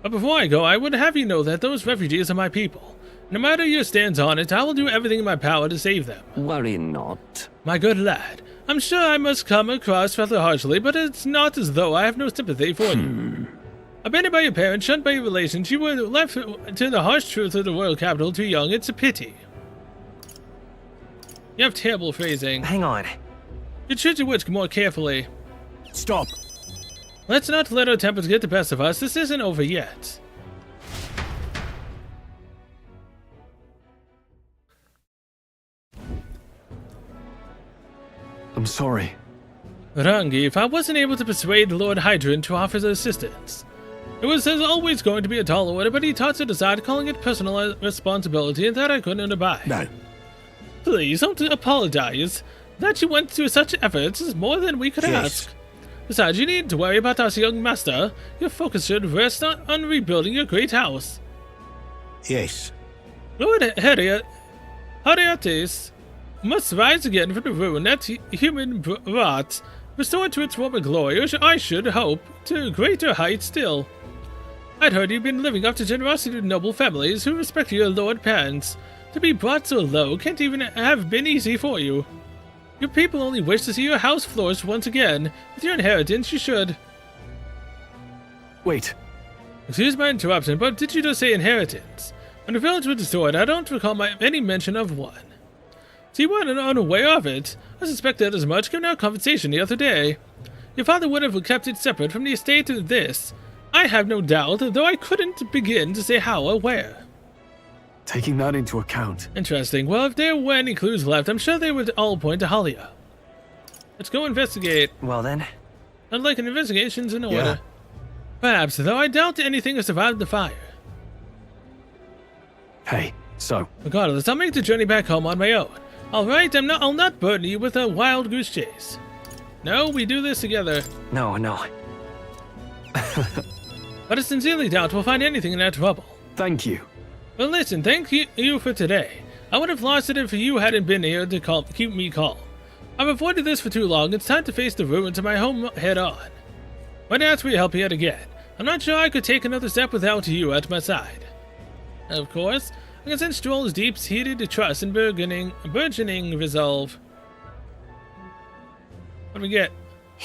But before I go, I would have you know that those refugees are my people. No matter your stance on it, I will do everything in my power to save them. Worry not. My good lad, I'm sure I must come across rather harshly, but it's not as though I have no sympathy for you. Abandoned by your parents, shunned by your relations, you were left to the harsh truth of the royal capital too young. It's a pity. You have terrible phrasing. Hang on. You choose your words more carefully. Stop. Let's not let our tempers get the best of us. This isn't over yet. I'm sorry. Rangi, if I wasn't able to persuade Lord Hydrant to offer his assistance, it was always going to be a tall order, but he tossed it aside, calling it personal responsibility, and that I couldn't abide. No. Please don't apologize. That you went through such efforts is more than we could ask. Besides, you needn't to worry about us, young master. Your focus should rest on rebuilding your great house. Yes. Lord Hariates must rise again from the ruin that human brought, restore it to its former glory, or I should hope to greater heights still. I'd heard you've been living up to generosity to noble families who respect your lord parents. To be brought so low can't even have been easy for you. Your people only wish to see your house flourish once again. With your inheritance, you should. Wait. Excuse my interruption, but did you just say inheritance? When the village was destroyed, I don't recall any mention of one. So you weren't unaware of it. I suspected as much given our conversation the other day. Your father would have kept it separate from the estate of this. I have no doubt, though I couldn't begin to say how or where. Taking that into account. Interesting. Well, if there were any clues left, I'm sure they would all point to Halia. Let's go investigate. Well then. I'd like an investigation's in order. Perhaps, though I doubt anything has survived the fire. Hey, so. Regardless, I'll make the journey back home on my own. Alright, I'll not burden you with a wild goose chase. No, we do this together. No. But I sincerely doubt we'll find anything in that trouble. Thank you. Well, listen, thank you for today. I would have lost it if you hadn't been here to keep me calm. I've avoided this for too long. It's time to face the ruins of my home head on. Might ask for your help yet again. I'm not sure I could take another step without you at my side. Of course, I can sense Stroll's deep-seated trust and burgeoning resolve. What do we get?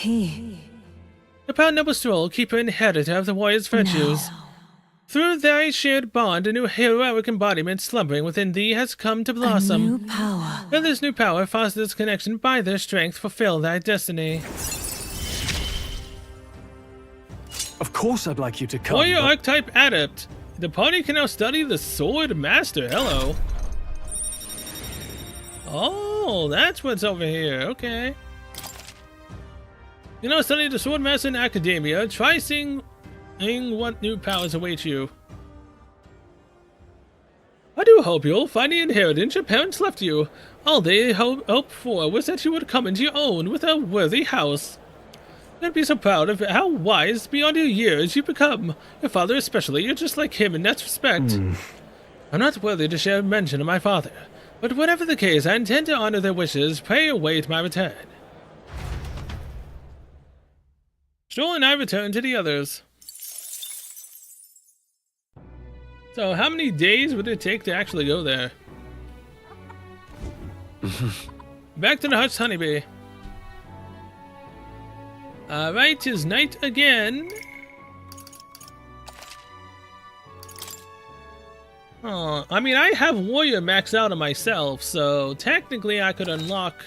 The proud noble Stroll, keeper and inheritor of the warrior's virtues. No. Through thy shared bond, a new heroic embodiment slumbering within thee has come to blossom. A new power. Let this new power foster this connection by their strength fulfill thy destiny. Of course I'd like you to come. Warrior Archetype Adept. The party can now study the Sword Master. Hello. Oh, that's what's over here. Okay. You know, study the Sword Master in Academia. Try seeing what new powers await you. I do hope you'll find the inheritance your parents left you. All they hoped for was that you would come into your own with a worthy house. I'd be so proud of how wise beyond your years you've become. Your father especially, you're just like him in that respect. I'm not worthy to share mention of my father, but whatever the case, I intend to honor their wishes. Pray await my return. Stroll and I return to the others. So, how many days would it take to actually go there? Back to the Hutch Honeybee. Alright, 'tis night again. Oh, I mean, I have Warrior maxed out on myself, so technically I could unlock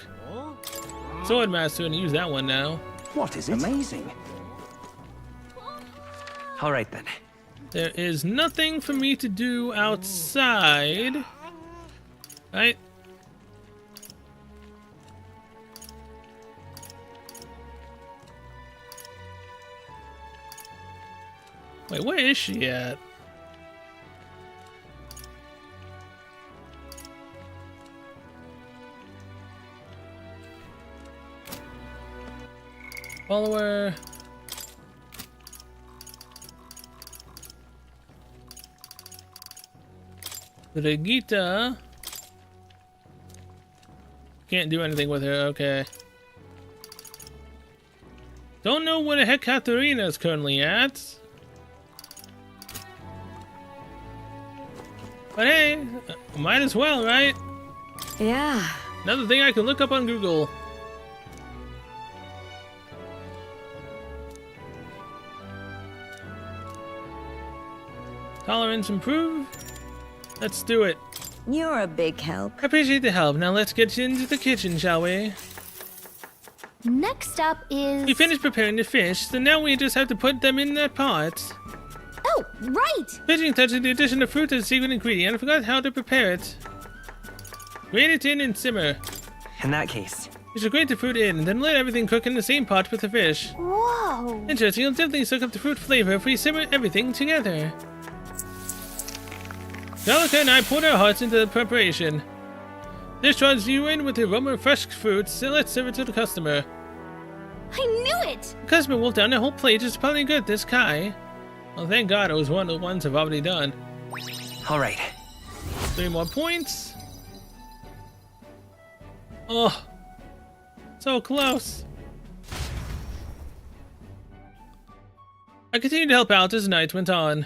Swordmaster and use that one now. What is it? Amazing. All right then. There is nothing for me to do outside. Right? Wait, where is she at? Follower. Brigitte. Can't do anything with her, okay. Don't know where the heck Katharina is currently at. But hey, might as well, right? Yeah. Another thing I can look up on Google. Tolerance improve? Let's do it. You're a big help. I appreciate the help. Now let's get into the kitchen, shall we? Next up is... We finished preparing the fish, so now we just have to put them in that pot. Oh, right! Finishing touch is the addition of fruit as a secret ingredient. I forgot how to prepare it. Grate it in and simmer. In that case. You should grate the fruit in, and then let everything cook in the same pot with the fish. Whoa! Interesting, you'll definitely soak up the fruit flavor if we simmer everything together. Jalika and I poured our hearts into the preparation. This draws you in with the aroma of fresh fruits, so let's serve it to the customer. I knew it! The customer wolfed down the whole plate just probably good this Kai. Well, thank God it was one of the ones I've already done. Alright. 3 more points. Oh, so close. I continued to help out as the night went on.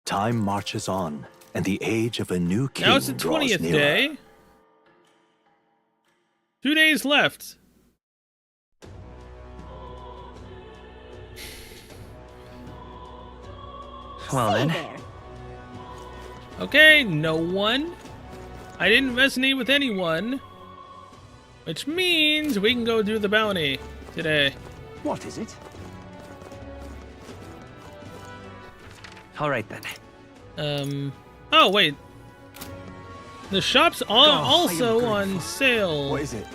Time marches on, and the age of a new king Now it's the draws 20th nearer. day. 2 days left. Well then. Okay, no one. I didn't resonate with anyone. Which means we can go do the bounty today. What is it? Alright then. Oh, wait. The shops are Oh, also on sale. What is it?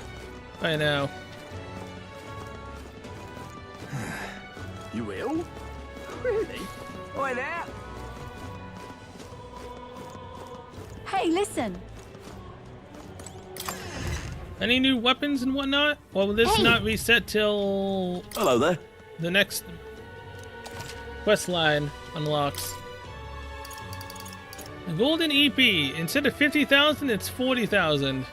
Right now. You will? Really? Oi there! Hey, listen. Any new weapons and whatnot? Well, will this not reset till... Hello there. The next quest line unlocks. The golden EP. Instead of 50,000, it's 40,000.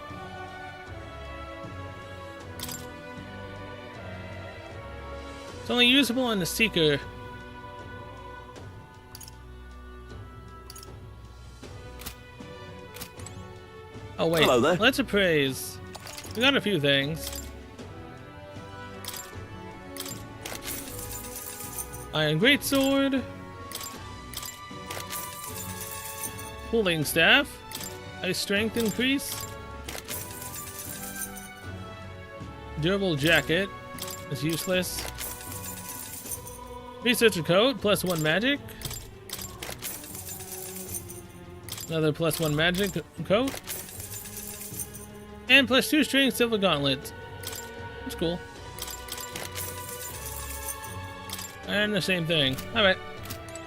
It's only usable on the Seeker. Oh wait, Hello there. let's appraise. We got a few things. Iron Greatsword. Pulling Staff. Ice Strength increase. Durable Jacket. It's useless. Researcher Coat, +1 magic. Another +1 magic coat. And +2 strength silver gauntlet. That's cool. And the same thing. Alright.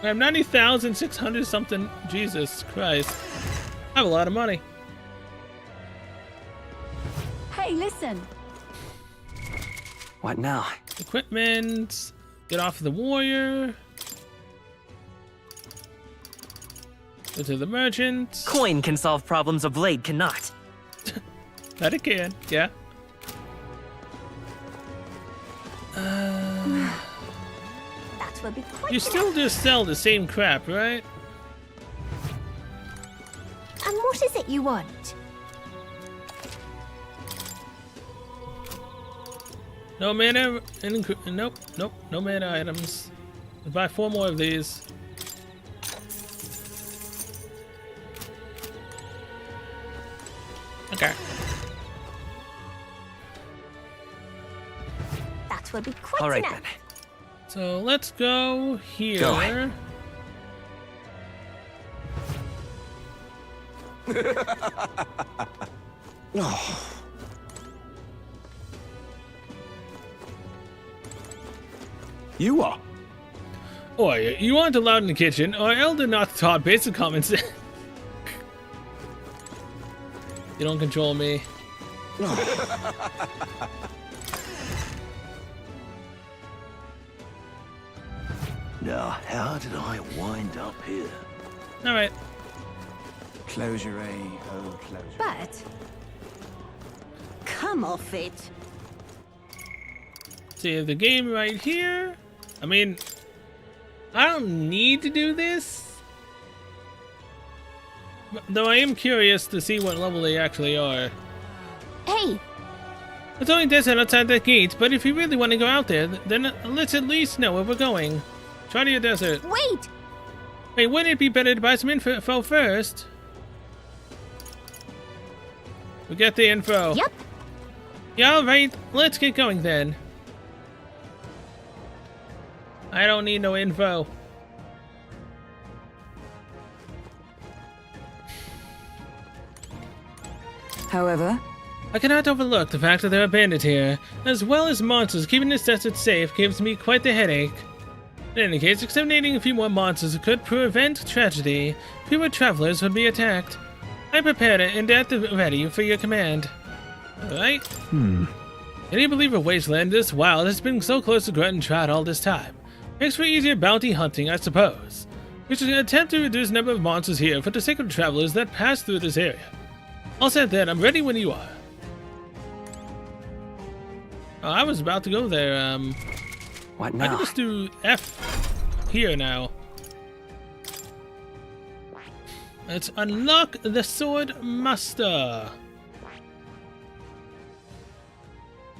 I have 90,600 something. Jesus Christ. I have a lot of money. Hey, listen. What now? Equipment. Get off the warrior. Go to the merchant. Coin can solve problems a blade cannot. That it can, yeah. That will be quite You still just sell the same crap, right? And what is it you want? No mana. Nope, nope, no mana items. Let's buy 4 more of these. Okay. That would be quite All right, enough. then. So let's go here. Go. You are? Oi, you aren't allowed in the kitchen. Our elder not taught basic common sense. You don't control me. Now, how did I wind up here? Alright. Closure, oh, closure. But come off it. Save the game right here. I mean, I don't need to do this. Though I am curious to see what level they actually are. Hey! It's only desert outside that gate, but if you really want to go out there, then let's at least know where we're going. Try to your desert. Wait! Hey, wouldn't it be better to buy some info first? We get the info. Yep. Yeah, alright. Let's get going then. I don't need no info. However, I cannot overlook the fact that there are bandits here, as well as monsters. Keeping this desert safe gives me quite the headache. In any case, exterminating a few more monsters could prevent tragedy. Fewer travelers would be attacked. I'm prepared and at the ready for your command. Alright? Can you believe a wasteland this wild has been so close to Grunt and Trout all this time? Makes for easier bounty hunting, I suppose. We should attempt to reduce the number of monsters here for the sake of the travelers that pass through this area. All set then, I'm ready when you are. Oh, I was about to go there, What I now? can just do F here now. Let's unlock the Sword Master.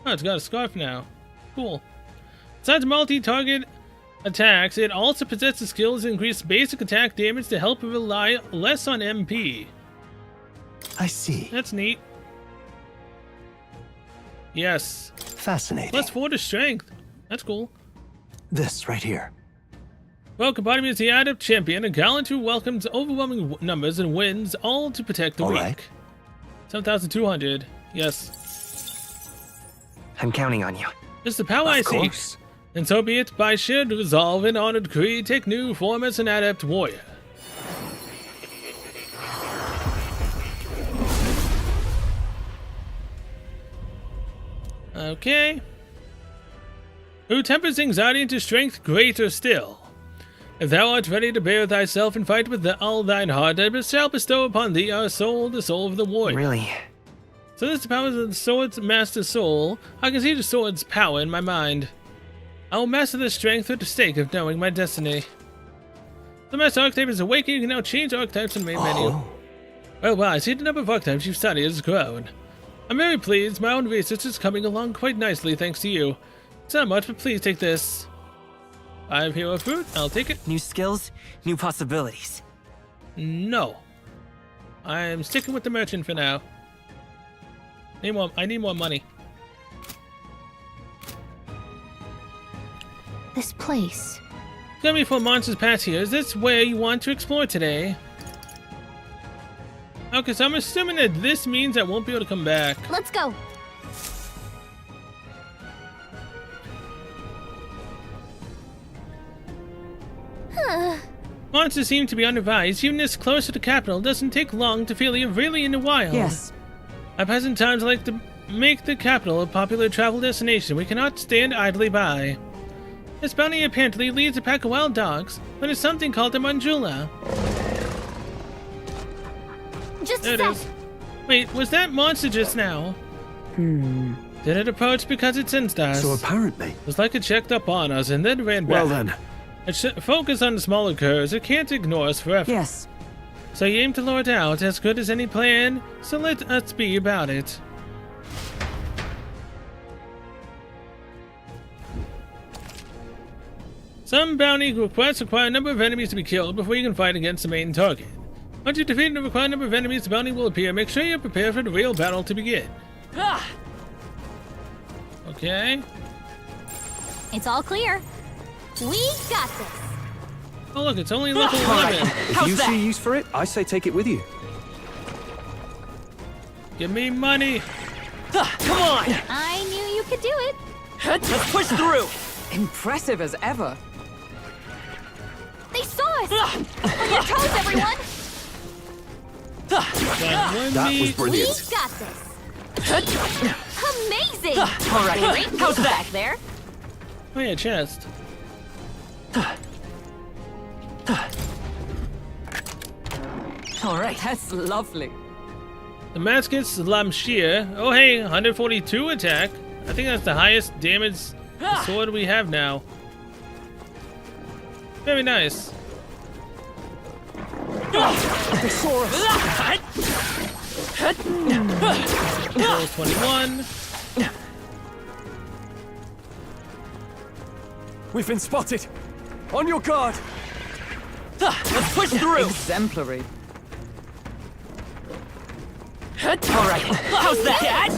Oh, it's got a scarf now. Cool. Besides multi-target attacks, it also possesses skills that increase basic attack damage to help rely less on MP. I see. That's neat. Yes. Fascinating. +4 to strength. That's cool. This right here. Welcome, body is the Adept Champion, a gallant who welcomes overwhelming numbers and wins all to protect the All weak. right. 7,200. Yes. I'm counting on you. It's the power I Of seek. course. And so be it, by shared resolve and honored decree, take new form as an Adept Warrior. Okay. Who tempers anxiety into strength greater still. If thou art ready to bear thyself and fight with all thine heart, I shall bestow upon thee our soul, the soul of the warrior. Really? So this is the power of the sword's master soul. I can see the sword's power in my mind. I will master the strength for the sake of knowing my destiny. The master archetype is awakened. You can now change archetypes in the main menu. Well, I see the number of archetypes you've studied has grown. I'm very pleased. My own research is coming along quite nicely thanks to you. It's not much, but please take this. 5 hero fruit. I'll take it. New skills, new possibilities. No. I'm sticking with the merchant for now. I need more money. This place. Got me for Monsters Pass here. Is this where you want to explore today? Okay, so I'm assuming that this means I won't be able to come back. Let's go. Monsters seem to be on the rise. Even this close to the capital doesn't take long to feel you're really in the wild. yes. At present times like to make the capital a popular travel destination. We cannot stand idly by. This bounty apparently leads a pack of wild dogs, but it's something called the Manjula. Just There a it sec. is. Wait, was that monster just now? Did it approach because it sensed us? So apparently. It was like it checked up on us and then ran back. Well then. It should focus on the smaller curs. It can't ignore us forever. Yes. So you aim to lure it out, as good as any plan, so let us be about it. Some bounty requests require a number of enemies to be killed before you can fight against the main target. Once you defeat the required number of enemies, the bounty will appear. Make sure you're prepared for the real battle to begin. Okay. It's all clear. We got this. Oh look, it's only level 11. Alright, if How's you that? see use for it, I say take it with you. Give me money. Come on! I knew you could do it. Let's push through! Impressive as ever. They saw us. On your toes, everyone. That was We brilliant. got this. Amazing. All right, Great how's move that? back there. Oh yeah, chest. All right. That's lovely. Damascus Lamshir. Oh hey, 142 attack. I think that's the highest damage sword we have now. Very nice. They saw us. Level 21. We've been spotted. On your guard. Let's push through! Exemplary. All right, how's that?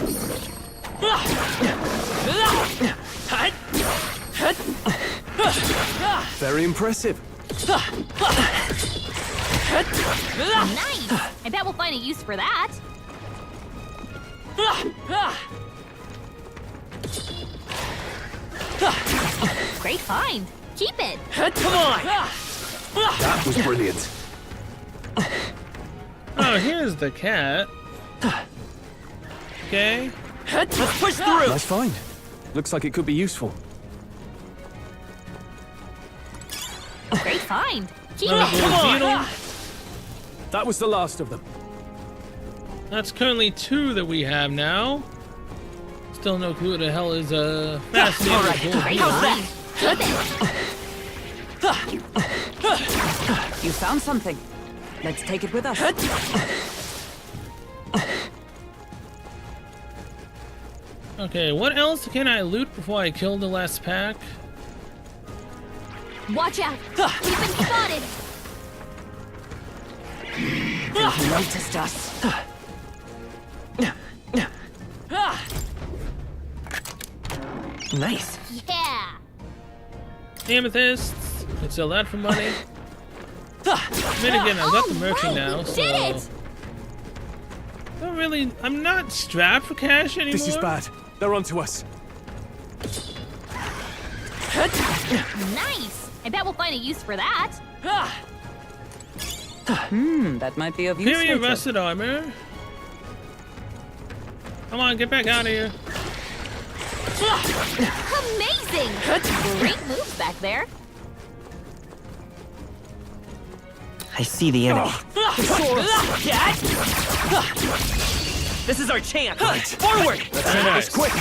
Very impressive. Nice. I bet we'll find a use for that. Great find. Keep it. Come on! That was brilliant. Oh, here's the cat. Okay. Let's push through! Nice find. Looks like it could be useful. Great find. Keep Oh, it. there's a beetle. That was the last of them. That's currently 2 that we have now. Still no clue what the hell is a fascinating All right, gold Great beetle. find. Keep it. You found something. Let's take it with us. Okay, what else can I loot before I kill the last pack? Watch out. We've been spotted. They've noticed us. Nice. Yeah. Amethysts. Can sell that for money. I mean, again, I've got the merchant now, we so. did it. Not really. I'm not strapped for cash anymore. This is bad. They're onto us. Nice. I bet we'll find a use for that. That might be of use Superior later. rusted armor. Come on, get back out of here. Amazing. Great moves back there. I see the enemy. This is our chance. Forward! Very nice. Quick!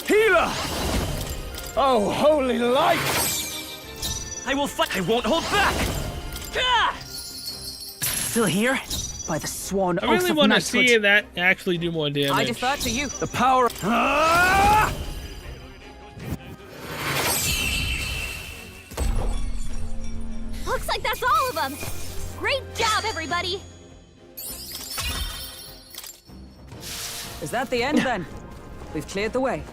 Healer! Oh, holy light! I will fight. I won't hold back. Still here? By the sworn I oath really of want to knighthood. see that actually do more damage. I defer to you. The power. Ah! Looks like that's all of them. Great job, everybody. Is that the end then? We've cleared the way.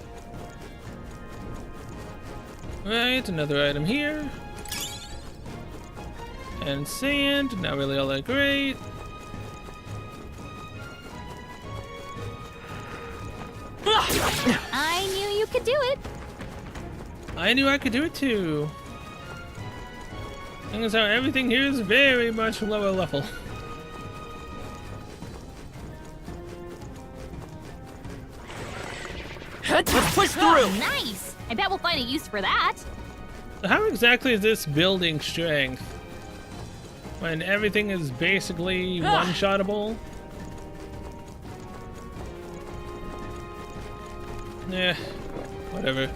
Right, another item here. And sand, not really all that great. I knew you could do it. I knew I could do it too. Thing is how everything here is very much lower level. Let's push through. Nice. I bet we'll find a use for that. How exactly is this building strength? When everything is basically one-shottable? Yeah, whatever.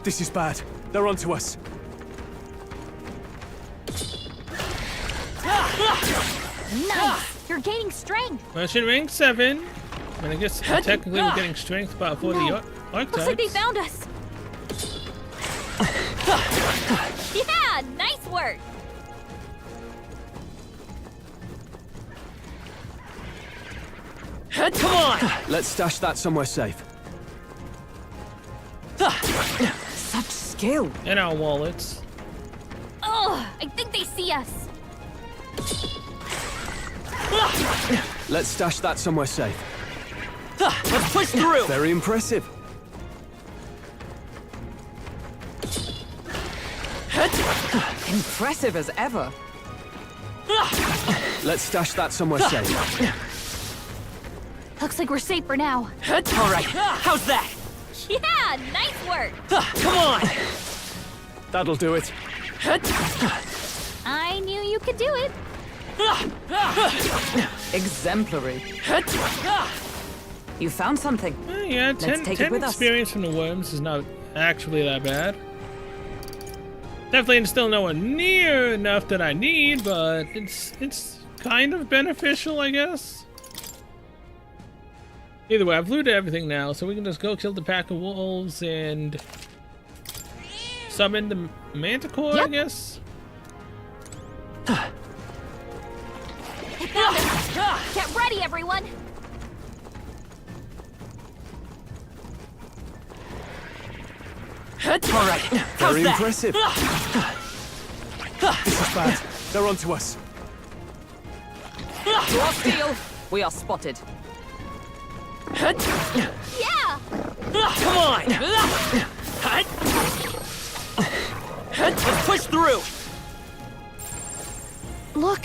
This is bad. They're onto us. Nice. You're gaining strength. Merchant rank 7. And I guess technically we're getting strength about for the Looks like they archetypes. found us. Yeah, nice work. Come on! Let's stash that somewhere safe. Such skill. In our wallets. Ugh, I think they see us. Let's stash that somewhere safe. Let's push through! Very impressive. Impressive as ever. Let's stash that somewhere safe. Looks like we're safe for now. All right, how's that? Yeah, nice work. Come on! That'll do it. I knew you could do it. Exemplary. You found something. Yeah, Let's 10 take it with us. experience from the worms is not actually that bad. Definitely still nowhere near enough that I need, but it's kind of beneficial, I guess. Either way, I've looted everything now, so we can just go kill the pack of wolves and summon the manticore, I guess. Get ready, everyone. All right, how's Very that? impressive. This is bad. They're onto us. To our steel, we are spotted. Yeah. Come on! Let's push through! Look.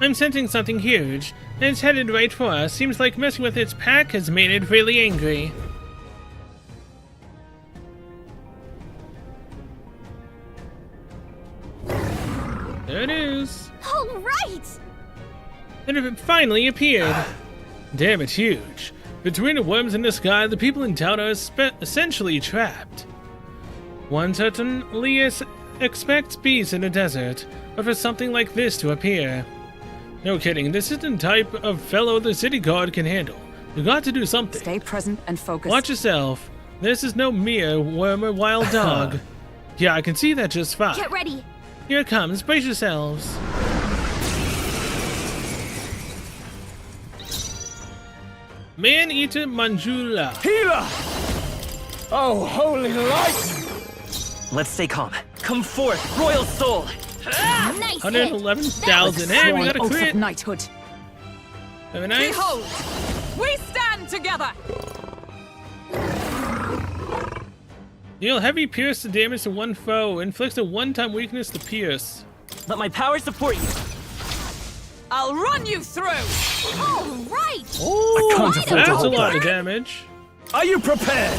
I'm sensing something huge, and it's headed right for us. Seems like messing with its pack has made it really angry. There it is. All right. And it finally appeared. Damn, it's huge. Between the worms in the sky, the people in town are essentially trapped. One certainly expects peace in the desert, but for something like this to appear. No kidding, this isn't the type of fellow the city guard can handle. You got to do something. Stay present and focused. Watch yourself. This is no mere worm or wild dog. Yeah, I can see that just fine. Get ready. Here it comes. Brace yourselves. Man-eater Manjula. Healer! Oh, holy light! Let's stay calm. Come forth, royal soul! Nice 111,000. Hey, we got a Oath crit. of knighthood. Very nice. Behold, we stand together. Deal heavy pierce to damage to one foe. Inflicts a one-time weakness to pierce. Let my power support you. I'll run you through. All right. Oh, I can't afford to that's a hold lot back. of damage. Are you prepared?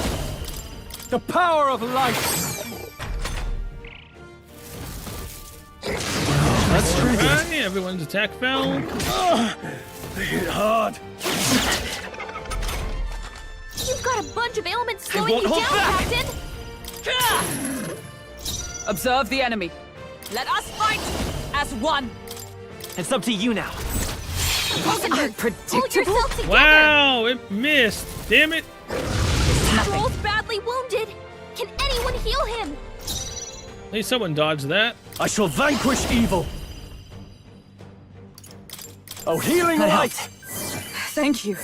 The power of light! That's triggered. Right, everyone's attack fell. They hit hard. You've got a bunch of ailments slowing won't you hold down, back. Captain. Observe the enemy. Let us fight as one. It's up to you now. Hold Predictable. yourself together. Wow, it missed. Damn it. Troll's badly wounded. Can anyone heal him? At least someone dodged that. I shall vanquish evil. Oh, healing That light! Thank you.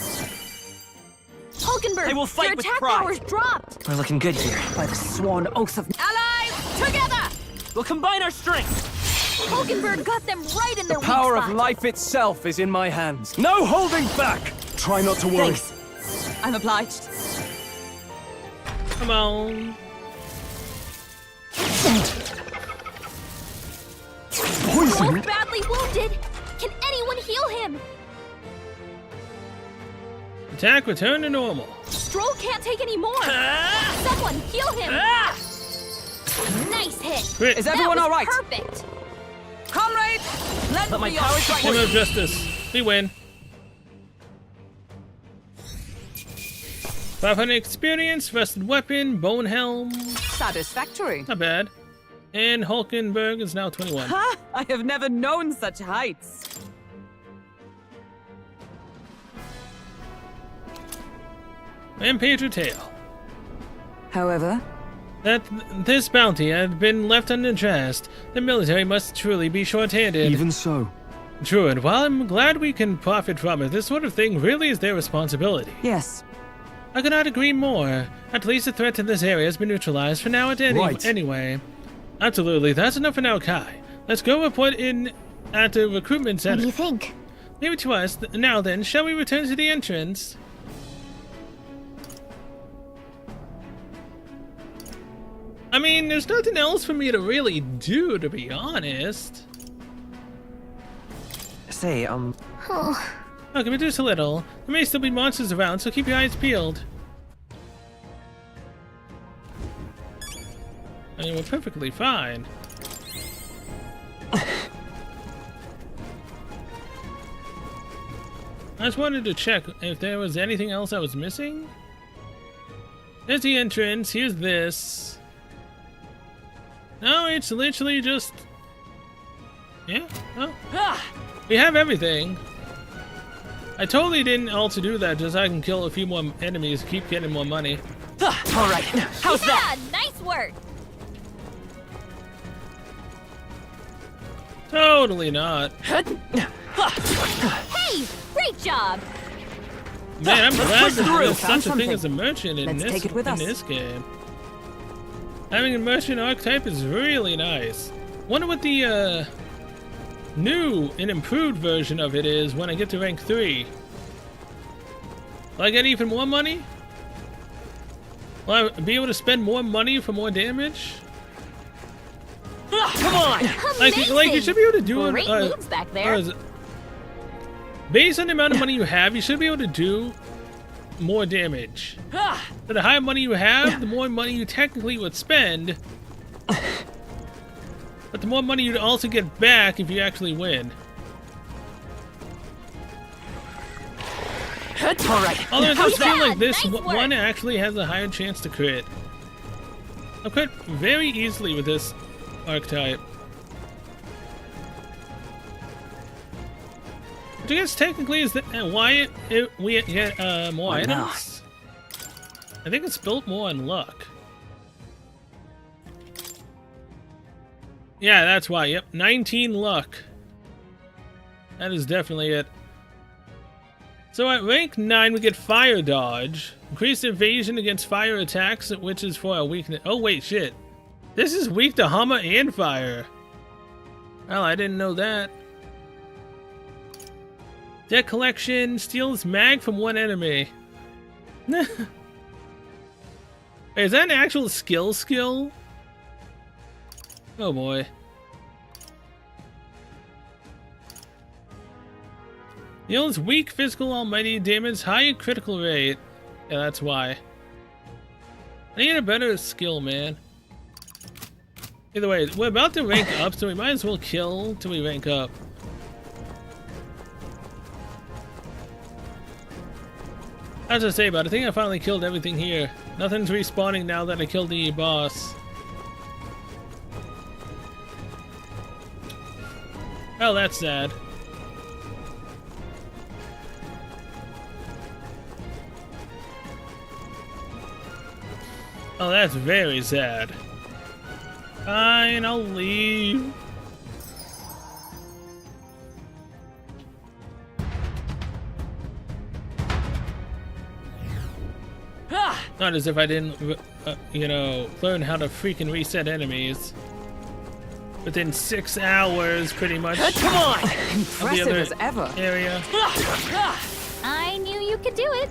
Hulkenberg, I will fight your with attack pride. power's dropped. We're looking good here. By the sworn oath of Allies, together. We'll combine our strength. Hulkenberg got them right in their The power weak of spot. life itself is in my hands. No holding back! Try not to worry. Thanks. I'm obliged. Come on. Troll's badly wounded. Can anyone heal him? Attack return to normal. Stroll can't take any more. Someone heal him. Nice hit. Crit. Is That everyone was all right? Perfect. Comrades, lend Let my me your power strength. Woman of justice. We win. 500 experience, rusted weapon, bone helm. Satisfactory. Not bad. And Hulkenberg is now 21. Ha! I have never known such heights. And Pedro Tail. However, that this bounty had been left unaddressed, the military must truly be short-handed. Even so. True, and while I'm glad we can profit from it, this sort of thing really is their responsibility. Yes. I could not agree more. At least the threat in this area has been neutralized for now anyway. Absolutely, that's enough for now, Kai. Let's go report in at the recruitment center. What do you think? Leave it to us. Now then, shall we return to the entrance? I mean, there's nothing else for me to really do, to be honest. Say, Oh, can we do this a little? There may still be monsters around, so keep your eyes peeled. I mean, we're perfectly fine. I just wanted to check if there was anything else I was missing. There's the entrance, here's this. No, it's literally just... Yeah, oh. We have everything. I totally didn't also do that just so I can kill a few more enemies, keep getting more money. Alright, how's that? Nice work! Totally not. Hey! Great job! Man, I'm glad push through. there's Found such a thing something. as a merchant in Let's take it with us. this game. Having a merchant archetype is really nice. Wonder what the new and improved version of it is when I get to rank 3. Will I get even more money? Will I be able to spend more money for more damage? Come on! Like you should be able to do Great moves back there. Based on the amount of money you have, you should be able to do more damage. So the higher money you have, the more money you technically would spend. But the more money you'd also get back if you actually win. Alright, Although it does feel like this Nice one actually has a higher chance to crit. I'll crit very easily with this archetype. Which I guess technically is why we get more items. I think it's built more on luck. Yeah, that's why. Yep, 19 luck. That is definitely it. So at rank 9 we get Fire Dodge. Increased evasion against fire attacks, which is for a weakness. Oh wait, shit. This is weak to Hummer and Fire. Well, I didn't know that. Deck collection steals mag from one enemy. Wait, is that an actual skill? Oh boy. Deals weak physical almighty damage, high critical rate. Yeah, that's why. I need a better skill, man. Either way, we're about to rank up, so we might as well kill till we rank up. As I say, but I think I finally killed everything here. Nothing's respawning now that I killed the boss. Oh, that's sad. Oh, that's very sad. Fine, I'll leave. Not as if I didn't, you know, learn how to freaking reset enemies. Within 6 hours, pretty much. Come on! Impressive as ever. Area. I knew you could do it.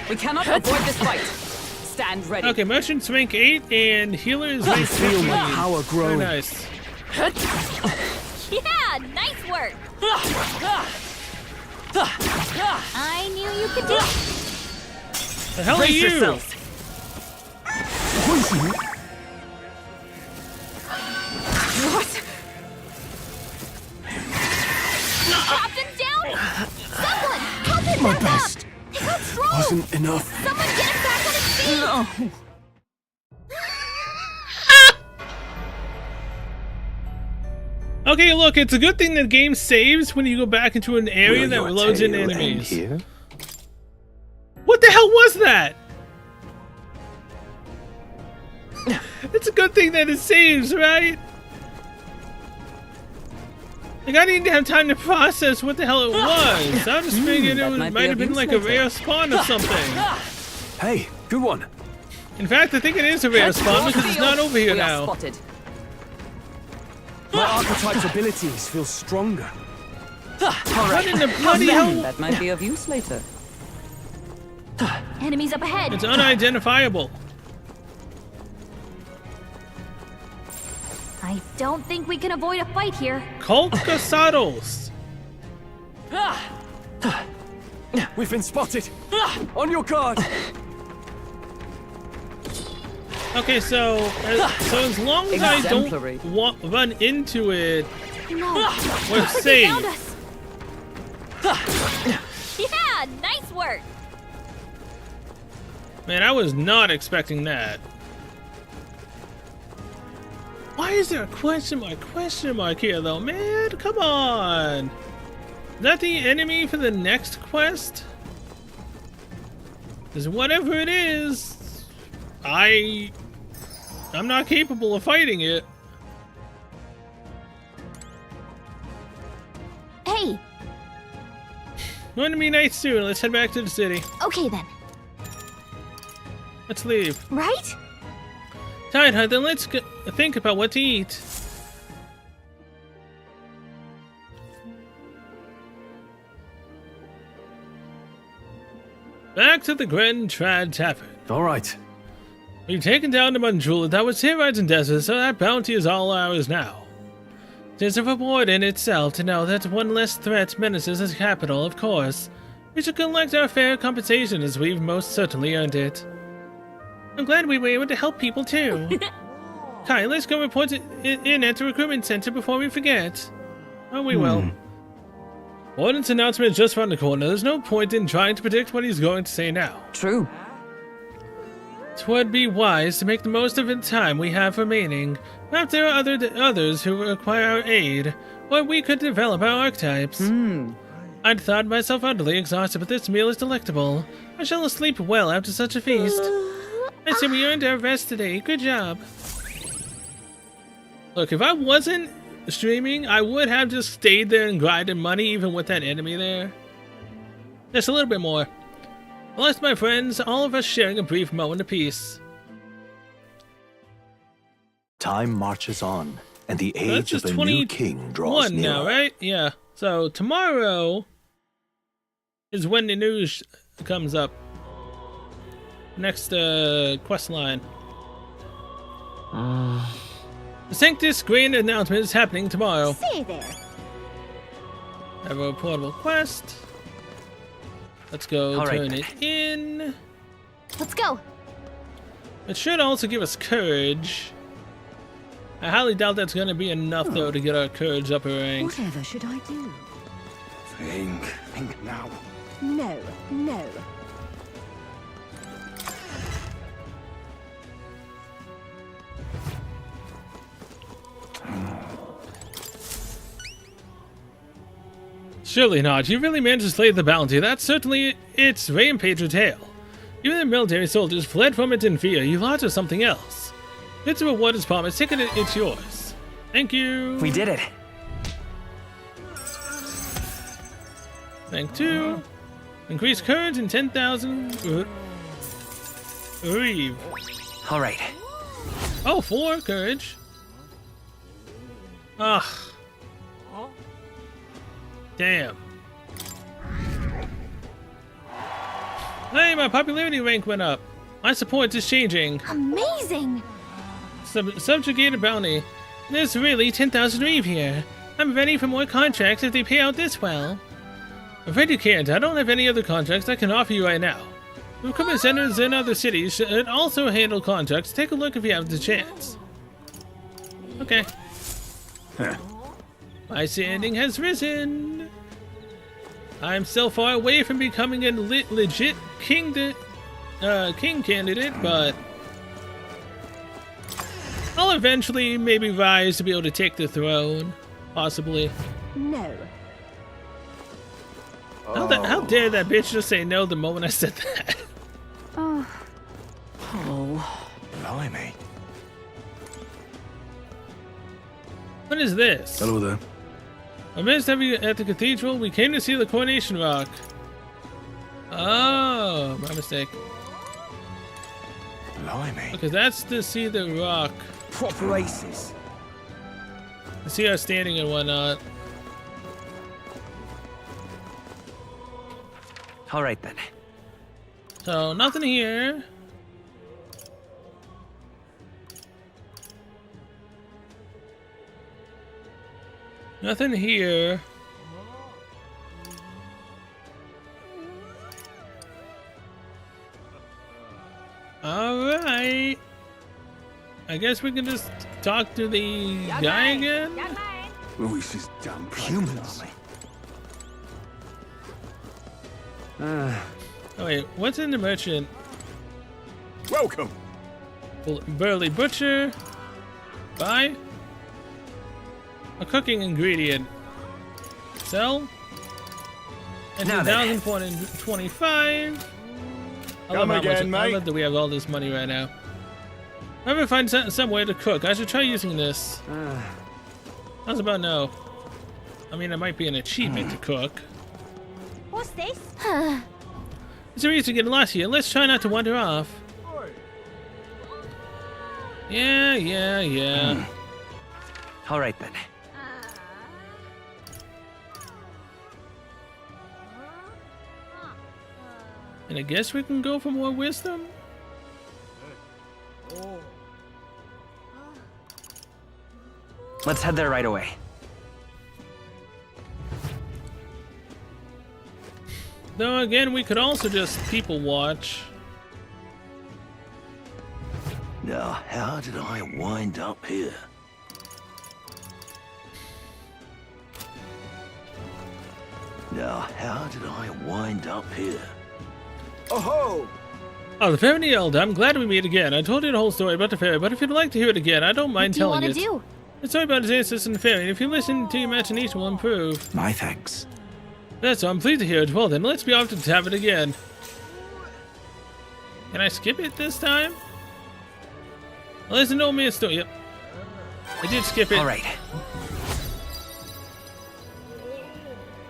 We cannot avoid this fight. Stand ready. Okay, merchant's rank 8 and healer is rank 15. Feel my power growing. Very nice. Yeah, nice work. I knew you could do it. The hell are Brace you? yourselves. What? Chopped him down. Someone, help him My back best up. He got strong. wasn't enough. Someone get him back on his feet. No. Okay, look, it's a good thing the game saves when you go back into an area that loads in enemies. Here? What the hell was that? It's a good thing that it saves, right? Like, I didn't have time to process what the hell it was. I just figured it might have been like a rare spawn or something. Hey, good one. In fact, I think it is a rare spawn because it's not over here now. Spotted. My archetype's abilities feel stronger. What in the bloody hell? That might be of use later. Enemies up ahead. It's unidentifiable. I don't think we can avoid a fight here. Colt Casados. We've been spotted. On your guard. Okay, so as long as I don't run into it, No. we're safe. Found us. Yeah, nice work. Man, I was not expecting that. Why is there a question mark here though, man? Come on. Is that the enemy for the next quest? Because whatever it is, I'm not capable of fighting it. Hey. Going to be night soon. Let's head back to the city. Okay then. Let's leave. Right? Tired, huh? Then let's think about what to eat. Back to the Grand Trad Tavern. All right. We've taken down the Manjula that was here right in desert, so that bounty is all ours now. It is a reward in itself to know that one less threat menaces the capital, of course. We should collect our fair compensation as we've most certainly earned it. I'm glad we were able to help people too. Kai, let's go report in at the recruitment center before we forget. Oh, we will. Warden's announcement is just around the corner. There's no point in trying to predict what he's going to say now. True. Twould be wise to make the most of the time we have remaining. Perhaps there are others who require our aid, or we could develop our archetypes. I'd thought myself utterly exhausted, but this meal is delectable. I shall sleep well after such a feast. I say we earned our rest today. Good job. Look, if I wasn't streaming, I would have just stayed there and grinded money even with that enemy there. Just a little bit more. Bless my friends, all of us sharing a brief moment of peace. Time marches on, and the age of a new king draws near. Now, right? Yeah. So tomorrow is when the news comes up. Next quest line. The Sanctus Grand announcement is happening tomorrow. See there. Have a portable quest. Let's go turn it in. Let's go. It should also give us courage. I highly doubt that's going to be enough though to get our courage up a rank. Whatever should I do? Think now. No, no. Surely not. You really managed to slay the bounty. That's certainly its rampage tale. Even the military soldiers fled from it in fear. You lost to something else. It's a reward as promised. Take it, it's yours. Thank you. We did it. Rank 2. Increase courage and 10,000. Reeve. All right. Oh, 4 courage. Ugh. Damn. Hey, my popularity rank went up. My support is changing. Amazing. Subjugated bounty. There's really 10,000 reeve here. I'm ready for more contracts if they pay out this well. I'm afraid you can't. I don't have any other contracts I can offer you right now. Recruitment centers in other cities should also handle contracts. Take a look if you have the chance. Okay. My standing has risen. I'm still far away from becoming a legit king candidate, but I'll eventually maybe rise to be able to take the throne, possibly. No. How dare that bitch just say no the moment I said that? Oh. Blimey. What is this? Hello there. Amidst at the cathedral, we came to see the coronation rock. Oh, my mistake. Blimey. Okay, that's to see the rock. Proper aces. To see our standing and whatnot. All right then. So nothing here. Nothing here. Alright. I guess we can just talk to the guy again? Luis is damn humans. Oh wait, what's in the merchant? Welcome. Burly butcher. Buy. A cooking ingredient. Sell. And Now then. 2,425. I Come love how again, much, I mate. love that we have all this money right now. If I ever find some way to cook, I should try using this. How's about no? I mean, it might be an achievement to cook. What's this? Is there reason to get lost here? Let's try not to wander off. Yeah. All right then. And I guess we can go for more wisdom? Let's head there right away. Though again, we could also just people watch. Now, how did I wind up here? Now, how did I wind up here? Oh-ho! Oh, the Fairy and the Elder. I'm glad we meet again. I told you the whole story about the fairy, but if you'd like to hear it again, I don't mind telling it. What do you want to do? The story about his ancestors and the fairy, and if you listen to your imagination will improve. My thanks. That's all. I'm pleased to hear it. Well then, let's be off to tap it again. Can I skip it this time? Well, there's no mere story. Yep. I did skip it. All right.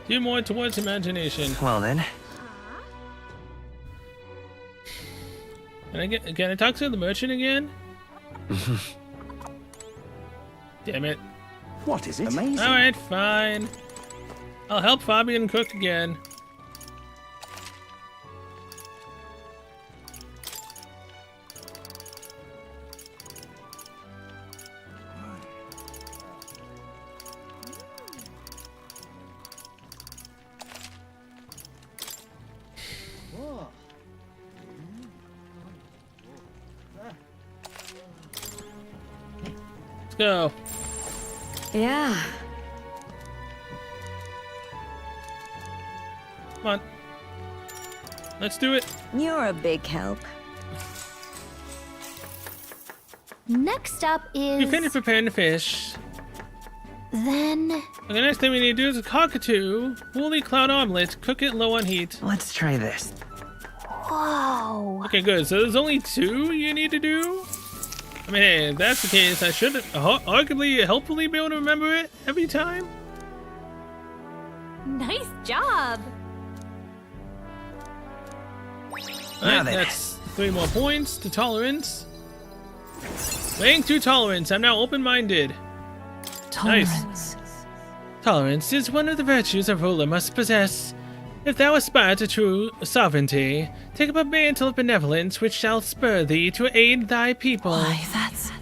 2 more towards imagination. Well then. Can I talk to the merchant again? Damn it. What is it? Amazing. Alright, fine. I'll help Fabian cook again. Let's go. Yeah. Come on. Let's do it. You're a big help. Next up is... You finished preparing the fish. Then... The next thing we need to do is a cockatoo, woolly cloud omelet, cook it low on heat. Let's try this. Whoa. Okay, good. So there's only 2 you need to do? I mean, hey, if that's the case, I should arguably, helpfully be able to remember it every time. Nice job. Alright, that's 3 more points to tolerance. Weighing to tolerance. I'm now open-minded. Tolerance. Nice. Tolerance is one of the virtues a ruler must possess. If thou aspire to true sovereignty, take up a mantle of benevolence which shall spur thee to aid thy people. Why, that's...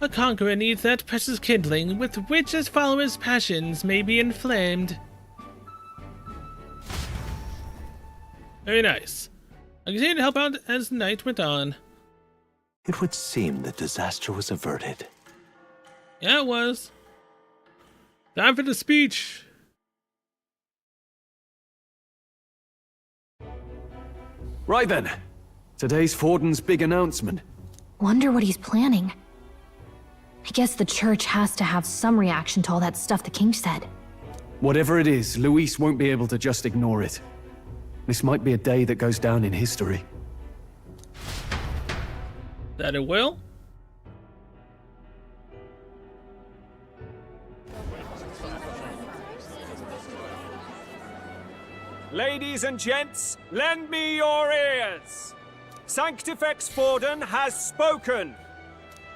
A conqueror needs that precious kindling with which his followers' passions may be inflamed. Very nice. I continued to help out as the night went on. It would seem that disaster was averted. Yeah, it was. Time for the speech. Right then. Today's Forden's big announcement. Wonder what he's planning. I guess the church has to have some reaction to all that stuff the king said. Whatever it is, Luis won't be able to just ignore it. This might be a day that goes down in history. That it will? ladies and gents, lend me your ears. Sanctifex Forden has spoken.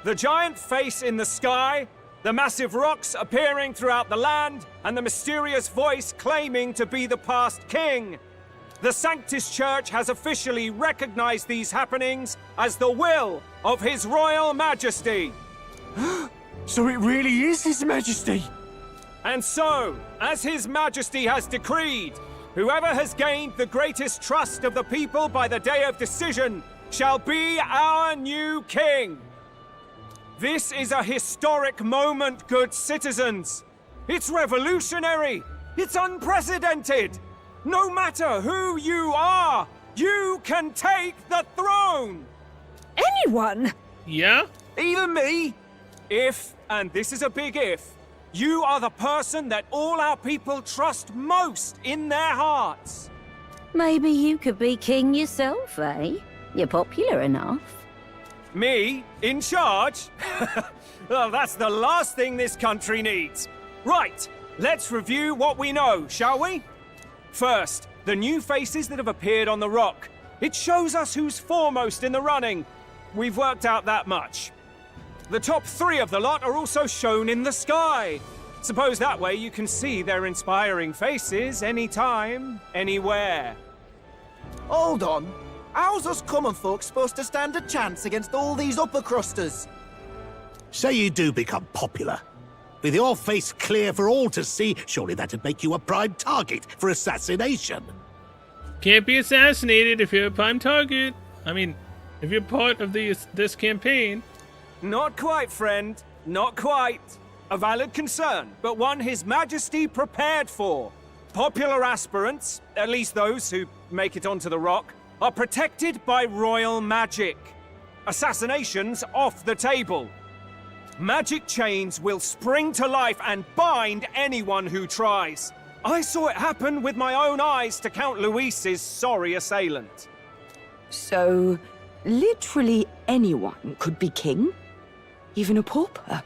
The giant face in the sky, the massive rocks appearing throughout the land, and the mysterious voice claiming to be the past king. The Sanctus Church has officially recognized these happenings as the will of His Royal Majesty. So it really is His Majesty? And so, as His Majesty has decreed, whoever has gained the greatest trust of the people by the day of decision shall be our new king. This is a historic moment, good citizens. It's revolutionary. It's unprecedented. No matter who you are, you can take the throne. Anyone? Yeah? Even me? If, and this is a big if, you are the person that all our people trust most in their hearts. Maybe you could be king yourself, eh? You're popular enough. Me? In charge? Well, that's the last thing this country needs. Right, let's review what we know, shall we? First, the new faces that have appeared on the rock. It shows us who's foremost in the running. We've worked out that much. The top 3 of the lot are also shown in the sky. Suppose that way you can see their inspiring faces anytime, anywhere. Hold on. How's us common folk supposed to stand a chance against all these upper crusters? Say you do become popular. With your face clear for all to see, surely that'd make you a prime target for assassination. Can't be assassinated if you're a prime target. I mean, if you're part of this campaign. Not quite, friend. Not quite. A valid concern, but one His Majesty prepared for. Popular aspirants, at least those who make it onto the rock, are protected by royal magic. Assassinations off the table. Magic chains will spring to life and bind anyone who tries. I saw it happen with my own eyes to Count Luis's sorry assailant. So, literally anyone could be king? Even a pauper?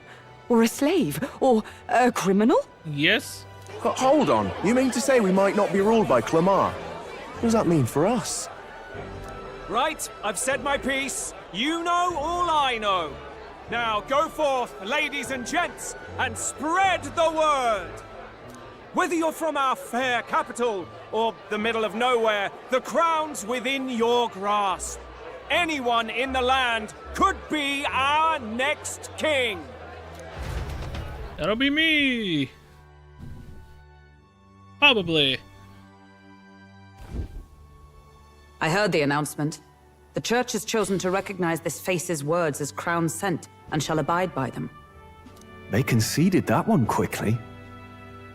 Or a slave? Or a criminal? Yes. Hold on. You mean to say we might not be ruled by Clamar? What does that mean for us? Right, I've said my piece. You know all I know. Now go forth, ladies and gents, and spread the word. Whether you're from our fair capital or the middle of nowhere, the crown's within your grasp. Anyone in the land could be our next king. That'll be me. Probably. I heard the announcement. The church has chosen to recognize this face's words as crown sent and shall abide by them. They conceded that one quickly.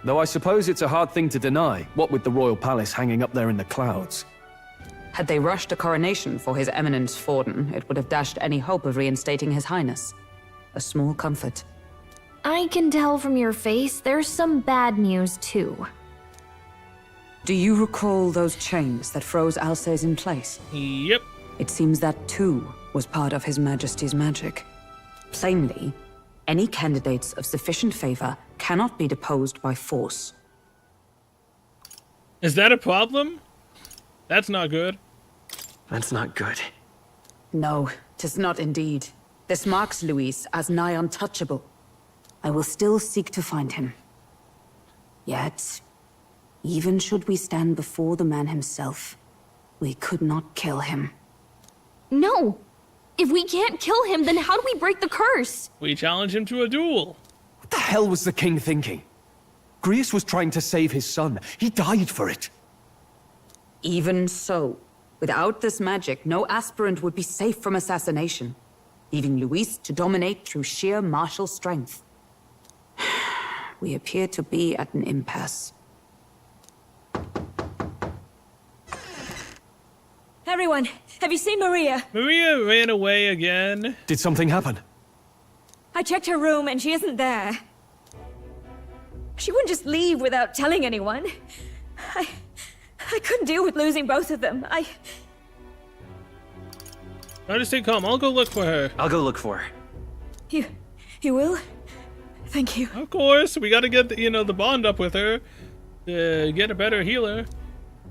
Though I suppose it's a hard thing to deny, what with the royal palace hanging up there in the clouds. Had they rushed a coronation for His Eminence Forden, it would have dashed any hope of reinstating His Highness. A small comfort. I can tell from your face there's some bad news too. Do you recall those chains that froze Alsace in place? Yep. It seems that too was part of His Majesty's magic. Plainly, any candidates of sufficient favor cannot be deposed by force. Is that a problem? That's not good. That's not good. No, 'tis not indeed. This marks Luis as nigh untouchable. I will still seek to find him. Yet, even should we stand before the man himself, we could not kill him. No! If we can't kill him, then how do we break the curse? We challenge him to a duel. What the hell was the king thinking? Grius was trying to save his son. He died for it. Even so, without this magic, no aspirant would be safe from assassination, leaving Luis to dominate through sheer martial strength. We appear to be at an impasse. Everyone, have you seen Maria? Maria ran away again. Did something happen? I checked her room and she isn't there. She wouldn't just leave without telling anyone. I couldn't deal with losing both of them. Try to stay calm. I'll go look for her. I'll go look for her. You will? Thank you. Of course. We gotta get, the bond up with her to get a better healer.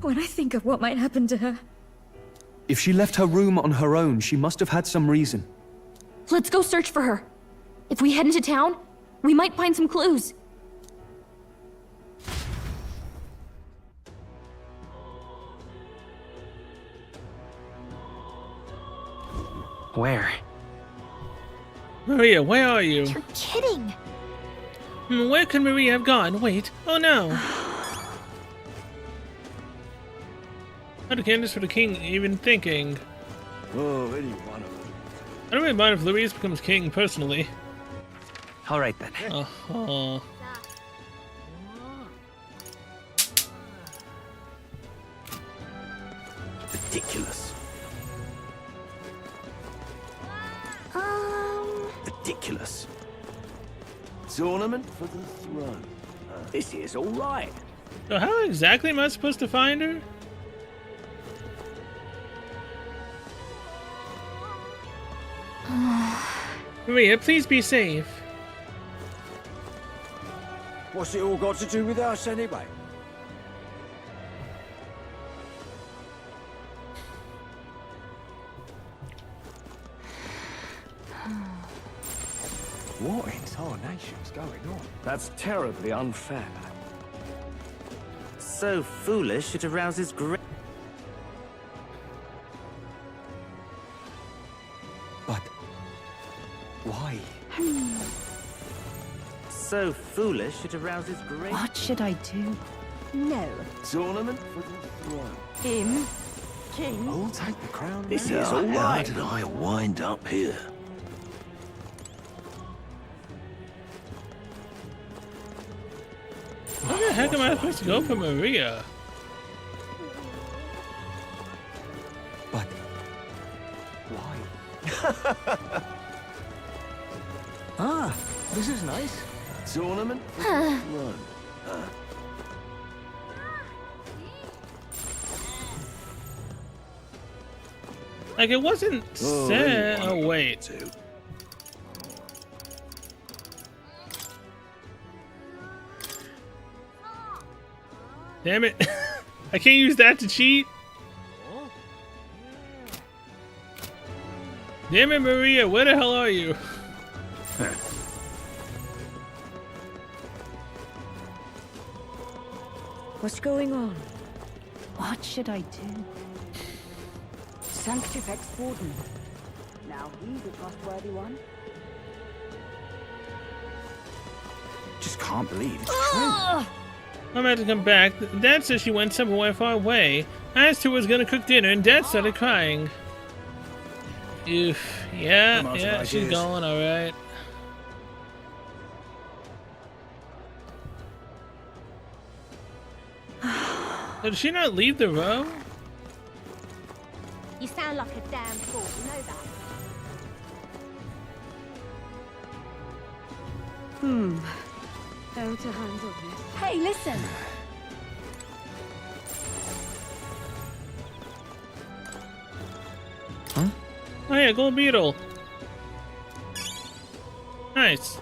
when I think of what might happen to her. If she left her room on her own, she must have had some reason. Let's go search for her. If we head into town, we might find some clues. Where? Maria, where are you? You're kidding. Where could Maria have gone? Wait. Oh no. How did Candace for the king even thinking? Oh, any one of them. I don't really mind if Louise becomes king, personally. Alright then. Uh-huh. Ridiculous. Ridiculous. It's ornament for the throne. This is all right. So how exactly am I supposed to find her? Maria, please be safe. What's it all got to do with us anyway? What in tarnation's going on? That's terribly unfair. So foolish it arouses great. But why? So foolish it arouses great. What should I do? No. It's ornament for the throne. Him? King? I'll take the crown. This now. is all right. How did I wind up here? Where the heck am I supposed to go for Maria? But why? Ah, this is nice. It's ornament for the throne. Like it wasn't said. Oh wait. Damn it! I can't use that to cheat. Damn it, Maria! Where the hell are you? What's going on? What should I do? Sanctifex Warden. Now he's a trustworthy one. Just can't believe it's I'm about to come back. Dad said she went somewhere far away. I asked who was gonna cook dinner, and Dad started crying. Oof. Yeah, she's gone, alright. So did she not leave the row? You sound like a damn fool, you know that? How to handle this? Hey, listen! Huh? Oh yeah, gold beetle. Nice.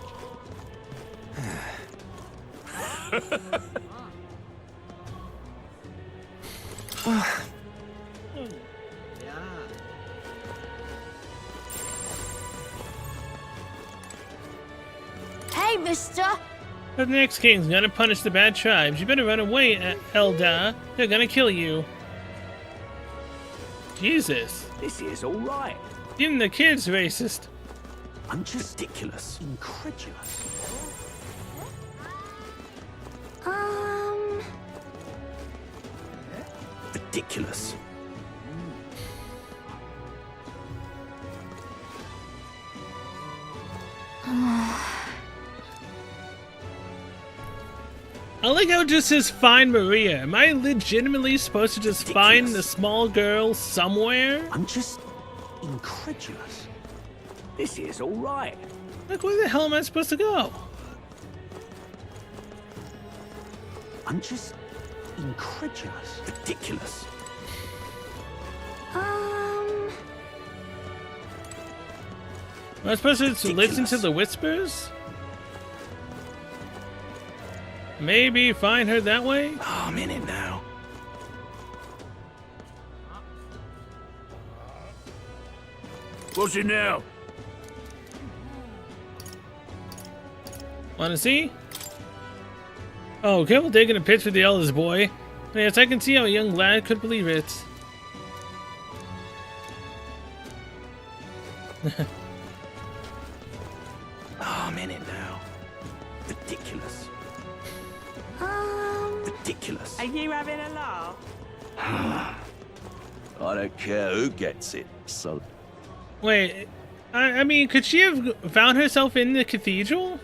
Hey, mister! The next king's gonna punish the bad tribes. You better run away, Elda. They're gonna kill you. Jesus. This is all right. Even the kid's racist. I'm just ridiculous. Incredulous. Ridiculous. I like how it just says find Maria. Am I legitimately supposed to just find the small girl somewhere? I'm just incredulous. This is all right. Like, where the hell am I supposed to go? I'm just incredulous. Ridiculous. Am I supposed to listen to the whispers? Maybe find her that way? Oh, I'm in it now. What's it now? Wanna see? Oh, careful taking a pitch with the eldest boy. Yes, I can see how a young lad could believe it. Oh, I'm in it now. Ridiculous. Ridiculous. Are you having a laugh? I don't care who gets it, so... Wait, I mean, could she have found herself in the cathedral?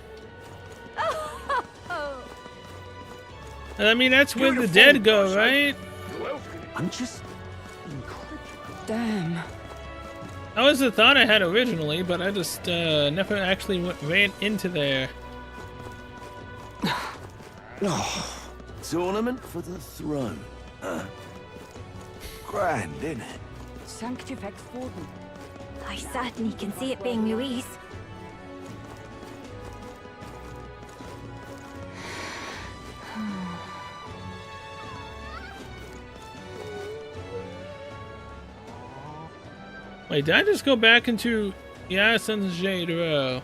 I mean, that's where the dead go, right? I'm just... Damn. That was the thought I had originally, but I just never actually ran into there. Oh, tournament for the throne. Grand, isn't it? Sanctifex Warden. I certainly can see it being Louise. Wait, did I just go back into... Yeah, Sons Jade Row.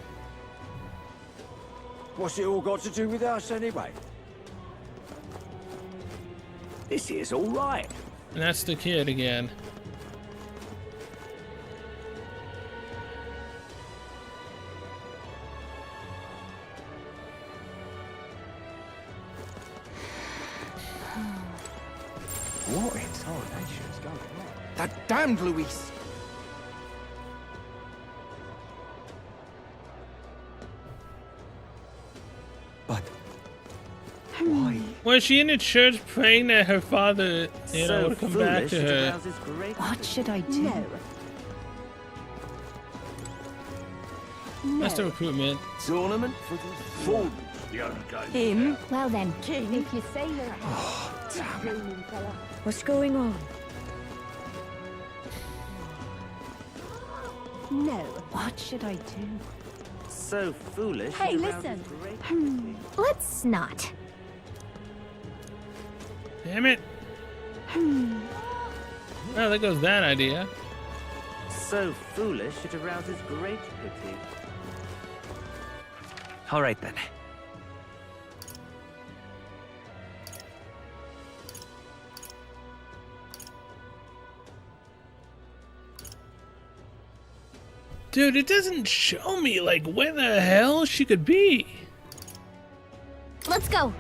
What's it all got to do with us anyway? This is all right. And that's the kid again. What in tarnation's going on? That damned Louise! Why? Was she in the church praying that her father, you know, would come back to her? What should I do? That's the recruitment. Tournament for the throne. Him? Well then, King. If you say you're What's going on? No. What should I do? So foolish. Hey, it listen. arouses Let's not. Damn it. Well, there goes that idea. So foolish, it arouses great pity. All right then. Dude, it doesn't show me, like, where the hell she could be. Let's go.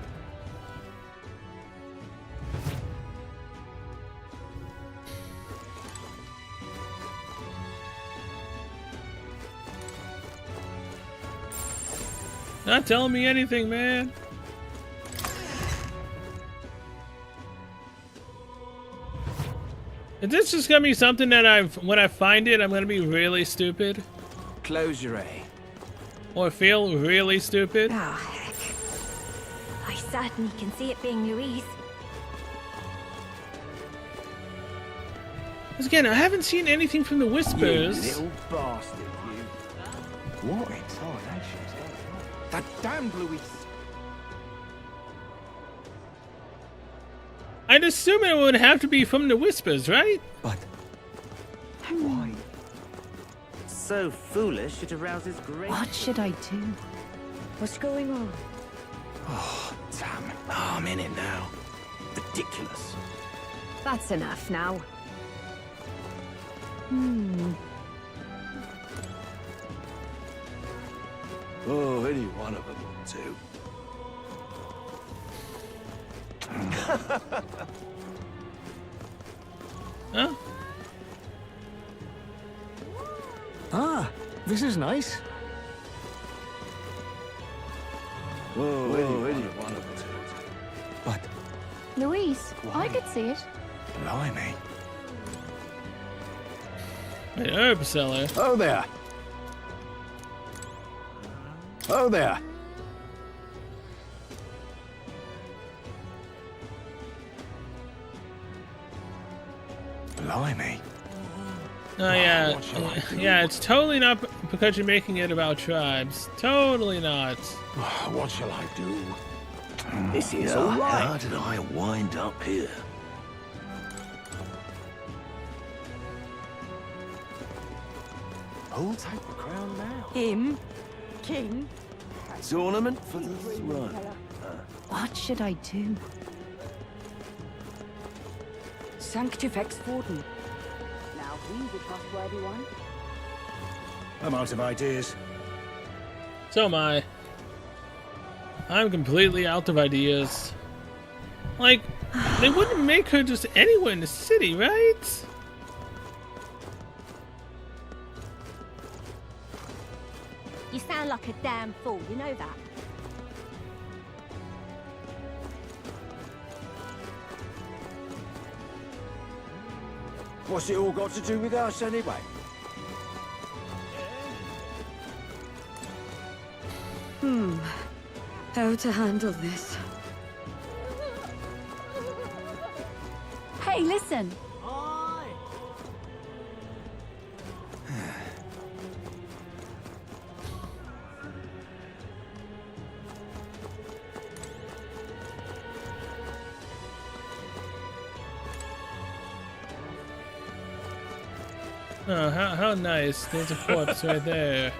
Not telling me anything, man. Is this just gonna be something that when I find it, I'm gonna be really stupid? Close your A. Or feel really stupid? Oh, heck. I certainly can see it being Louise. Because again, I haven't seen anything from the Whispers. You little bastard, you. What in tarnation's going on? That damned Louise! I'd assume it would have to be from the Whispers, right? But... why? So foolish, it arouses great... What should I do? What's going on? Oh, damn. Oh, I'm in it now. Ridiculous. That's enough now. Oh, any one of them will do. Huh? Ah, this is nice. Oh, any one of them do. But... Louise, I could see it. Blimey. An herb seller. Oh there. Oh there. Blimey. Oh yeah, yeah. It's totally not because you're making it about tribes. Totally not. What shall I do? This is Now, all right. how did I wind up here? Who'll take the crown now? Him? King? Tournament for the throne. What should I do? Sanctifex Warden. Now he's a trustworthy one. I'm out of ideas. So am I. I'm completely out of ideas. Like, they wouldn't make her just anywhere in the city, right? You sound like a damn fool, you know that? What's it all got to do with us anyway? How to handle this? Hey, listen. Oh, how nice. There's a corpse right there.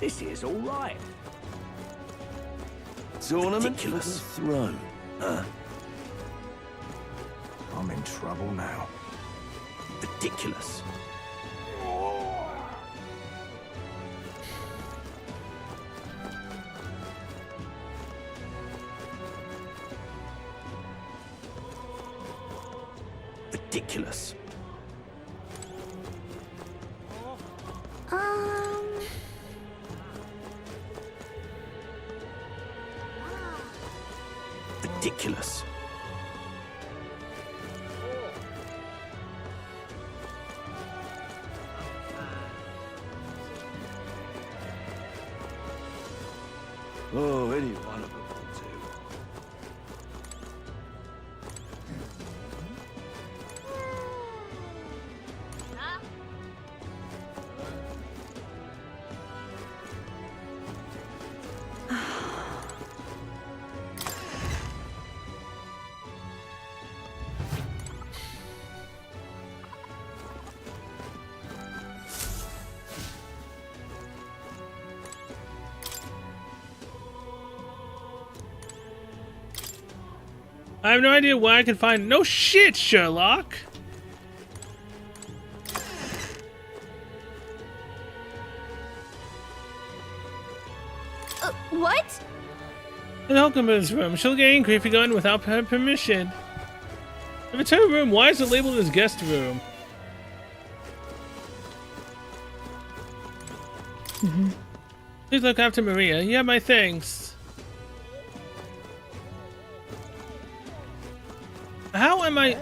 This is all right. Tournament for the throne. I'm in trouble now. Ridiculous. Ridiculous. Ridiculous. Oh, any one of them will do. I have no idea where I can find. No shit, Sherlock. What? In Hulkenberg's room. She'll get angry if you go in without her permission. If it's her room, why is it labeled as guest room? Please look after Maria. You have my thanks. How am I?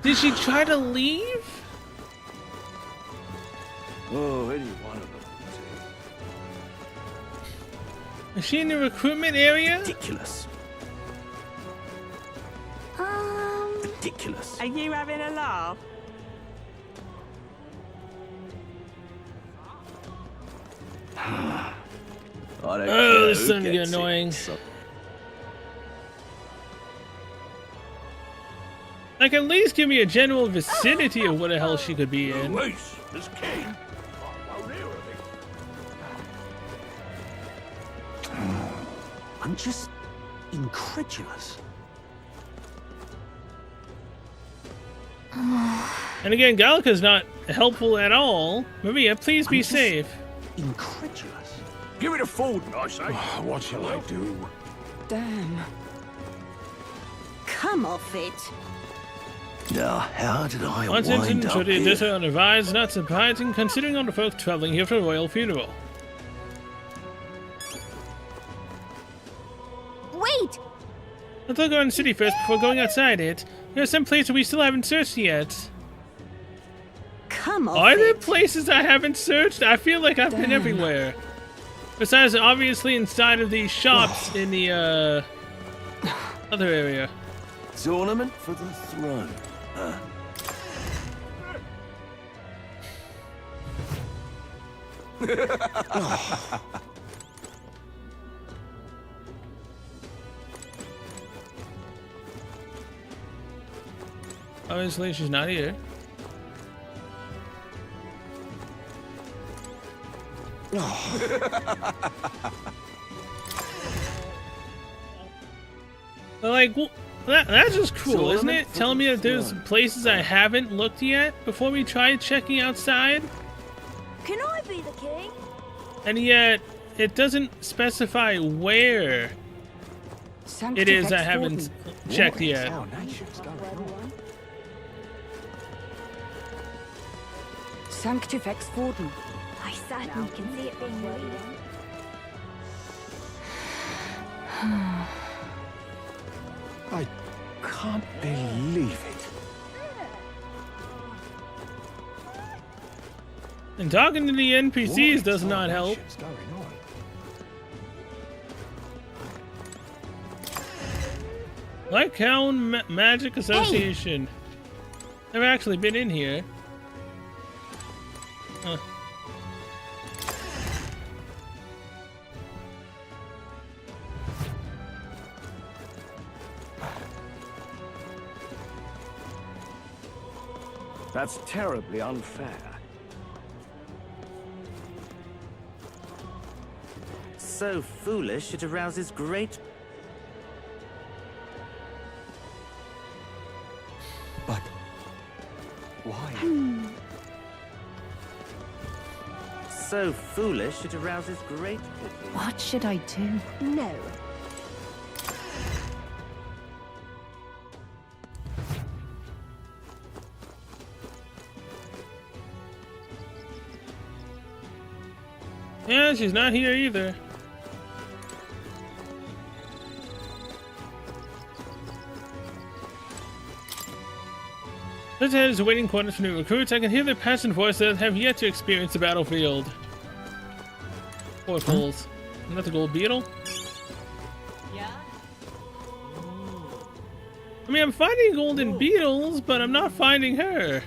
Did she try to leave? Oh, any one of them will Is she in the recruitment area? Ridiculous. Ridiculous. Are you having a laugh? Oh, this is starting to get annoying. Like, at least give me a general vicinity of what the hell she could be in. This king. I'm just incredulous. And again, Gallica's not helpful at all. Maria, please be safe. Incredulous. Give it a fold, I say. What shall I do? Damn. Come off it. Now, how did I Once wind incident up to the here? editor unadvised, not surprising considering all the folks traveling here for a royal funeral. Wait! Let's look around the city first before going outside it. There's some places we still haven't searched yet. Come off Are there it. places I haven't searched? I feel like I've been everywhere. Besides, obviously inside of these shops in the, other area. Tournament for the throne. Obviously, she's not here. Like, well, that's just cruel, isn't it? Telling me that there's places I haven't looked yet before we try checking outside? Can I be the king? And yet, it doesn't specify where it is I haven't checked yet. Sanctifex Vorden. I certainly can see it being read. I can't believe it. And talking to the NPCs does not help. Lycaon Magic Association. Never actually been in here. Huh. That's terribly unfair. So foolish it arouses great... But... why? So foolish it arouses great pity. What should I do? No. Yeah, she's not here either. Let's head to waiting quarters for new recruits. I can hear their passionate voices that have yet to experience the battlefield. Poor fools. Not the gold beetle? Yeah. I mean, I'm finding golden beetles, but I'm not finding her.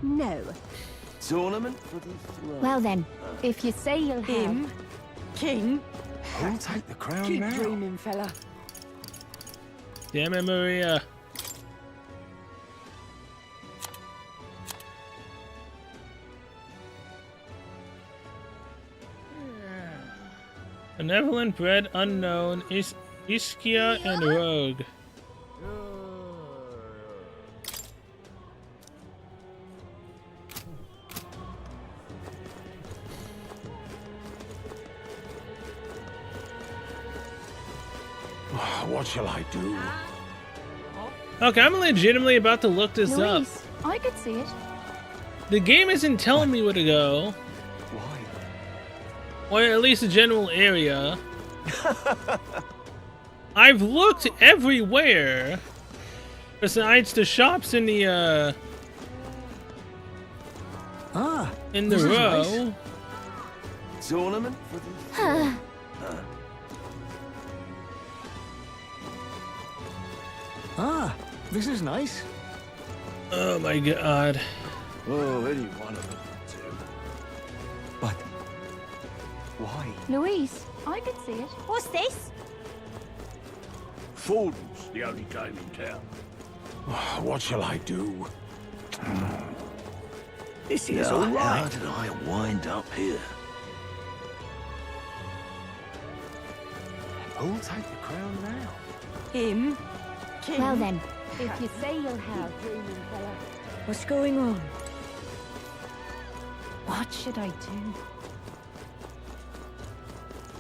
No. Tournament for the throne. Well then, if you say you'll have... Him? King? Who'll take the crown Keep now? dreaming, fella. Damn it, Maria. Benevolent, Bread, Unknown, Ischia, and Rogue. What shall I do? Okay, I'm legitimately about to look this up. Louise, I could see it. The game isn't telling me where to go. Why? Or at least a general area. I've looked everywhere. Besides the shops in the, in the row. Nice. Tournament for the throne. This is nice. Oh my god. Oh, any one of them will do. But... why? Louise, I could see it. What's this? Forden's the only game in town. What shall I do? This is all right. How did I wind up here? Who'll take the crown now? Him? King? Well then, if you say you'll have... What's going on? What should I do?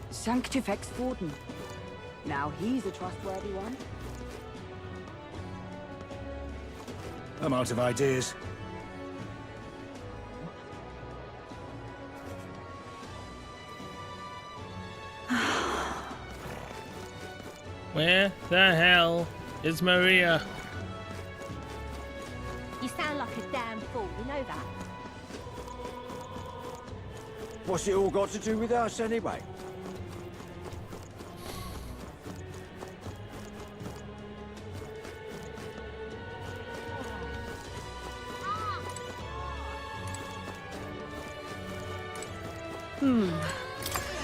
Sanctifex Vorden. Now he's a trustworthy one. I'm out of ideas. Where the hell is Maria? You sound like a damn fool, you know that? What's it all got to do with us anyway?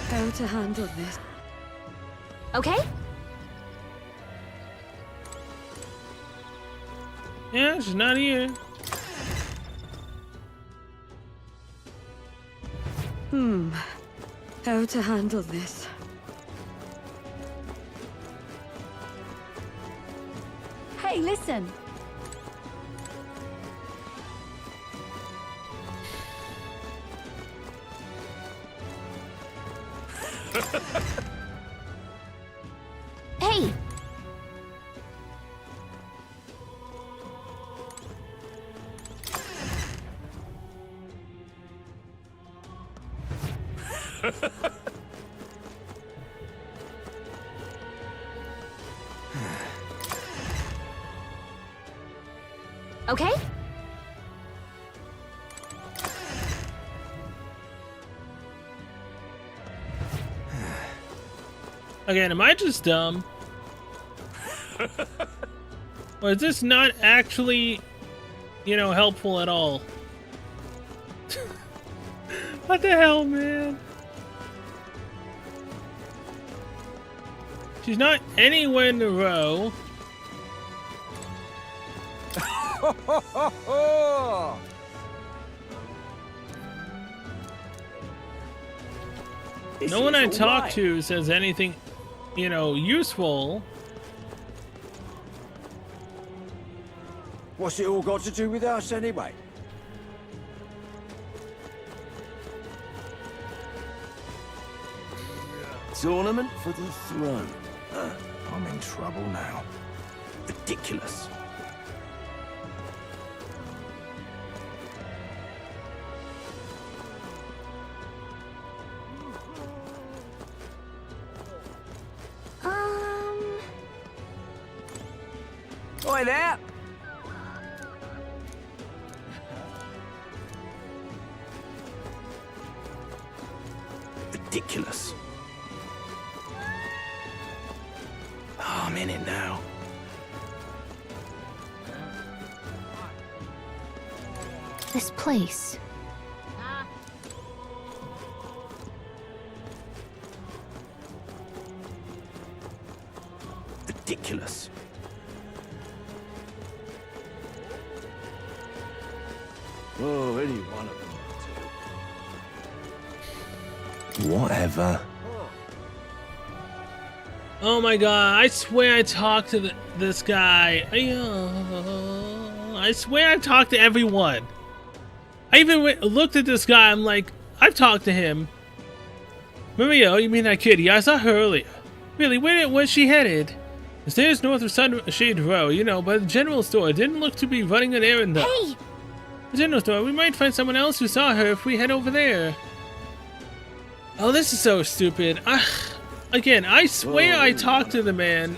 How to handle this? Okay? Yeah, she's not here. How to handle this? Hey, listen. Hey! Okay? Again, am I just dumb? Or is this not actually, you know, helpful at all? What the hell, man? She's not anywhere in the row. No one I talk to says anything, you know, useful. What's it all got to do with us anyway? Tournament for the throne. I'm in trouble now. Ridiculous. Oi there! Ridiculous. Oh, I'm in it now. This place. Ridiculous. Oh, any one of them will do. Whatever. Oh my god, I swear I talked to this guy. I swear I've talked to everyone. I even looked at this guy, I'm like, I've talked to him. Maria, oh, you mean that kitty? I saw her earlier. Really, where was she headed? The stairs north of Sunshade Row, you know, by the general store. Didn't look to be running an errand though. Hey! The general store, we might find someone else who saw her if we head over there. Oh, this is so stupid. Again, I swear I talked to the man,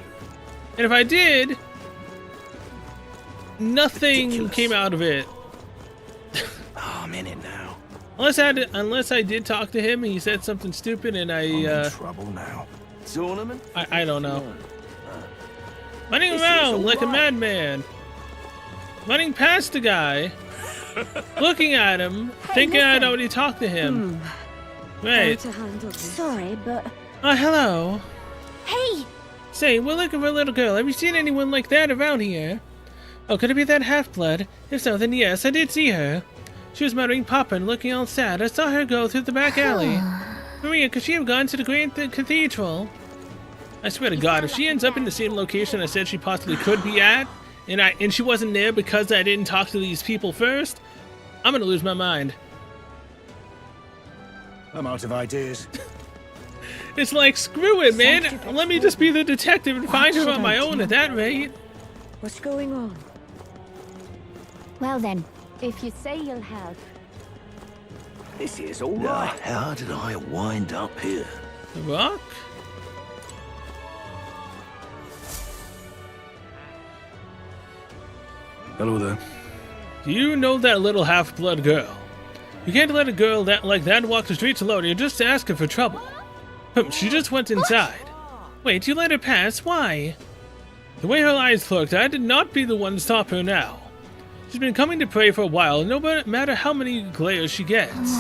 and if I did, nothing came out of it. Oh, I'm in it now. Unless I did talk to him and he said something stupid and I'm in trouble now. Tournament? I don't know. Running around like a madman. Running past the guy. Looking at him, thinking I'd already talked to him. Right. Sorry, but... Oh, hello. Hey! Say, we're looking for a little girl. Have you seen anyone like that around here? Oh, could it be that half-blood? If so, then yes, I did see her. She was muttering Papa and looking all sad. I saw her go through the back alley. Maria, could she have gone to the Great Cathedral? I swear to God, if she ends up in the same location I said she possibly could be at, and she wasn't there because I didn't talk to these people first, I'm gonna lose my mind. I'm out of ideas. It's like, screw it, man. Let me just be the detective and find her on my own at that rate. What's going on? Well then, if you say you'll help. This is all right. How did I wind up here? The rock? Hello there. Do you know that little half-blood girl? You can't let a girl like that walk the streets alone. You're just asking for trouble. She just went inside. Wait, you let her pass? Why? The way her eyes looked, I did not be the one to stop her now. She's been coming to pray for a while, no matter how many glares she gets.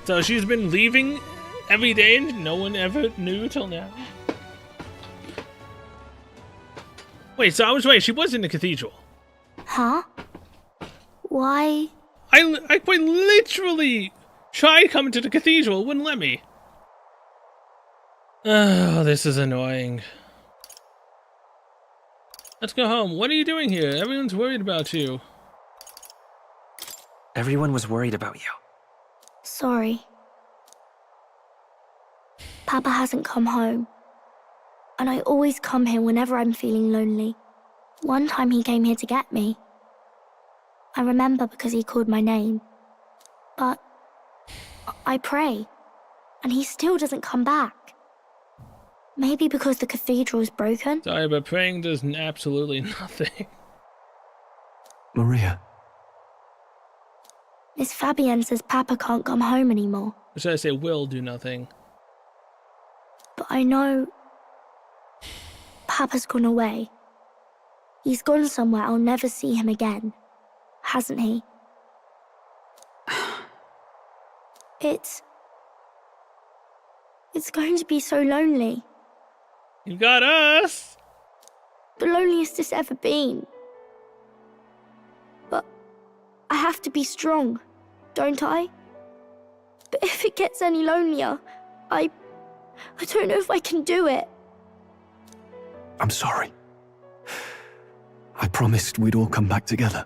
So she's been leaving every day and no one ever knew till now? Wait, so I was right, she was in the cathedral. Huh? Why? I quite literally tried coming to the cathedral, it wouldn't let me. Oh, this is annoying. Let's go home. What are you doing here? Everyone's worried about you. Everyone was worried about you. Sorry. Papa hasn't come home. And I always come here whenever I'm feeling lonely. One time he came here to get me. I remember because he called my name. But I pray, and he still doesn't come back. Maybe because the cathedral's broken? Sorry, but praying does absolutely nothing. Maria. Miss Fabienne says Papa can't come home anymore. Or should I say will do nothing? But I know Papa's gone away. He's gone somewhere I'll never see him again. Hasn't he? It's going to be so lonely. You got us! The loneliest it's ever been. But I have to be strong, don't I? But if it gets any lonelier, I don't know if I can do it. I'm sorry. I promised we'd all come back together.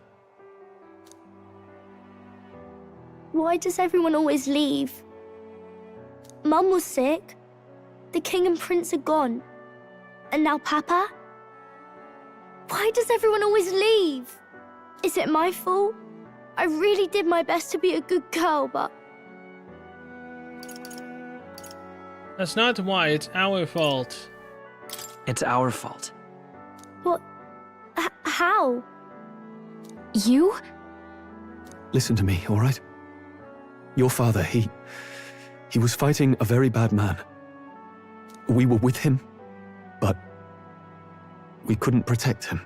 Why does everyone always leave? Mum was sick. The king and prince are gone. And now Papa? Why does everyone always leave? Is it my fault? I really did my best to be a good girl, but... That's not why, it's our fault. It's our fault. What? How? You? Listen to me, all right? Your father, he was fighting a very bad man. We were with him, but we couldn't protect him.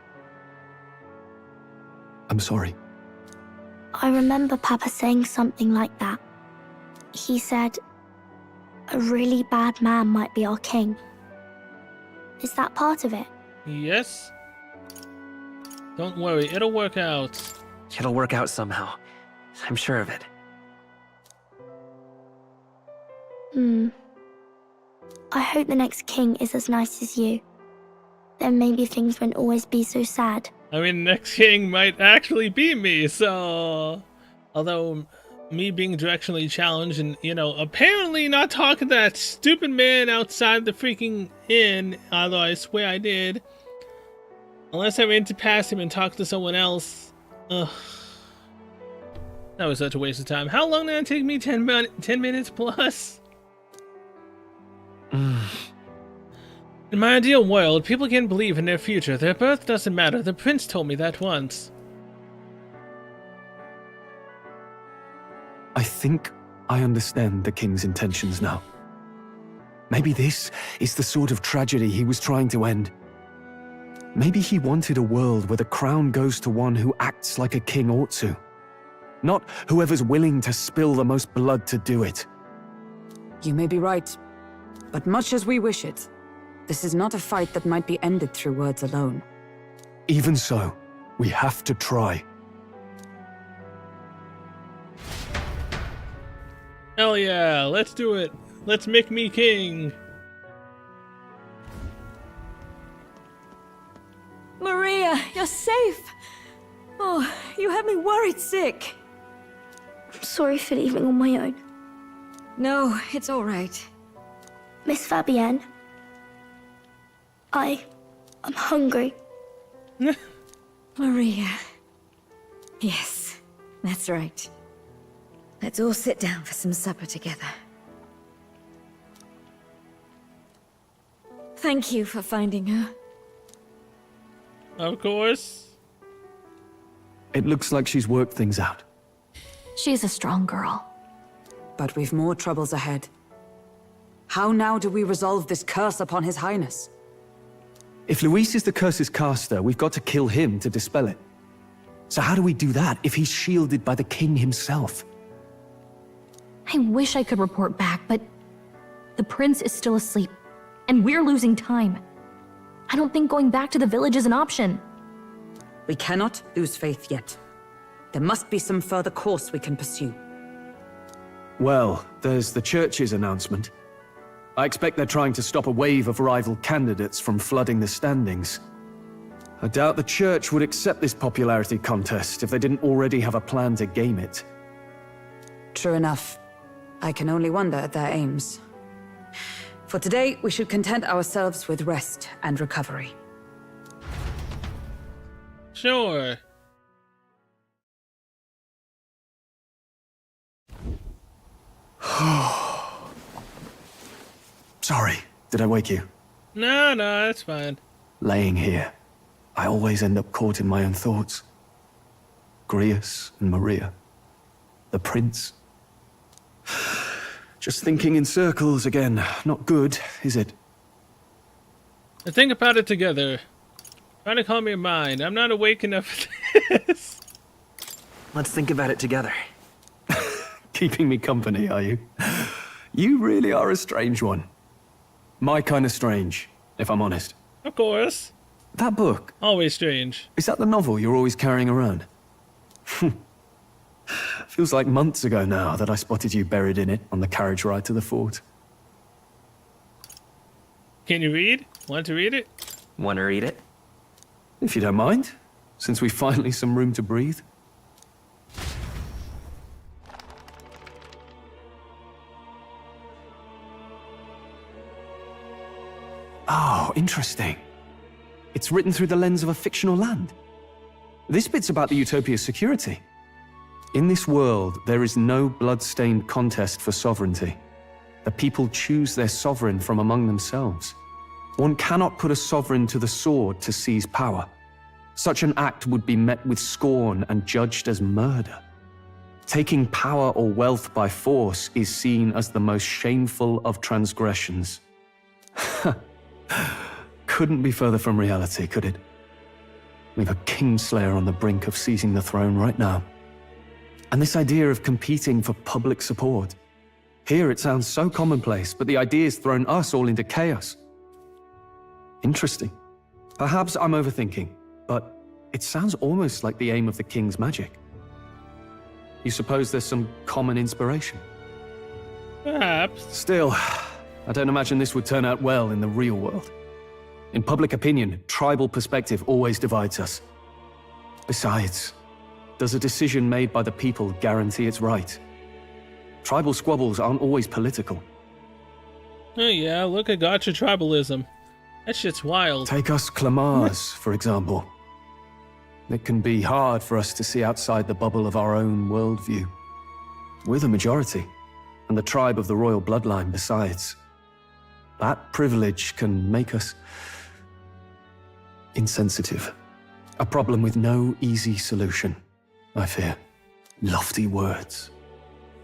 I'm sorry. I remember Papa saying something like that. He said, a really bad man might be our king. Is that part of it? Yes. Don't worry, it'll work out. It'll work out somehow. I'm sure of it. I hope the next king is as nice as you. Then maybe things won't always be so sad. I mean, the next king might actually be me, so... Although, me being directionally challenged and, you know, apparently not talking to that stupid man outside the freaking inn, although I swear I did. Unless I ran to pass him and talk to someone else. Ugh. That was such a waste of time. How long did it take me? 10 minutes plus? In my ideal world, people can believe in their future. Their birth doesn't matter. The prince told me that once. I think I understand the king's intentions now. Maybe this is the sort of tragedy he was trying to end. Maybe he wanted a world where the crown goes to one who acts like a king ought to. Not whoever's willing to spill the most blood to do it. You may be right, but much as we wish it, this is not a fight that might be ended through words alone. Even so, we have to try. Hell yeah, let's do it. Let's make me king. Maria, you're safe. Oh, you had me worried sick. I'm sorry for leaving on my own. No, it's all right. Miss Fabienne, I'm hungry. Maria. Yes, that's right. Let's all sit down for some supper together. Thank you for finding her. Of course. It looks like she's worked things out. She's a strong girl. But we've more troubles ahead. How now do we resolve this curse upon His Highness? If Luis is the curse's caster, we've got to kill him to dispel it. So how do we do that if he's shielded by the king himself? I wish I could report back, but the prince is still asleep, and we're losing time. I don't think going back to the village is an option. We cannot lose faith yet. There must be some further course we can pursue. Well, there's the church's announcement. I expect they're trying to stop a wave of rival candidates from flooding the standings. I doubt the church would accept this popularity contest if they didn't already have a plan to game it. True enough. I can only wonder at their aims. For today, we should content ourselves with rest and recovery. Sure. Sorry, did I wake you? No, that's fine. Laying here, I always end up caught in my own thoughts. Grius and Maria. The prince. Just thinking in circles again. Not good, is it? Think about it together. Trying to calm your mind. I'm not awake enough for this. Let's think about it together. Keeping me company, are you? You really are a strange one. My kind of strange, if I'm honest. Of course. That book. Always strange. Is that the novel you're always carrying around? Feels like months ago now that I spotted you buried in it on the carriage ride to the fort. Can you read? Want to read it? Want to read it? If you don't mind, since we've finally some room to breathe. Oh, interesting. It's written through the lens of a fictional land. This bit's about the Utopia's security. In this world, there is no blood-stained contest for sovereignty. The people choose their sovereign from among themselves. One cannot put a sovereign to the sword to seize power. Such an act would be met with scorn and judged as murder. Taking power or wealth by force is seen as the most shameful of transgressions. Couldn't be further from reality, could it? We've a Kingslayer on the brink of seizing the throne right now. And this idea of competing for public support. Here it sounds so commonplace, but the idea's thrown us all into chaos. Interesting. Perhaps I'm overthinking, but it sounds almost like the aim of the king's magic. You suppose there's some common inspiration? Perhaps. Still, I don't imagine this would turn out well in the real world. In public opinion, tribal perspective always divides us. Besides, does a decision made by the people guarantee it's right? Tribal squabbles aren't always political. Oh yeah, look at gotcha tribalism. That shit's wild. Take us Clamars, for example. It can be hard for us to see outside the bubble of our own worldview. We're the majority, and the tribe of the royal bloodline besides. That privilege can make us insensitive. A problem with no easy solution, I fear. Lofty words.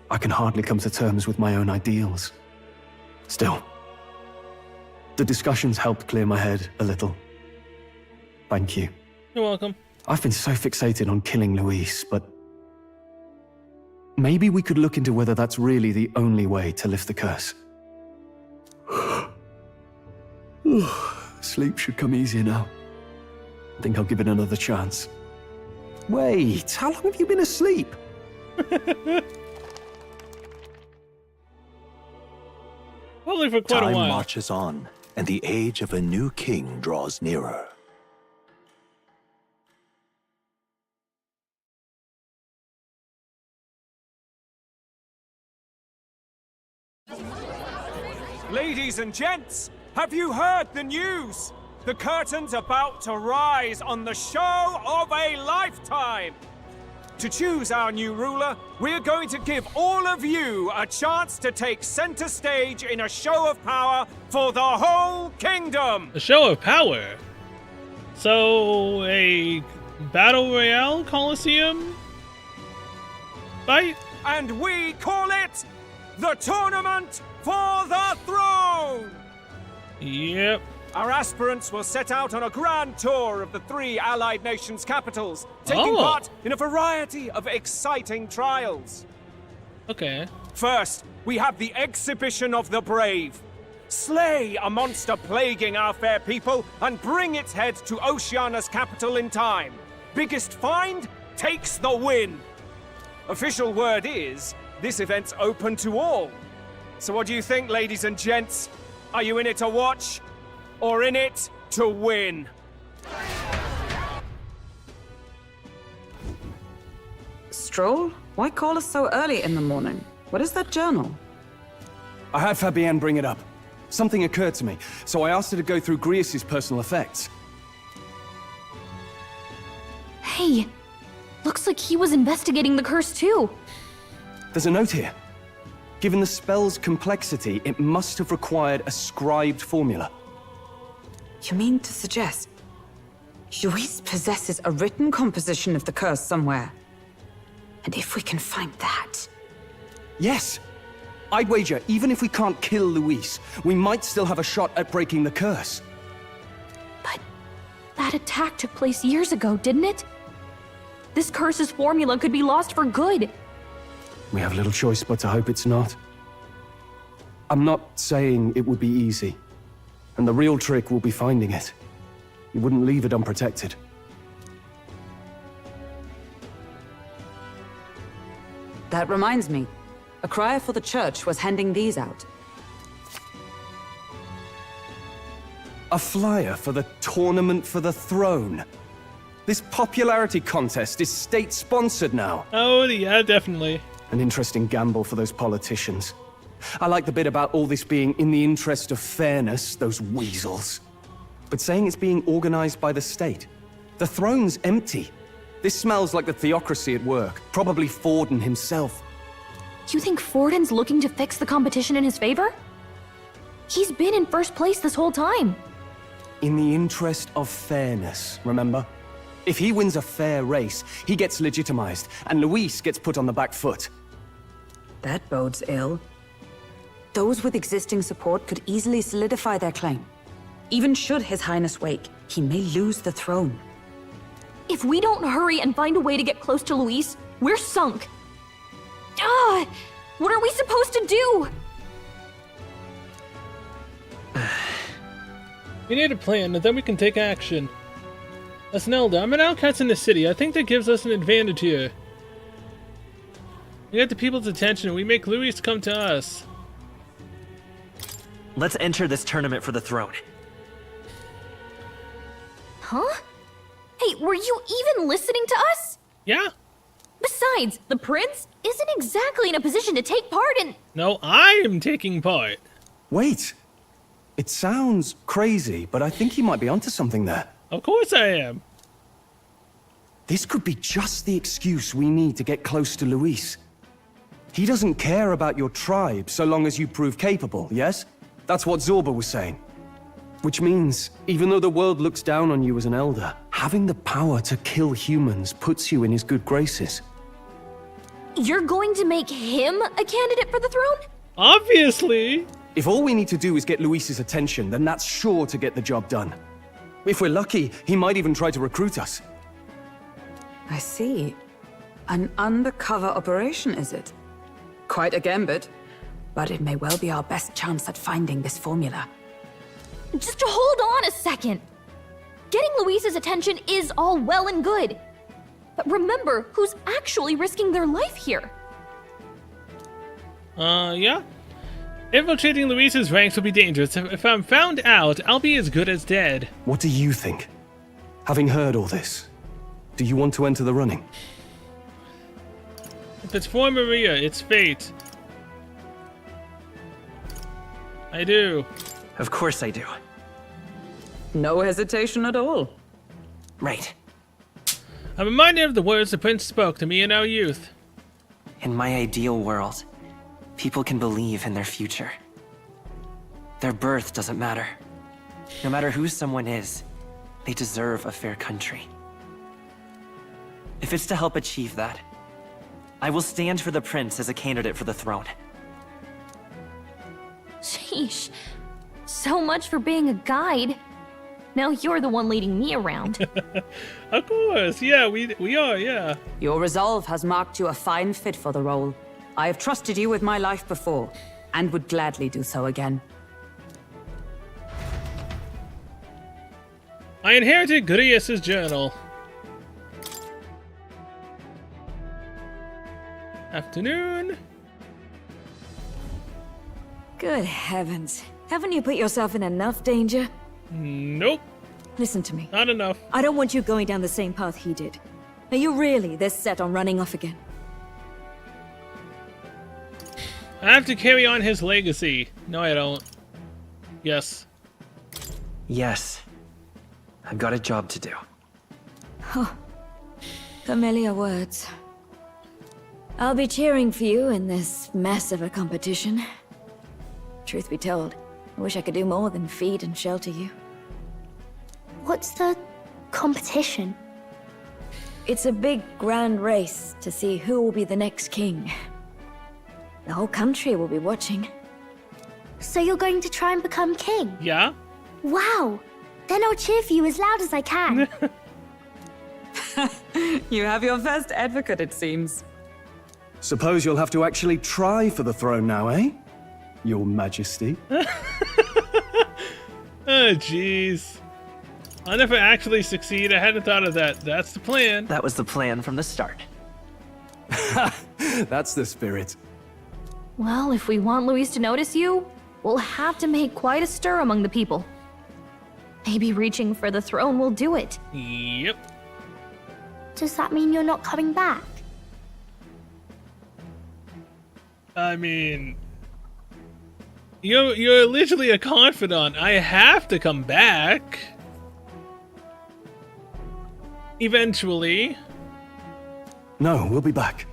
I can hardly come to terms with my own ideals. Still, the discussions helped clear my head a little. Thank you. You're welcome. I've been so fixated on killing Luis, but maybe we could look into whether that's really the only way to lift the curse. Sleep should come easier now. I think I'll give it another chance. Wait, how long have you been asleep? Probably for quite a while. Time marches on, and the age of a new king draws nearer. Ladies and gents, have you heard the news? The curtain's about to rise on the show of a lifetime! To choose our new ruler, we're going to give all of you a chance to take center stage in a show of power for the whole kingdom! A show of power? So, a Battle Royale Coliseum fight? And we call it the Tournament for the Throne! Yep. Our aspirants will set out on a grand tour of the 3 allied nations' capitals, taking part in a variety of exciting trials. Okay. First, we have the Exhibition of the Brave. Slay a monster plaguing our fair people and bring its head to Oceania's capital in time. Biggest find takes the win. Official word is, this event's open to all. So what do you think, ladies and gents? Are you in it to watch? Or in it to win? Stroll? Why call us so early in the morning? What is that journal? I had Fabienne bring it up. Something occurred to me, so I asked her to go through Grius' personal effects. Hey, looks like he was investigating the curse too. There's a note here. Given the spell's complexity, it must have required a scribed formula. You mean to suggest Luis possesses a written composition of the curse somewhere? And if we can find that... Yes! I'd wager, even if we can't kill Luis, we might still have a shot at breaking the curse. But that attack took place years ago, didn't it? This curse's formula could be lost for good. We have little choice but to hope it's not. I'm not saying it would be easy. And the real trick will be finding it. You wouldn't leave it unprotected. That reminds me. A crier for the church was handing these out. A flyer for the Tournament for the Throne. This popularity contest is state-sponsored now. Oh, yeah, definitely. An interesting gamble for those politicians. I like the bit about all this being in the interest of fairness, those weasels. But saying it's being organized by the state. The throne's empty. This smells like the theocracy at work, probably Forden himself. You think Forden's looking to fix the competition in his favor? He's been in first place this whole time. In the interest of fairness, remember? If he wins a fair race, he gets legitimized, and Luis gets put on the back foot. That bodes ill. Those with existing support could easily solidify their claim. Even should His Highness wake, he may lose the throne. If we don't hurry and find a way to get close to Luis, we're sunk. What are we supposed to do? We need a plan, and then we can take action. Esnelda, I'm an outcast in the city. I think that gives us an advantage here. We get the people's attention, and we make Luis come to us. Let's enter this tournament for the throne. Huh? Hey, were you even listening to us? Yeah. Besides, the prince isn't exactly in a position to take part in... No, I'm taking part. Wait. It sounds crazy, but I think he might be onto something there. Of course I am. This could be just the excuse we need to get close to Luis. He doesn't care about your tribe so long as you prove capable, yes? That's what Zorba was saying. Which means, even though the world looks down on you as an elder, having the power to kill humans puts you in his good graces. You're going to make him a candidate for the throne? Obviously! If all we need to do is get Luis's attention, then that's sure to get the job done. If we're lucky, he might even try to recruit us. I see. An undercover operation, is it? Quite a gambit, but it may well be our best chance at finding this formula. Just hold on a second. Getting Luis's attention is all well and good. But remember who's actually risking their life here. Yeah. Infiltrating Luis's ranks will be dangerous. If I'm found out, I'll be as good as dead. What do you think? Having heard all this, do you want to enter the running? If it's for Maria, it's fate. I do. Of course I do. No hesitation at all. Right. I'm reminded of the words the prince spoke to me in our youth. In my ideal world, people can believe in their future. Their birth doesn't matter. No matter who someone is, They deserve a fair country. If it's to help achieve that, I will stand for the prince as a candidate for the throne. Sheesh. So much for being a guide. Now you're the one leading me around. Of course, yeah, we are, yeah. Your resolve has marked you a fine fit for the role. I have trusted you with my life before, and would gladly do so again. I inherited Grius's journal. Afternoon. Good heavens. Haven't you put yourself in enough danger? Nope. Listen to me. Not enough. I don't want you going down the same path he did. Are you really this set on running off again? I have to carry on his legacy. No, I don't. Yes. Yes. I've got a job to do. Oh, familiar words. I'll be cheering for you in this mess of a competition. Truth be told, I wish I could do more than feed and shelter you. What's the competition? It's a big, grand race to see who will be the next king. The whole country will be watching. So you're going to try and become king? Yeah. Wow! Then I'll cheer for you as loud as I can. You have your first advocate, it seems. Suppose you'll have to actually try for the throne now, eh? Your Majesty. Oh, jeez. I wonder if I actually succeed. I hadn't thought of that. That's the plan. That was the plan from the start. That's the spirit. Well, if we want Luis to notice you, we'll have to make quite a stir among the people. Maybe reaching for the throne will do it. Yep. Does that mean you're not coming back? I mean, you're literally a confidant. I have to come back. Eventually. No, we'll be back.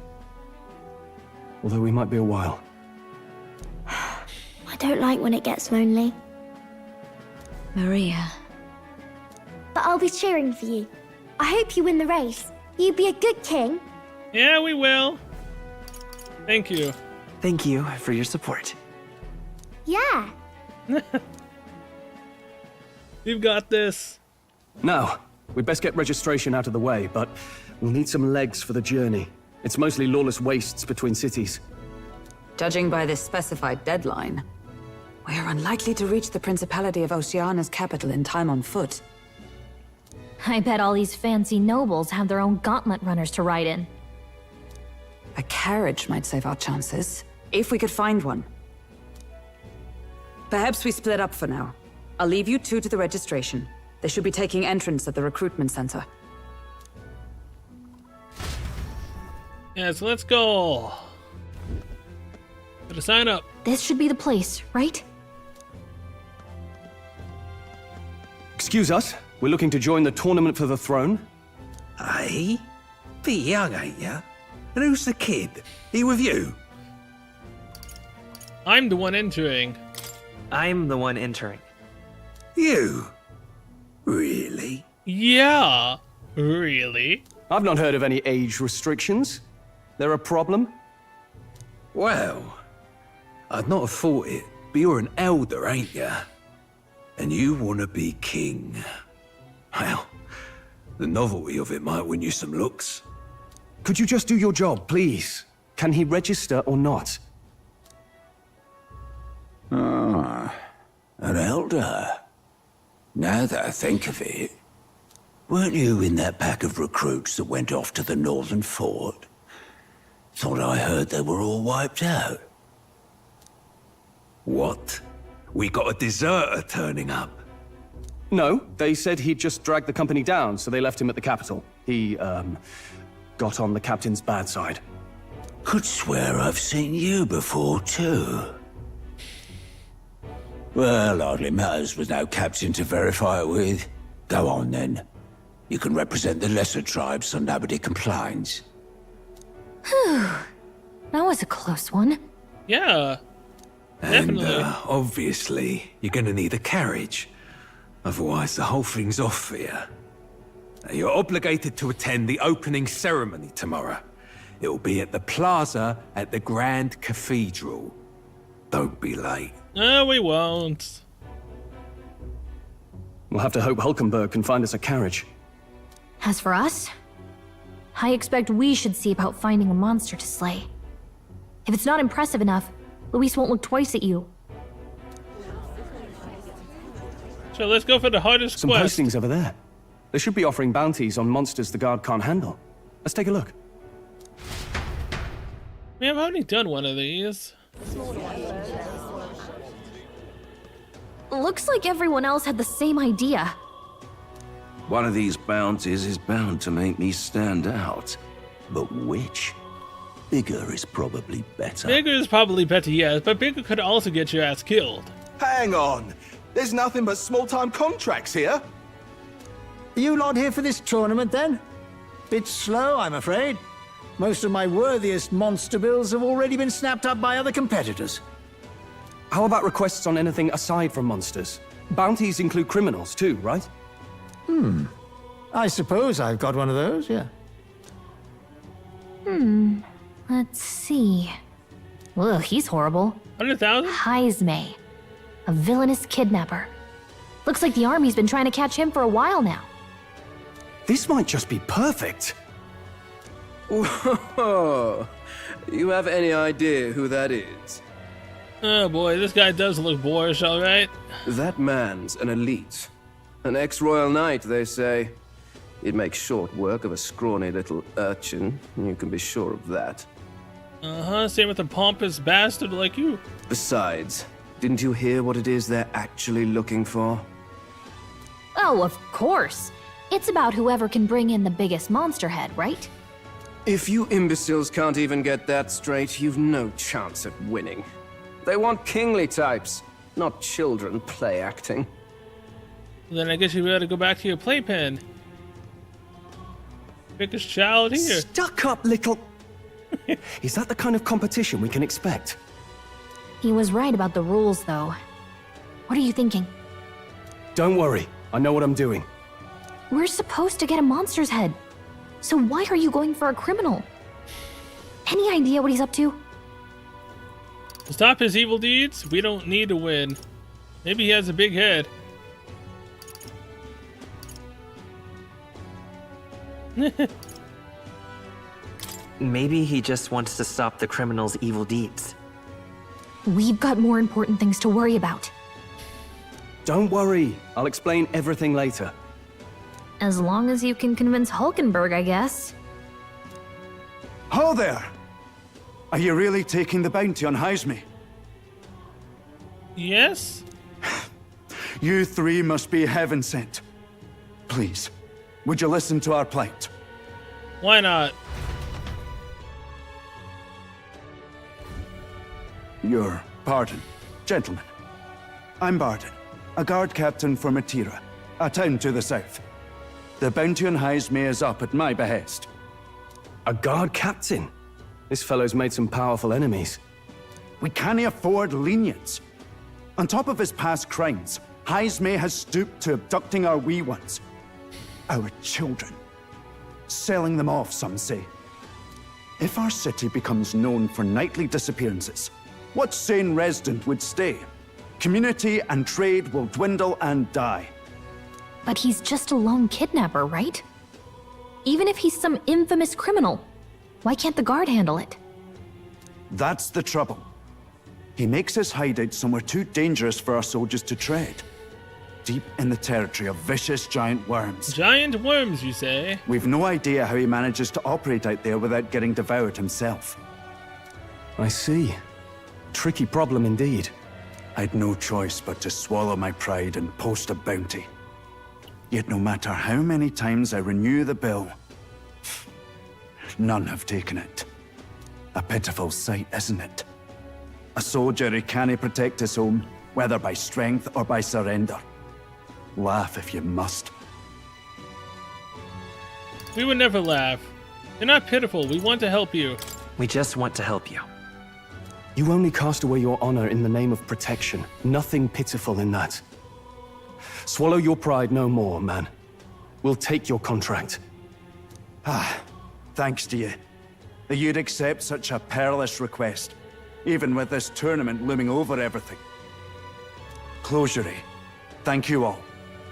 Although we might be a while. I don't like when it gets lonely. Maria. But I'll be cheering for you. I hope you win the race. You be a good king. Yeah, we will. Thank you. Thank you for your support. Yeah. You've got this. Now, we'd best get registration out of the way, but we'll need some legs for the journey. It's mostly lawless wastes between cities. Judging by this specified deadline, we are unlikely to reach the Principality of Oceana's capital in time on foot. I bet all these fancy nobles have their own gauntlet runners to ride in. A carriage might save our chances, if we could find one. Perhaps we split up for now. I'll leave you two to the registration. They should be taking entrance at the recruitment center. Yeah, so let's go. Gotta sign up. This should be the place, right? Excuse us, we're looking to join the tournament for the throne. Hey? Bit young, ain't ya? And who's the kid? He with you? I'm the one entering. I'm the one entering. You? Really? Yeah, really? I've not heard of any age restrictions. There a problem? Well, I'd not have thought it, but you're an elder, ain't ya? And you want to be king. Well, the novelty of it might win you some looks. Could you just do your job, please? Can he register or not? Ah, an elder. Now that I think of it, weren't you in that pack of recruits that went off to the northern fort? Thought I heard they were all wiped out. What? We got a deserter turning up? No, they said he'd just dragged the company down, so they left him at the capital. He, got on the captain's bad side. Could swear I've seen you before, too. Well, hardly matters with no captain to verify it with. Go on, then. You can represent the lesser tribes so nobody complains. Whew. That was a close one. Yeah. And, Definitely. obviously, you're gonna need a carriage. Otherwise, the whole thing's off for you. You're obligated to attend the opening ceremony tomorrow. It'll be at the plaza at the Grand Cathedral. Don't be late. No, we won't. We'll have to hope Hulkenberg can find us a carriage. As for us, I expect we should see about finding a monster to slay. If it's not impressive enough, Luis won't look twice at you. So let's go for the hardest Some quest. postings over there. They should be offering bounties on monsters the guard can't handle. Let's take a look. Man, I've already done one of these. Looks like everyone else had the same idea. One of these bounties is bound to make me stand out. But which? Bigger is probably better. Bigger is probably better, yes, but bigger could also get your ass killed. Hang on. There's nothing but small-time contracts here. Are you lot here for this tournament, then? Bit slow, I'm afraid. Most of my worthiest monster bills have already been snapped up by other competitors. How about requests on anything aside from monsters? Bounties include criminals too, right? I suppose I've got one of those, yeah. Let's see. Ugh, he's horrible. 100,000? Heisme. A villainous kidnapper. Looks like the army's been trying to catch him for a while now. This might just be perfect. Whoa! You have any idea who that is? Oh boy, this guy does look boorish, alright? That man's an elite. An ex-royal knight, they say. He'd make short work of a scrawny little urchin, you can be sure of that. Uh-huh, same with a pompous bastard like you. Besides, didn't you hear what it is they're actually looking for? Oh, of course. It's about whoever can bring in the biggest monster head, right? If you imbeciles can't even get that straight, you've no chance at winning. They want kingly types, not children play acting. Then I guess you better go back to your playpen. Biggest child here. Stuck up little... Is that the kind of competition we can expect? He was right about the rules, though. What are you thinking? Don't worry, I know what I'm doing. We're supposed to get a monster's head. So why are you going for a criminal? Any idea what he's up to? To stop his evil deeds, we don't need to win. Maybe he has a big head. Maybe he just wants to stop the criminal's evil deeds. We've got more important things to worry about. Don't worry, I'll explain everything later. As long as you can convince Hulkenberg, I guess. Ho there! Are you really taking the bounty on Heisme? Yes? You three must be heaven sent. Please, would you listen to our plight? Why not? Your pardon, gentlemen. I'm Barden, a guard captain for Matira, a town to the south. The bounty on Heisme is up at my behest. A guard captain? This fellow's made some powerful enemies. We can't afford lenience. On top of his past crimes, Heisme has stooped to abducting our wee ones. Our children. Selling them off, some say. If our city becomes known for nightly disappearances, what sane resident would stay? Community and trade will dwindle and die. But he's just a lone kidnapper, right? Even if he's some infamous criminal, why can't the guard handle it? That's the trouble. He makes his hideout somewhere too dangerous for our soldiers to tread. Deep in the territory of vicious giant worms. Giant worms, you say? We've no idea how he manages to operate out there without getting devoured himself. I see. Tricky problem indeed. I'd no choice but to swallow my pride and post a bounty. Yet no matter how many times I renew the bill, none have taken it. A pitiful sight, isn't it? A soldier who can't protect his home, whether by strength or by surrender. Laugh if you must. We would never laugh. You're not pitiful. We want to help you. We just want to help you. You only cast away your honor in the name of protection. Nothing pitiful in that. Swallow your pride no more, man. We'll take your contract. Thanks to you. That you'd accept such a perilous request, even with this tournament looming over everything. Closure, thank you all,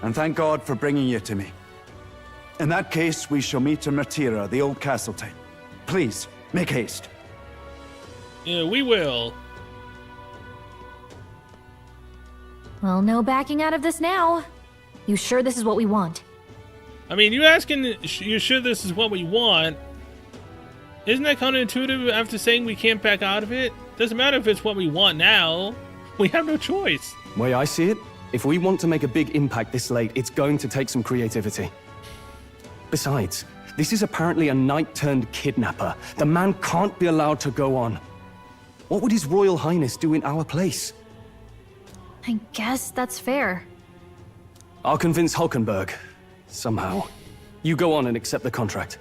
and thank God for bringing you to me. In that case, we shall meet in Martira, the old castle town. Please, make haste. Yeah, we will. Well, no backing out of this now. You sure this is what we want? I mean, you asking, you sure this is what we want? Isn't that counterintuitive after saying we can't back out of it? Doesn't matter if it's what we want now. We have no choice. Way I see it, if we want to make a big impact this late, it's going to take some creativity. Besides, this is apparently a knight-turned-kidnapper. The man can't be allowed to go on. What would His Royal Highness do in our place? I guess that's fair. I'll convince Hulkenberg. Somehow. You go on and accept the contract.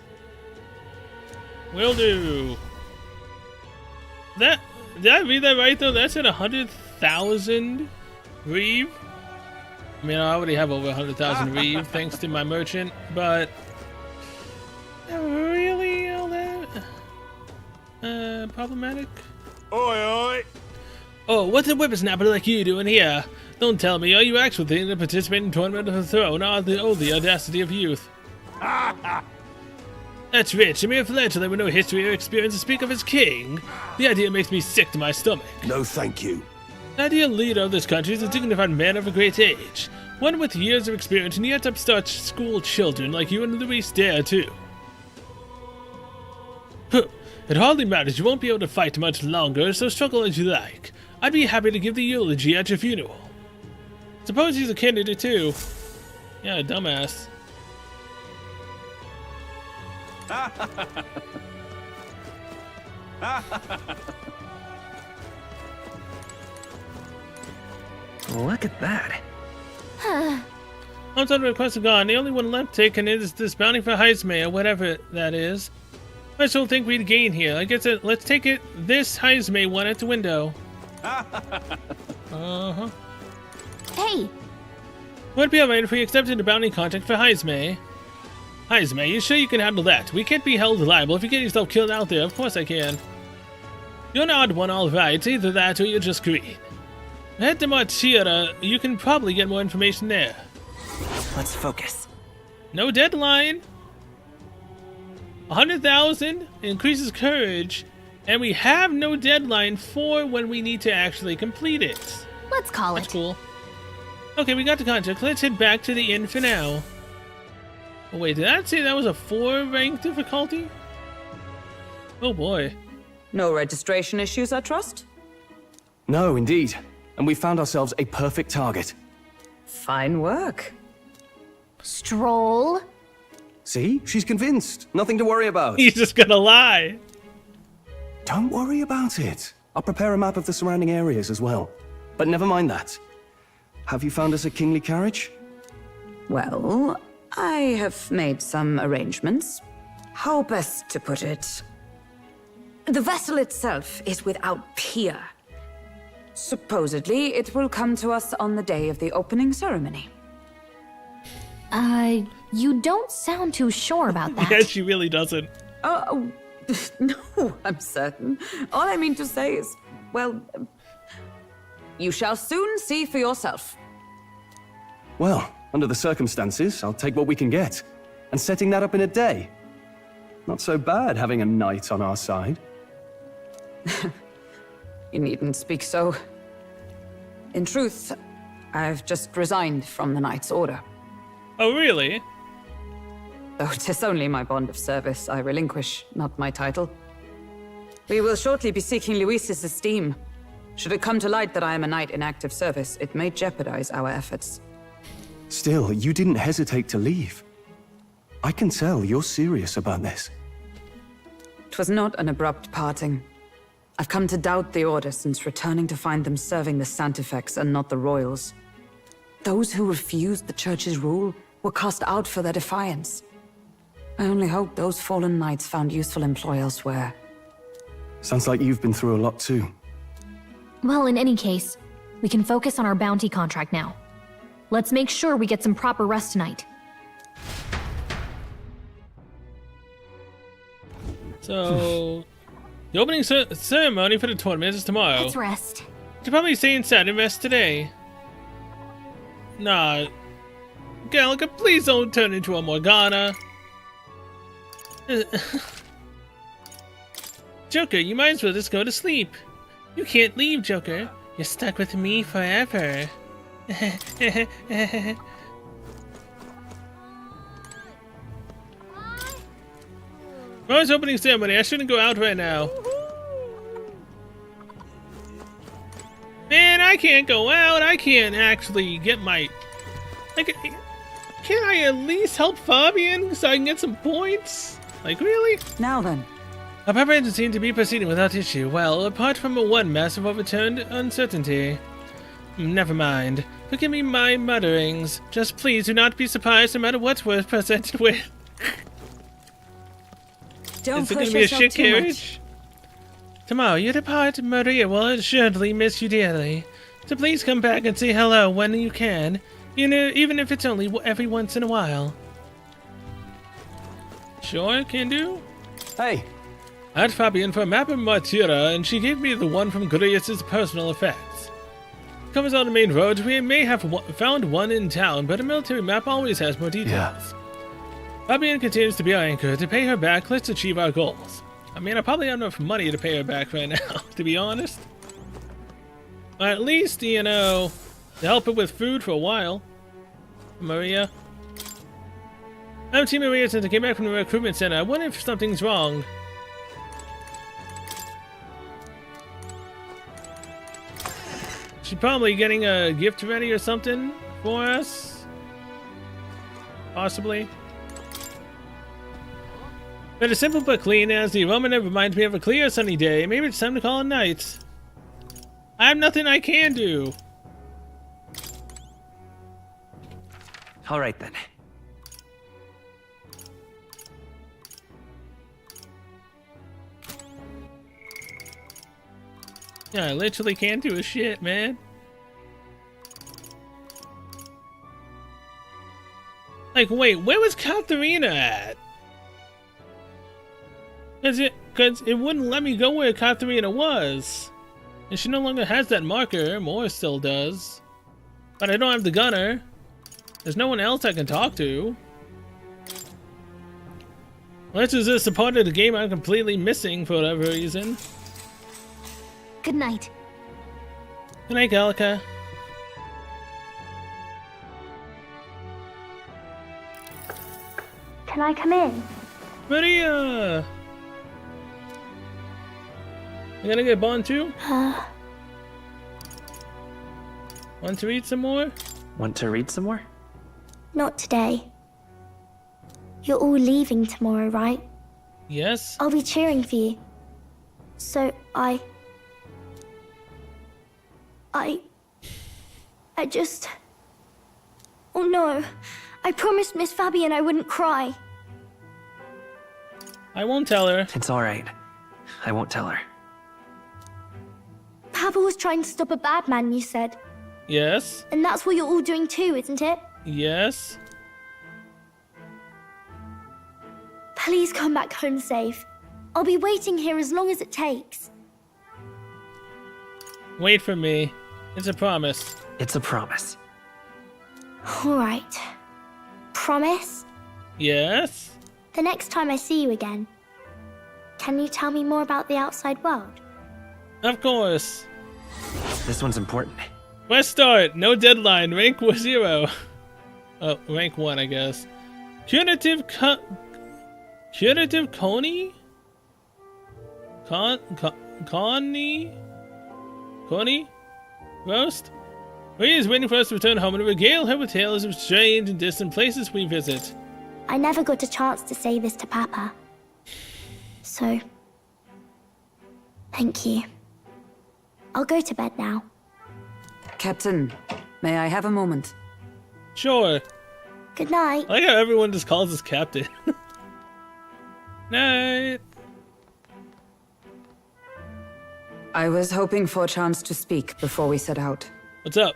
Will do. Did I read that right though? That's at 100,000 Reeve. I mean, I already have over 100,000 Reeve thanks to my merchant, but really all that problematic? Oi, oi! Oh, what's a whippersnapper like you doing here? Don't tell me, are you actually thinking to participate in Tournament of the Throne? Oh, the audacity of youth. That's rich. A mere fledgling with no history or experience to speak of as king. The idea makes me sick to my stomach. No, thank you. The ideal leader of this country is a dignified man of a great age. One with years of experience and yet upstart school children like you and Luis dare too. It hardly matters. You won't be able to fight much longer, so struggle as you like. I'd be happy to give the eulogy at your funeral. Suppose he's a candidate too. Yeah, dumbass. Look at that. Outside requests are gone. The only one left taken is this bounty for Heismay, or whatever that is. I still think we'd gain here. I guess let's take it. This Heismay one at the window. Hey! Would it be alright if we accepted a bounty contract for Heismay? Heismay, you sure you can handle that? We can't be held liable if you get yourself killed out there. Of course I can. You're an odd one, alright. It's either that or you're just green. Head to Martira. You can probably get more information there. Let's focus. No deadline. 100,000 increases courage, and we have no deadline for when we need to actually complete it. Let's call it. That's cool. Okay, we got the contract. Let's head back to the inn for now. Oh, wait, did that say that was a 4 rank difficulty? Oh boy. No registration issues, I trust? No, indeed. And we found ourselves a perfect target. Fine work. Stroll. See? She's convinced. Nothing to worry about. He's just gonna lie. Don't worry about it. I'll prepare a map of the surrounding areas as well. But never mind that. Have you found us a kingly carriage? Well, I have made some arrangements. How best to put it? The vessel itself is without peer. Supposedly, it will come to us on the day of the opening ceremony. You don't sound too sure about that. Yeah, she really doesn't. Oh, no, I'm certain. All I mean to say is, well, you shall soon see for yourself. Well, under the circumstances, I'll take what we can get. And setting that up in a day. Not so bad having a knight on our side. You needn't speak so. In truth, I've just resigned from the Knight's Order. Oh, really? Though 'tis only my bond of service I relinquish, not my title. We will shortly be seeking Luis's esteem. Should it come to light that I am a knight in active service, it may jeopardize our efforts. Still, you didn't hesitate to leave. I can tell you're serious about this. 'Twas not an abrupt parting. I've come to doubt the Order since returning to find them serving the Santifex and not the Royals. Those who refused the Church's rule were cast out for their defiance. I only hope those fallen knights found useful employ elsewhere. Sounds like you've been through a lot too. Well, in any case, we can focus on our bounty contract now. Let's make sure we get some proper rest tonight. So, the opening ceremony for the tournament is tomorrow. Let's rest. You're probably stay inside and rest today. Nah. Gallica, please don't turn into a Morgana. Joker, you might as well just go to sleep. You can't leave, Joker. You're stuck with me forever. Tomorrow's opening ceremony. I shouldn't go out right now. Man, I can't go out. I can't actually get my... Like, can I at least help Fabian so I can get some points? Like, really? Now then. Our preparations seem to be proceeding without issue. Well, apart from one massive overturned uncertainty. Never mind. Forgive me my mutterings. Just please do not be surprised no matter what we're presented with. Don't Is it push gonna be a yourself shit too carriage? Tomorrow you depart. Maria will assuredly miss you dearly. So please come back and say hello when you can. You know, even if it's only every once in a while. Sure, can do. Hey. I asked Fabian for a map of Martira, and she gave me the one from Grius's personal effects. It covers all the main roads. We may have found one in town, but a military map always has more details. Yeah. Fabian continues to be our anchor. To pay her back, let's achieve our goals. I mean, I probably have enough money to pay her back right now, to be honest. Or at least, you know, to help her with food for a while. Maria. I haven't seen Maria since I came back from the recruitment center. I wonder if something's wrong. She's probably getting a gift ready or something for us. Possibly. But as simple but clean as the aroma reminds me of a clear sunny day. Maybe it's time to call it night. I have nothing I can do. All right then. Yeah, I literally can't do a shit, man. Like, wait, where was Katharina at? Cause it wouldn't let me go where Katharina was. And she no longer has that marker. Moore still does. But I don't have the gunner. There's no one else I can talk to. Unless is this a part of the game I'm completely missing for whatever reason. Good night. Good night, Gallica. Can I come in? Maria! You gonna get Bond too? Want to read some more? Want to read some more? Not today. You're all leaving tomorrow, right? Yes. I'll be cheering for you. So I just... Oh no. I promised Miss Fabian I wouldn't cry. I won't tell her. It's alright. I won't tell her. Papa was trying to stop a bad man, you said. Yes. And that's what you're all doing too, isn't it? Yes. Please come back home safe. I'll be waiting here as long as it takes. Wait for me. It's a promise. It's a promise. All right. Promise? Yes? The next time I see you again, can you tell me more about the outside world? Of course. This one's important. Quest start. No deadline. Rank 0. Oh, rank 1, I guess. Curative Coney? Coney? Roast? Maria is waiting for us to return home and regale her with tales of strange and distant places we visit. I never got a chance to say this to Papa. So, thank you. I'll go to bed now. Captain, may I have a moment? Sure. Good night. I like how everyone just calls us Captain. Night. I was hoping for a chance to speak before we set out. What's up?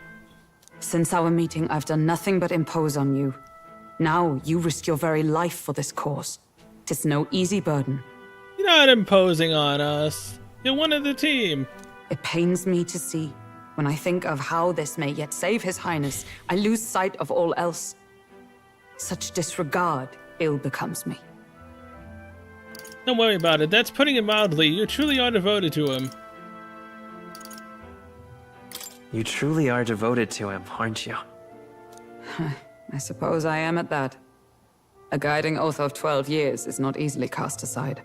Since our meeting, I've done nothing but impose on you. Now, you risk your very life for this cause. 'Tis no easy burden. You're not imposing on us. You're one of the team. It pains me to see. When I think of how this may yet save His Highness, I lose sight of all else. Such disregard ill becomes me. Don't worry about it. That's putting it mildly. You truly are devoted to him. You truly are devoted to him, aren't you? I suppose I am at that. A guiding oath of 12 years is not easily cast aside.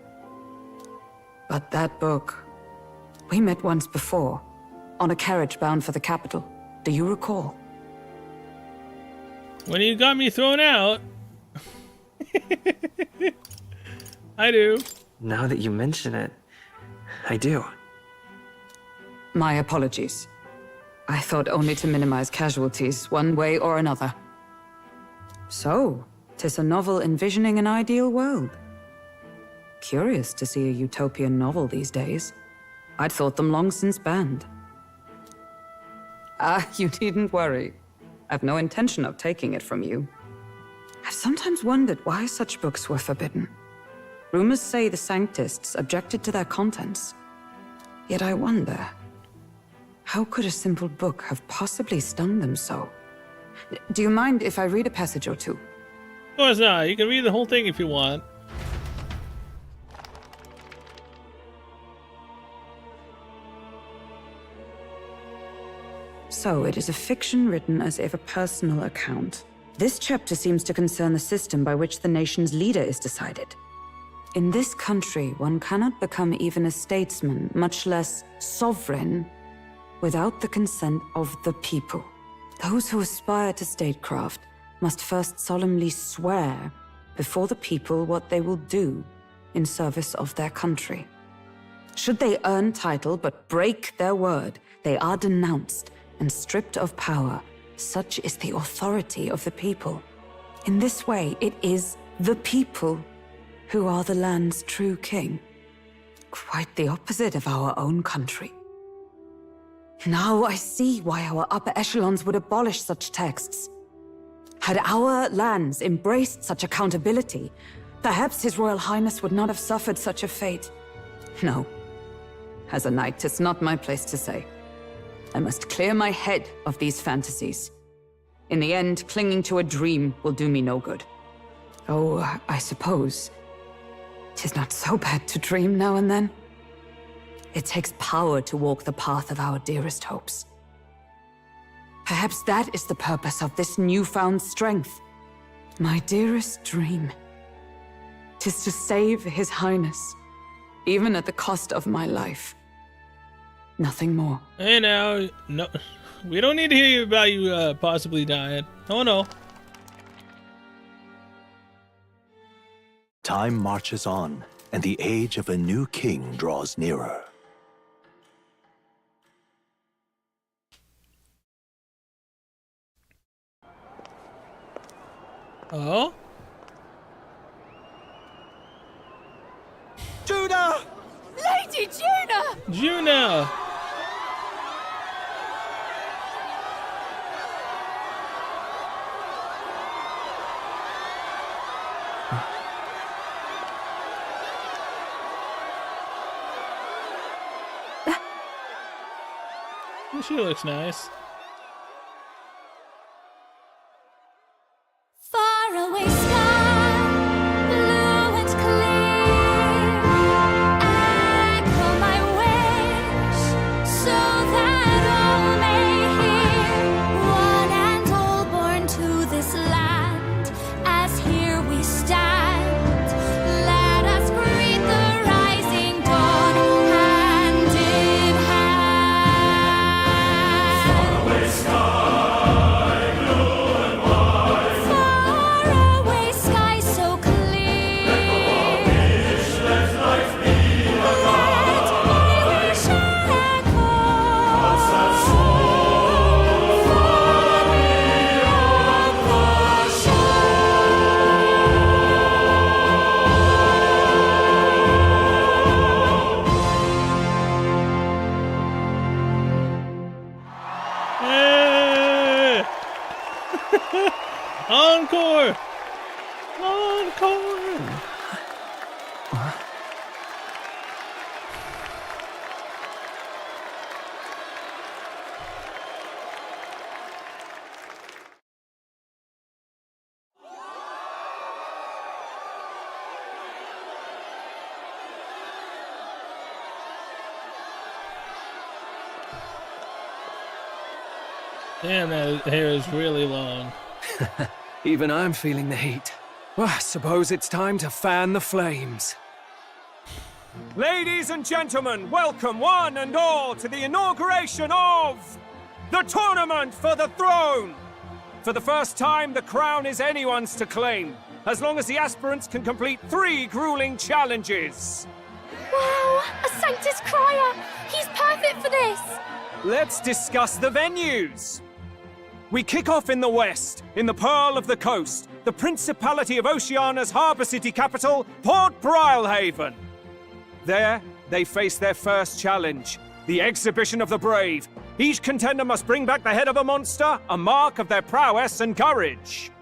But that book... We met once before, on a carriage bound for the capital. Do you recall? When you got me thrown out. I do. Now that you mention it, I do. My apologies. I thought only to minimize casualties, one way or another. So, 'tis a novel envisioning an ideal world. Curious to see a utopian novel these days. I'd thought them long since banned. You needn't worry. I've no intention of taking it from you. I've sometimes wondered why such books were forbidden. Rumors say the Sanctists objected to their contents. Yet I wonder, how could a simple book have possibly stung them so? Do you mind if I read a passage or two? Of course not. You can read the whole thing if you want. So, it is a fiction written as if a personal account. This chapter seems to concern the system by which the nation's leader is decided. In this country, one cannot become even a statesman, much less sovereign, without the consent of the people. Those who aspire to statecraft must first solemnly swear before the people what they will do in service of their country. Should they earn title but break their word, they are denounced and stripped of power. Such is the authority of the people. In this way, it is the people who are the land's true king. Quite the opposite of our own country. Now I see why our upper echelons would abolish such texts. Had our lands embraced such accountability, perhaps His Royal Highness would not have suffered such a fate. No. As a knight, it's not my place to say. I must clear my head of these fantasies. In the end, clinging to a dream will do me no good. Oh, I suppose 'tis not so bad to dream now and then. It takes power to walk the path of our dearest hopes. Perhaps that is the purpose of this newfound strength. My dearest dream. 'Tis to save His Highness, even at the cost of my life. Nothing more. Hey now, no, we don't need to hear about you possibly dying. Oh no. Time marches on, and the age of a new king draws nearer. Oh? Juna! Lady Juna! Juna! She looks nice. Far away sky, blue and clear. Echo my wish, so that all may hear. One and all born to this land, as here we stand. Let us greet the rising dawn, hand in hand. Encore! Encore! Damn, that hair is really long. Even I'm feeling the heat. Well, I suppose it's time to fan the flames. Ladies and gentlemen, welcome one and all to the inauguration of the Tournament for the Throne! For the first time, the crown is anyone's to claim, as long as the aspirants can complete 3 grueling challenges. Wow! A Sanctus Crier! He's perfect for this! Let's discuss the venues. We kick off in the west, in the Pearl of the Coast, the Principality of Oceania's harbour city capital, Port Brilehaven. There, they face their first challenge, the Exhibition of the Brave. Each contender must bring back the head of a monster, a mark of their prowess and courage.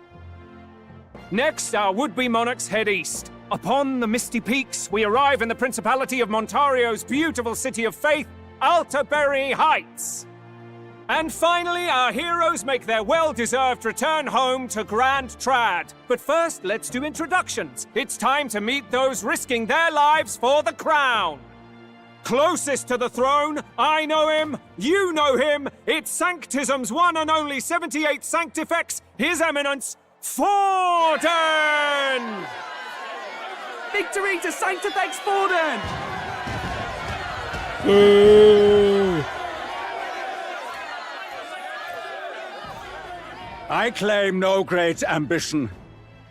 Next, our would-be monarchs head east. Upon the misty peaks, we arrive in the Principality of Montario's beautiful city of faith, Altaberry Heights. And finally, our heroes make their well-deserved return home to Grand Trad. But first, let's do introductions. It's time to meet those risking their lives for the crown. Closest to the throne, I know him, you know him. It's Sanctism's one and only 78 Sanctifex, His Eminence, Forden! Victory to Sanctifex Forden! Ooh. I claim no great ambition,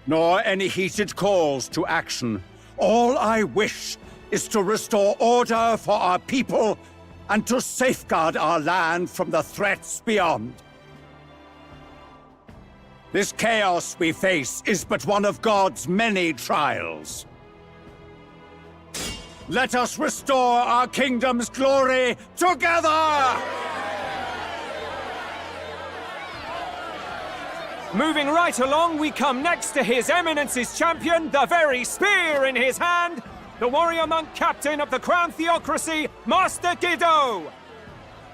nor any heated calls to action. All I wish is to restore order for our people and to safeguard our land from the threats beyond. This chaos we face is but one of God's many trials. Let us restore our kingdom's glory together! Moving right along, we come next to His Eminence's champion, the very spear in his hand, the warrior monk captain of the Crown Theocracy, Master Guido!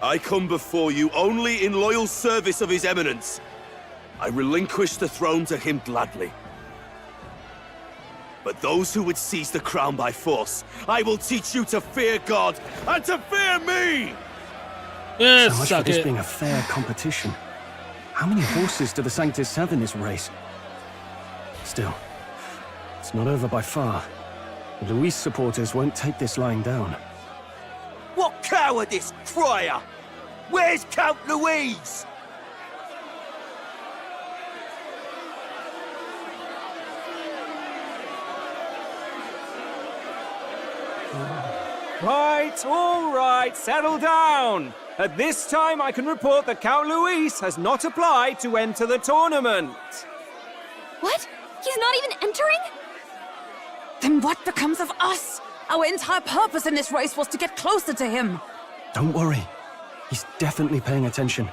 I come before you only in loyal service of His Eminence. I relinquish the throne to him gladly. But those who would seize the crown by force, I will teach you to fear God and to fear me! So much for this being a fair competition. How many horses do the Sanctus have in this race? Still, it's not over by far. The Luis supporters won't take this lying down. What cowardice, Crier! Where's Count Louise? Right, all right, settle down. At this time, I can report that Count Luis has not applied to enter the tournament. What? He's not even entering? Then what becomes of us? Our entire purpose in this race was to get closer to him. Don't worry. He's definitely paying attention.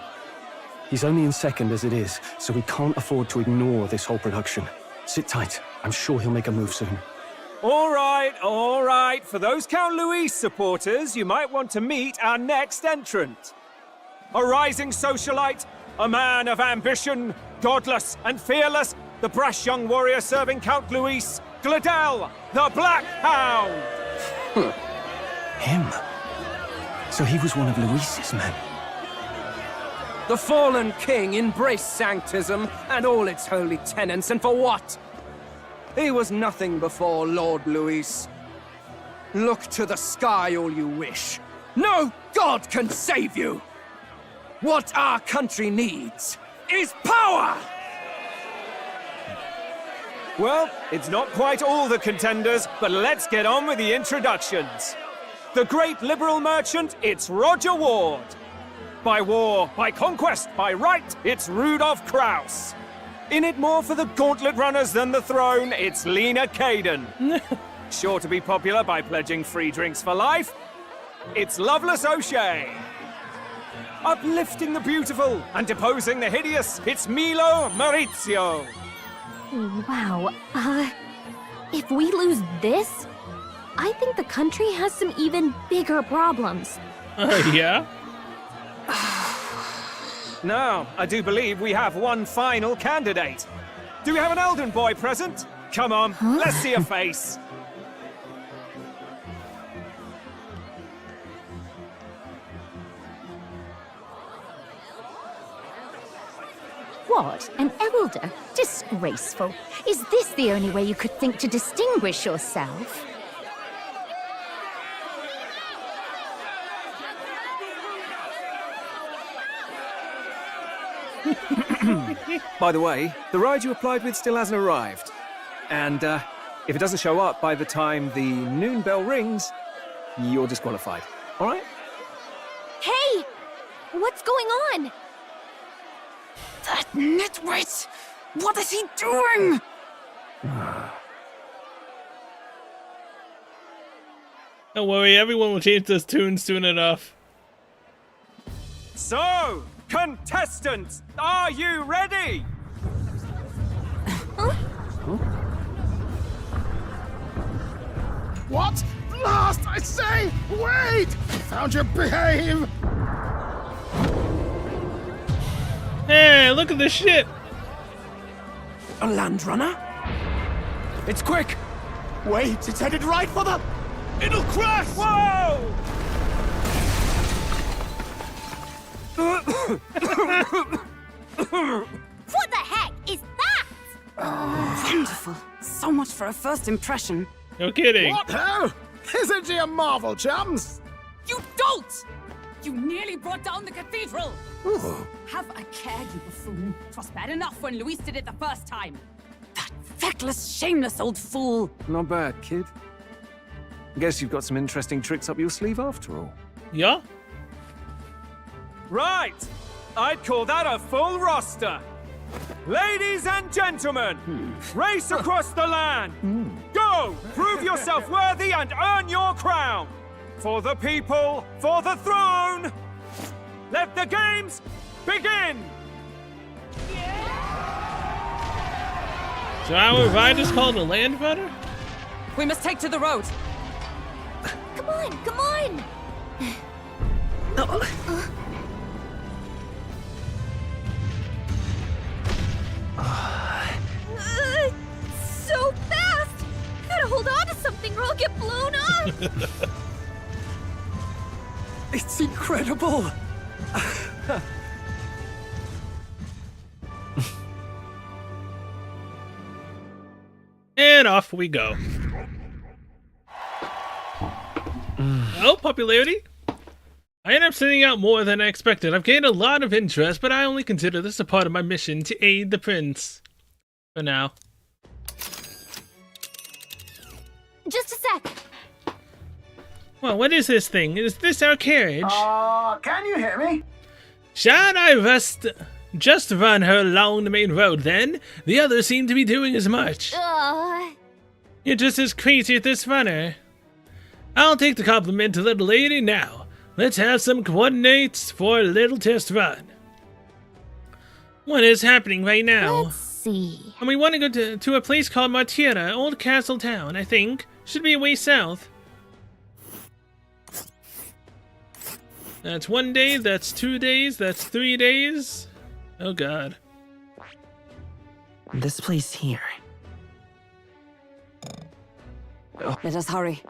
He's only in second as it is, so we can't afford to ignore this whole production. Sit tight. I'm sure he'll make a move soon. All right, all right. For those Count Luis supporters, you might want to meet our next entrant. A rising socialite, a man of ambition, godless and fearless, the brash young warrior serving Count Luis, Gladel, the Black Hound. Him? So he was one of Luis's men. The fallen king embraced Sanctism and all its holy tenets, and for what? He was nothing before Lord Luis. Look to the sky all you wish. No god can save you! What our country needs is power! Well, it's not quite all the contenders, but let's get on with the introductions. The great liberal merchant, it's Roger Ward. By war, by conquest, by right, it's Rudolph Kraus. In it more for the gauntlet runners than the throne, it's Lena Caden. Sure to be popular by pledging free drinks for life, it's Loveless O'Shea. uplifting the beautiful and deposing the hideous. It's Milo Maurizio. Wow. If we lose this, I think the country has some even bigger problems. Yeah? Now, I do believe we have one final candidate. Do we have an Elden boy present? Come on, let's see a face. What? An elder? Disgraceful. Is this the only way you could think to distinguish yourself? By the way, the ride you applied with still hasn't arrived. And if it doesn't show up by the time the noon bell rings, you're disqualified. All right? Hey! What's going on? That nitwit! What is he doing? Don't worry, everyone will change those tunes soon enough. So, contestants, are you ready? What? Blast, I say! Wait! Found your behave! Hey, look at this shit! A land runner? It's quick! Wait, it's headed right for the... It'll crash! Whoa! What the heck is that? Wonderful. So much for a first impression. No kidding. What ho? Isn't she a marvel, chums? You dolt! You nearly brought down the cathedral! Ooh. Have a care, you buffoon. 'Twas bad enough when Luis did it the first time. That feckless, shameless old fool. Not bad, kid. Guess you've got some interesting tricks up your sleeve after all. Yeah? Right! I'd call that a full roster. Ladies and gentlemen, race across the land. Go! Prove yourself worthy and earn your crown. For the people, for the throne. Let the games begin! So our ride is called a land runner? We must take to the road. Come on, come on! So fast! Gotta hold on to something or I'll get blown up! It's incredible! And off we go. Oh, popularity! I end up sending out more than I expected. I've gained a lot of interest, but I only consider this a part of my mission to aid the prince. For now. Just a sec. Well, what is this thing? Is this our carriage? Can you hear me? Shall I just run her along the main road then? The others seem to be doing as much. You're just as crazy as this runner. I'll take the compliment to little lady now. Let's have some coordinates for a little test run. What is happening right now? Let's see. And we want to go to a place called Martira, Old Castle Town, I think. Should be a way south. That's 1 day, that's 2 days, that's 3 days. Oh god. This place here. Let us hurry.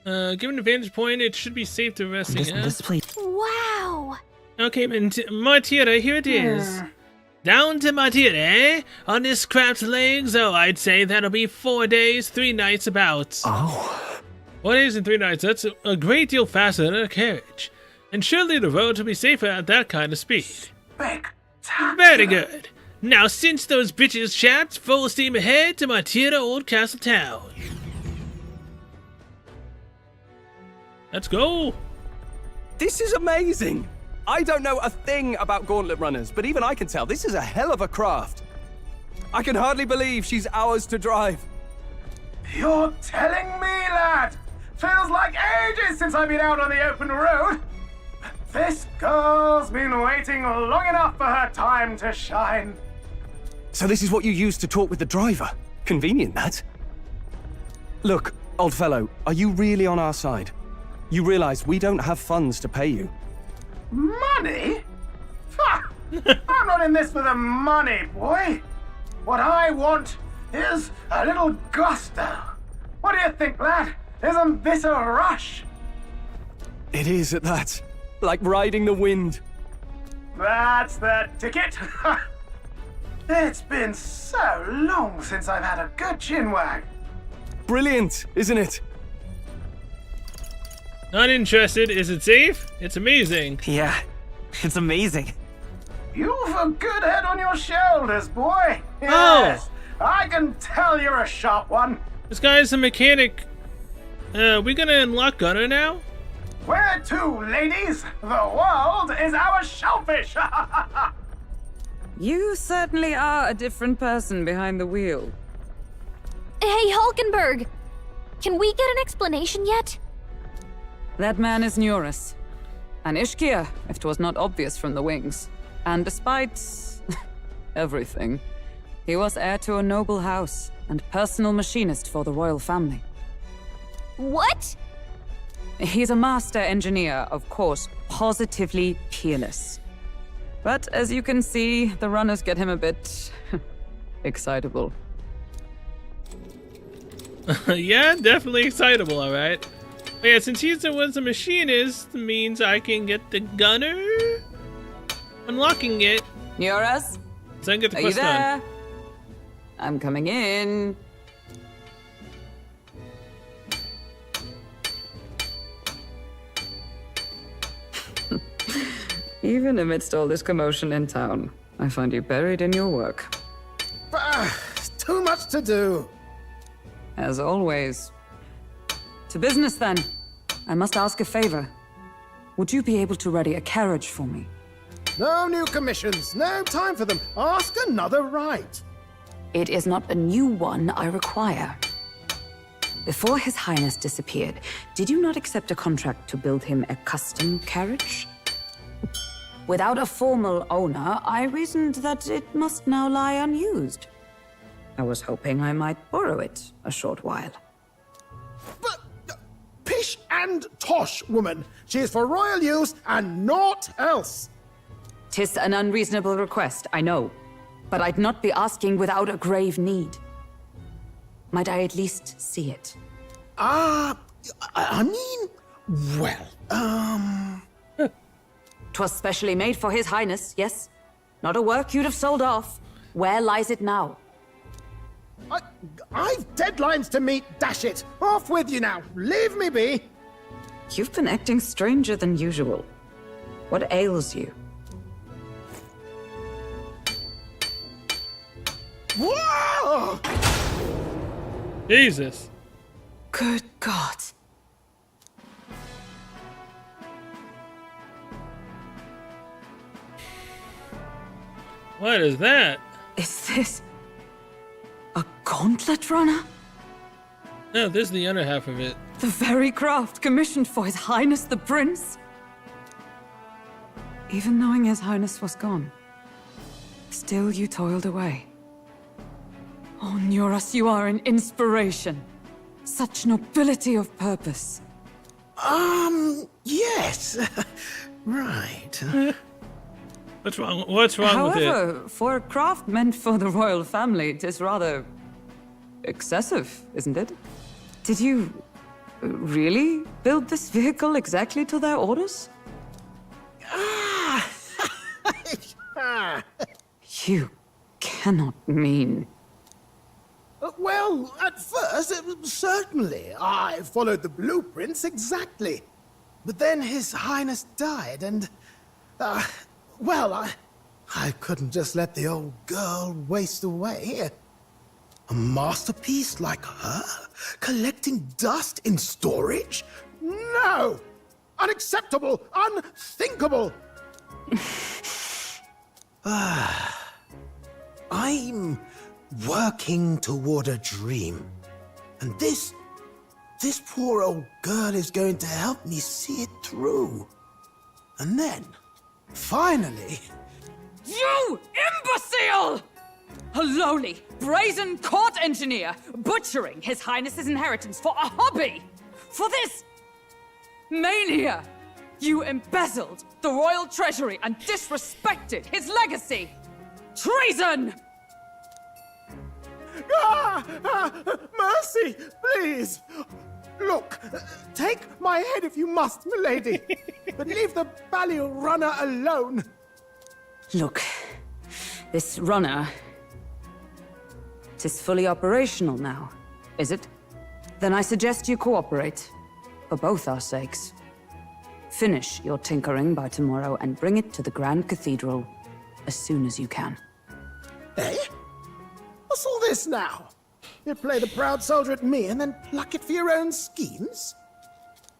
Given a vantage point, it should be safe to rest again. This place. Wow! Okay, Martira, here it is. Down to Martira, eh? On this cramped legs, oh, I'd say that'll be 4 days, 3 nights about. Oh. 4 days and 3 nights, that's a great deal faster than a carriage. And surely the road will be safer at that kind of speed. Very good. Now cinch those bitches, chaps, full steam ahead to Martira Old Castle Town. Let's go. This is amazing. I don't know a thing about gauntlet runners, but even I can tell this is a hell of a craft. I can hardly believe she's ours to drive. You're telling me, lad? Feels like ages since I've been out on the open road. This girl's been waiting long enough for her time to shine. So this is what you used to talk with the driver? Convenient, that. Look, old fellow, are you really on our side? You realize we don't have funds to pay you. Money? Ha! I'm not in this for the money, boy. What I want is a little gusto. What do you think, lad? Isn't this a rush? It is at that. Like riding the wind. That's the ticket. It's been so long since I've had a good chinwag. Brilliant, isn't it? Not interested. Is it safe? It's amazing. Yeah, it's amazing. You've a good head on your shoulders, boy. Yes, I can tell you're a sharp one. This guy's a mechanic. We gonna unlock Gunner now? Where to, ladies? The world is our shellfish. You certainly are a different person behind the wheel. Hey, Hulkenberg! Can we get an explanation yet? That man is Neurus. An Ishkia, if 'twas not obvious from the wings. And despite everything, he was heir to a noble house and personal machinist for the royal family. What? He's a master engineer, of course, positively peerless. But as you can see, the runners get him a bit excitable. Yeah, definitely excitable, alright. But yeah, since he's the was a machinist, means I can get the Gunner? Unlocking it. Neurus? So I can get the Are you quest there? done. I'm coming in. Even amidst all this commotion in town, I find you buried in your work. Too much to do. As always. To business, then. I must ask a favor. Would you be able to ready a carriage for me? No new commissions. No time for them. Ask another right. It is not a new one I require. Before His Highness disappeared, did you not accept a contract to build him a custom carriage? Without a formal owner, I reasoned that it must now lie unused. I was hoping I might borrow it a short while. Pish and tosh, woman. She is for royal use and naught else. 'Tis an unreasonable request, I know. But I'd not be asking without a grave need. Might I at least see it? I mean, well, 'Twas specially made for His Highness, yes? Not a work you'd have sold off. Where lies it now? I've deadlines to meet, dash it. Off with you now. Leave me be. You've been acting stranger than usual. What ails you? Whoa! Jesus. Good God. What is that? Is this a gauntlet runner? No, this is the other half of it. The very craft commissioned for His Highness the Prince? Even knowing His Highness was gone, still you toiled away. Oh, Neurus, you are an inspiration. Such nobility of purpose. Yes. Right. What's wrong? What's wrong with it? However, for a craft meant for the royal family, it is rather excessive, isn't it? Did you really build this vehicle exactly to their orders? You cannot mean... Well, at first, certainly. I followed the blueprints exactly. But then His Highness died, and... well, I couldn't just let the old girl waste away. A masterpiece like her? Collecting dust in storage? No! Unacceptable! Unthinkable! I'm working toward a dream. And this this poor old girl is going to help me see it through. And then, finally... You imbecile! A lowly, brazen court engineer butchering His Highness's inheritance for a hobby! For this mania! You embezzled the royal treasury and disrespected his legacy! Treason! Mercy, please! Look, take my head if you must, milady, but leave the Balliol runner alone. Look, this runner... It is fully operational now, is it? Then I suggest you cooperate, for both our sakes. Finish your tinkering by tomorrow and bring it to the Grand Cathedral as soon as you can. Eh? What's all this now? You play the proud soldier at me and then pluck it for your own schemes?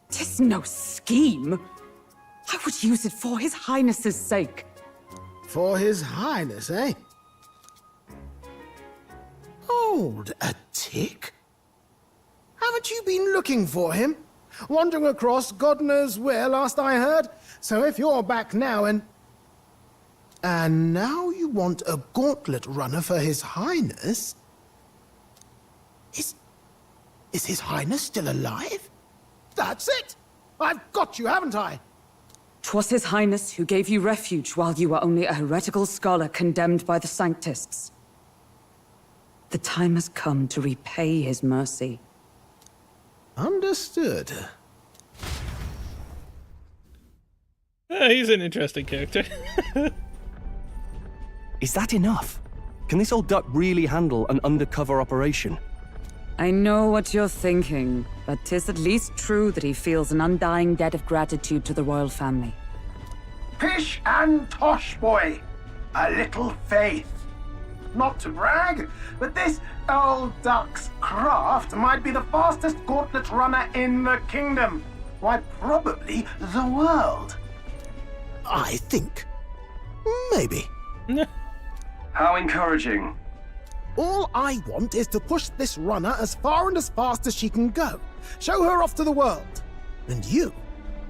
'Tis no scheme. I would use it for His Highness's sake. For His Highness, eh? Hold a tick. Haven't you been looking for him? Wandering across God knows where, last I heard. So if you're back now and now you want a gauntlet runner for His Highness? Is His Highness still alive? That's it! I've got you, haven't I? 'Twas His Highness who gave you refuge while you were only a heretical scholar condemned by the Sanctists. The time has come to repay his mercy. Understood. He's an interesting character. Is that enough? Can this old duck really handle an undercover operation? I know what you're thinking, but 'tis at least true that he feels an undying debt of gratitude to the royal family. Pish and tosh, boy. A little faith. Not to brag, but this old duck's craft might be the fastest gauntlet runner in the kingdom. Why, probably the world. I think. Maybe. How encouraging. All I want is to push this runner as far and as fast as she can go. Show her off to the world. And you?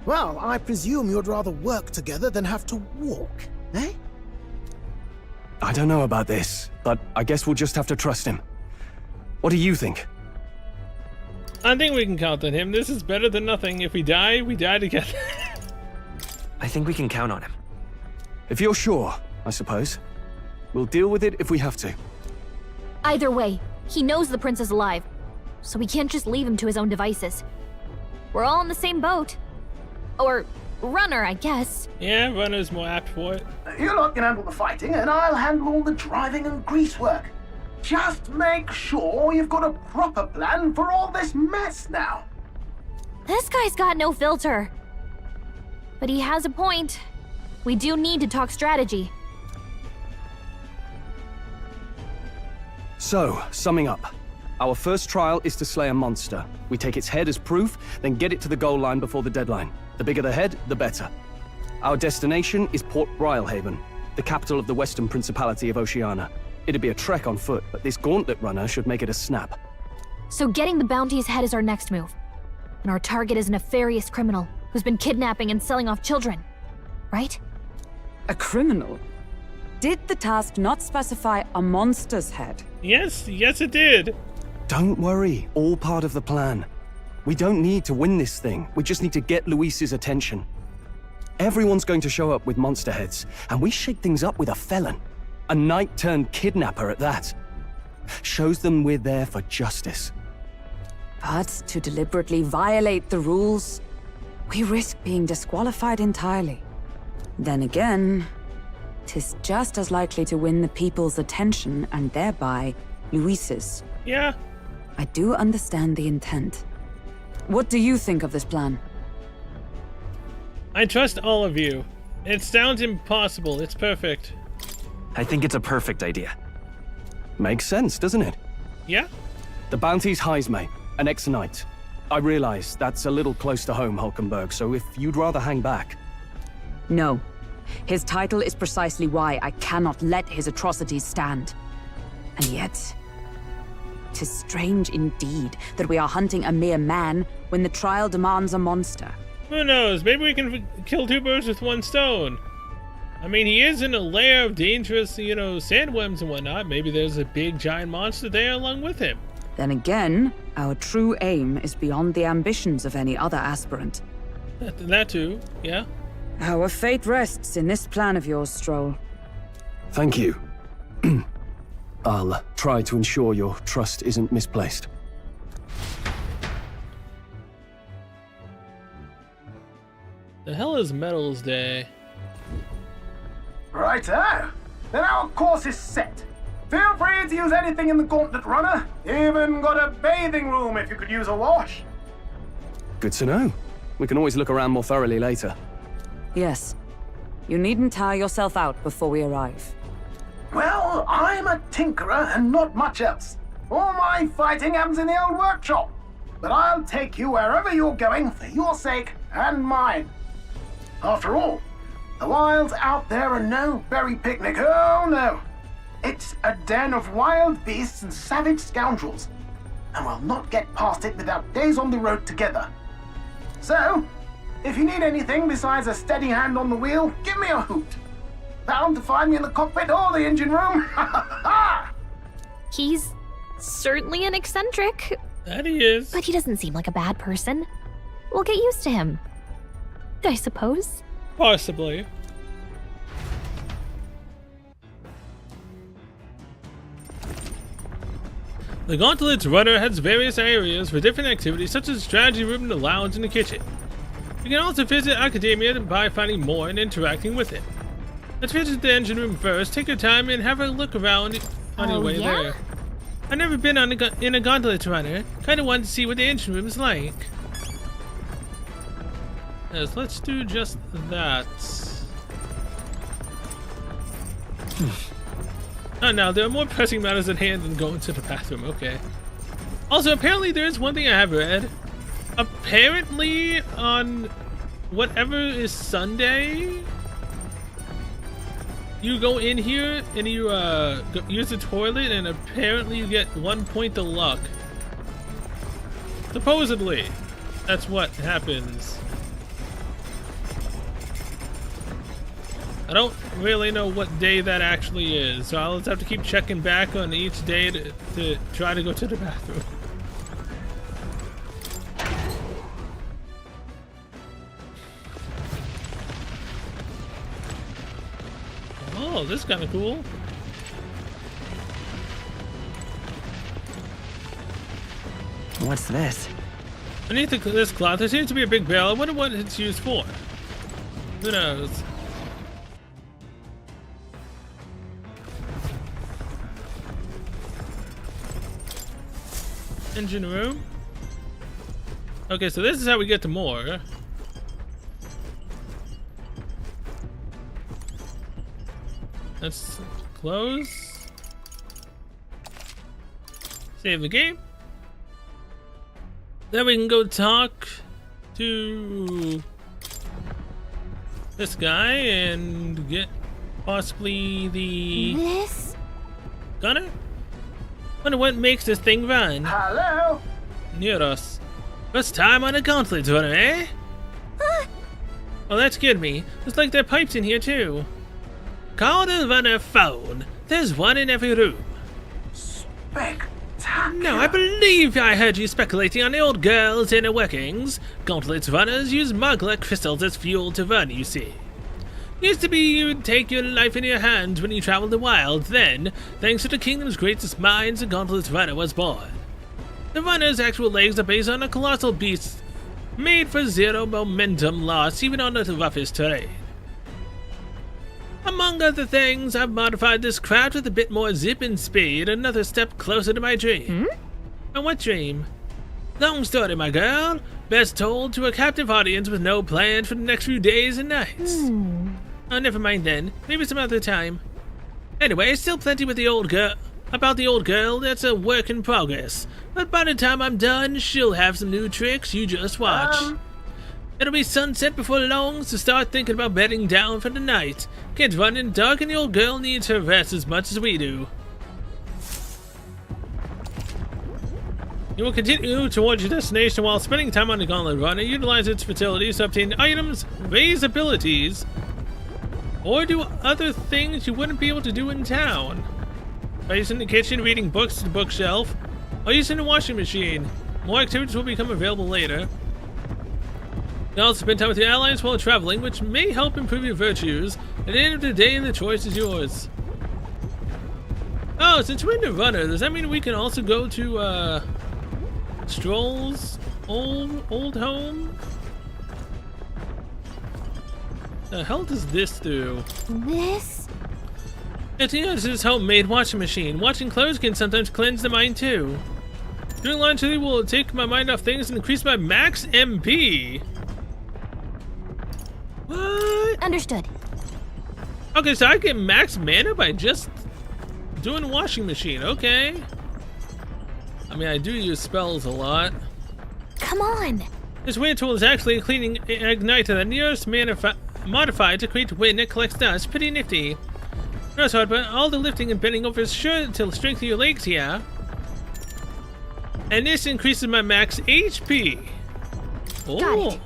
Well, I presume you'd rather work together than have to walk, eh? I don't know about this, but I guess we'll just have to trust him. What do you think? I think we can count on him. This is better than nothing. If we die together. I think we can count on him. If you're sure, I suppose. We'll deal with it if we have to. Either way, he knows the prince is alive, so we can't just leave him to his own devices. We're all in the same boat. Or runner, I guess. Yeah, runner's more apt for it. You lot can handle the fighting, and I'll handle all the driving and greasework. Just make sure you've got a proper plan for all this mess now. This guy's got no filter. But he has a point. We do need to talk strategy. So, summing up. Our first trial is to slay a monster. We take its head as proof, then get it to the goal line before the deadline. The bigger the head, the better. Our destination is Port Brylehaven, the capital of the Western Principality of Oceania. It'd be a trek on foot, but this gauntlet runner should make it a snap. So getting the bounty's head is our next move. And our target is a nefarious criminal who's been kidnapping and selling off children. Right? A criminal? Did the task not specify a monster's head? Yes it did. Don't worry, all part of the plan. We don't need to win this thing, we just need to get Luis's attention. Everyone's going to show up with monster heads, and we shake things up with a felon. A knight-turned-kidnapper at that. Shows them we're there for justice. But to deliberately violate the rules, we risk being disqualified entirely. Then again, 'tis just as likely to win the people's attention and thereby Luis's. Yeah. I do understand the intent. What do you think of this plan? I trust all of you. It sounds impossible. It's perfect. I think it's a perfect idea. Makes sense, doesn't it? Yeah. The bounty's Heisme, an ex-knight. I realize that's a little close to home, Hulkenberg, so if you'd rather hang back... No. His title is precisely why I cannot let his atrocities stand. And yet, 'Tis strange indeed that we are hunting a mere man when the trial demands a monster. Who knows? Maybe we can kill two birds with one stone. I mean, he is in a lair of dangerous, sandworms and whatnot. Maybe there's a big giant monster there along with him. Then again, our true aim is beyond the ambitions of any other aspirant. That too, yeah. Our fate rests in this plan of yours, Stroll. Thank you. I'll try to ensure your trust isn't misplaced. The hell is Metals Day? Righto. Then our course is set. Feel free to use anything in the Gauntlet Runner. Even got a bathing room if you could use a wash. Good to know. We can always look around more thoroughly later. Yes. You needn't tire yourself out before we arrive. Well, I'm a tinkerer and not much else. All my fighting happens in the old workshop. But I'll take you wherever you're going for your sake and mine. After all, the wilds out there are no berry picnic, oh no. It's a den of wild beasts and savage scoundrels, and we'll not get past it without days on the road together. So, if you need anything besides a steady hand on the wheel, give me a hoot. Bound to find me in the cockpit or the engine room. He's certainly an eccentric. That he is. But he doesn't seem like a bad person. We'll get used to him, I suppose. Possibly. The Gauntlet's runner has various areas for different activities such as the strategy room, the lounge, and the kitchen. You can also visit Academia by finding more and interacting with it. Let's visit the engine room first, take your time, and have a look around on your way there. I've never been in a Gauntlet runner. Kinda wanted to see what the engine room is like. Yes, let's do just that. Oh, now there are more pressing matters at hand than going to the bathroom. Okay. Also, apparently there is one thing I have read. Apparently, on whatever is Sunday, you go in here and you use the toilet, and apparently you get 1 point of luck. Supposedly, that's what happens. I don't really know what day that actually is, so I'll just have to keep checking back on each day to try to go to the bathroom. Oh, this is kind of cool. What's this? Beneath this cloth, there seems to be a big barrel. I wonder what it's used for. Who knows? Engine room. Okay, so this is how we get to more. Let's close. Save the game. Then we can go talk to this guy and get possibly the gunner. Wonder what makes this thing run. Hello? Near us. First time on a Gauntlet runner, eh? Oh, that scared me. Looks like there are pipes in here too. Call the runner phone. There's one in every room. No, I believe I heard you speculating on the old girl's inner workings. Gauntlet's runners use Mugler crystals as fuel to run, you see. Used to be you'd take your life in your hands when you traveled the wild, then, thanks to the kingdom's greatest minds, the Gauntlet's runner was born. The runner's actual legs are based on a colossal beast, made for zero momentum loss even on the roughest terrain. Among other things, I've modified this craft with a bit more zip and speed, another step closer to my dream. And what dream? Long story, my girl. Best told to a captive audience with no plans for the next few days and nights. Oh, never mind then. Maybe some other time. Anyway, still plenty with the old girl. About the old girl, that's a work in progress. But by the time I'm done, she'll have some new tricks, you just watch. It'll be sunset before long, so start thinking about bedding down for the night. Kids run in the dark and the old girl needs her rest as much as we do. You will continue towards your destination while spending time on the Gauntlet Run and utilize its facilities to obtain items, raise abilities, or do other things you wouldn't be able to do in town. By using the kitchen, reading books to the bookshelf, or using the washing machine. More activities will become available later. You can also spend time with your allies while traveling, which may help improve your virtues. At the end of the day, the choice is yours. Oh, since we're in the runner, does that mean we can also go to, Stroll's old home? The hell does this do? This? It's his homemade washing machine. Washing clothes can sometimes cleanse the mind too. Doing laundry will take my mind off things and increase my max MP. What? Understood. Okay, so I get max mana by just doing washing machine. Okay. I mean, I do use spells a lot. Come on. This wind tool is actually a cleaning igniter that nearest modified to create wind that collects dust. Pretty nifty. Not hard, but all the lifting and bending over is sure to strengthen your legs here. And this increases my max HP. Oh. Got it.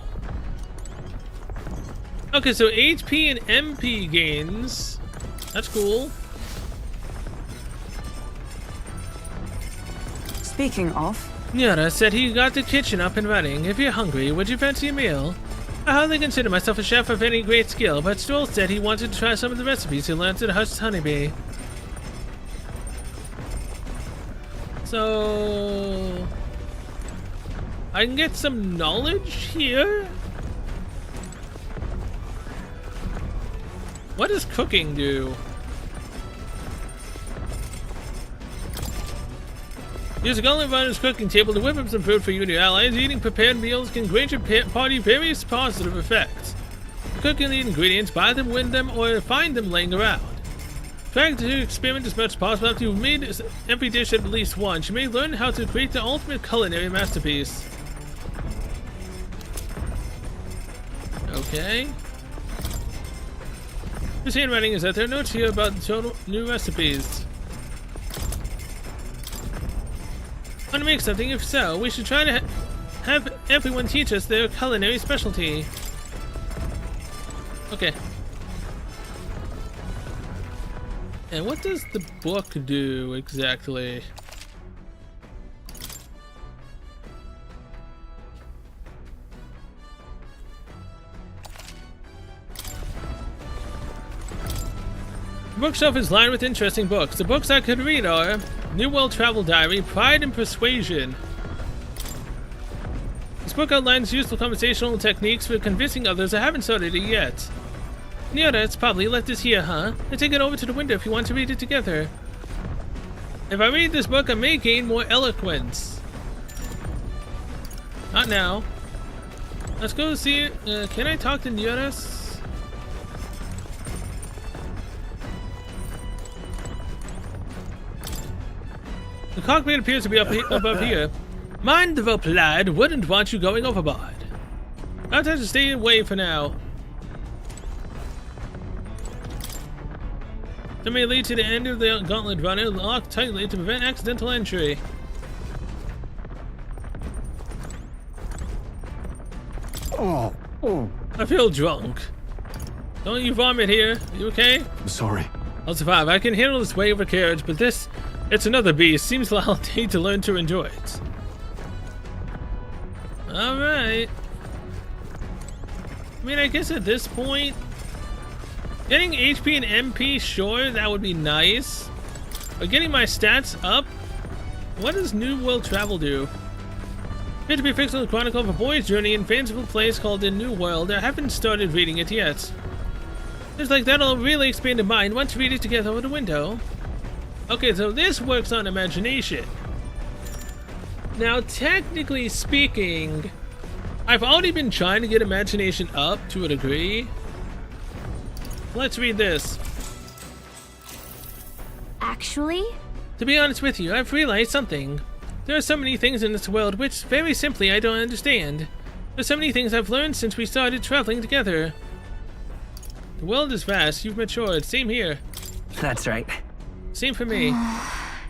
Okay, so HP and MP gains. That's cool. Speaking of... Nyara said he got the kitchen up and running. If you're hungry, would you fancy a meal? I hardly consider myself a chef of any great skill, but Stroll said he wanted to try some of the recipes he learned at Hush's Honeybee. So... I can get some knowledge here? What does cooking do? Use a Gauntlet Runner's cooking table to whip up some food for you and your allies. Eating prepared meals can grant your party various positive effects. Cook and eat ingredients, buy them, win them, or find them laying around. Try to experiment as much as possible. After you've made every dish at least once, you may learn how to create the ultimate culinary masterpiece. Okay. Whose handwriting is that? There are notes here about total new recipes. Want to make something? If so, we should try to have everyone teach us their culinary specialty. Okay. And what does the book do exactly? The bookshelf is lined with interesting books. The books I could read are New World Travel Diary, Pride and Persuasion. This book outlines useful conversational techniques for convincing others. I haven't started it yet. Nyara, it's probably left this here, huh? And take it over to the window if you want to read it together. If I read this book, I may gain more eloquence. Not now. Let's go see. Can I talk to Nyara? The cockpit appears to be above here. Mind the replied, wouldn't want you going overboard. I'll have to stay away for now. That may lead to the end of the Gauntlet Runner, locked tightly to prevent accidental entry. Oh. I feel drunk. Don't you vomit here. You okay? I'm sorry. I'll survive. I can handle this weight of a carriage, but this... It's another beast. Seems like I'll need to learn to enjoy it. Alright. I mean, I guess at this point... Getting HP and MP, sure, that would be nice. But getting my stats up... What does New World Travel do? Appears to be a fictional chronicle of a boy's journey in a fanciful place called the New World. I haven't started reading it yet. It's like that'll really expand the mind once you read it together with a window. Okay, so this works on imagination. Now, technically speaking, I've already been trying to get imagination up to a degree. Let's read this. Actually? To be honest with you, I've realized something. There are so many things in this world which, very simply, I don't understand. There's so many things I've learned since we started traveling together. The world is vast, you've matured, same here. That's right. Same for me.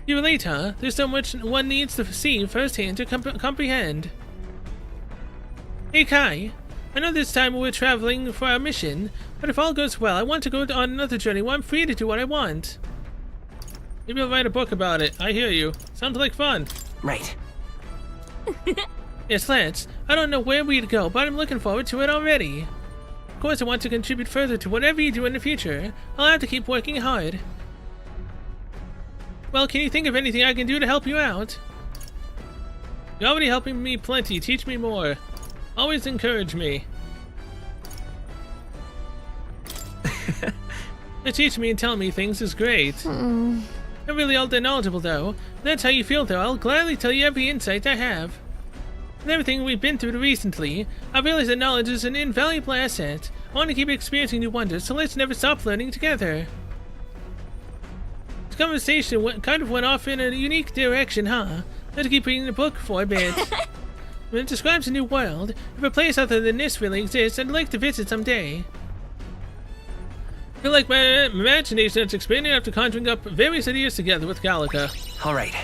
You relate, huh? There's so much one needs to see firsthand to comprehend. Hey Kai, I know this time we're traveling for our mission, but if all goes well, I want to go on another journey where I'm free to do what I want. Maybe I'll write a book about it. I hear you. Sounds like fun. Right. Yes, Lance. I don't know where we'd go, but I'm looking forward to it already. Of course, I want to contribute further to whatever you do in the future. I'll have to keep working hard. Well, can you think of anything I can do to help you out? You're already helping me plenty. Teach me more. Always encourage me. To teach me and tell me things is great. Not really all that knowledgeable, though. If that's how you feel, though, I'll gladly tell you every insight I have. With everything we've been through recently, I realize that knowledge is an invaluable asset. I want to keep experiencing new wonders, so let's never stop learning together. This conversation kind of went off in a unique direction, huh? Let's keep reading the book for a bit. When it describes a new world, if a place other than this really exists, I'd like to visit someday. I feel like my imagination is expanding after conjuring up various ideas together with Gallica. Alright.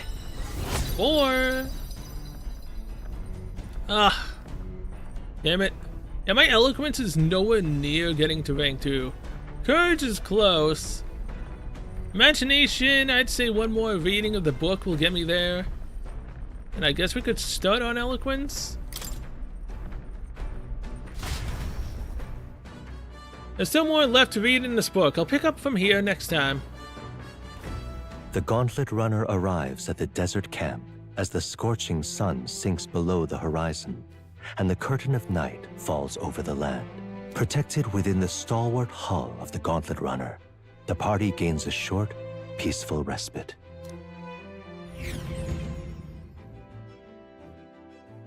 Or... damn it. Yeah, my eloquence is nowhere near getting to rank 2. Courage is close. Imagination, I'd say one more reading of the book will get me there. And I guess we could start on eloquence. There's still more left to read in this book. I'll pick up from here next time. The Gauntlet Runner arrives at the desert camp as the scorching sun sinks below the horizon, and the curtain of night falls over the land. Protected within the stalwart hull of the Gauntlet Runner, the party gains a short, peaceful respite.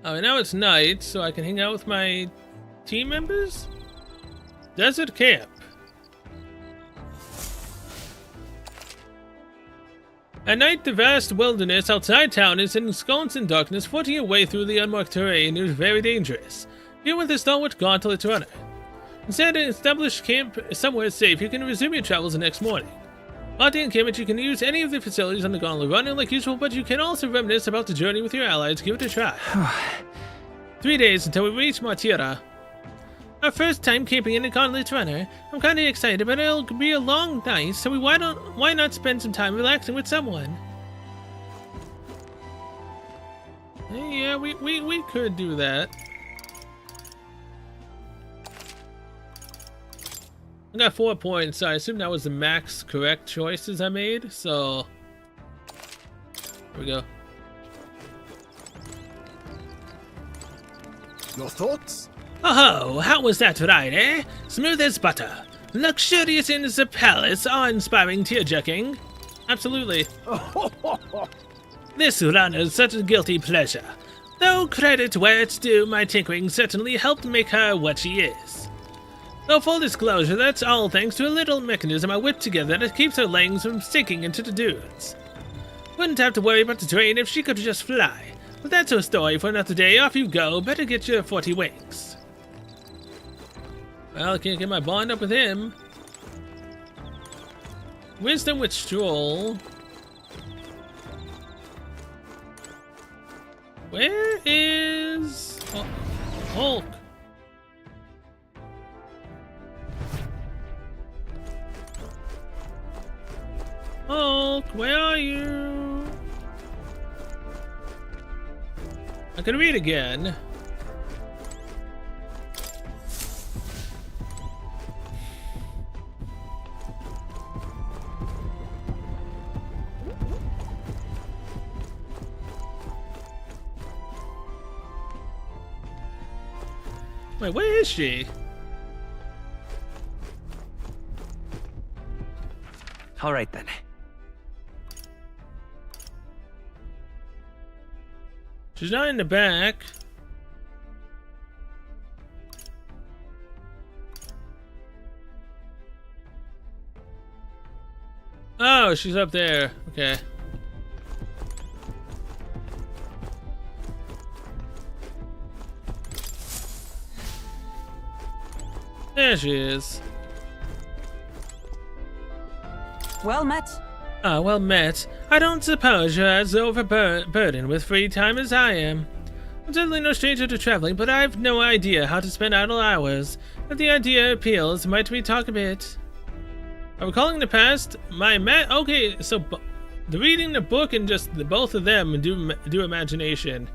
Oh, now it's night, so I can hang out with my team members? Desert camp. At night, the vast wilderness outside town is ensconced in darkness. Forging your way through the unmarked terrain is very dangerous, even with the stalwart Gauntlet Runner. Instead, an established camp somewhere safe, you can resume your travels the next morning. While at the encampment, you can use any of the facilities on the Gauntlet Runner like usual, but you can also reminisce about the journey with your allies. Give it a try. 3 days until we reach Martira. Our first time camping in the Gauntlet Runner. I'm kinda excited, but it'll be a long night, so why not spend some time relaxing with someone? Yeah, we could do that. I got 4 points, so I assume that was the max correct choices I made, so... Here we go. Your thoughts? Oh, how was that ride, eh? Smooth as butter. Luxurious in the palace, awe-inspiring tear-jerking. Absolutely. This run is such a guilty pleasure. Though credit where it's due, my tinkering certainly helped make her what she is. Though full disclosure, that's all thanks to a little mechanism I whipped together that keeps her legs from sinking into the dunes. Wouldn't have to worry about the terrain if she could just fly. But that's her story for another day. Off you go. Better get your 40 wings. Well, I can't get my bond up with him. Wisdom with Stroll. Where is... Oh, Hulk? Hulk, where are you? I can read again. Wait, where is she? All right then. She's not in the back. Oh, she's up there. Okay. There she is. Well met. Ah, well met. I don't suppose you're as overburdened with free time as I am. I'm certainly no stranger to traveling, but I've no idea how to spend idle hours. If the idea appeals, might we talk a bit? I'm recalling the past. Okay, so the reading the book and just both of them do imagination.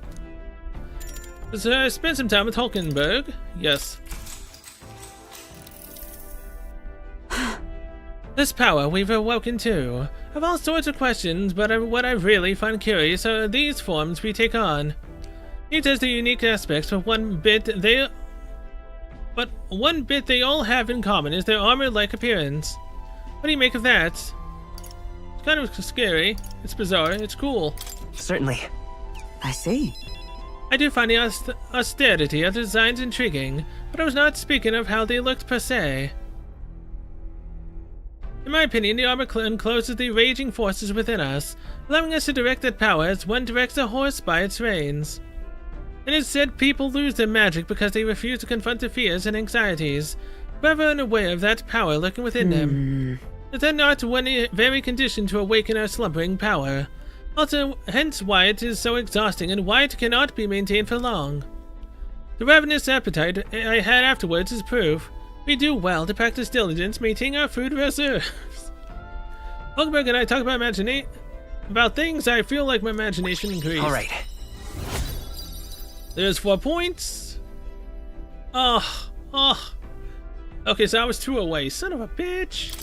So I spent some time with Hulkenberg. Yes. This power we've awoken to. I've all sorts of questions, but what I really find curious are these forms we take on. Each has their unique aspects, but one bit they all have in common is their armor-like appearance. What do you make of that? It's kind of scary. It's bizarre. It's cool. Certainly. I see. I do find the austerity of the designs intriguing, but I was not speaking of how they looked per se. In my opinion, the armor encloses the raging forces within us, allowing us to direct that power as one directs a horse by its reins. It is said people lose their magic because they refuse to confront their fears and anxieties, forever unaware of that power lurking within them. Is that not one very condition to awaken our slumbering power? Also, hence why it is so exhausting and why it cannot be maintained for long. The ravenous appetite I had afterwards is proof. We do well to practice diligence, maintaining our food reserves. Hulkenberg and I talk about things I feel like my imagination increased. All right. There's 4 points. Okay, so I was 2 away. Son of a bitch.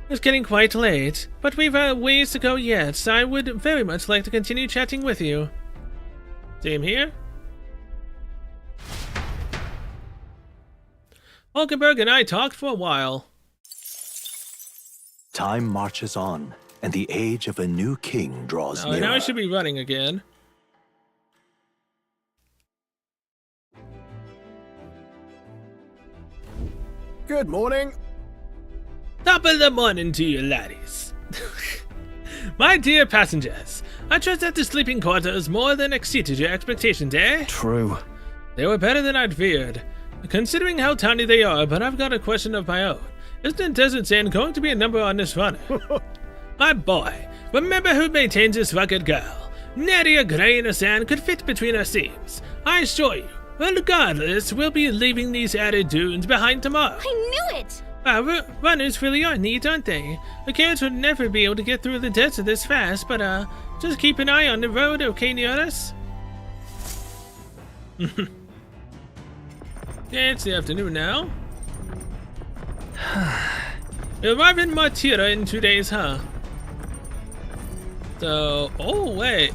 It's getting quite late, but we've ways to go yet, so I would very much like to continue chatting with you. Same here. Hulkenberg and I talked for a while. Time marches on, and the age of a new king draws nearer. Now I should be running again. Good morning. Top of the morning to you, laddies. My dear passengers, I trust that the sleeping quarters more than exceeded your expectations, eh? True. They were better than I'd feared, considering how tiny they are, but I've got a question of my own. Isn't Desert Sand going to be a number on this runner? My boy, remember who maintains this rugged girl. Nary a grain of sand could fit between her seams. I assure you, regardless, we'll be leaving these arid dunes behind tomorrow. I knew it! Runners really are neat, aren't they? A carriage would never be able to get through the desert this fast, but just keep an eye on the road, okay, Neotis? Yeah, it's the afternoon now. We'll arrive in Martira in 2 days, huh? So, oh wait.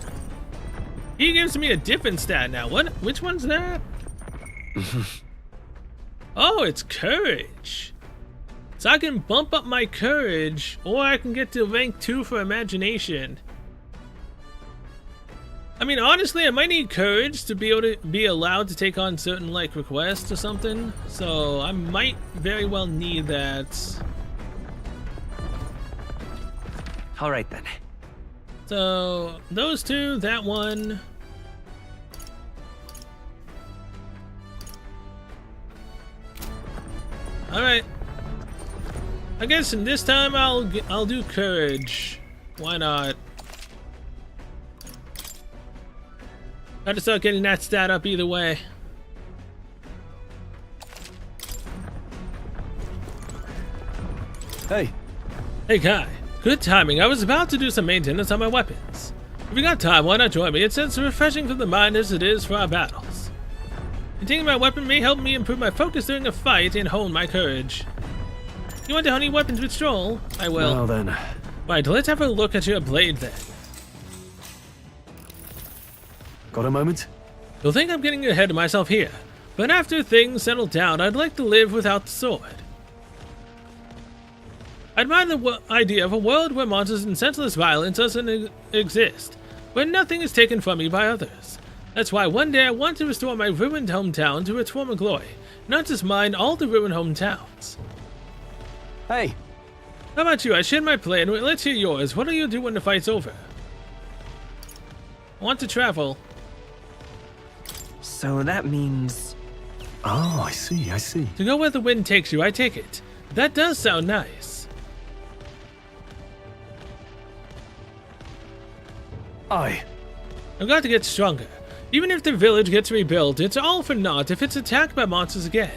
He gives me a different stat now. Which one's that? Oh, it's courage. So I can bump up my courage, or I can get to rank 2 for imagination. I mean, honestly, I might need courage to be able to be allowed to take on certain, like, requests or something. So I might very well need that. All right, then. So, those 2, that one. All right. I guess in this time I'll do courage. Why not? Gotta start getting that stat up either way. Hey. Hey, Kai. Good timing. I was about to do some maintenance on my weapons. If you got time, why not join me? It's as refreshing for the mind as it is for our battles. Maintaining my weapon may help me improve my focus during a fight and hone my courage. You want to hone your weapons with Stroll? I will. Well then. Right, let's have a look at your blade then. Got a moment? You'll think I'm getting ahead of myself here, but after things settle down, I'd like to live without the sword. I admire the idea of a world where monsters and senseless violence doesn't exist, where nothing is taken from me by others. That's why one day I want to restore my ruined hometown to its former glory, not just mine all the ruined hometowns. Hey. How about you? I shared my plan. Let's hear yours. What do you do when the fight's over? I want to travel. So that means... Oh, I see. To go where the wind takes you, I take it. That does sound nice. Aye. I've got to get stronger. Even if the village gets rebuilt, it's all for naught if it's attacked by monsters again.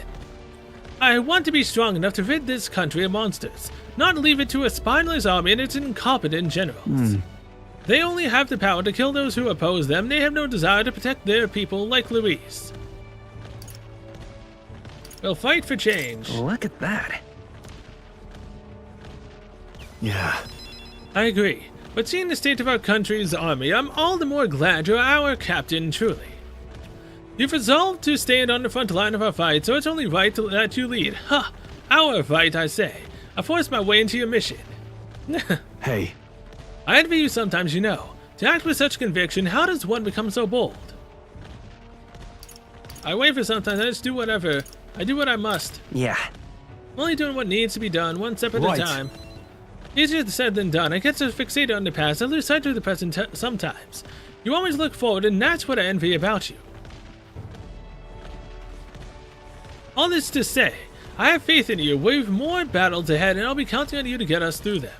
I want to be strong enough to rid this country of monsters, not leave it to a spineless army and its incompetent generals. They only have the power to kill those who oppose them. They have no desire to protect their people like Luis. We'll fight for change. Look at that. Yeah. I agree. But seeing the state of our country's army, I'm all the more glad you're our captain, truly. You've resolved to stand on the front line of our fight, so it's only right to let you lead. Ha! Our fight, I say. I forced my way into your mission. Hey. I envy you sometimes, you know. To act with such conviction, how does one become so bold? I wait for sometimes, I just do whatever. I do what I must. Yeah. I'm only doing what needs to be done, one step at a time. Easier said than done. I get so fixated on the past, I lose sight of the present sometimes. You always look forward, and that's what I envy about you. All this to say, I have faith in you. We've more battles ahead, and I'll be counting on you to get us through them.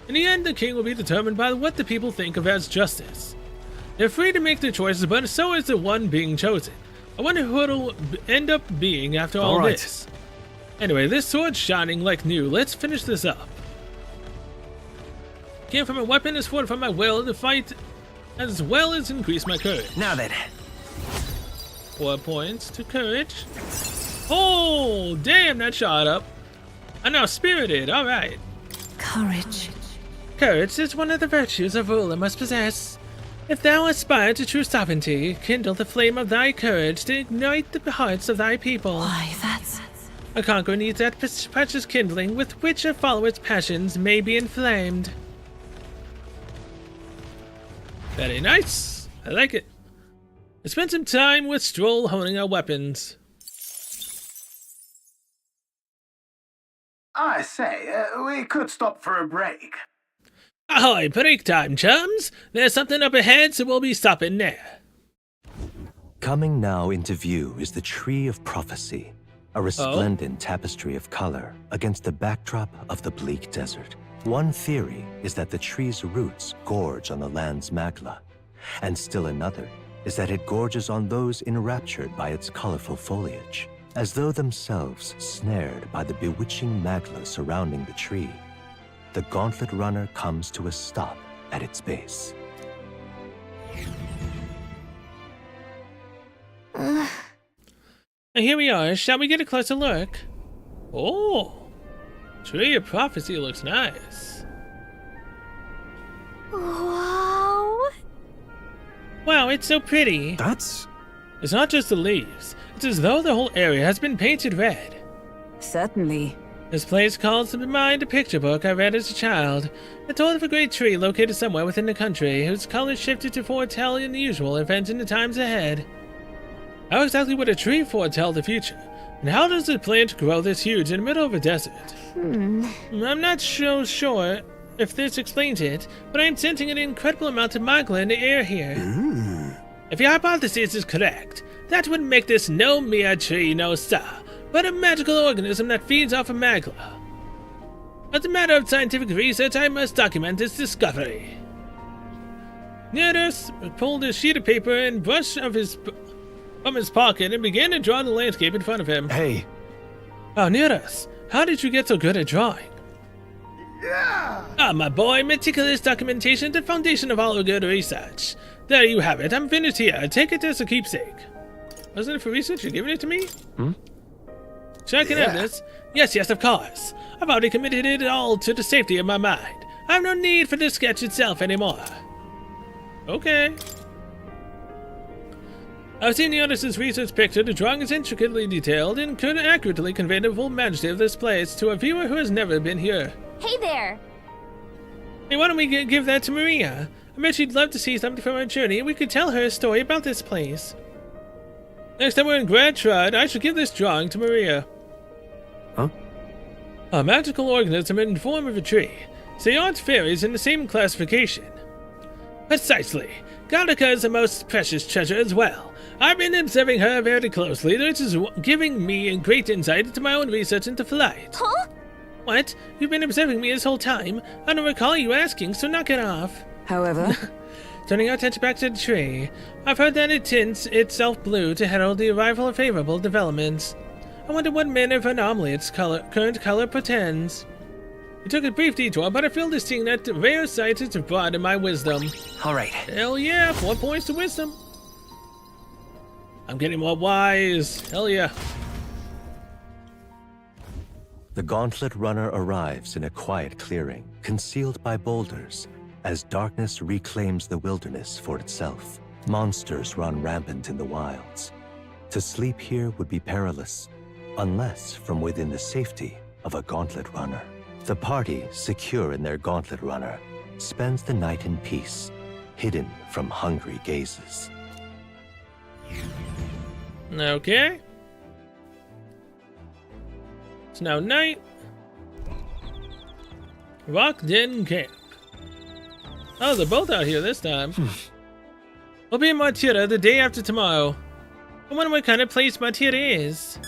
In the end, the king will be determined by what the people think of as justice. They're free to make their choices, but so is the one being chosen. I wonder who it'll end up being after all this. Anyway, this sword's shining like new. Let's finish this up. Came from a weapon is fortified my will to fight, as well as increase my courage. Now then. 4 points to courage. Oh, damn, that shot up. I'm now spirited, alright. Courage. Courage is one of the virtues a ruler must possess. If thou aspire to true sovereignty, kindle the flame of thy courage to ignite the hearts of thy people. Why, that's... A conqueror needs that precious kindling with which a follower's passions may be inflamed. Very nice. I like it. I spent some time with Stroll honing our weapons. I say, we could stop for a break. Ahoy, break time, chums! There's something up ahead, so we'll be stopping there. Coming now into view is the Tree of Prophecy, a resplendent tapestry of color against the backdrop of the bleak desert. One theory is that the tree's roots gorge on the land's magla, and still another is that it gorges on those enraptured by its colorful foliage, as though themselves snared by the bewitching magla surrounding the tree. The Gauntlet Runner comes to a stop at its base. And here we are. Shall we get a closer look? Oh, Tree of Prophecy looks nice. Wow. Wow, it's so pretty. That's... It's not just the leaves. It's as though the whole area has been painted red. Certainly. This place calls to mind a picture book I read as a child. It told of a great tree located somewhere within the country, whose colors shifted to foretell unusual events in the times ahead. How exactly would a tree foretell the future? And how does it plan to grow this huge in the middle of a desert? I'm not so sure if this explains it, but I'm sensing an incredible amount of magla in the air here. If your hypothesis is correct, that would make this no mere tree, no sir, but a magical organism that feeds off of magla. As a matter of scientific research, I must document this discovery. Nearus pulled a sheet of paper and brush from his pocket and began to draw the landscape in front of him. Hey. Oh, Nearus, how did you get so good at drawing? Yeah! Ah, my boy, meticulous documentation is the foundation of all good research. There you have it. I'm finished here. Take it as a keepsake. Wasn't it for research? You're giving it to me? Sure, I can have this. Yes, of course. I've already committed it all to the safety of my mind. I have no need for the sketch itself anymore. Okay. I've seen the artist's research picture. The drawing is intricately detailed and could accurately convey the full majesty of this place to a viewer who has never been here. Hey there! Hey, why don't we give that to Maria? I bet she'd love to see something from our journey, and we could tell her a story about this place. Next time we're in Grand Trud, I should give this drawing to Maria. Huh? A magical organism in the form of a tree. So aren't fairies in the same classification? Precisely. Gallica is the most precious treasure as well. I've been observing her very closely, which is giving me a great insight into my own research into flight. Huh? What? You've been observing me this whole time? I don't recall you asking, so knock it off. However? turning our attention back to the tree. I've heard that it tints itself blue to herald the arrival of favorable developments. I wonder what manner of anomaly its current color portends. We took a brief detour, but I feel this seeing that rare sight has broadened my wisdom. Alright. Hell yeah, 4 points to wisdom. I'm getting more wise. Hell yeah. The Gauntlet Runner arrives in a quiet clearing, concealed by boulders, as darkness reclaims the wilderness for itself. Monsters run rampant in the wilds. To sleep here would be perilous, unless from within the safety of a Gauntlet Runner. The party, secure in their Gauntlet Runner, spends the night in peace, hidden from hungry gazes. Okay. It's now night. Rock Den Camp. Oh, they're both out here this time. We'll be in Martira the day after tomorrow. I wonder what kind of place Martira is.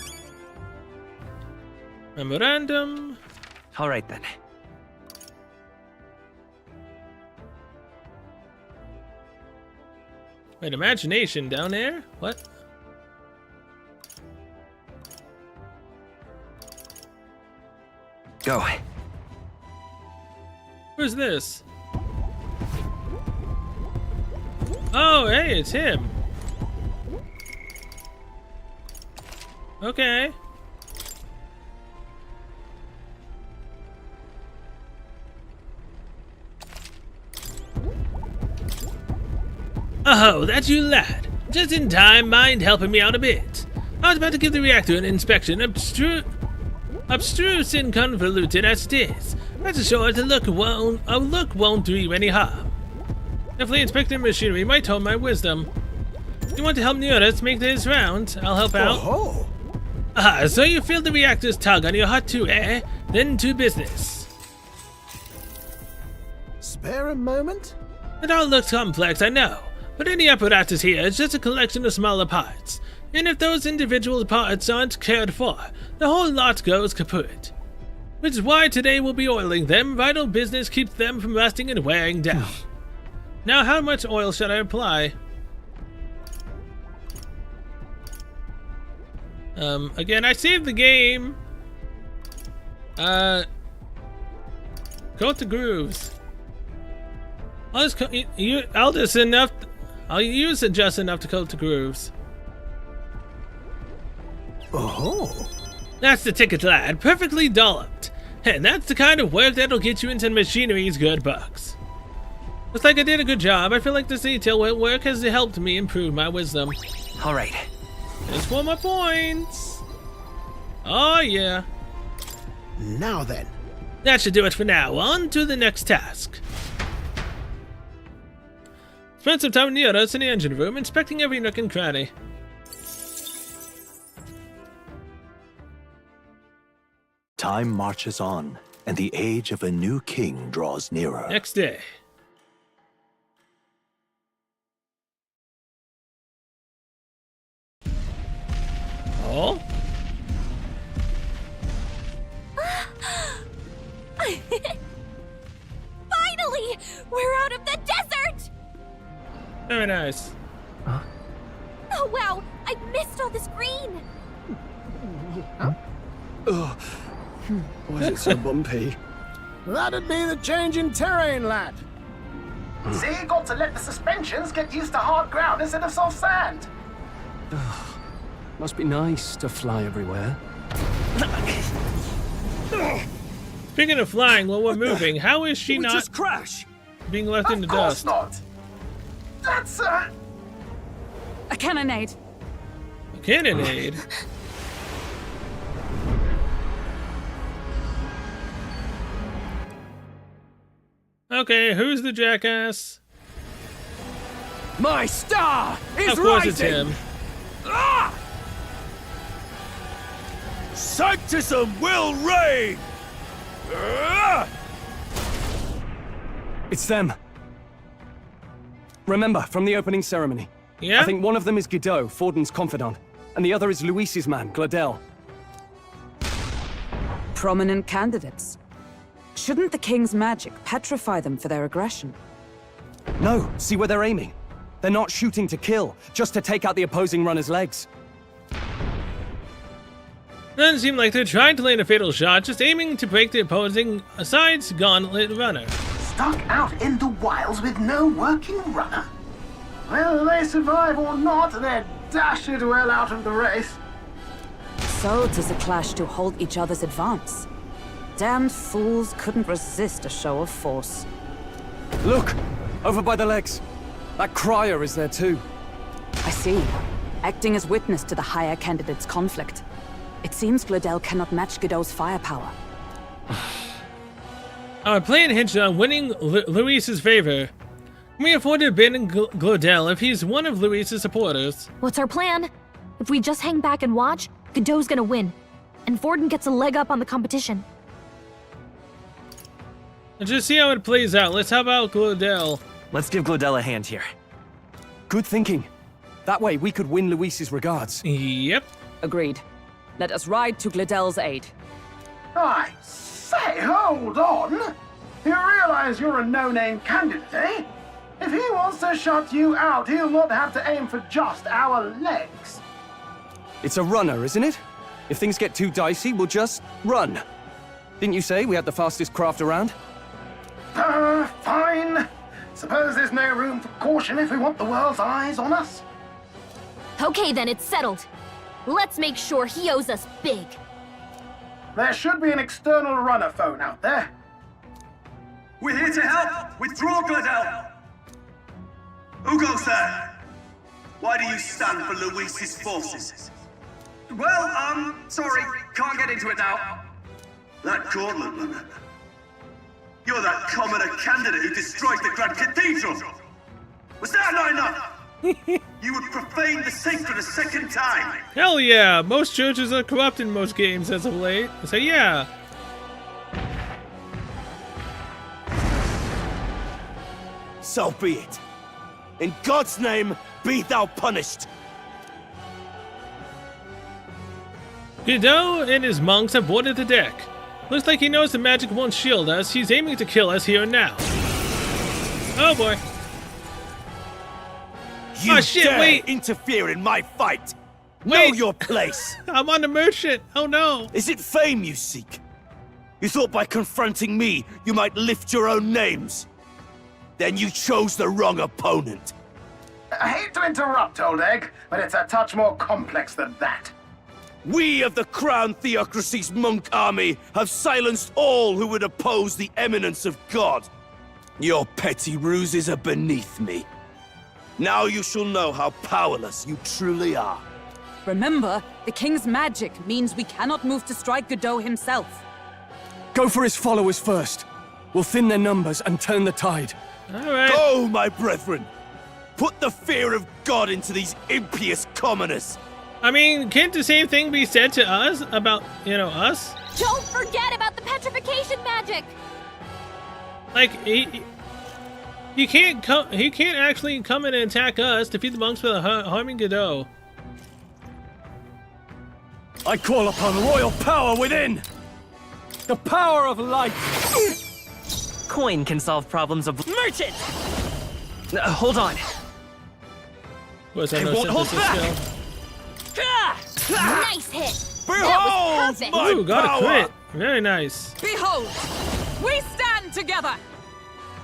Memorandum. Alright then. Wait, imagination down there? What? Go. Who's this? Oh, hey, it's him. Okay. Oh, that's you, lad. Just in time. Mind helping me out a bit? I was about to give the reactor an inspection. Abstruse and convoluted as it is. Rest assured, a look won't do you any harm. Definitely inspecting machinery might hone my wisdom. You want to help Neurus make this round? I'll help out. Oh. Ah, so you feel the reactor's tug on your heart too, eh? Then to business. Spare a moment? It all looks complex, I know. But any apparatus here is just a collection of smaller parts. And if those individual parts aren't cared for, the whole lot goes kaput. Which is why today we'll be oiling them. Vital business keeps them from rusting and wearing down. Now how much oil should I apply? Again, I saved the game. Go to grooves. I'll use it just enough to coat the grooves. Oh. That's the ticket, lad. Perfectly dolloped. And that's the kind of work that'll get you into machinery's good bucks. Looks like I did a good job. I feel like this detail work has helped me improve my wisdom. Alright. There's 4 more points. Oh, yeah. Now then. That should do it for now. On to the next task. Spent some time near us in the engine room, inspecting every nook and cranny. Time marches on, and the age of a new king draws nearer. Next day. Oh? Finally! We're out of the desert! Very nice. Oh wow, I missed all this green! Ugh. Why is it so bumpy? That'd be the change in terrain, lad. See, got to let the suspensions get used to hard ground instead of soft sand. Must be nice to fly everywhere. Speaking of flying while we're moving, how is she not just crash? Being left in the dust? Of course not. That's a cannonade. A cannonade? Okay, who's the jackass? My star is rising! Of course it's him. Ah! Sanctism will reign! It's them. Remember, from the opening ceremony. Yeah? I think one of them is Guido, Forden's confidant, and the other is Luis's man, Gladel. Prominent candidates. Shouldn't the king's magic petrify them for their aggression? No, see where they're aiming. They're not shooting to kill, just to take out the opposing runner's legs. Doesn't seem like they're trying to land a fatal shot, just aiming to break the opposing side's gauntlet runner. Stuck out in the wilds with no working runner? Whether they survive or not, they're dashed well out of the race. So 'tis a clash to halt each other's advance. Damned fools couldn't resist a show of force. Look! Over by the legs. That crier is there too. I see. Acting as witness to the higher candidate's conflict. It seems Glodell cannot match Godot's firepower. Our plan hinged on winning Luis's favor. Can we afford to abandon Glodell if he's one of Luis's supporters? What's our plan? If we just hang back and watch, Godot's gonna win. And Forden gets a leg up on the competition. Let's just see how it plays out. Let's help out Glodell. Let's give Glodell a hand here. Good thinking. That way we could win Luis's regards. Yep. Agreed. Let us ride to Glodell's aid. I say, hold on! You realize you're a no-name candidate, eh? If he wants to shut you out, he'll not have to aim for just our legs. It's a runner, isn't it? If things get too dicey, we'll just run. Didn't you say we had the fastest craft around? Fine. Suppose there's no room for caution if we want the world's eyes on us? Okay then, it's settled. Let's make sure he owes us big. There should be an external runner phone out there. We're here to help! Withdraw, Glodell! Who goes there? Why do you stand for Luis's forces? Well, sorry, can't get into it now. That gauntlet runner. You're that commoner candidate who destroyed the Grand Cathedral! Was that not enough? You would profane the sacred a second time! Hell yeah! Most churches are corrupt in most games as of late. So yeah. So be it. In God's name, be thou punished! Godot and his monks have boarded the deck. Looks like he knows the magic won't shield us. He's aiming to kill us here and now. Oh boy. You oh shit, dare wait! interfere in my fight! Wait. Know your place! I'm on the merchant! Oh no! Is it fame you seek? You thought by confronting me, you might lift your own names? Then you chose the wrong opponent. I hate to interrupt, Old Egg, but it's a touch more complex than that. We of the Crown Theocracy's monk army have silenced all who would oppose the eminence of God. Your petty ruses are beneath me. Now you shall know how powerless you truly are. Remember, the king's magic means we cannot move to strike Godot himself. Go for his followers first. We'll thin their numbers and turn the tide. Alright. Go, my brethren! Put the fear of God into these impious commoners! I mean, can't the same thing be said to us about, us? Don't forget about the petrification magic! Like, he can't actually come in and attack us, defeat the monks without harming Godot. I call upon royal power within! The power of light! Coin can solve problems of merchant! Hold on. Was that I no won't hold synthesis back! skill? Nice hit! Behold That was perfect! my Ooh, got power! a crit. Very nice. Behold, we stand together!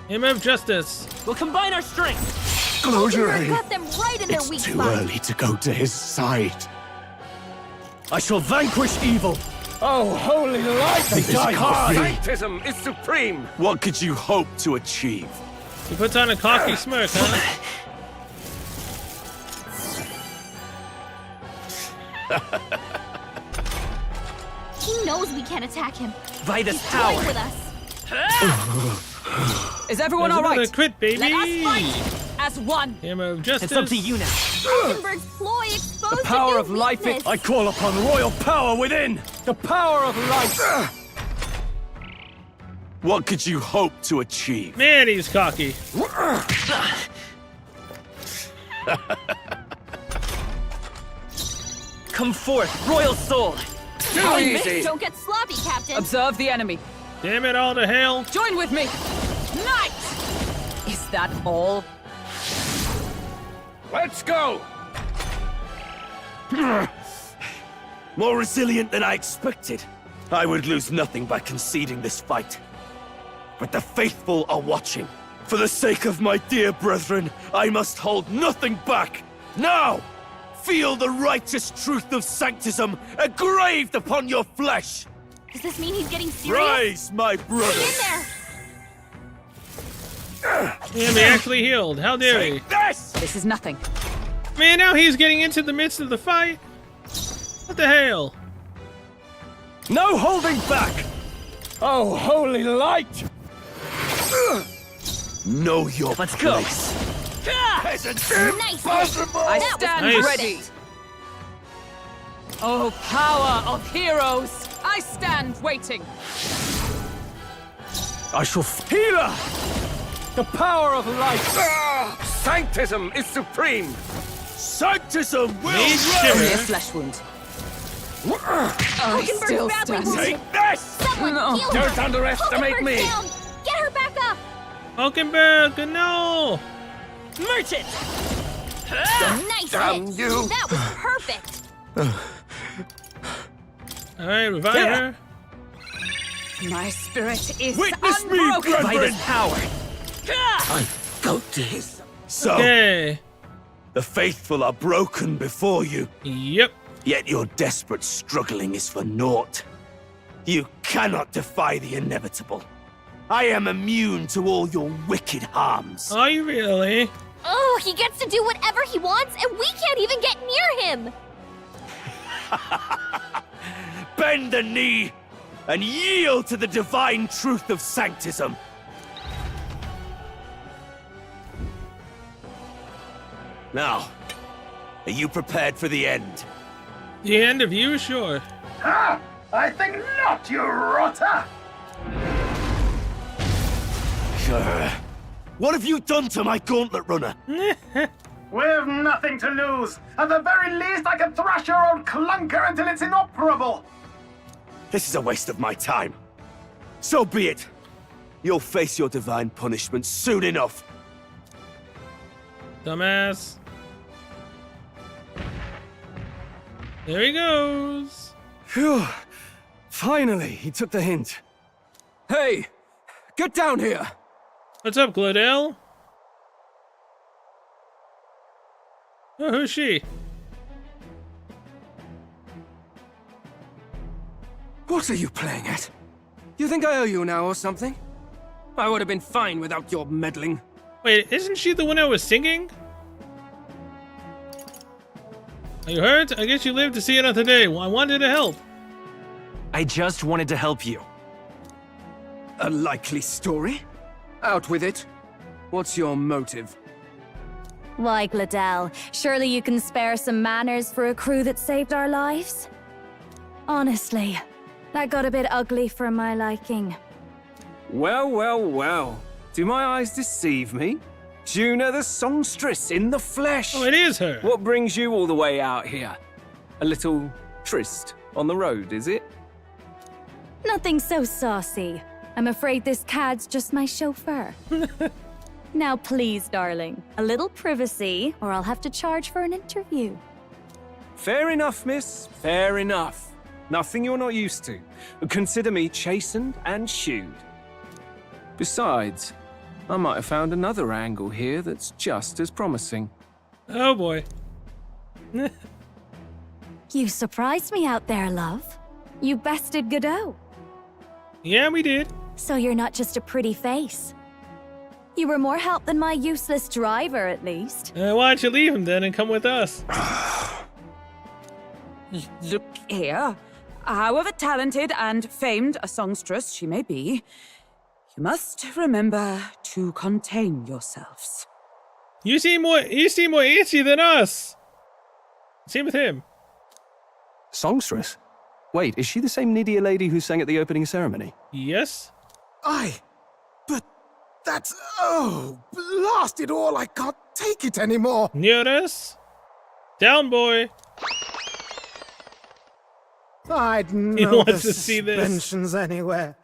Hymn of Justice. We'll combine our strength! Ultimate got them right in their weak Too spot. early to go to his side. I shall vanquish evil! Oh, holy light! They die hard! Sanctism is supreme! What could you hope to achieve? He puts on a cocky smirk, huh? He knows we can't attack him. Vitus He's power! toying with us. Is everyone There's all right? another crit, baby. Let us fight as one. Hymn of Justice. It's up to you now. Heisenberg's ploy exposed The power a of new life weakness. I call upon royal power within! The power of light! What could you hope to achieve? Man, he's cocky. Come forth, royal soul! Too easy. Don't get sloppy, Captain. Observe the enemy. Damn it all to hell. Join with me. Knight! Is that all? Let's go! More resilient than I expected. I would lose nothing by conceding this fight. But the faithful are watching. For the sake of my dear brethren, I must hold nothing back. Now! Feel the righteous truth of sanctism engraved upon your flesh! Does this mean he's getting serious? Rise, my brothers! Get in there! Damn, he actually healed. How dare he? This is nothing. Man, now he's getting into the midst of the fight. What the hell? No holding back! Oh, holy light! Know your Let's go. place. Peasants! Nice. I stand Nice. ready. Oh, power of heroes! I stand waiting. I shall healer! The power of light! Sanctism is supreme! Sanctism will Need reign! Only a shiver. flesh wound. I Hulkenberg's still badly stand. wounded. Take this! Someone No. heal her. Don't underestimate Hulkenberg's me. down. Get her back up. Hulkenberg, no! Merchant! Nice damn hit. you. That was perfect. Alright, revive her. My spirit is Witness me, unbroken. brethren! By this power! I go to his. So, Okay. the faithful are broken before you, Yep. yet your desperate struggling is for naught. You cannot defy the inevitable. I am immune to all your wicked harms. Are you really? Oh, he gets to do whatever he wants, and we can't even get near him. Bend the knee and yield to the divine truth of sanctism. Now, are you prepared for the end? The end of you, sure. Ha! I think not, you rotter! What have you done to my gauntlet runner? We've nothing to lose. At the very least, I can thrash your old clunker until it's inoperable. This is a waste of my time. So be it. You'll face your divine punishment soon enough. Dumbass. There he goes. Phew. Finally, he took the hint. Hey, get down here. What's up, Glodell? Oh, who's she? What are you playing at? You think I owe you now or something? I would have been fine without your meddling. Wait, isn't she the one that was singing? Are you hurt? I guess you lived to see another day. Well, I wanted to help. I just wanted to help you. A likely story? Out with it. What's your motive? Why, Glodell, surely you can spare some manners for a crew that saved our lives? Honestly, that got a bit ugly for my liking. Well, well, well. Do my eyes deceive me? Juna the songstress in the flesh. Oh, it is her. What brings you all the way out here? A little tryst on the road, is it? Nothing so saucy. I'm afraid this cad's just my chauffeur. Now please, darling, a little privacy, or I'll have to charge for an interview. Fair enough, miss. Fair enough. Nothing you're not used to. Consider me chastened and shooed. Besides, I might have found another angle here that's just as promising. Oh boy. You surprised me out there, love. You bested Godot. Yeah, we did. So you're not just a pretty face. You were more help than my useless driver, at least. Why don't you leave him then and come with us? Look here. However talented and famed a songstress she may be, you must remember to contain yourselves. You seem more itchy than us. Same with him. Songstress? Wait, is she the same Nidia lady who sang at the opening ceremony? Yes. But that's... Oh, blast it all, I can't take it anymore. Nearest. Down, boy. I'd He know the wants to see this. suspensions anywhere.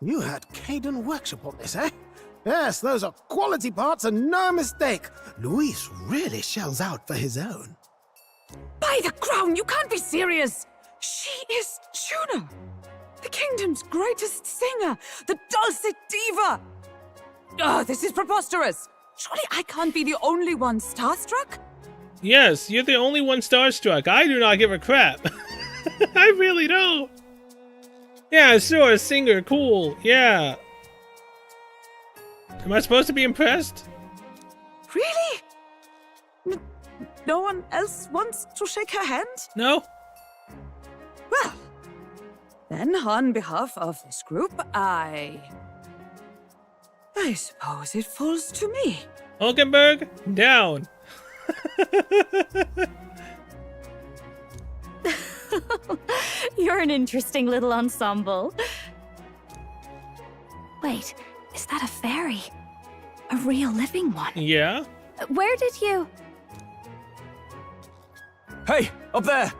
You had Caden workshop on this, eh? Yes, those are quality parts and no mistake. Luis really shells out for his own. By the crown, you can't be serious! She is Juna, the kingdom's greatest singer, the dulcet diva! Oh, this is preposterous! Surely I can't be the only one starstruck? Yes, you're the only one starstruck. I do not give a crap. I really don't. Yeah, sure, singer, cool, yeah. Am I supposed to be impressed? Really? No one else wants to shake her hand? No. Well, then on behalf of this group, I suppose it falls to me. Hulkenberg, down. You're an interesting little ensemble. Wait, is that a fairy? A real living one? Yeah? Where did you... Hey, up there!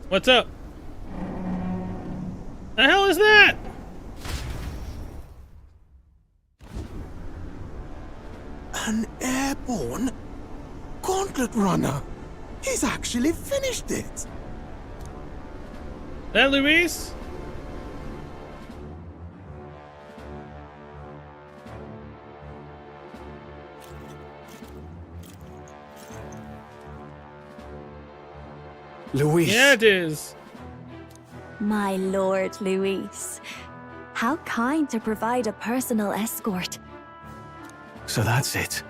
What's up? The hell is that? An airborne gauntlet runner. He's actually finished it. That Luis? Luis. Yeah, it is. My lord, Luis. How kind to provide a personal escort. So that's it.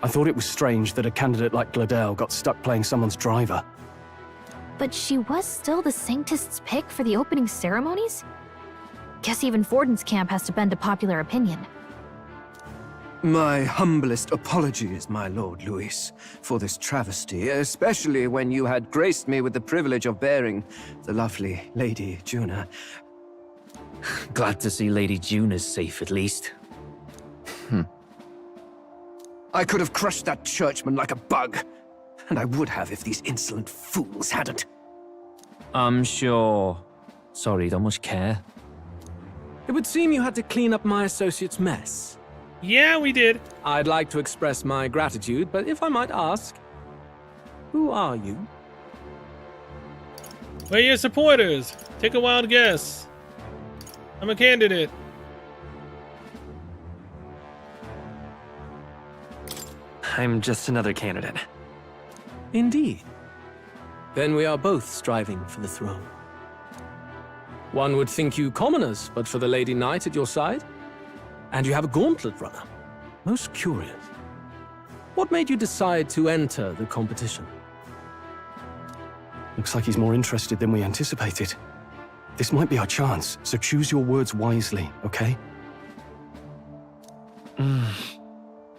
I thought it was strange that a candidate like Gladel got stuck playing someone's driver. But she was still the Sanctist's pick for the opening ceremonies? Guess even Forden's camp has to bend to popular opinion. My humblest apologies, my lord Luis, for this travesty, especially when you had graced me with the privilege of bearing the lovely Lady Juna. Glad to see Lady Juna's safe, at least. I could have crushed that churchman like a bug, and I would have if these insolent fools hadn't. I'm sure. Sorry, don't much care. It would seem you had to clean up my associate's mess. Yeah, we did. I'd like to express my gratitude, but if I might ask, who are you? We're your supporters. Take a wild guess. I'm a candidate. I'm just another candidate. Indeed. Then we are both striving for the throne. One would think you commoners, but for the Lady Knight at your side. And you have a gauntlet runner. Most curious. What made you decide to enter the competition? Looks like he's more interested than we anticipated. This might be our chance, so choose your words wisely, okay?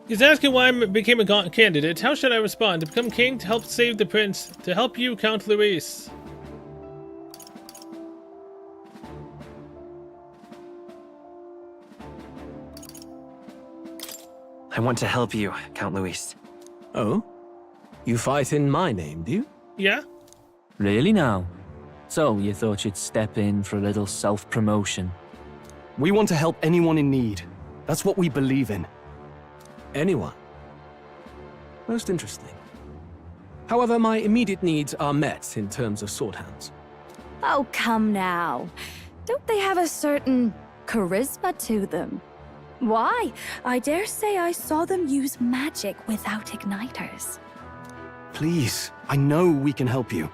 He's asking why I became a candidate. How should I respond? To become king, to help save the prince, to help you, Count Luis. I want to help you, Count Luis. Oh? You fight in my name, do you? Yeah. Really now? So, you thought you'd step in for a little self-promotion? We want to help anyone in need. That's what we believe in. Anyone? Most interesting. However, my immediate needs are met in terms of swordhounds. Oh, come now. Don't they have a certain charisma to them? Why? I dare say I saw them use magic without igniters. Please, I know we can help you.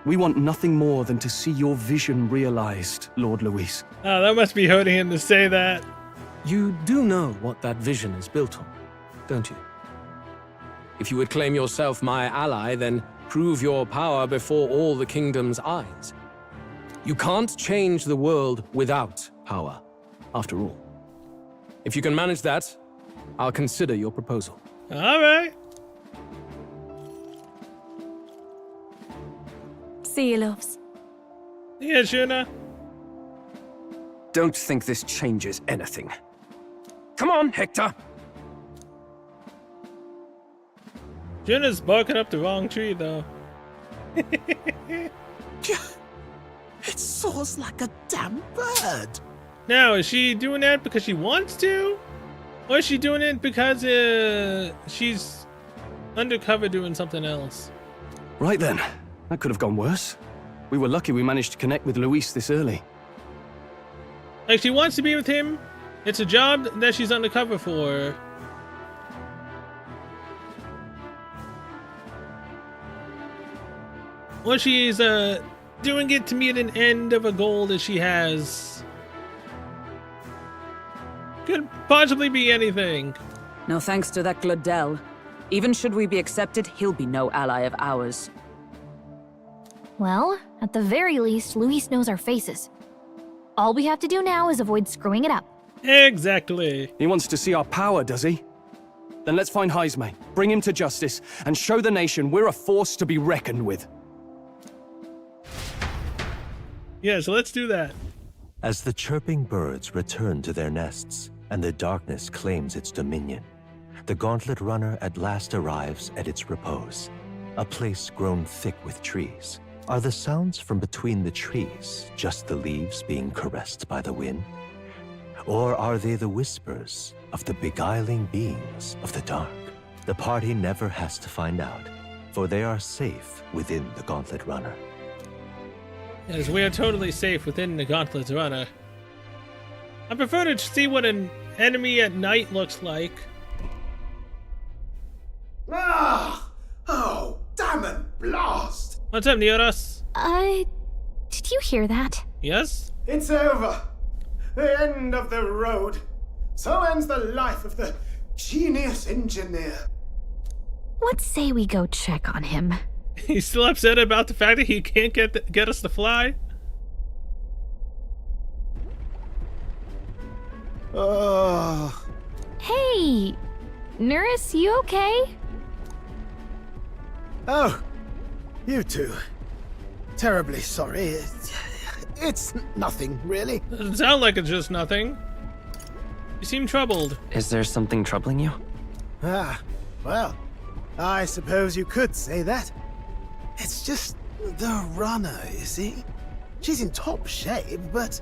We want nothing more than to see your vision realized, Lord Luis. Oh, that must be hurting him to say that. You do know what that vision is built on, don't you? If you would claim yourself my ally, then prove your power before all the kingdom's eyes. You can't change the world without power, after all. If you can manage that, I'll consider your proposal. All right. See you, loves. Yeah, Juna. Don't think this changes anything. Come on, Hector! Juna's barking up the wrong tree, though. It soars like a damn bird. Now, is she doing that because she wants to? Or is she doing it because she's undercover doing something else? Right then. That could have gone worse. We were lucky we managed to connect with Luis this early. Like, she wants to be with him. It's a job that she's undercover for. Or she's doing it to meet an end of a goal that she has. Could possibly be anything. No thanks to that Gladel. Even should we be accepted, he'll be no ally of ours. Well, at the very least, Luis knows our faces. All we have to do now is avoid screwing it up. Exactly. He wants to see our power, does he? Then let's find Jaime, bring him to justice, and show the nation we're a force to be reckoned with. Yeah, so let's do that. As the chirping birds return to their nests and the darkness claims its dominion, the Gauntlet Runner at last arrives at its repose, a place grown thick with trees. Are the sounds from between the trees just the leaves being caressed by the wind? Or are they the whispers of the beguiling beings of the dark? The party never has to find out, for they are safe within the Gauntlet Runner. Yes, we are totally safe within the Gauntlet Runner. I prefer to see what an enemy at night looks like. Ah! Oh, damn and blast! What's up, Neodos? Did you hear that? Yes? It's over. The end of the road. So ends the life of the genius engineer. Let's say we go check on him. He's still upset about the fact that he can't get us to fly? Oh. Hey! Nurse, you okay? Oh, you two. Terribly sorry. It's nothing, really. Doesn't sound like it's just nothing. You seem troubled. Is there something troubling you? Ah, well, I suppose you could say that. It's just the runner, you see? She's in top shape, but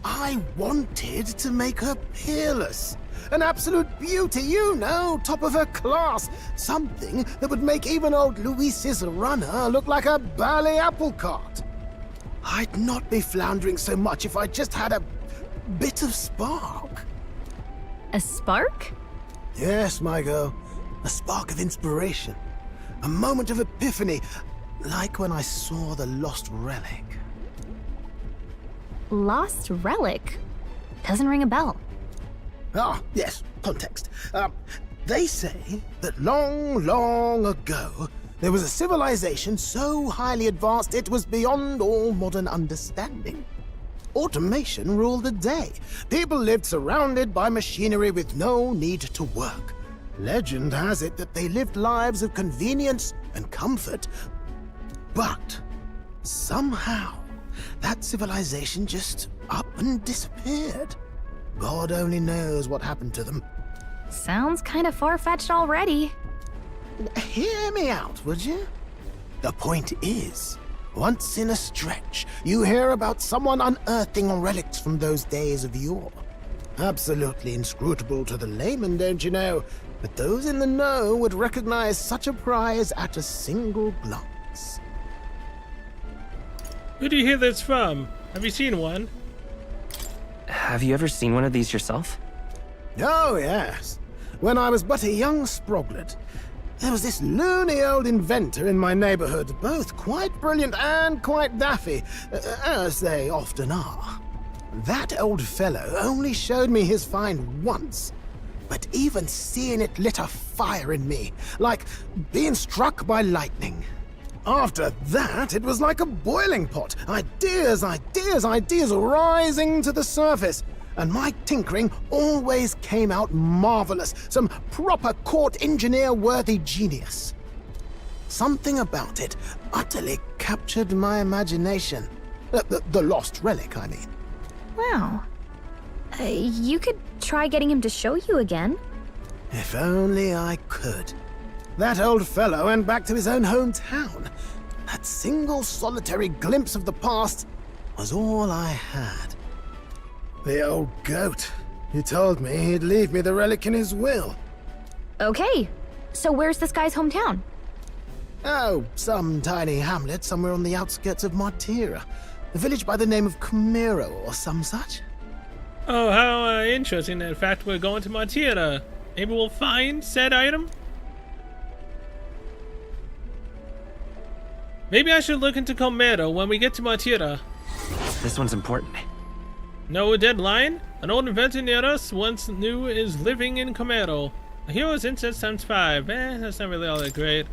I wanted to make her peerless. An absolute beauty, you know, top of her class. Something that would make even old Luis's runner look like a bally apple cart. I'd not be floundering so much if I just had a bit of spark. A spark? Yes, my girl. A spark of inspiration. A moment of epiphany, like when I saw the lost relic. Lost relic? Doesn't ring a bell. Ah, yes, context. They say that long, long ago, there was a civilization so highly advanced it was beyond all modern understanding. Automation ruled the day. People lived surrounded by machinery with no need to work. Legend has it that they lived lives of convenience and comfort. But somehow, that civilization just up and disappeared. God only knows what happened to them. Sounds kind of far-fetched already. Hear me out, would you? The point is, once in a stretch, you hear about someone unearthing relics from those days of yore. Absolutely inscrutable to the layman, don't you know? But those in the know would recognize such a prize at a single glance. Who do you hear this from? Have you seen one? Have you ever seen one of these yourself? Oh, yes. When I was but a young sproglet, there was this loony old inventor in my neighborhood, both quite brilliant and quite daffy, as they often are. That old fellow only showed me his find once, but even seeing it lit a fire in me, like being struck by lightning. After that, it was like a boiling pot. Ideas, ideas, ideas rising to the surface. And my tinkering always came out marvelous. Some proper court engineer-worthy genius. Something about it utterly captured my imagination. The lost relic, I mean. Wow. You could try getting him to show you again. If only I could. That old fellow went back to his own hometown. That single solitary glimpse of the past was all I had. The old goat. He told me he'd leave me the relic in his will. Okay, so where's this guy's hometown? Oh, some tiny hamlet somewhere on the outskirts of Martira. A village by the name of Camiro or some such. Oh, how interesting. In fact, we're going to Martira. Maybe we'll find said item? Maybe I should look into Camiro when we get to Martira. This one's important. No deadline? An old inventor near us once knew is living in Camiro. A hero's incense times 5. That's not really all that great.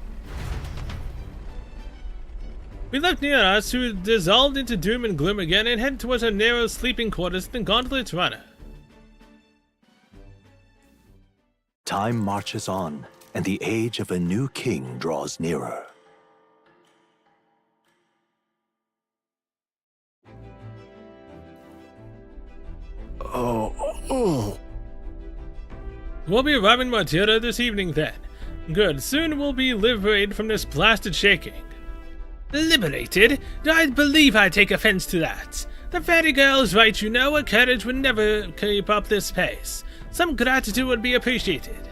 We left near us, who dissolved into doom and gloom again, and headed towards our narrow sleeping quarters in the Gauntlet's Runner. Time marches on, and the age of a new king draws nearer. We'll be arriving in Martira this evening then. Good, soon we'll be liberated from this blasted shaking. Liberated? I believe I take offense to that. The fairy girl's right, you know, a carriage would never keep up this pace. Some gratitude would be appreciated.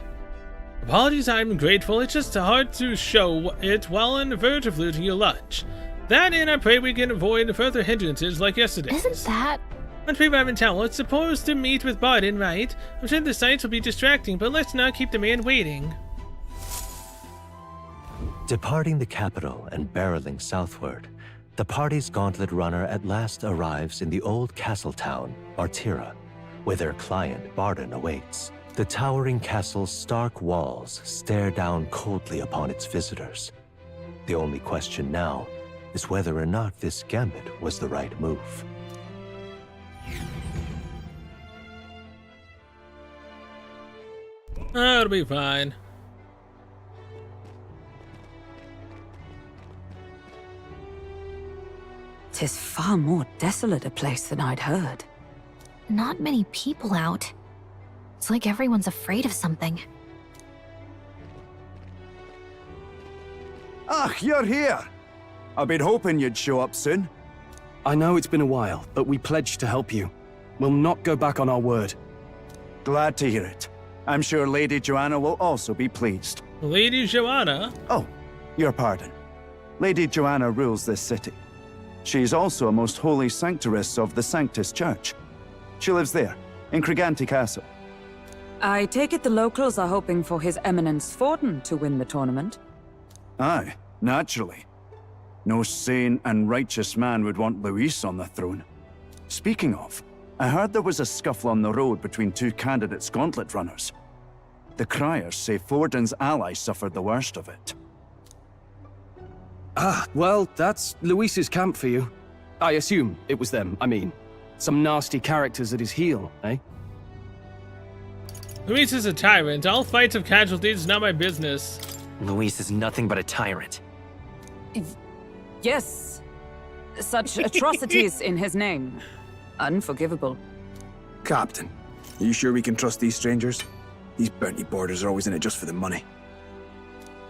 Apologies, I'm grateful, it's just hard to show it while on the verge of losing your lunch. That and I pray we can avoid further hindrances like yesterday. Isn't that... Once we arrive in town, we're supposed to meet with Barden, right? I'm sure the sights will be distracting, but let's not keep the man waiting. Departing the capital and barreling southward, the party's gauntlet runner at last arrives in the old castle town, Martira, where their client, Barden, awaits. The towering castle's stark walls stare down coldly upon its visitors. The only question now is whether or not this gambit was the right move. It'll be fine. Tis far more desolate a place than I'd heard. Not many people out. It's like everyone's afraid of something. Ah, you're here! I've been hoping you'd show up soon. I know it's been a while, but we pledged to help you. We'll not go back on our word. Glad to hear it. I'm sure Lady Joanna will also be pleased. Lady Joanna? Oh, your pardon. Lady Joanna rules this city. She's also a most holy sanctoress of the Sanctus Church. She lives there, in Criganti Castle. I take it the locals are hoping for His Eminence Forden to win the tournament? Aye, naturally. No sane and righteous man would want Luis on the throne. Speaking of, I heard there was a scuffle on the road between two candidates gauntlet runners. The criers say Forden's ally suffered the worst of it. Ah, well, that's Luis's camp for you. I assume it was them, I mean. Some nasty characters at his heel, eh? Luis is a tyrant. All fights of casualties is not my business. Luis is nothing but a tyrant. Yes. Such atrocities in his name. Unforgivable. Captain, are you sure we can trust these strangers? These bounty boarders are always in it just for the money.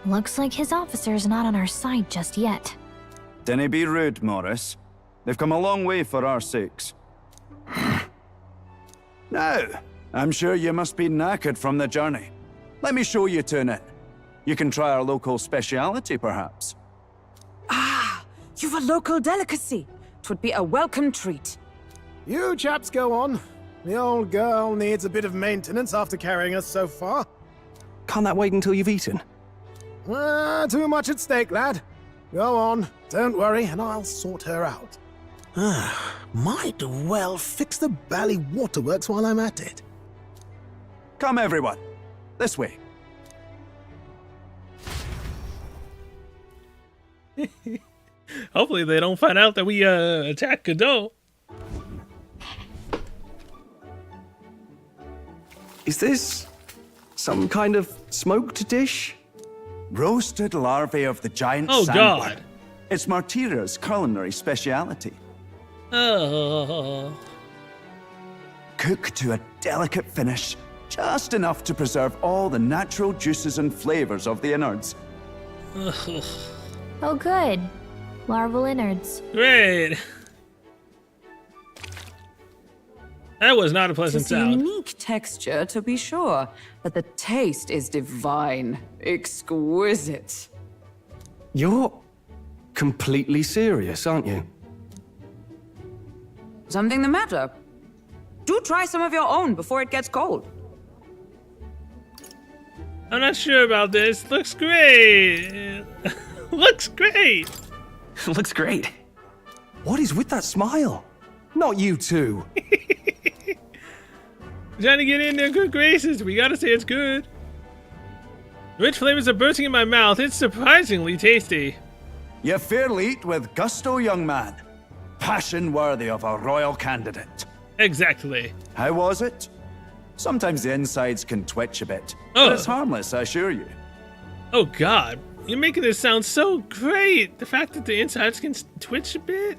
Looks like his officer's not on our side just yet. Dinna be rude, Morris. They've come a long way for our sakes. Now, I'm sure you must be knackered from the journey. Let me show you to an inn. You can try our local speciality, perhaps. Ah, you've a local delicacy. 'Twould be a welcome treat. You chaps go on. The old girl needs a bit of maintenance after carrying us so far. Can't that wait until you've eaten? Too much at stake, lad. Go on, don't worry, and I'll sort her out. Might well fix the bally waterworks while I'm at it. Come, everyone. This way. Hopefully they don't find out that we attack Godot. Is this some kind of smoked dish? Roasted larvae of the giant Oh, sandworm. God. It's Martira's culinary speciality. Oh. Cooked to a delicate finish, just enough to preserve all the natural juices and flavors of the innards. Oh good. Larval innards. Great. That was not a pleasant It's a sound. unique texture, to be sure, but the taste is divine. Exquisite. You're completely serious, aren't you? Something the matter? Do try some of your own before it gets cold. I'm not sure about this. Looks great. Looks great. Looks great. What is with that smile? Not you two. Trying to get in their good graces. We gotta say it's good. Rich flavors are bursting in my mouth. It's surprisingly tasty. You fairly eat with gusto, young man. Passion worthy of a royal candidate. Exactly. How was it? Sometimes the insides can twitch a bit. Oh. But it's harmless, I assure you. Oh God, you're making this sound so great. The fact that the insides can twitch a bit.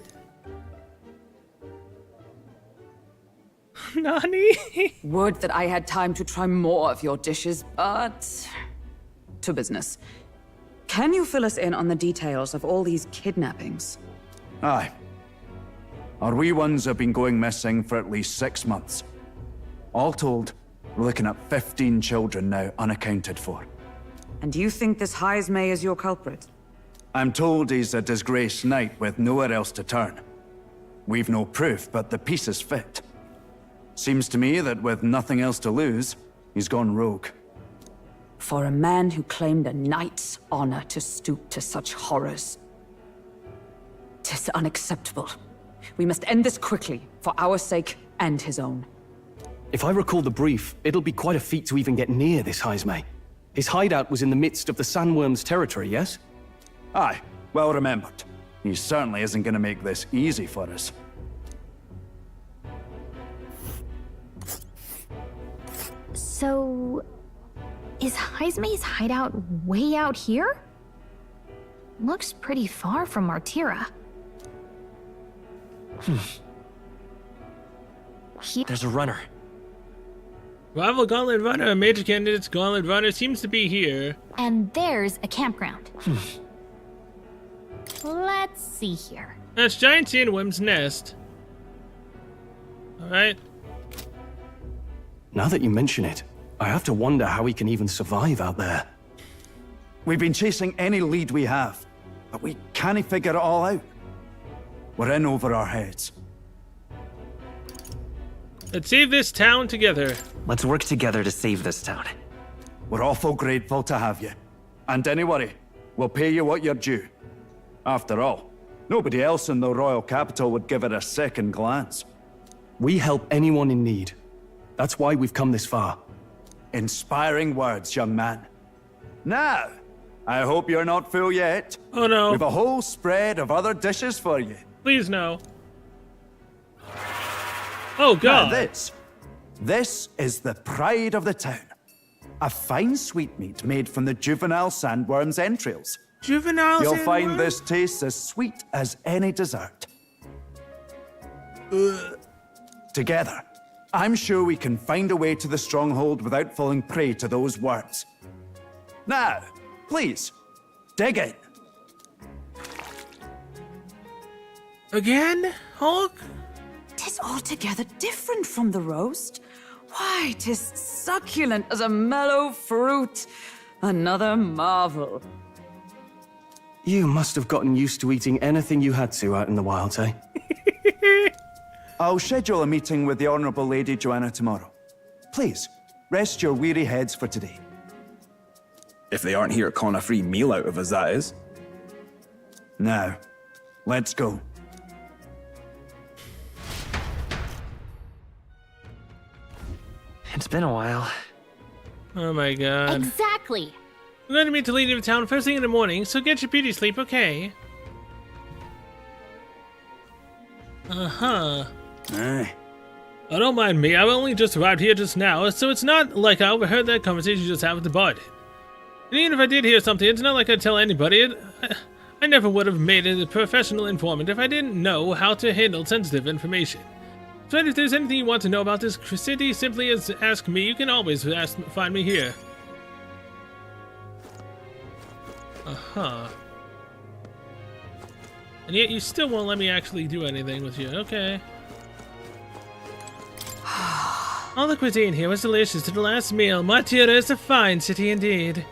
Nani? Would that I had time to try more of your dishes, but... to business. Can you fill us in on the details of all these kidnappings? Aye. Our wee ones have been going missing for at least 6 months. All told, we're looking at 15 children now unaccounted for. And you think this Heismay is your culprit? I'm told he's a disgraced knight with nowhere else to turn. We've no proof, but the pieces fit. Seems to me that with nothing else to lose, he's gone rogue. For a man who claimed a knight's honor to stoop to such horrors. 'Tis unacceptable. We must end this quickly, for our sake and his own. If I recall the brief, it'll be quite a feat to even get near this Heismay. His hideout was in the midst of the Sandworm's territory, yes? Aye, well remembered. He certainly isn't going to make this easy for us. So, is Heismay's hideout way out here? Looks pretty far from Martira. There's a runner. Rival Gauntlet Runner, a major candidate's Gauntlet Runner seems to be here. And there's a campground. Let's see here. That's Giant Sandworm's nest. Alright. Now that you mention it, I have to wonder how he can even survive out there. We've been chasing any lead we have, but we can't figure it all out. We're in over our heads. Let's save this town together. Let's work together to save this town. We're awful grateful to have you. And don't worry, we'll pay you what you're due. After all, nobody else in the royal capital would give it a second glance. We help anyone in need. That's why we've come this far. Inspiring words, young man. Now, I hope you're not full yet. Oh no. We've a whole spread of other dishes for you. Please no. Oh God. Now this is the pride of the town. A fine sweetmeat made from the juvenile sandworm's entrails. Juvenile You'll sandworm? find this tastes as sweet as any dessert. Together, I'm sure we can find a way to the stronghold without falling prey to those worms. Now, please, dig in. Again, Hulk? 'Tis altogether different from the roast. Why, 'tis succulent as a mellow fruit. Another marvel. You must have gotten used to eating anything you had to out in the wilds, eh? I'll schedule a meeting with the Honourable Lady Joanna tomorrow. Please, rest your weary heads for today. If they aren't here calling a free meal out of us, that is. Now, let's go. It's been a while. Oh my God. Exactly. We're going to meet the lady of town first thing in the morning, so get your beauty sleep, okay? Uh-huh. Aye. Oh, don't mind me. I've only just arrived here just now, so it's not like I overheard that conversation you just had with the bard. And even if I did hear something, it's not like I'd tell anybody. I never would have made it a professional informant if I didn't know how to handle sensitive information. So if there's anything you want to know about this city, simply ask me. You can always find me here. Uh-huh. And yet you still won't let me actually do anything with you. Okay. All the cuisine here was delicious to the last meal. Martyra is a fine city indeed.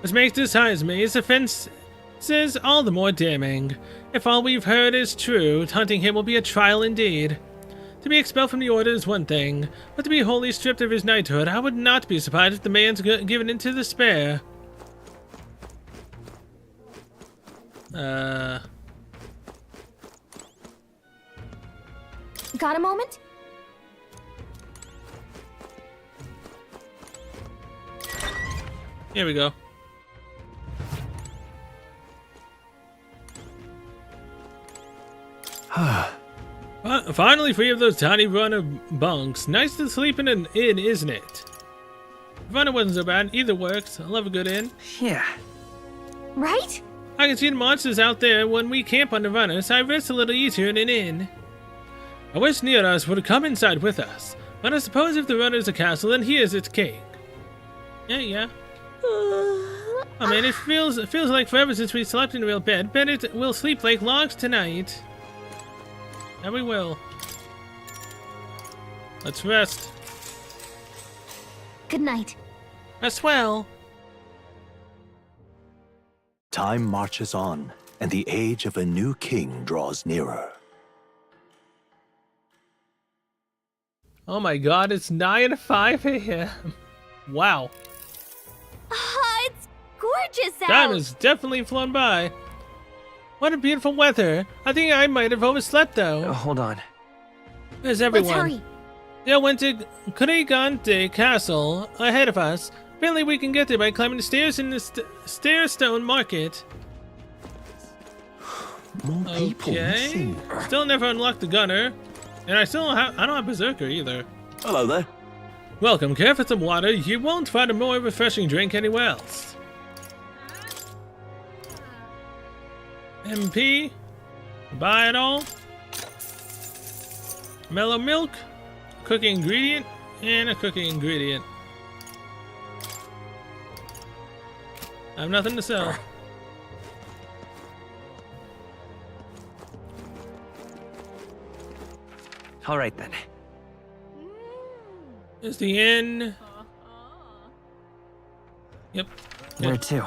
Which makes this Heisme's offenses all the more damning. If all we've heard is true, hunting him will be a trial indeed. To be expelled from the order is one thing, but to be wholly stripped of his knighthood, I would not be surprised if the man's given into despair. Got a moment? Here we go. Finally free of those tiny runner bunks. Nice to sleep in an inn, isn't it? Runner wasn't so bad. Either works. I love a good inn. Yeah. Right? I can see the monsters out there when we camp on the runner, so I rest a little easier in an inn. I wish Neros would have come inside with us, but I suppose if the runner's a castle, then he is its king. Yeah. I mean, it feels like forever since we slept in a real bed. Bet we'll sleep like logs tonight. And we will. Let's rest. Good night. Rest well. Time marches on, and the age of a new king draws nearer. Oh my god, it's 9:05 a.m. Wow. It's gorgeous out. Time has definitely flown by. What a beautiful weather. I think I might have overslept though. Hold on. Where's everyone? Let's hurry. They went to Kurigante Castle ahead of us. Apparently we can get there by climbing the stairs in the Stairstone Market. More people missing. Still never unlocked the gunner. And I don't have Berserker either. Hello there. Welcome, care for some water. You won't find a more refreshing drink anywhere else. MP, buy it all. Mellow milk, cooking ingredient, and a cooking ingredient. I have nothing to sell. All right then. Is the inn? Yep. Where to?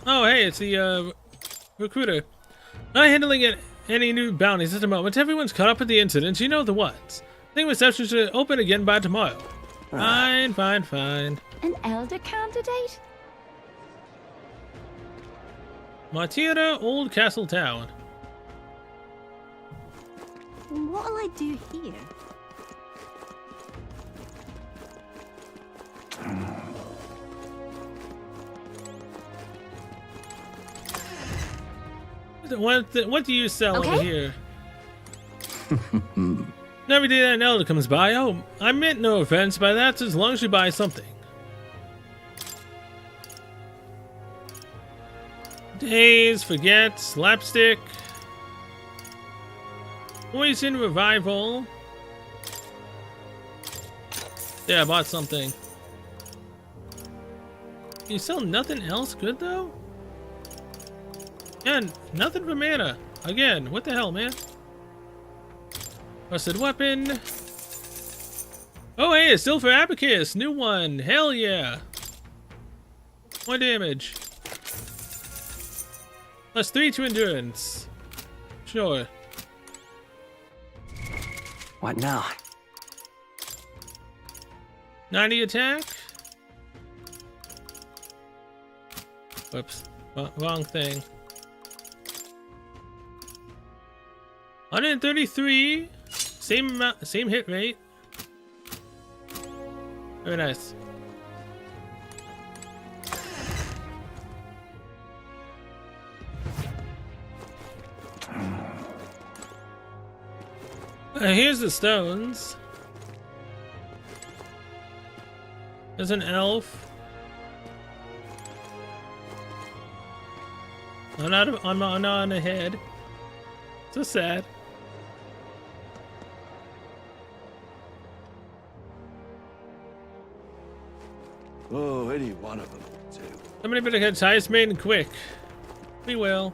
Oh, hey, it's the recruiter. Not handling any new bounties at the moment. Everyone's caught up with the incidents. You know the ones. I think reception should open again by tomorrow. Fine. An elder candidate? Martyra, Old Castle Town. What'll I do here? What do you sell over here? Every day that an elder comes by, oh, I meant no offense by that, as long as you buy something. Days, forget, slapstick, poison revival. Yeah, I bought something. You sell nothing else good though? And nothing for mana. Again, what the hell, man? Rusted weapon. Oh, hey, a silver abacus. New one. Hell yeah. More damage. +3 to endurance. Sure. What now? 90 attack. Whoops. Wrong thing. 133. Same amount, same hit rate. Very nice. Here's the stones. There's an elf. I'm not on the head. So sad. Oh, any one of them too. Somebody better catch Highest Maiden quick. We will.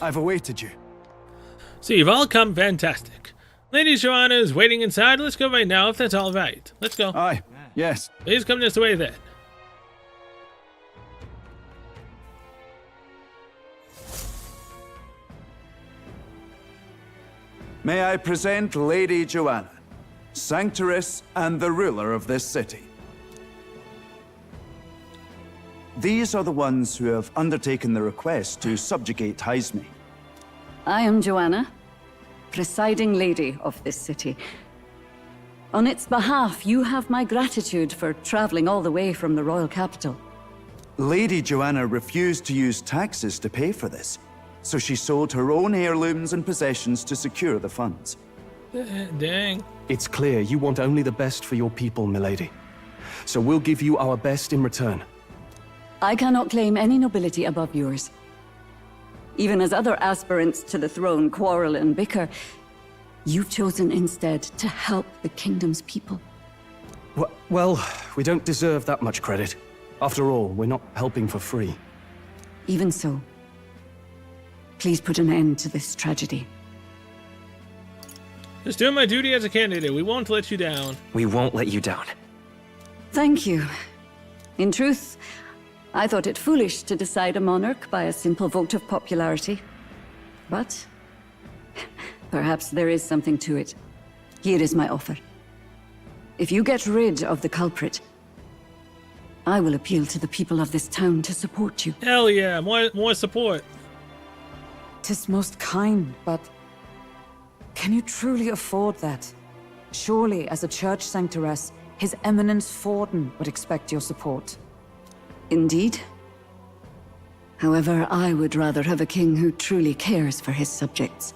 I've awaited you. So you've all come, fantastic. Lady Joanna is waiting inside. Let's go right now, if that's all right. Let's go. Aye, yes. Please come this way then. May I present Lady Joanna, Sanctoress and the ruler of this city. These are the ones who have undertaken the request to subjugate Haisme. I am Joanna, presiding lady of this city. On its behalf, you have my gratitude for traveling all the way from the royal capital. Lady Joanna refused to use taxes to pay for this, so she sold her own heirlooms and possessions to secure the funds. Dang. It's clear you want only the best for your people, milady. So we'll give you our best in return. I cannot claim any nobility above yours. Even as other aspirants to the throne quarrel and bicker, you've chosen instead to help the kingdom's people. Well, we don't deserve that much credit. After all, we're not helping for free. Even so, please put an end to this tragedy. Just doing my duty as a candidate. We won't let you down. We won't let you down. Thank you. In truth, I thought it foolish to decide a monarch by a simple vote of popularity. But perhaps there is something to it. Here is my offer. If you get rid of the culprit, I will appeal to the people of this town to support you. Hell yeah, more support. 'Tis most kind, but can you truly afford that? Surely, as a church sanctoress, His Eminence Forden would expect your support. Indeed. However, I would rather have a king who truly cares for his subjects.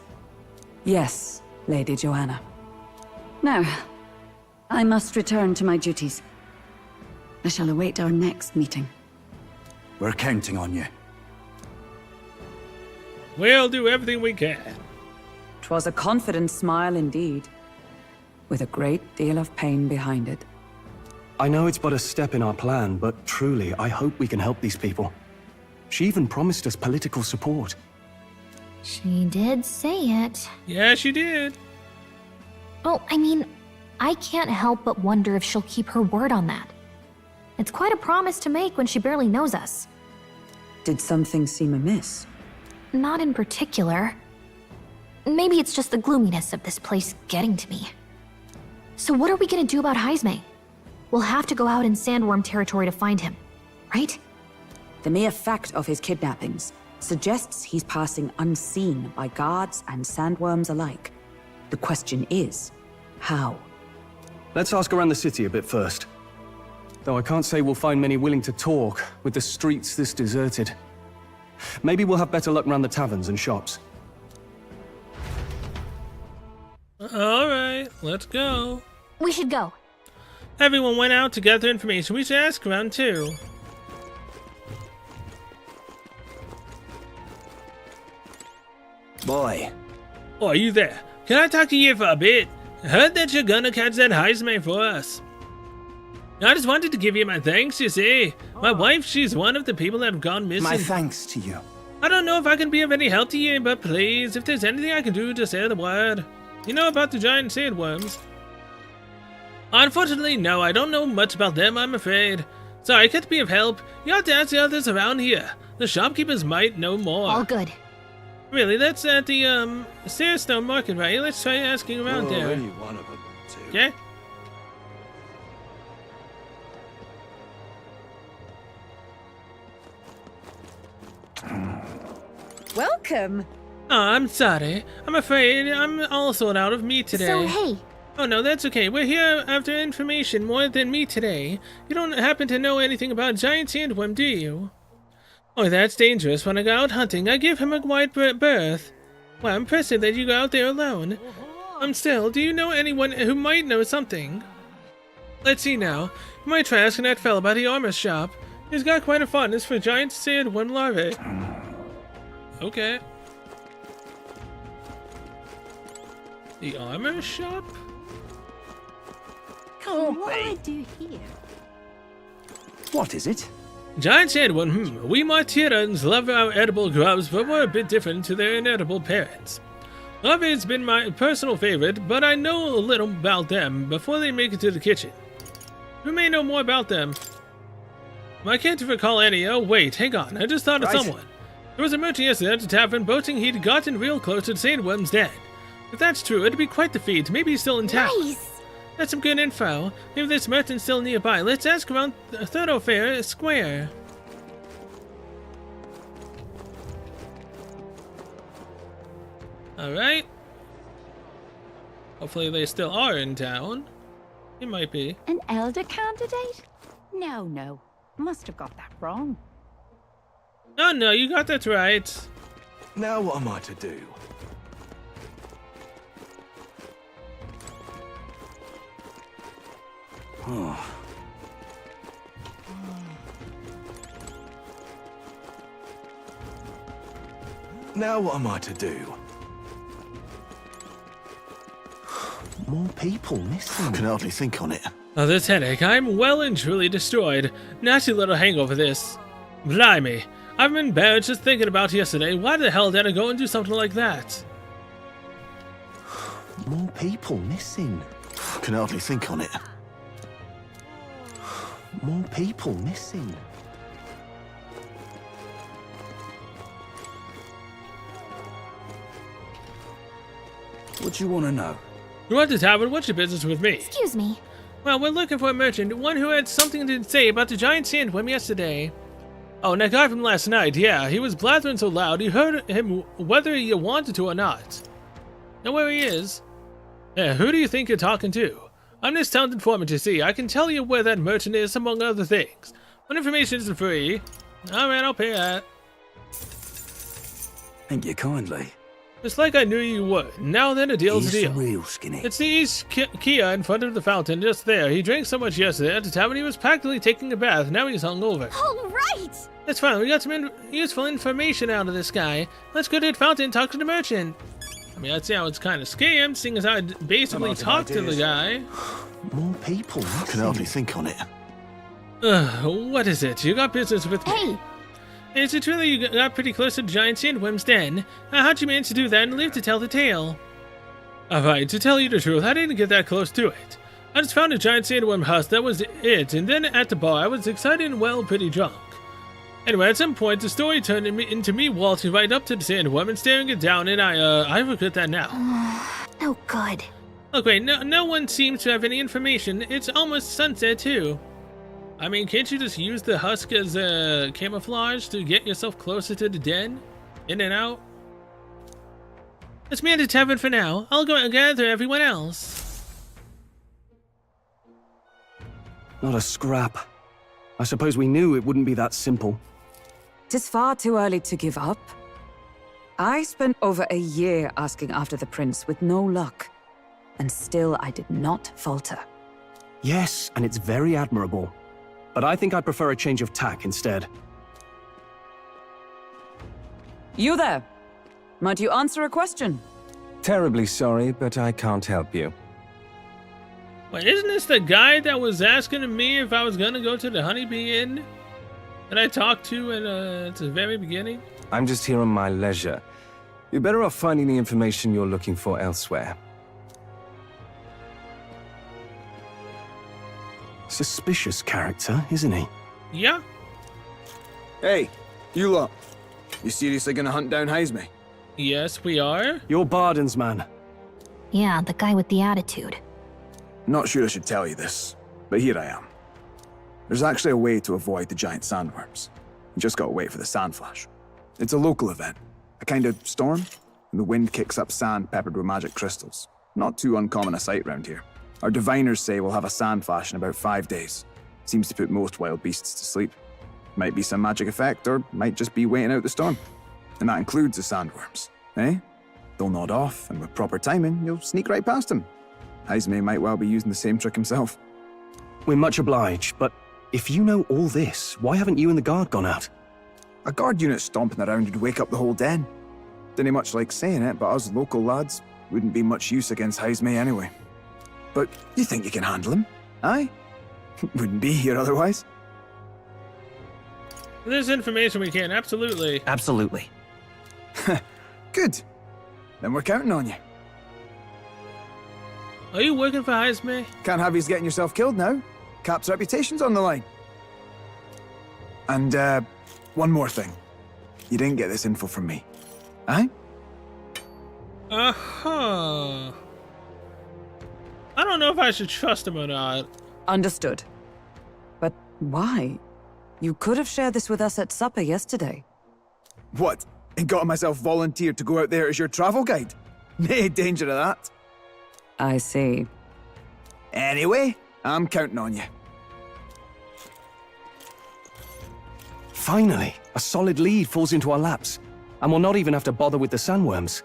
Yes, Lady Joanna. Now, I must return to my duties. I shall await our next meeting. We're counting on you. We'll do everything we can. 'Twas a confident smile indeed, with a great deal of pain behind it. I know it's but a step in our plan, but truly, I hope we can help these people. She even promised us political support. She did say it. Yeah, she did. Oh, I mean, I can't help but wonder if she'll keep her word on that. It's quite a promise to make when she barely knows us. Did something seem amiss? Not in particular. Maybe it's just the gloominess of this place getting to me. So what are we gonna do about Haisme? We'll have to go out in Sandworm territory to find him, right? The mere fact of his kidnappings suggests he's passing unseen by guards and sandworms alike. The question is, how? Let's ask around the city a bit first. Though I can't say we'll find many willing to talk with the streets this deserted. Maybe we'll have better luck around the taverns and shops. Alright, let's go. We should go. Everyone went out to gather information. We should ask around too. Boy. Oh, are you there? Can I talk to you for a bit? I heard that you're gonna catch that Haisme for us. I just wanted to give you my thanks, you see. My wife, she's one of the people that have gone missing. My thanks to you. I don't know if I can be of any help to you, but please, if there's anything I can do, just say the word. You know about the giant sandworms? Unfortunately, no, I don't know much about them, I'm afraid. Sorry, I can't be of help. You have to ask the others around here. The shopkeepers might know more. All good. Really, that's at the, Sarestone Market, right? Let's try asking around there. Any one of them, too. Okay? Welcome. Oh, I'm sorry. I'm afraid I'm all sold out of meat today. So, hey. Oh, no, that's okay. We're here after information more than meat today. You don't happen to know anything about giant sandworm, do you? Oh, that's dangerous. When I go out hunting, I give him a wide berth. Well, impressive that you go out there alone. Still, do you know anyone who might know something? Let's see now. You might try asking that fellow about the armor shop. He's got quite a fondness for giant sandworm larvae. Okay. The armor shop? What do I do here? What is it? Giant sandworm, we Martirans love our edible grubs, but we're a bit different to their inedible parents. Coffee's been my personal favorite, but I know a little about them before they make it to the kitchen. Who may know more about them? I can't recall any. Oh, wait, hang on. I just thought of someone. There was a merchant yesterday at the tavern boasting he'd gotten real close to St. Worm's den. If that's true, it'd be quite the feat. Maybe he's still in town. Nice! That's some good info. Maybe this merchant's still nearby. Let's ask around Thoroughfare Square. Alright. Hopefully they still are in town. It might be. An elder candidate? No. Must have got that wrong. Oh no, you got that right. Now what am I to do? Oh. Now what am I to do? More people missing. I can hardly think on it. Oh, this headache. I'm well and truly destroyed. Nasty little hangover this. Blimey. I've been embarrassed just thinking about yesterday. Why the hell did I go and do something like that? More people missing. I can hardly think on it. More people missing. What do you want to know? You're at the tavern. What's your business with me? Excuse me. Well, we're looking for a merchant, one who had something to say about the giant sandworm yesterday. Oh, and that guy from last night, yeah, he was blathering so loud you heard him whether you wanted to or not. Know where he is? Yeah, who do you think you're talking to? I'm this town's informant, you see. I can tell you where that merchant is, among other things. But information isn't free. Alright, I'll pay that. Thank you kindly. Just like I knew you would. Now then, a deal's a deal. Real skinny. It's the East Kia in front of the fountain, just there. He drank so much yesterday at the tavern he was practically taking a bath. Now he's hungover. All right! That's fine. We got some useful information out of this guy. Let's go to the fountain and talk to the merchant. I mean, I'd say I was kind of scammed, seeing as I basically talked to the guy. More people. I can hardly think on it. What is it? You got business with me? Hey! Is it true that you got pretty close to the giant sandworm's den? How'd you manage to do that and live to tell the tale? Alright, to tell you the truth, I didn't get that close to it. I just found a giant sandworm husk, that was it, and then at the bar I was excited and well, pretty drunk. Anyway, at some point, the story turned into me waltzing right up to the sandworm and staring it down, and I regret that now. No good. Look, wait, no one seems to have any information. It's almost sunset, too. I mean, can't you just use the husk as camouflage to get yourself closer to the den? In and out? Let's be at the tavern for now. I'll go and gather everyone else. Not a scrap. I suppose we knew it wouldn't be that simple. 'Tis far too early to give up. I spent over a year asking after the prince with no luck, and still I did not falter. Yes, and it's very admirable. But I think I'd prefer a change of tack instead. You there! Might you answer a question? Terribly sorry, but I can't help you. Wait, isn't this the guy that was asking me if I was gonna go to the Honeybee Inn? That I talked to at the very beginning? I'm just here on my leisure. You're better off finding the information you're looking for elsewhere. Suspicious character, isn't he? Yeah. Hey, you lot. You seriously gonna hunt down Heisme? Yes, we are. You're Barden's man. Yeah, the guy with the attitude. Not sure I should tell you this, but here I am. There's actually a way to avoid the giant sandworms. You just gotta wait for the sand flash. It's a local event, a kind of storm, and the wind kicks up sand peppered with magic crystals. Not too uncommon a sight round here. Our diviners say we'll have a sand flash in about 5 days. Seems to put most wild beasts to sleep. Might be some magic effect, or might just be waiting out the storm. And that includes the sandworms, eh? They'll nod off, and with proper timing, you'll sneak right past them. Heisme might well be using the same trick himself. We're much obliged, but if you know all this, why haven't you and the guard gone out? A guard unit stomping around would wake up the whole den. Didn't much like saying it, but us local lads wouldn't be much use against Heisme anyway. But you think you can handle him? Aye? Wouldn't be here otherwise. There's information we can, absolutely. Absolutely. Good. Then we're counting on you. Are you working for Heisme? Can't have you getting yourself killed now. Cap's reputation's on the line. And, one more thing. You didn't get this info from me. Eh? Uh-huh. I don't know if I should trust him or not. Understood. But why? You could have shared this with us at supper yesterday. What? And got myself volunteered to go out there as your travel guide? Nay danger of that. I see. Anyway, I'm counting on you. Finally, a solid lead falls into our laps, and we'll not even have to bother with the sandworms.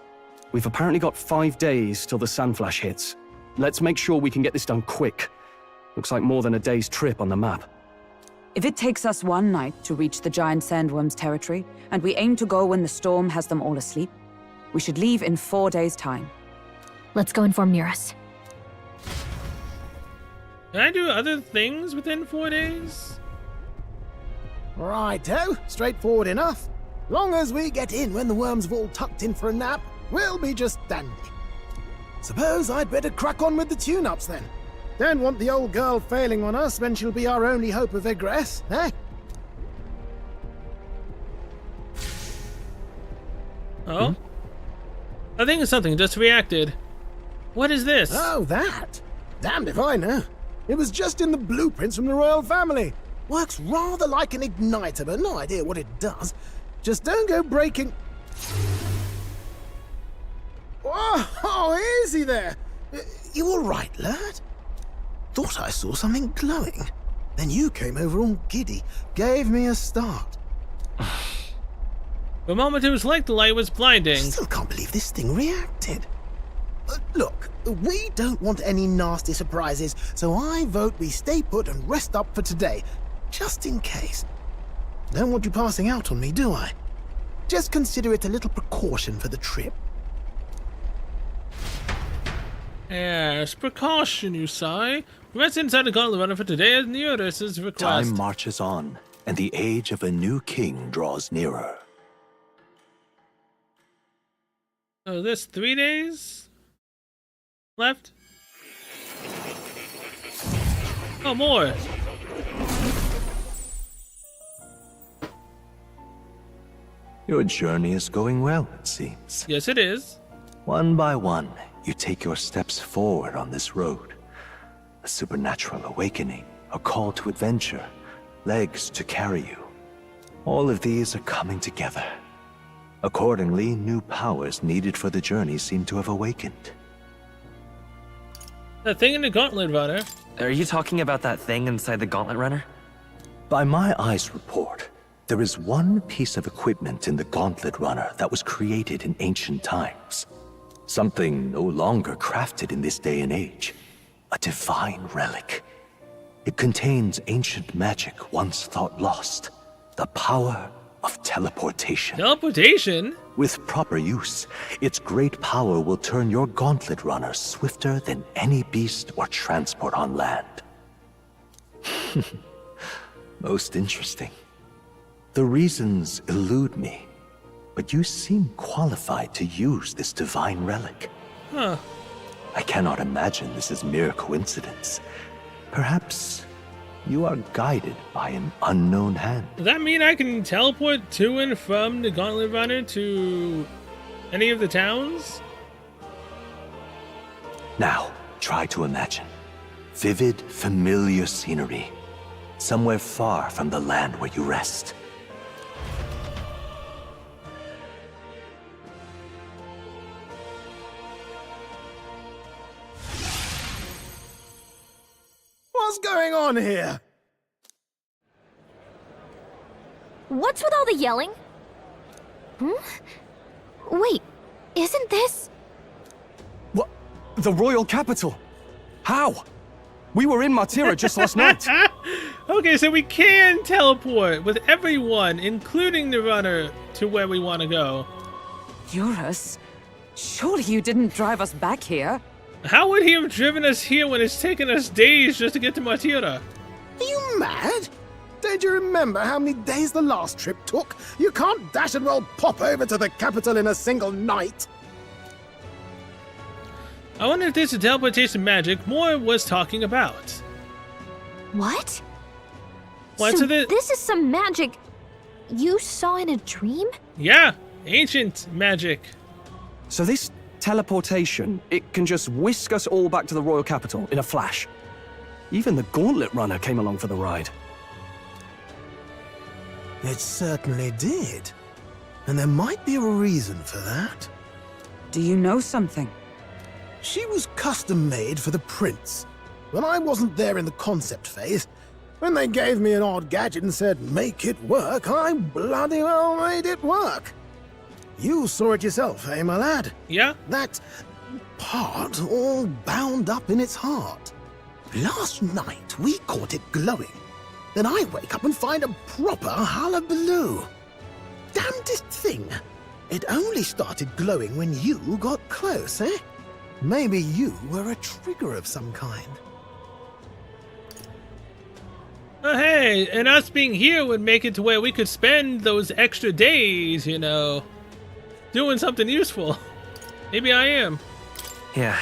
We've apparently got 5 days till the sandflash hits. Let's make sure we can get this done quick. Looks like more than a day's trip on the map. If it takes us one night to reach the giant sandworms' territory, and we aim to go when the storm has them all asleep, we should leave in 4 days' time. Let's go inform Nearus. Can I do other things within 4 days? Righto, straightforward enough. Long as we get in when the worms have all tucked in for a nap, we'll be just dandy. Suppose I'd better crack on with the tune-ups then. Don't want the old girl failing on us when she'll be our only hope of egress, eh? Oh? I think something just reacted. What is this? Oh, that? Damned if I know. It was just in the blueprints from the royal family. Works rather like an igniter, but no idea what it does. Just don't go breaking... Oh, is he there? You all right, lad? Thought I saw something glowing. Then you came over all giddy, gave me a start. The moment it was like the light was blinding. Still can't believe this thing reacted. Look, we don't want any nasty surprises, so I vote we stay put and rest up for today, just in case. Don't want you passing out on me, do I? Just consider it a little precaution for the trip. Yes, precaution, you say. Rest inside the gauntlet runner for today at Nearus' request. Time marches on, and the age of a new king draws nearer. So this 3 days left? Oh, more. Your journey is going well, it seems. Yes, it is. One by one, you take your steps forward on this road. A supernatural awakening, a call to adventure, legs to carry you. All of these are coming together. Accordingly, new powers needed for the journey seem to have awakened. That thing in the gauntlet runner. Are you talking about that thing inside the gauntlet runner? By my eyes report, there is one piece of equipment in the gauntlet runner that was created in ancient times. Something no longer crafted in this day and age. A divine relic. It contains ancient magic once thought lost. The power of teleportation. Teleportation? With proper use, its great power will turn your gauntlet runner swifter than any beast or transport on land. Most interesting. The reasons elude me, but you seem qualified to use this divine relic. Huh. I cannot imagine this is mere coincidence. Perhaps you are guided by an unknown hand. Does that mean I can teleport to and from the gauntlet runner to any of the towns? Now, try to imagine. Vivid, familiar scenery. Somewhere far from the land where you rest. What's going on here? What's with all the yelling? Wait, isn't this... What? The royal capital? How? We were in Martira just last night. Okay, so we can teleport with everyone, including the runner, to where we want to go. Eurus? Surely you didn't drive us back here? How would he have driven us here when it's taken us days just to get to Martira? Are you mad? Don't you remember how many days the last trip took? You can't dash and roll pop over to the capital in a single night. I wonder if this is teleportation magic Moore was talking about. What? What? So this is some magic you saw in a dream? Yeah, ancient magic. So this teleportation, it can just whisk us all back to the royal capital in a flash. Even the Gauntlet Runner came along for the ride. It certainly did. And there might be a reason for that. Do you know something? She was custom made for the prince. When I wasn't there in the concept phase, when they gave me an odd gadget and said, make it work, I bloody well made it work. You saw it yourself, eh, my lad? Yeah? That part all bound up in its heart. Last night, we caught it glowing. Then I wake up and find a proper hullabaloo. Damnedest thing. It only started glowing when you got close, eh? Maybe you were a trigger of some kind. Oh, hey, and us being here would make it to where we could spend those extra days, you know, doing something useful. Maybe I am. Yeah,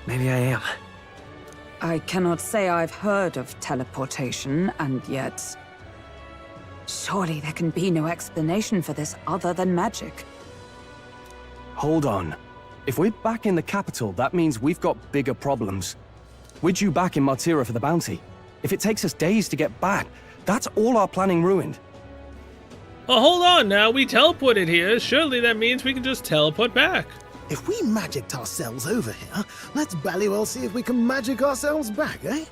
maybe I am. I cannot say I've heard of teleportation, and yet... surely there can be no explanation for this other than magic. Hold on. If we're back in the capital, that means we've got bigger problems. We're due back in Martira for the bounty. If it takes us days to get back, that's all our planning ruined. Oh, hold on now. We teleported here. Surely that means we can just teleport back. If we magicked ourselves over here, let's bally well see if we can magic ourselves back, eh?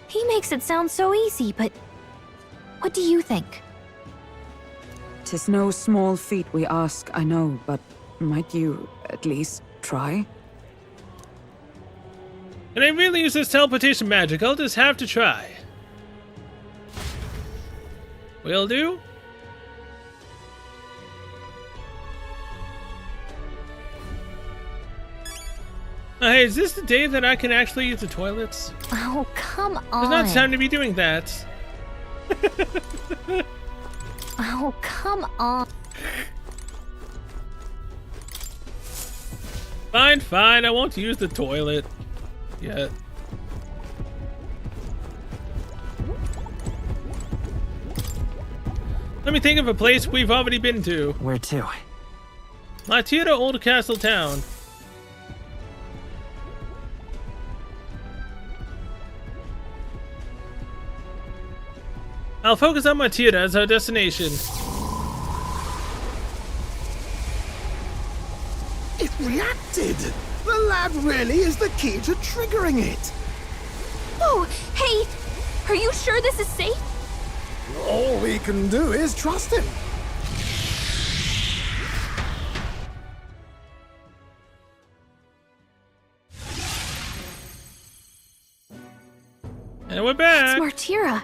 He makes it sound so easy, but what do you think? 'Tis no small feat we ask, I know, but might you at least try? And I really use this teleportation magic. I'll just have to try. Will do. Hey, is this the day that I can actually use the toilets? Oh, come on. There's not time to be doing that. Oh, come on. Fine, fine. I won't use the toilet yet. Let me think of a place we've already been to. Where to? Martira Old Castle Town. I'll focus on Martira as our destination. It reacted! The lad really is the key to triggering it! Oh, hey! Are you sure this is safe? All we can do is trust him. And we're back! It's Martira.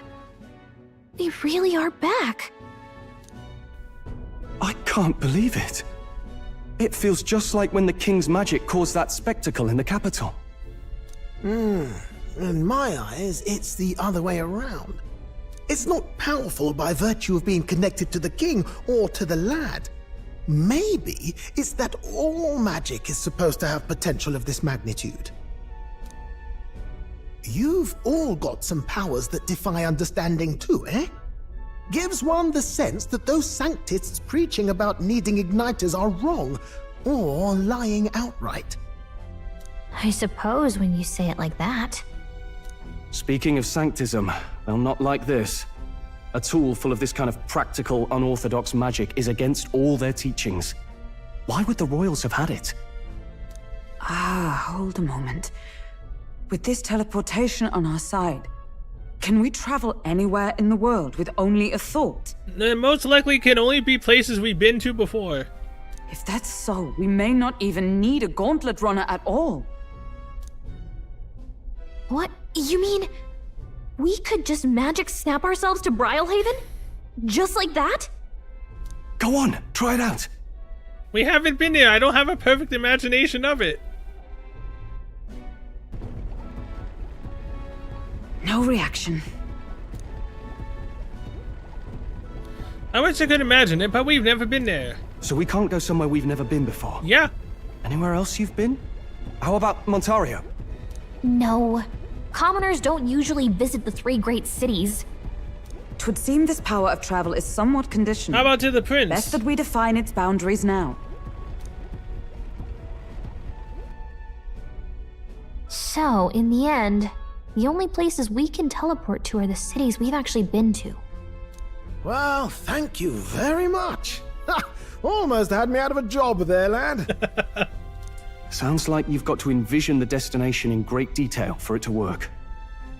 We really are back. I can't believe it. It feels just like when the king's magic caused that spectacle in the capital. In my eyes, it's the other way around. It's not powerful by virtue of being connected to the king or to the lad. Maybe it's that all magic is supposed to have potential of this magnitude. You've all got some powers that defy understanding too, eh? Gives one the sense that those sanctists preaching about needing igniters are wrong, or lying outright. I suppose when you say it like that. Speaking of sanctism, well, not like this. A tool full of this kind of practical, unorthodox magic is against all their teachings. Why would the royals have had it? Hold a moment. With this teleportation on our side, can we travel anywhere in the world with only a thought? Most likely can only be places we've been to before. If that's so, we may not even need a gauntlet runner at all. What? You mean we could just magic snap ourselves to Brylehaven? Just like that? Go on, try it out. We haven't been there. I don't have a perfect imagination of it. No reaction. I wish I could imagine it, but we've never been there. So we can't go somewhere we've never been before? Yeah. Anywhere else you've been? How about Montario? No. Commoners don't usually visit the three great cities. 'Twould seem this power of travel is somewhat conditional. How about to the prince? Best that we define its boundaries now. So, in the end, the only places we can teleport to are the cities we've actually been to. Well, thank you very much. Ha! Almost had me out of a job there, lad. Sounds like you've got to envision the destination in great detail for it to work.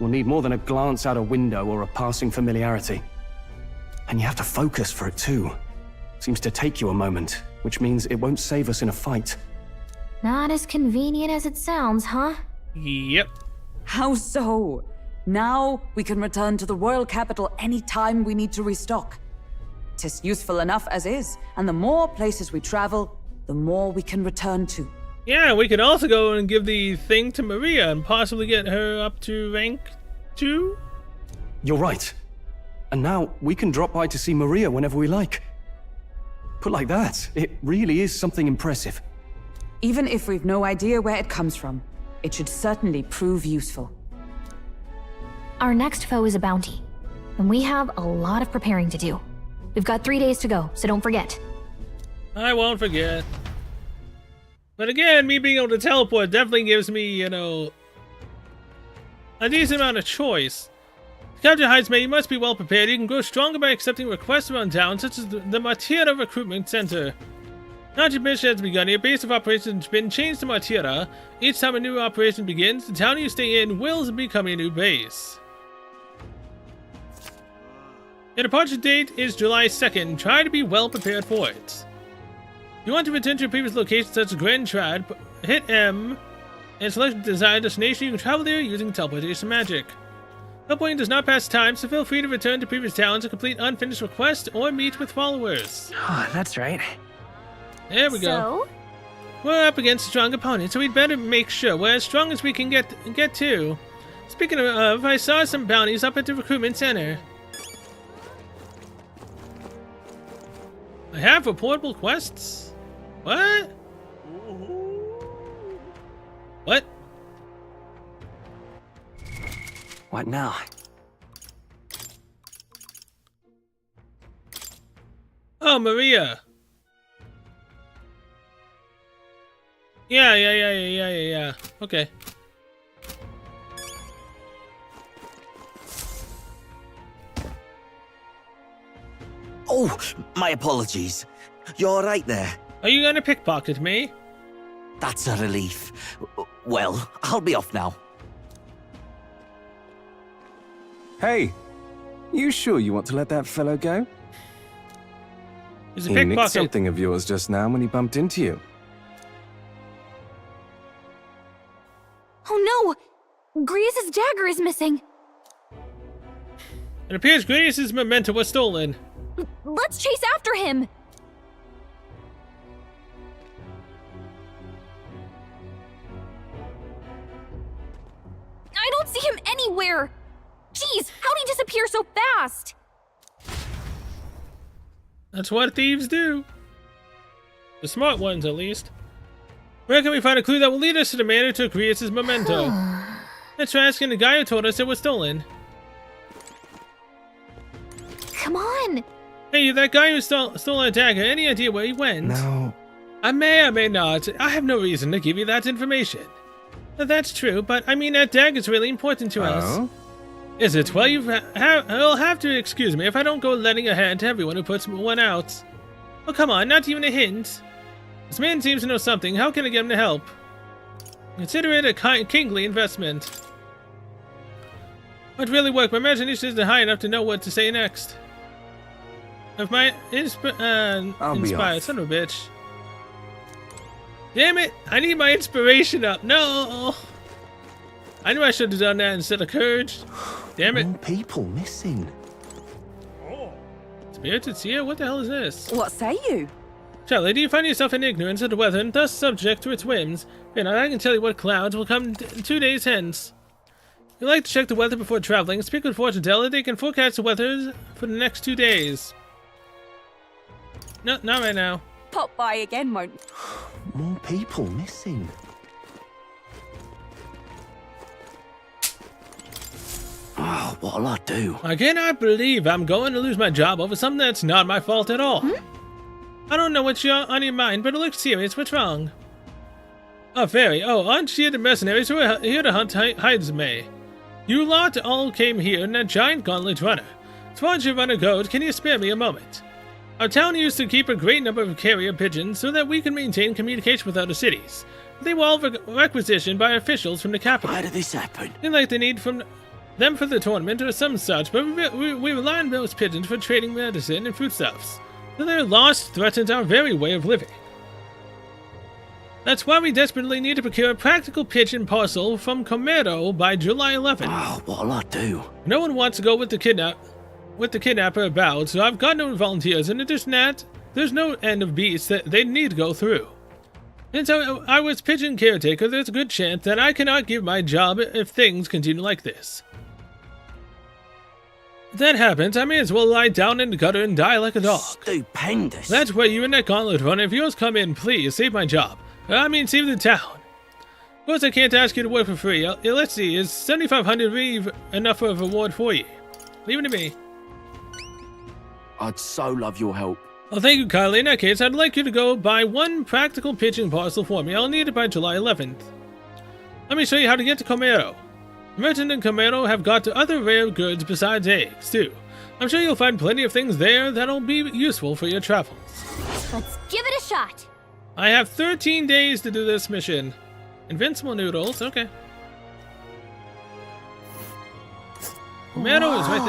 We'll need more than a glance out a window or a passing familiarity. And you have to focus for it too. Seems to take you a moment, which means it won't save us in a fight. Not as convenient as it sounds, huh? Yep. How so? Now we can return to the royal capital any time we need to restock. 'Tis useful enough as is, and the more places we travel, the more we can return to. Yeah, we could also go and give the thing to Maria and possibly get her up to rank 2? You're right. And now we can drop by to see Maria whenever we like. Put like that, it really is something impressive. Even if we've no idea where it comes from, it should certainly prove useful. Our next foe is a bounty, and we have a lot of preparing to do. We've got 3 days to go, so don't forget. I won't forget. But again, me being able to teleport definitely gives me, you know, a decent amount of choice. To capture Heismay, you must be well prepared. You can grow stronger by accepting requests around town, such as the Martira Recruitment Center. Now your mission has begun. Your base of operations has been changed to Martira. Each time a new operation begins, the town you stay in will become your new base. Your departure date is July 2nd. Try to be well prepared for it. If you want to return to your previous location, such as Grand Trad, hit M and select the desired destination. You can travel there using teleportation magic. Teleporting does not pass time, so feel free to return to previous towns to complete unfinished quests or meet with followers. Oh, that's right. There we go. We're up against a strong opponent, so we'd better make sure we're as strong as we can get to. Speaking of, I saw some bounties up at the recruitment center. I have reportable quests? What? What? What now? Oh, Maria. Yeah. Okay. Oh, my apologies. You're right there. Are you gonna pickpocket me? That's a relief. Well, I'll be off now. Hey, you sure you want to let that fellow go? He's a He nicked pickpocket. something of yours just now when he bumped into you. Oh no! Grievous' dagger is missing! It appears Gradius' memento was stolen. Let's chase after him! I don't see him anywhere! Jeez, how'd he disappear so fast? That's what thieves do. The smart ones, at least. Where can we find a clue that will lead us to the man who took Grievous' memento? Let's try asking the guy who told us it was stolen. Come on! Hey, that guy who stole our dagger, any idea where he went? No. I may or may not. I have no reason to give you that information. That's true, but I mean that dagger's really important to us. Is it? Well, you'll have to excuse me if I don't go lending a hand to everyone who puts one out. Oh, come on, not even a hint. This man seems to know something. How can I get him to help? Consider it a kingly investment. Might really work. My imagination isn't high enough to know what to say next. If my inspired son of a bitch. Damn it! I need my inspiration up. No! I knew I should have done that instead of courage. Damn it! More people missing. Spirited Seer? What the hell is this? What say you? Charlie, do you find yourself in ignorance of the weather and thus subject to its whims? Then I can tell you what clouds will come 2 days hence. You like to check the weather before traveling. Speak with fortune teller. They can forecast the weather for the next 2 days. No, not right now. Pop by again, won't More people missing. what'll I do? I cannot believe I'm going to lose my job over something that's not my fault at all. I don't know what's on your mind, but it looks serious. What's wrong? Oh, Fairy. Oh, aren't you the mercenaries who are here to hunt Hydesmay? You lot all came here in a giant gauntlet runner. As far as your runner goes, can you spare me a moment? Our town used to keep a great number of carrier pigeons so that we could maintain communication with other cities. They were all requisitioned by officials from the capital. Why did this happen? Like the need from them for the tournament or some such, but we rely on those pigeons for trading medicine and foodstuffs. So their loss threatens our very way of living. That's why we desperately need to procure a practical pigeon parcel from Comero by July 11th. Oh, what'll I do? No one wants to go with the kidnapper about, so I've got no volunteers. In addition to that, there's no end of beasts that they need to go through. And so I was pigeon caretaker. There's a good chance that I cannot give my job if things continue like this. If that happens, I may as well lie down in the gutter and die like a dog. Stupendous. That's where you and that gauntlet runner. If yours come in, please save my job. I mean, save the town. Of course, I can't ask you to work for free. Let's see, is 7,500 Reeve enough of a reward for you? Leave it to me. I'd so love your help. Oh, thank you, Kylie. In that case, I'd like you to go buy one practical pigeon parcel for me. I'll need it by July 11th. Let me show you how to get to Comero. Merchant and Comero have got other rare goods besides eggs, too. I'm sure you'll find plenty of things there that'll be useful for your travels. Let's give it a shot. I have 13 days to do this mission. Invincible noodles, okay. Comero is right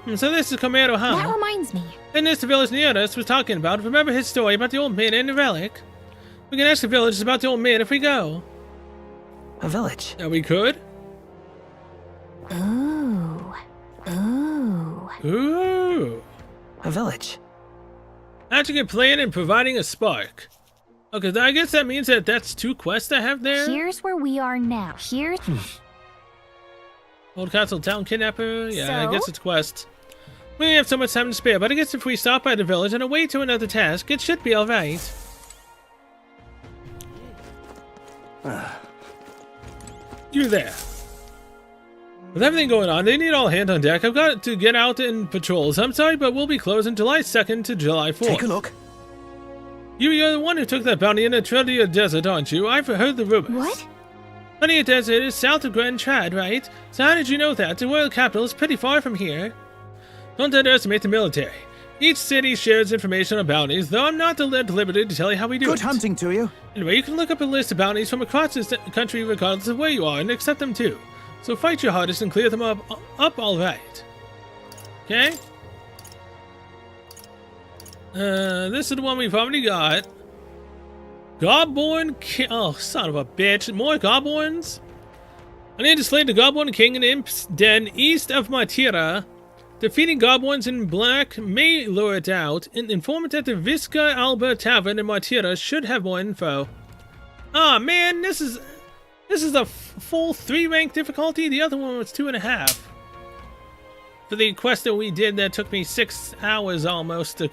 there. So this is Comero, huh? That reminds me. And this the village near us was talking about. Remember his story about the old man and the relic? We can ask the villagers about the old man if we go. A village? Yeah, we could. Ooh. Ooh. Ooh. A village. Hatching a plan and providing a spark. Okay, I guess that means that that's 2 quests I have there. Here's where we are now. Here's... Old Castle Town Kidnapper. Yeah, I So? guess it's quest. We only have so much time to spare, but I guess if we stop by the village and away to another task, it should be alright. You there. With everything going on, they need all hands on deck. I've got to get out and patrols. I'm sorry, but we'll be closing July 2nd to July 4th. Take a look. You're the one who took that bounty in the Tredia Desert, aren't you? I've heard the rumors. What? Tredia Desert is south of Grand Trad, right? So how did you know that? The royal capital is pretty far from here. Don't underestimate the military. Each city shares information on bounties, though I'm not at liberty to tell you how we do it. Good hunting to you. Anyway, you can look up a list of bounties from across this country regardless of where you are and accept them too. So fight your hardest and clear them up all right. Okay? This is the one we've already got. Godborn King. Oh, son of a bitch. More Godborns? I need to slay the Godborn King in Imp's Den east of Matira. Defeating Godborns in black may lure it out. An informant at the Visca Alba Tavern in Matira should have more info. Ah, man, this is a full 3-rank difficulty. The other one was 2.5. For the quest that we did that took me 6 hours almost to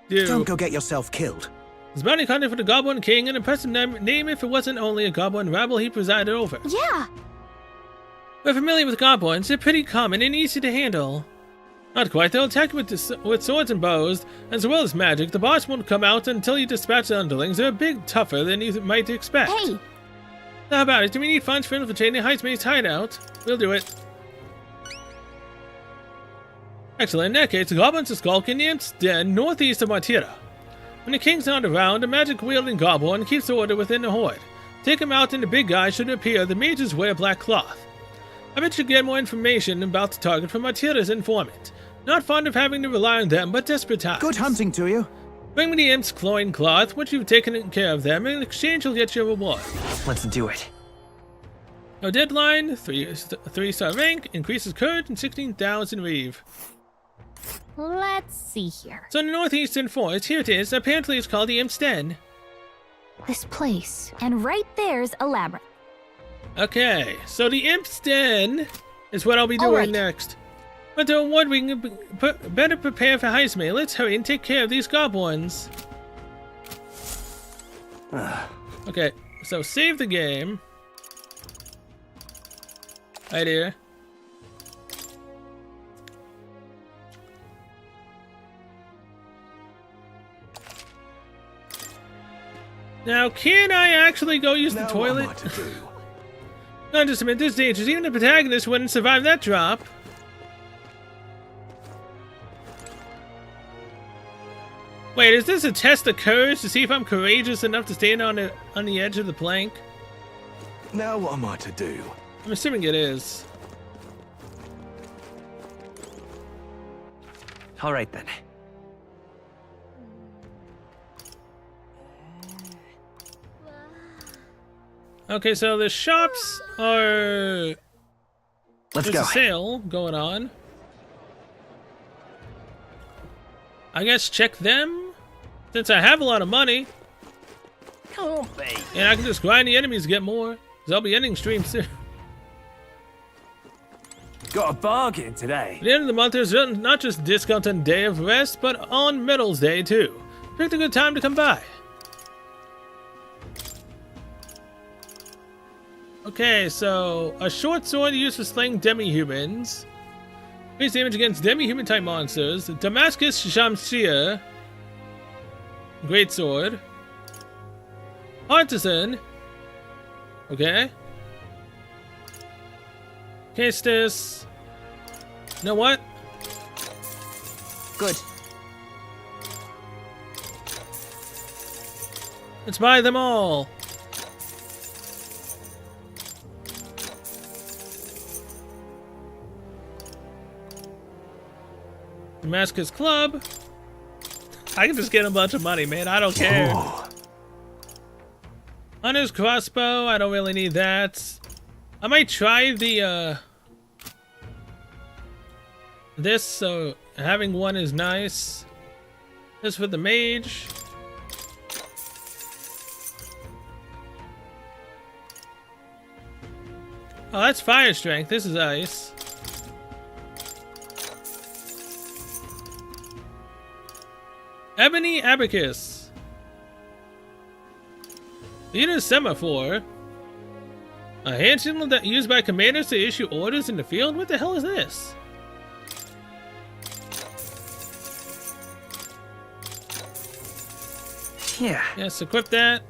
do. Don't go get yourself killed. It's bounty hunter for the Goblin King, an impressive name if it wasn't only a goblin rabble he presided over. Yeah. We're familiar with goblins. They're pretty common and easy to handle. Not quite. They'll attack with swords and bows, as well as magic. The boss won't come out until you dispatch the underlings. They're a bit tougher than you might expect. Hey! How about it? Do we need funds for infiltrating Heightsmay's hideout? We'll do it. Excellent. In that case, the goblins are skulking in the Imp's Den northeast of Matira. When the king's not around, a magic-wielding goblin keeps order within the horde. Take him out and the big guy should appear. The mages wear black cloth. I bet you get more information about the target from Matira's informant. Not fond of having to rely on them, but desperate times. Good hunting to you. Bring me the Imp's cloying cloth. Once you've taken care of them, in exchange you'll get your reward. Let's do it. No deadline, 3-star rank, increases courage, and 16,000 Reeve. Let's see here. So in the northeastern forest, here it is. Apparently it's called the Imp's Den. This place. And right there's a labyrinth. Okay, so the Imp's Den is what I'll be doing next. But the reward we can better prepare for Heismay. Let's hurry and take care of these goblins. Okay, so save the game. Right here. Now, can I actually go use the toilet? Not just a minute, this is dangerous. Even the protagonist wouldn't survive that drop. Wait, is this a test of courage to see if I'm courageous enough to stand on the edge of the plank? Now what am I to do? I'm assuming it is. All right then. Okay, so the shops are... Let's There's go. a sale going on. I guess check them, since I have a lot of money. Can't be. And I can just grind the enemies to get more. Because I'll be ending stream soon. Got a bargain today. At the end of the month, there's not just discounts on Day of Rest, but on Medals Day too. Picked a good time to come by. Okay, so a short sword used for slaying demi-humans. Increase damage against demi-human type monsters. Damascus Shamshir. Great sword. Artisan. Okay. Kestis. You know what? Good. Let's buy them all. Damascus Club. I can just get a bunch of money, man. I don't care. Oh. Hunter's crossbow. I don't really need that. I might try the this, so having one is nice. This for the mage. Oh, that's fire strength. This is ice. Ebony Abacus. Leader Semaphore. A hand signal that used by commanders to issue orders in the field? What the hell is this? Yeah. Yes, equip that.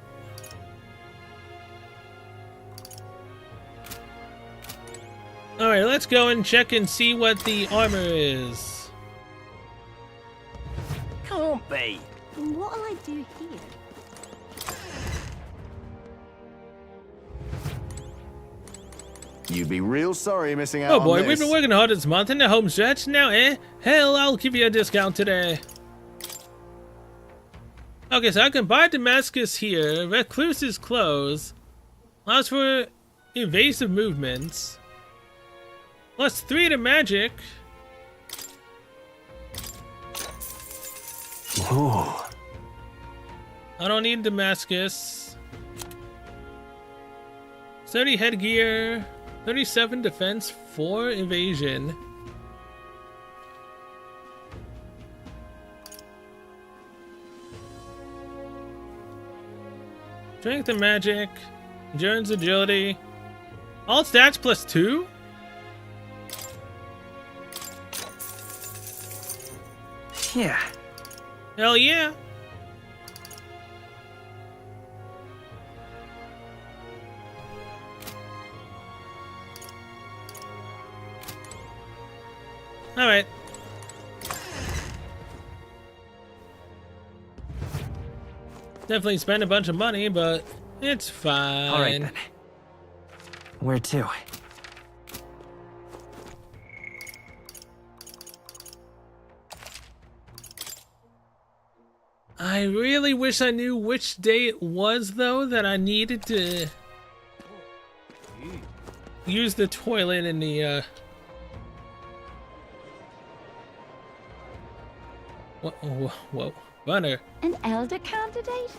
Alright, let's go and check and see what the armor is. Can't be. What'll I do here? You'd be real sorry missing out Oh on boy, this. we've been working hard this month in the home stretch. Now, hell, I'll give you a discount today. Okay, so I can buy Damascus here. Recluse's clothes. Allows for evasive movements. Plus 3 to magic. Ooh. I don't need Damascus. 30 headgear. 37 defense, 4 evasion. Strength and magic. Endurance, agility. All stats plus 2? Yeah. Hell yeah. Alright. Definitely spend a bunch of money, but it's fine. All right then. Where to? I really wish I knew which day it was, though, that I needed to use the toilet in the, Whoa. Runner. An elder candidate?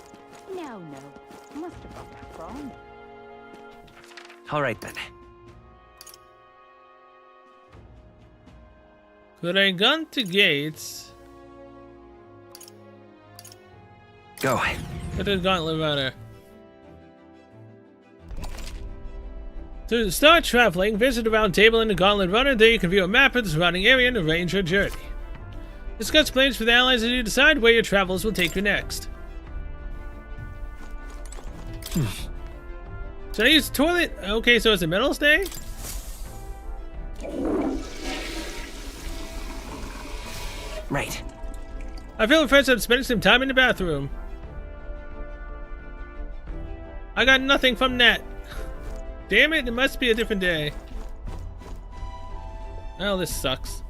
No. Must have got that wrong. All right then. Could I gun to gates? Go. Put the gauntlet runner. To start traveling, visit the round table in the gauntlet runner. There you can view a map of the surrounding area and arrange your journey. Discuss plans for the allies as you decide where your travels will take you next. Should I use the toilet? Okay, so it's a metal stay? Right. I feel afraid of spending some time in the bathroom. I got nothing from that. Damn it, it must be a different day. Well, this sucks.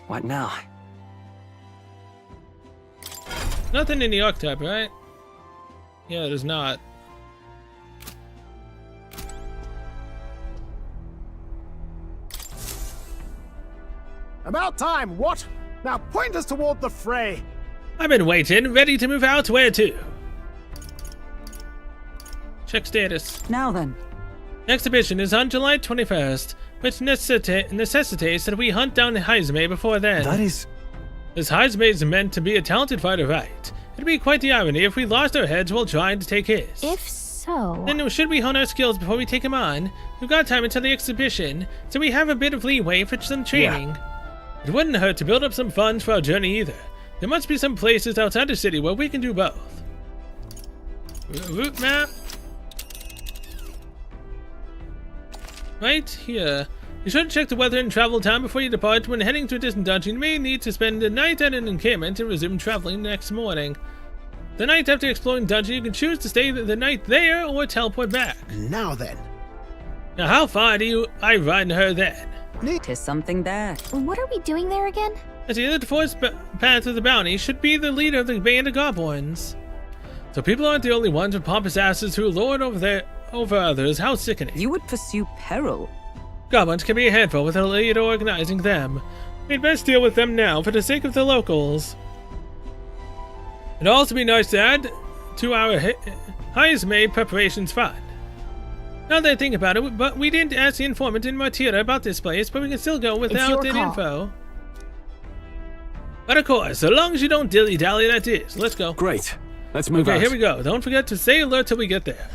What now? Nothing in the archetype, right? Yeah, there's not. About time, what? Now point us toward the fray. I've been waiting, ready to move out. Where to? Check status. Now then. Exhibition is on July 21st, which necessitates that we hunt down Heisme before then. That is... As Heisme is meant to be a talented fighter, right? It'd be quite the irony if we lost our heads while trying to take his. If so... Then should we hone our skills before we take him on? We've got time until the exhibition, so we have a bit of leeway for some training. Yeah. It wouldn't hurt to build up some funds for our journey either. There must be some places outside the city where we can do both. Route map. Right here. You should check the weather and travel time before you depart. When heading to a distant dungeon, you may need to spend the night at an encampment and resume traveling the next morning. The night after exploring the dungeon, you can choose to stay the night there or teleport back. Now then. Now how far do I run her then? There's something there. What are we doing there again? I see that the forest path of the bounty should be the leader of the band of goblins. So people aren't the only ones with pompous asses who lord over others. How sickening. You would pursue peril. Goblins can be a handful with a leader organizing them. We'd best deal with them now for the sake of the locals. It'd also be nice to add to our Heisme preparations fund. Now that I think about it, but we didn't ask the informant in Martira about this place, but we can still go without that info. But of course, so long as you don't dilly-dally, that is. Let's go. Great. Let's move out. Okay, here we go. Don't forget to stay alert till we get there.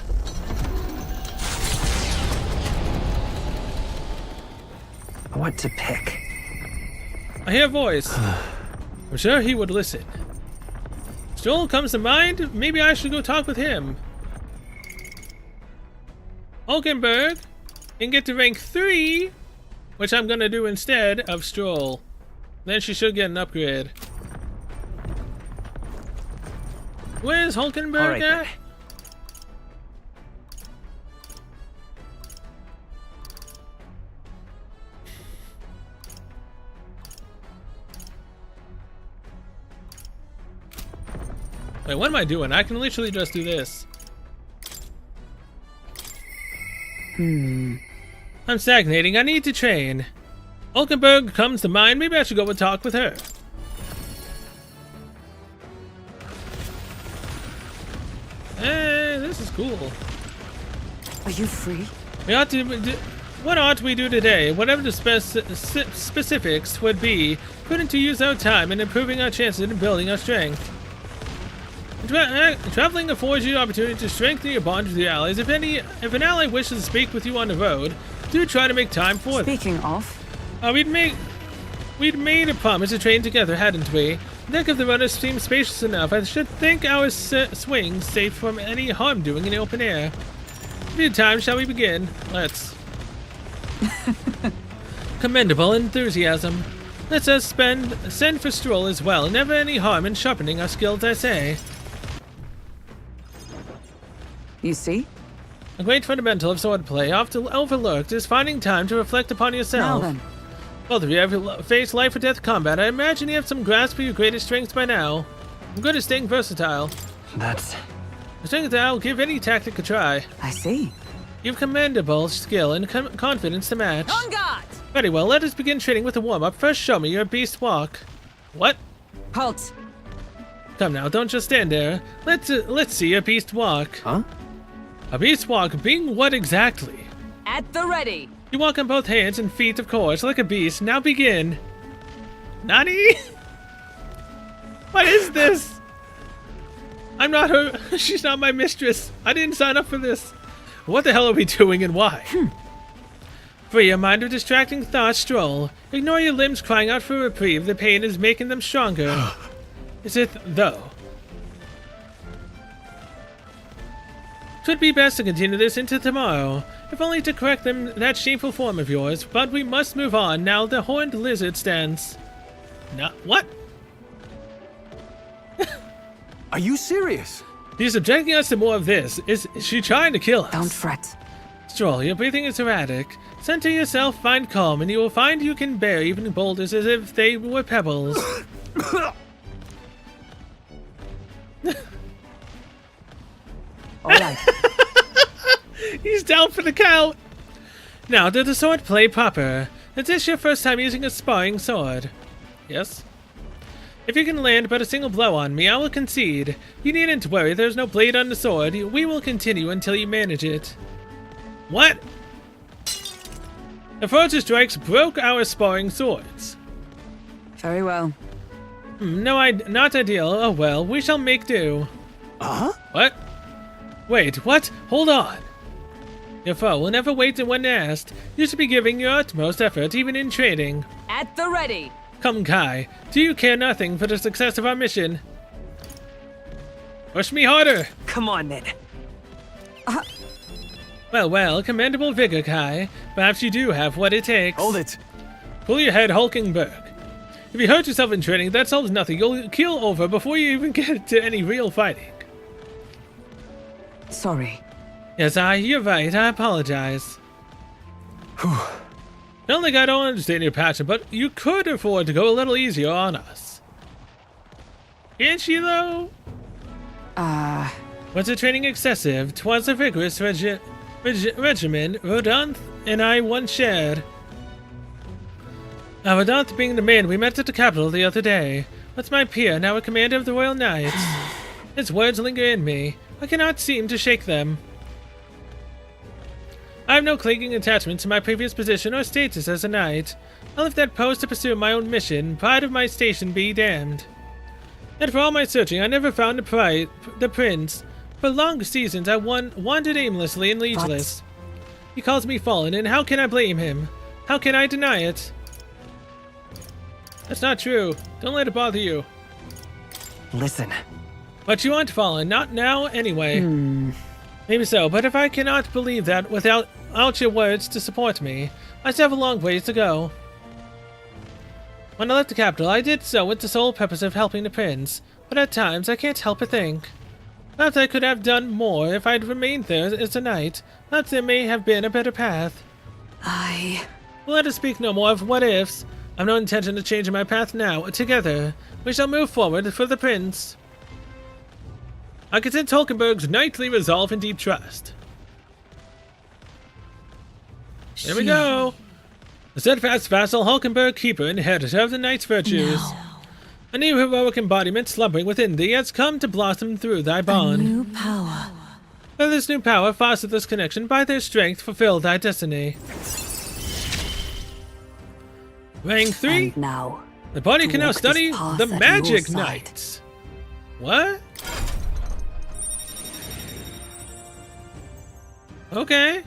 What to pick? I hear a voice. I'm sure he would listen. Stroll comes to mind. Maybe I should go talk with him. Hulkenberg can get to rank 3, which I'm gonna do instead of Stroll. Then she should get an upgrade. Where's Hulkenberg at? Wait, what am I doing? I can literally just do this. I'm stagnating. I need to train. Hulkenberg comes to mind. Maybe I should go and talk with her. Hey, this is cool. Are you free? We ought to. What ought we do today? Whatever the specifics would be, prudent to use our time in improving our chances and building our strength. Traveling affords you the opportunity to strengthen your bond with your allies. If an ally wishes to speak with you on the road, do try to make time for them. Speaking of, we'd made a promise to train together, hadn't we? The deck of the runner seems spacious enough. I should think our swings safe from any harm doing in the open air. Good time, shall we begin? Let's. Commendable enthusiasm. Let's send for Stroll as well. Never any harm in sharpening our skills, I say. You see? A great fundamental of swordplay, often overlooked, is finding time to reflect upon yourself. Now then. Both of you have faced life or death combat. I imagine you have some grasp for your greatest strengths by now. I'm good at staying versatile. That's... I think that I'll give any tactic a try. I see. You've commendable skill and confidence to match. On guard! Very well, let us begin training with a warm-up. First, show me your beast walk. What? Halt! Come now, don't just stand there. Let's see your beast walk. Huh? A beast walk being what exactly? At the ready! You walk on both hands and feet, of course, like a beast. Now begin. Nani? What is this? I'm not her. She's not my mistress. I didn't sign up for this. What the hell are we doing and why? Free your mind of distracting thoughts, Stroll. Ignore your limbs crying out for reprieve. The pain is making them stronger. Is it, though? 'Twould be best to continue this into tomorrow, if only to correct that shameful form of yours, but we must move on now the horned lizard stands. What? Are you serious? She's subjecting us to more of this. Is she trying to kill us? Don't fret. Stroll, your breathing is erratic. Center yourself, find calm, and you will find you can bear even boulders as if they were pebbles. Alright. He's down for the count. Now, do the sword play proper? Is this your first time using a sparring sword? Yes. If you can land but a single blow on me, I will concede. You needn't worry, there's no blade on the sword. We will continue until you manage it. What? The forger strikes broke our sparring swords. Very well. No, not ideal. Oh well, we shall make do. What? Wait, what? Hold on. Your foe will never wait when asked. You should be giving your utmost effort, even in training. At the ready. Come, Kai. Do you care nothing for the success of our mission? Push me harder. Come on, then. Well, commendable vigor, Kai. Perhaps you do have what it takes. Hold it. Pull your head, Hulkenberg. If you hurt yourself in training, that solves nothing. You'll keel over before you even get to any real fighting. Sorry. Yes, you're right. I apologize. Not like I don't understand your passion, but you could afford to go a little easier on us. Can't you, though? Was the training excessive? 'Twas a vigorous regimen Rodanthe and I once shared. Rodanthe being the man we met at the capital the other day. What's my peer, now a commander of the Royal Knights? His words linger in me. I cannot seem to shake them. I have no clinging attachment to my previous position or status as a knight. I left that post to pursue my own mission, pride of my station be damned. And for all my searching, I never found the prince. For long seasons, I wandered aimlessly and leaderless. He calls me fallen, and how can I blame him? How can I deny it? That's not true. Don't let it bother you. Listen. But you aren't fallen, not now anyway. Maybe so, but if I cannot believe that without your words to support me, I still have a long ways to go. When I left the capital, I did so with the sole purpose of helping the prince, but at times I can't help but think. Perhaps I could have done more if I'd remained there as a knight. Perhaps there may have been a better path. Let us speak no more of what-ifs. I've no intention of changing my path now. Together, we shall move forward for the prince. I can sense Hulkenberg's knightly resolve and deep trust. There we go. The steadfast vassal, Hulkenberg, keeper and inheritor of the knight's virtues. No. A new heroic embodiment slumbering within thee has come to blossom through thy bond. A new power. Let this new power foster this connection. By their strength, fulfill thy destiny. Rank 3. And now, the body can now study the magic knights. What? Okay.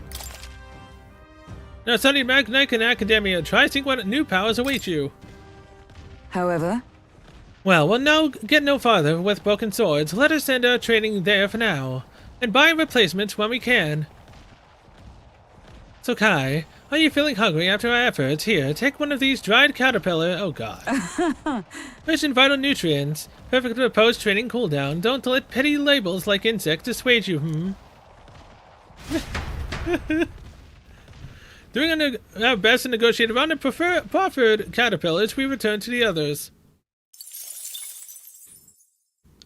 Now study Magic Knight in Academia. Try seeing what new powers await you. However? Well, we'll now get no farther with broken swords. Let us end our training there for now, and buy replacements when we can. So Kai, are you feeling hungry after our efforts? Here, take one of these dried caterpillar. Oh god. Rich in vital nutrients. Perfect for post-training cooldown. Don't let petty labels like insect dissuade you, Doing our best to negotiate around the proffered caterpillars, we return to the others.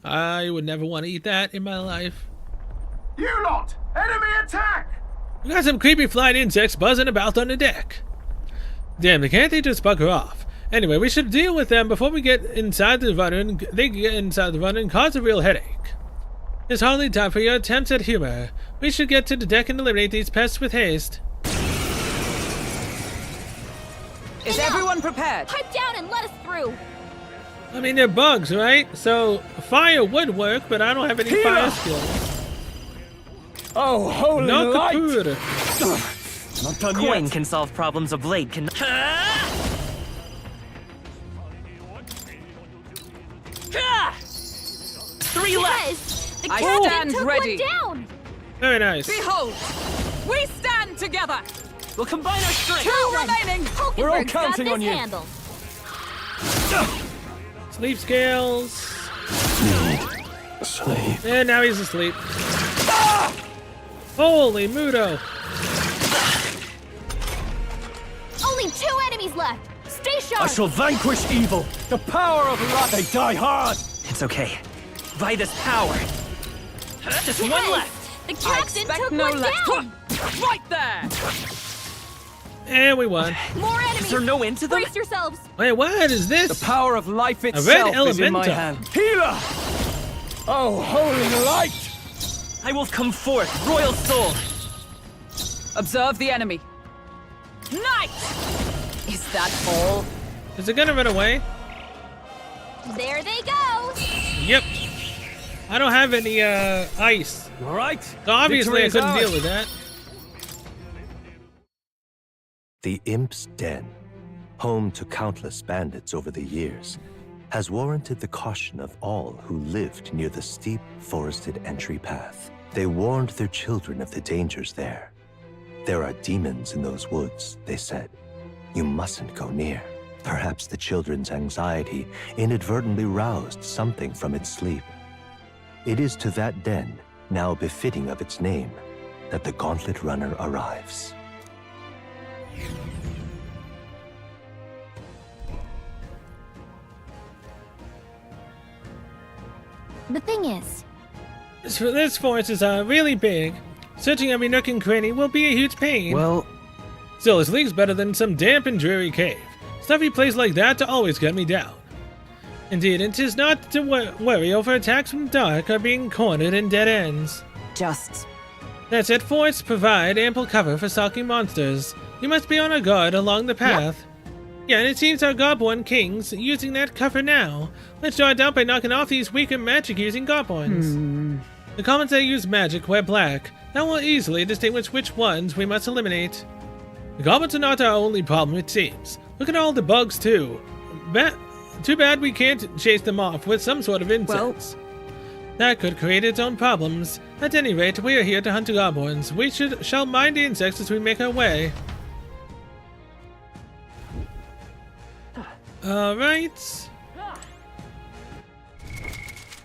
I would never want to eat that in my life. You lot! Enemy attack! We got some creepy flying insects buzzing about on the deck. Damn, can't they just bugger off? Anyway, we should deal with them before we get inside the runner and they get inside the runner and cause a real headache. It's hardly time for your attempts at humor. We should get to the deck and eliminate these pests with haste. Is everyone prepared? Pipe down and let us through. I mean, they're bugs, right? So fire would work, but I don't have any fire skills. Oh, holy Not light! Not done Coin yet. Can solve problems. A blade can. 3 left. The I captain stand took ready. one down. Very nice. Behold, we stand together. We'll combine our strength. Two remaining. We're all counting on you. Handled. Sleep scales. Sleep. And now he's asleep. Holy Mudo. Only 2 enemies left. Stay sharp. I shall vanquish evil. The power of light. They die hard. It's okay. By this power. Just one left. The I captain expect took no one less. down. Right there. And we won. More enemies. Is there no end to them? Brace yourselves. Wait, what is this? The power of life red itself is in my elemental. hand. Healer! Oh, holy light! I will come forth, royal soul. Observe the enemy. Knight! Is that all? Is it gonna run away? There they go. Yep. I don't have any ice. All right. So obviously I Victory is couldn't ours. deal with that. The Imp's Den, home to countless bandits over the years, has warranted the caution of all who lived near the steep, forested entry path. They warned their children of the dangers there. There are demons in those woods, they said. You mustn't go near. Perhaps the children's anxiety inadvertently roused something from its sleep. It is to that den, now befitting of its name, that the Gauntlet Runner arrives. The thing is, This forest is really big. Searching every nook and cranny will be a huge pain. Well, Still, this league's better than some damp and dreary cave. Stuffy place like that to always get me down. Indeed, it is not to worry over attacks from dark or being cornered in dead ends. Just That said, forests provide ample cover for stalking monsters. You must be on our guard along the path. Yeah, and it seems our Goblin King's using that cover now. Let's draw it down by knocking off these weaker magic-using goblins. The commons that use magic wear black. That will easily distinguish which ones we must eliminate. The goblins are not our only problem, it seems. Look at all the bugs, too. Too bad we can't chase them off with some sort of insects. That could create its own problems. At any rate, we are here to hunt goblins. We shall mind the insects as we make our way. Alright.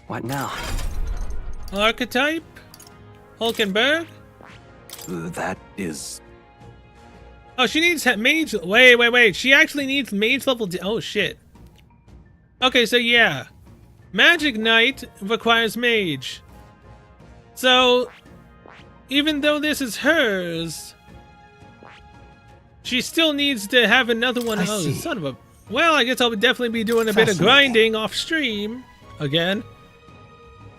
What now? Archetype? Hulkenberg? That is... Oh, she needs mage. Wait. She actually needs mage level. Oh, shit. Okay, so yeah. Magic Knight requires mage. So, even though this is hers, she still needs to have another one. Oh, son of a... Well, I guess I'll definitely be doing a bit of grinding off stream again.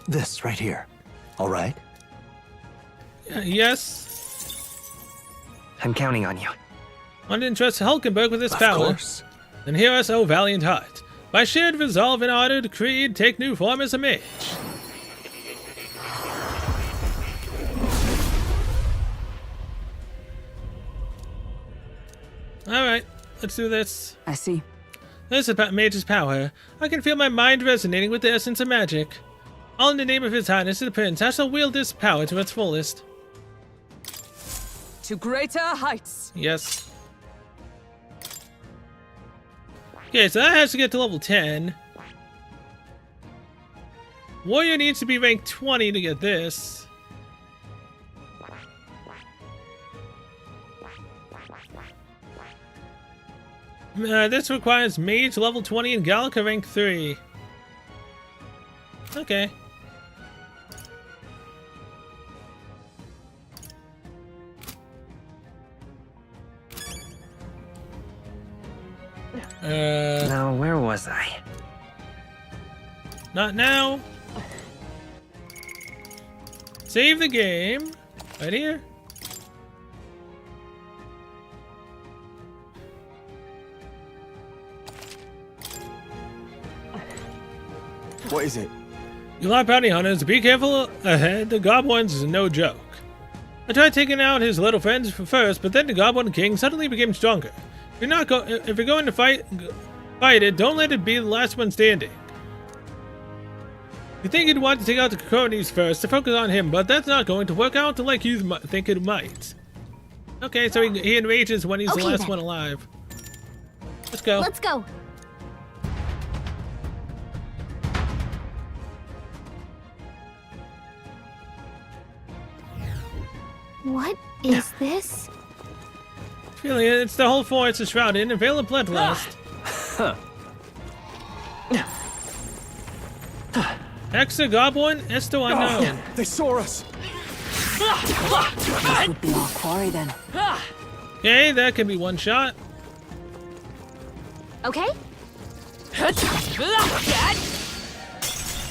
This right here. All right? Yes. I'm counting on you. Want to entrust Hulkenberg with this Of power. course. Then hear us, O valiant heart. By shared resolve and ordered creed, take new form as a mage. Alright, let's do this. I see. This is about mage's power. I can feel my mind resonating with the essence of magic. All in the name of His Highness the Prince, I shall wield this power to its fullest. To greater heights. Yes. Okay, so that has to get to level 10. Warrior needs to be ranked 20 to get this. This requires Mage level 20 and Gallica rank 3. Okay. Now, where was I? Not now. Save the game. Right here. What is it? You lot bounty hunters, be careful ahead. The goblins is no joke. I tried taking out his little friends first, but then the Goblin King suddenly became stronger. If you're going to fight it, don't let it be the last one standing. You think you'd want to take out the cronies first to focus on him, but that's not going to work out like you think it might. Okay, so he enrages when he's the last one alive. Let's go. Let's go. What is this? Feeling it, it's the whole forest is shrouded in a veil of bloodlust. Hexa, Goblin, Esto unknown. They saw us. This would be our quarry then. Okay, that could be one shot. Okay.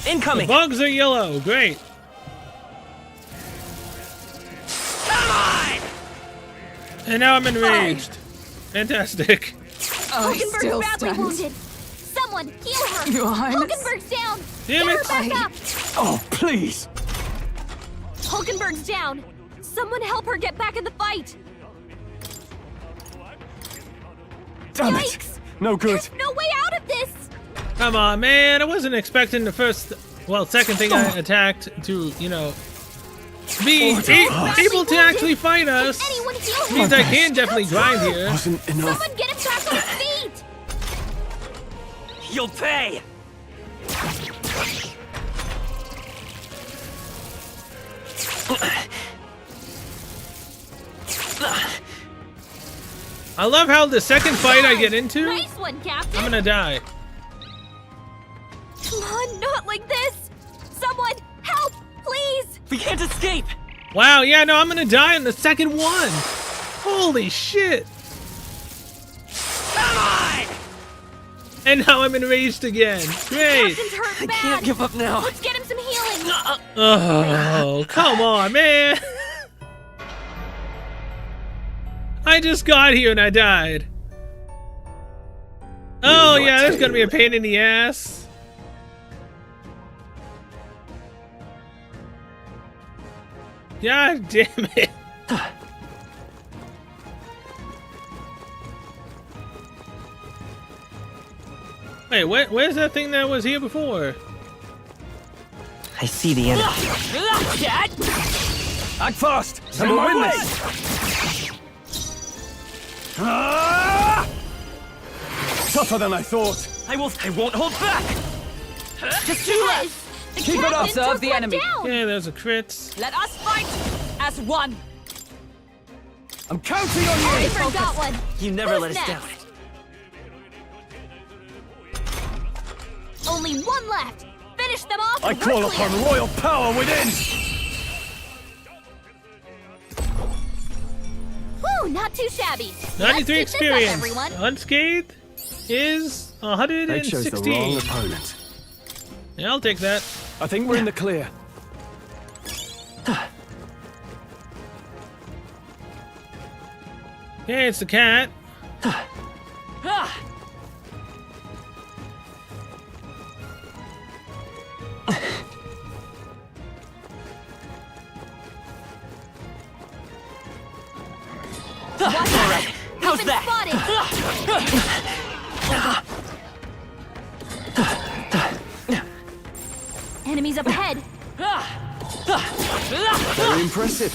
Incoming. The bugs are yellow. Great. And now I'm enraged. Fantastic. Hulkenberg's badly wounded. Someone heal her. Your Highness. Hulkenberg's down. Damn Get it. her back up. Oh, please. Hulkenberg's down. Someone help her get back in the fight. Damn Yikes. it. No good. There's no way out of this. Come on, man. I wasn't expecting the second thing I attacked to, you know, be able to actually fight us. Anyone heal him. Means I can definitely grind here. Wasn't enough. Someone get him back on his feet. You'll pay. I love how the second fight I get into, Nice one, Captain. I'm gonna die. Come on, not like this. Someone help, please. We can't escape. Wow, yeah, no, I'm gonna die in the second one. Holy shit. Come on! And now I'm enraged again. Great. Captain's hurt I bad. can't give up now. Let's get him some healing. Oh, come on, man. I just got here and I died. Oh, yeah, that's gonna be a pain in the ass. God damn it. Wait, where's that thing that was here before? I see the enemy. Act fast, and we'll win this. Tougher than I thought. I won't hold back. Just two left. Keep it up. Serve the enemy. Yeah, there's a crit. Let us fight as one. I'm counting on you. I forgot one. You never Who's let us down. next? Only one left. Finish them off. I and call we're clear. upon royal power within. Whew, not too shabby. 93 Let's keep this up, experience. everyone. Unscathed is They chose the wrong 116. opponent. Yeah, I'll take that. I think we're in the clear. Okay, it's the cat. How's that? Enemies up ahead. Very impressive.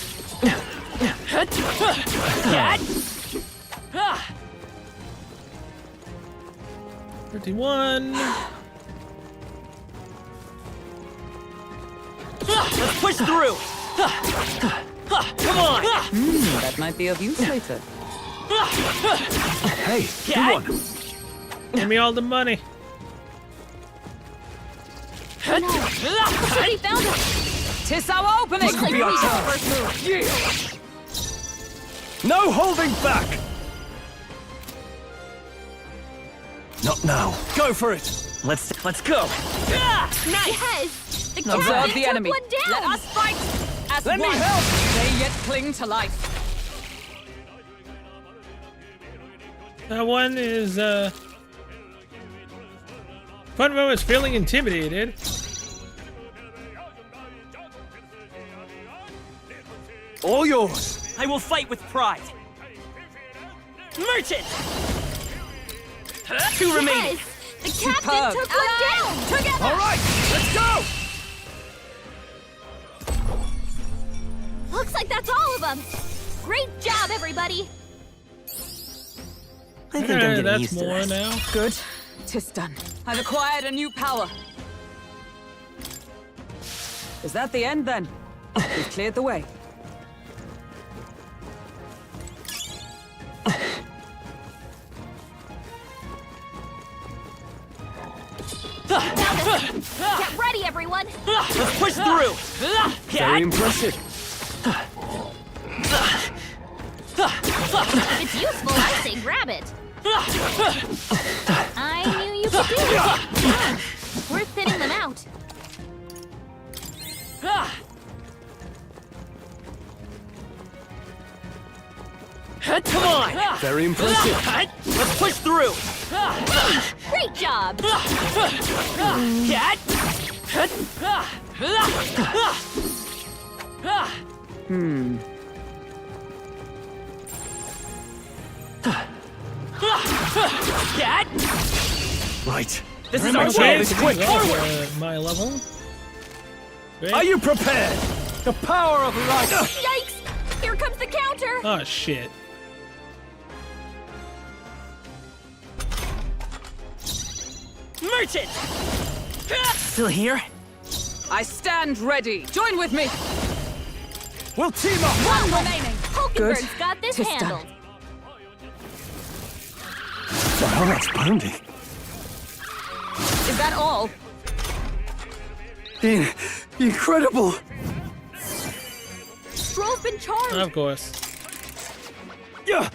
31. Let's push through. Come on. That might be of use later. Hey, good one. Give me all the money. Oh no. Somebody found us. Tis our opening. Looks like we got the first move. No holding back. Not now. Go for it. Let's go. Nice. Yes. The Observe captain the took enemy. one down. Let us fight as Let me one. help. They yet cling to life. That one is, front row is feeling intimidated. All yours. I will fight with pride. Merchant. Two remaining. Yes. The captain Superb. took one down. Together. All right, let's go. like that's all of them! Great job, everybody! I think I'm getting that's used to more this. now. Good. 'Tis done. I've acquired a new power. Is that the end, then? We've cleared the way. Get ready, everyone! Let's push through! Very impressive. If it's useful, I say grab it. I knew you could do it. We're thinning them out. Come on! Very impressive. Let's push through! Great job! Right. This is I'm our okay, chance! this Quick, is forward! my level. Great. Are you prepared? The power of light. Yikes! Here comes the counter! Oh shit. Merchant! Still here? I stand ready. Join with me. We'll team up. One remaining. Hulkenberg's got this 'Tis done. handled. Wow, that's pounding. Is that all? Incredible. Stroll's been charmed. Of course. Yeah.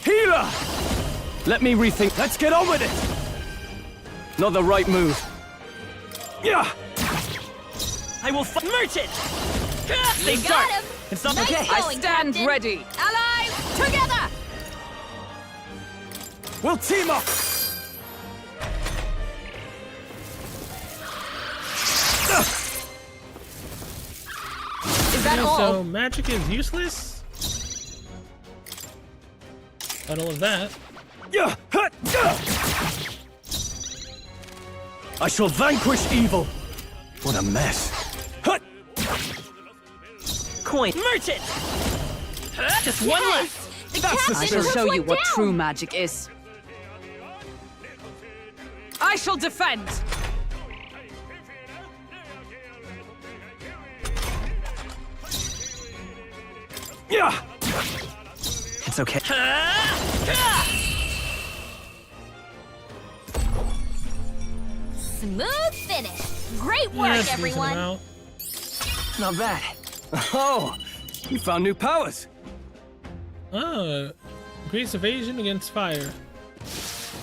Healer! Let me rethink. Let's get on with it. Not the right move. Yeah. I will fight Merchant! Stay You sharp! got him! It's not Nice okay! I going, stand Captain. ready. Allies, together! We'll team up. Is that all? So magic is useless? Not all of that. Yeah. I shall vanquish evil. What a mess. Coin! Merchant! Just one left! The That's the captain I shall put show one you what down. true magic is. I shall defend. Yeah. It's okay. Smooth finish. Great work, That's a decent everyone. amount. Not bad. Oh, you found new powers. Oh, increased evasion against fire.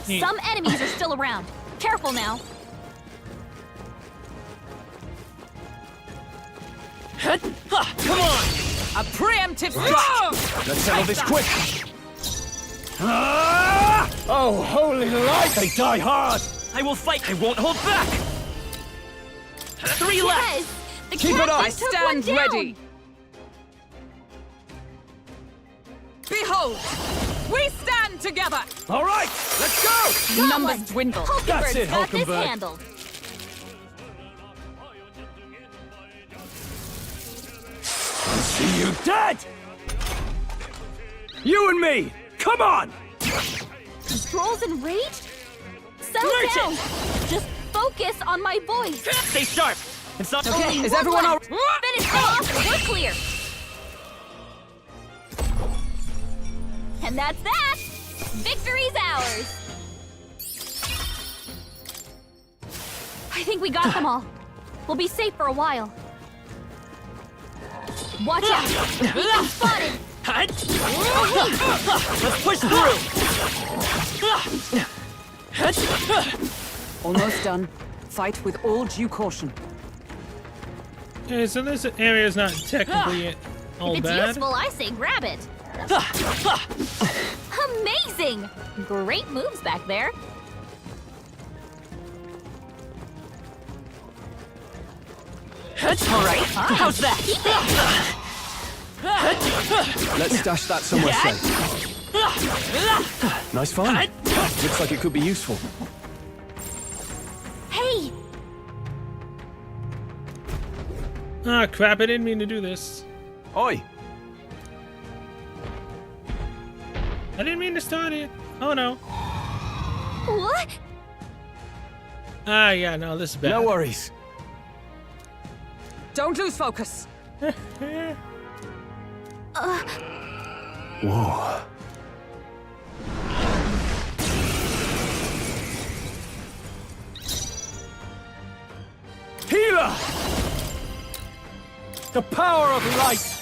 Neat. Some enemies are still around. Careful now. Come on! A preemptive strike. Let's settle this quick. Oh, holy light! They die hard. I will fight! I won't hold back! 3 left! Yes, the Keep it captain up. I took one stand down. ready. Behold, we stand together. All right, let's go. Got Numbers one. dwindle. Hulkenberg's That's it, got this Hulkenberg. handled. See you dead. You and me. Come on. Stroll's enraged? Settle Merchant! down. Just focus on my voice. Stay sharp! It's not Okay, Only is one everyone all? left. Finish them off. We're clear. And that's that. Victory's ours. I think we got them all. We'll be safe for a while. Watch out! We've been spotted! Let's push through! Almost done. Fight with all due caution. Okay, so this area is not technically all If it's bad. useful, I say grab it. Amazing! Great moves back there. All right, how's that? Keep it. Let's stash that somewhere safe. Nice find. Looks like it could be useful. Hey! Ah, crap, I didn't mean to do this. Oi! I didn't mean to start it. Oh no. What? Ah, yeah, no, this is bad. No worries. Don't lose focus. Whoa. Healer! The power of light!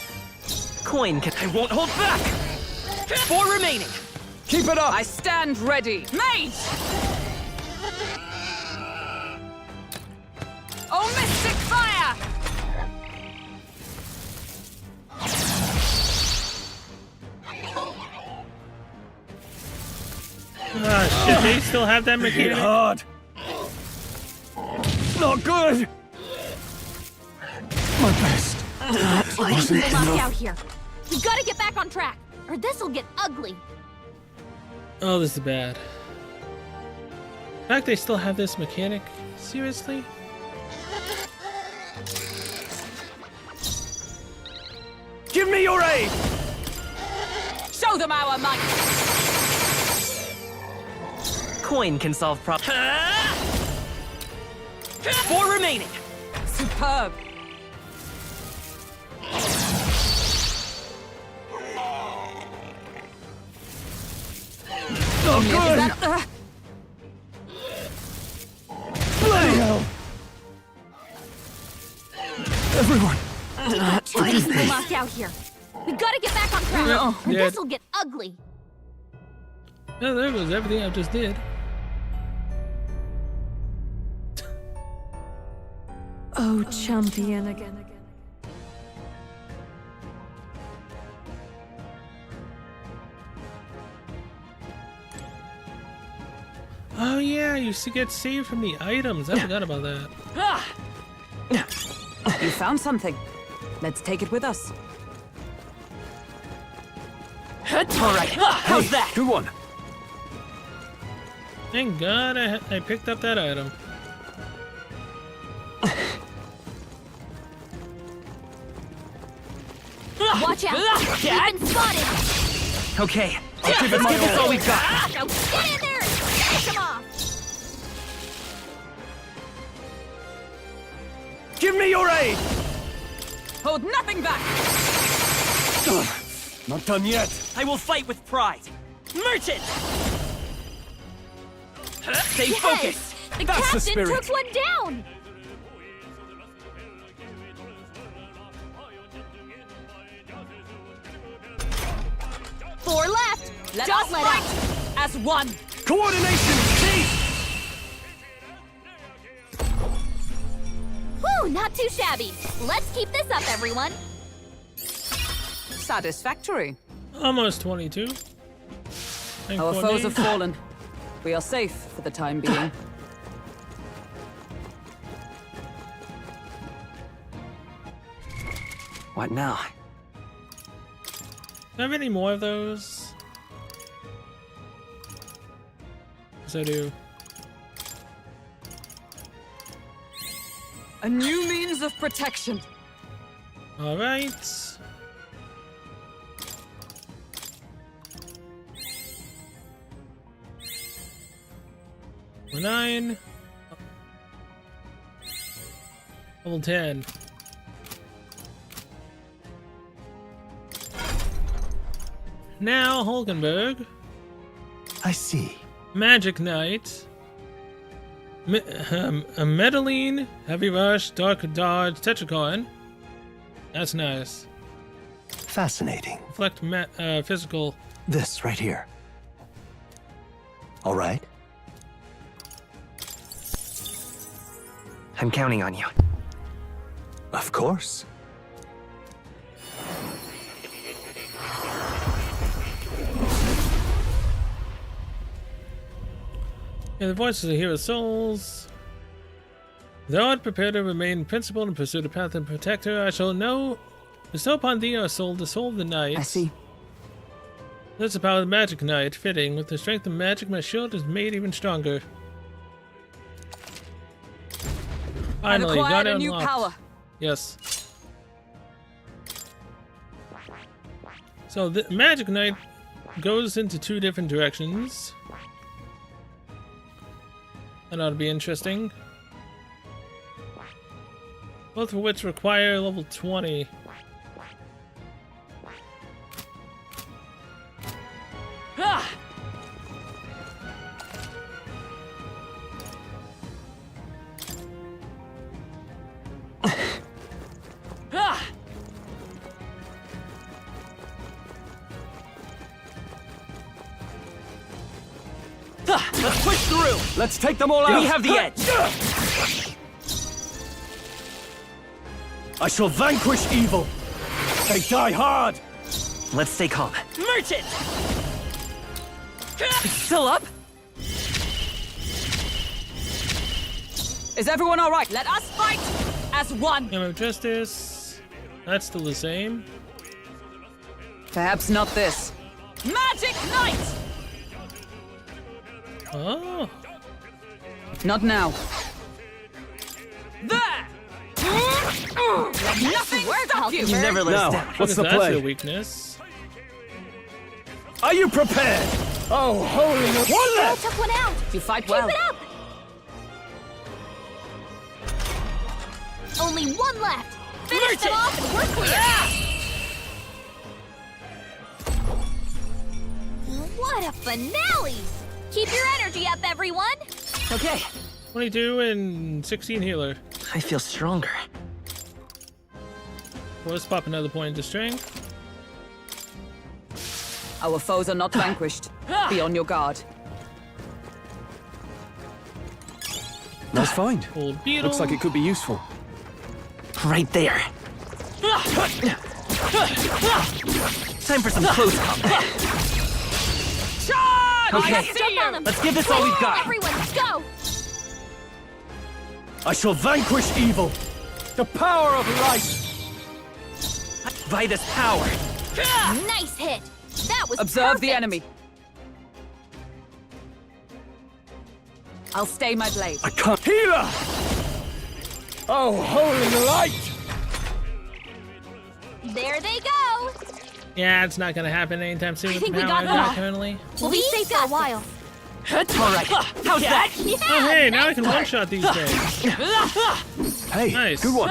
Coin can. I won't hold back! 4 remaining! Keep it up! I stand ready. Mage! Oh, mystic fire! Ah, shit, they still have that Hit mechanic? hard! Not good! My best. Wasn't We'll knock you enough. out here. We gotta get back on track, or this'll get ugly. Oh, this is bad. The fact they still have this mechanic? Seriously? Give me your aid! Show them our might! Coin can solve problems. 4 remaining! Superb! Not Is good! that, Bloody hell! Everyone. We'll knock you out here. We gotta get back on track, or Yeah. this'll get ugly. No, there goes everything I just did. Oh, champion again. Oh yeah, you used to get saved from the items. I forgot about that. You found something. Let's take it with us. Alright, how's that? Good one. Thank God I picked up that item. Watch out! You've been spotted! Okay, I'll give it let's my give this all all. we've got. Now get in there and finish him off! Give me your aid! Hold nothing back! Not done yet. I will fight with pride. Merchant! Stay Yes! focused! The That's the captain spirit. took one down! Four left! Let Don't us let fight up! as one! Coordination, see? Whew, not too shabby. Let's keep this up, everyone. Satisfactory. Almost 22. And Our foes have coordinate. fallen. We are safe for the time being. What now? Do I have any more of those? Yes, I do. A new means of protection. All right. Level 9. Level 10. Now, Hulkenberg. I see. Magic Knight. A Medaline, Heavy Rush, Dark Dodge, Tetracorn. That's nice. Fascinating. Reflect physical. This right here. All right. I'm counting on you. Of course. Yeah, the voices of hero souls. Thou art prepared to remain principled and pursue the path and protect her. I shall know. Bestow upon thee our soul, the soul of the night. I see. That's the power of the magic knight. Fitting. With the strength of magic, my shield is made even stronger. And Finally, acquired got it a new unlocked. power. Yes. So the Magic Knight goes into 2 different directions. That ought to be interesting. Both of which require level 20. Ah! Ah! Let's push through! Let's take them all out! We have the edge! I shall vanquish evil! They die hard! Let's stay calm. Merchant! Still up? Is everyone alright? Let us fight as one! Hammer of Justice. That's still the same. Perhaps not this. Magic Knight! Oh. Not now. There! Nothing stop you! You never let us Now, down. what's the That's play? their weakness. Are you prepared? Oh, holy one Girl left! took one out. You fight Keep well. it up. Only one left. Finish them off and we're clear. What a finale! Keep your energy up, everyone. Okay. 22 and 16 healer. I feel stronger. Well, let's pop another point into strength. Our foes are not vanquished. Be on your guard. Nice find. Old beetle. Looks like it could be useful. Right there. Time for some close combat. Charge! Okay. I see you! Let's give this all we've got. Everyone, let's go. I shall vanquish evil! The power of light! By this power. Nice hit. That was Observe the perfect. enemy. I'll stay my blade. I can't. Healer! Oh, holy light! There they go. Yeah, it's not gonna happen anytime soon. I with think the we power got I got them. currently. We'll be safe for a while. All right. How's that? Yeah, Oh, hey, now I can one-shot these things. Hey, Nice. good one.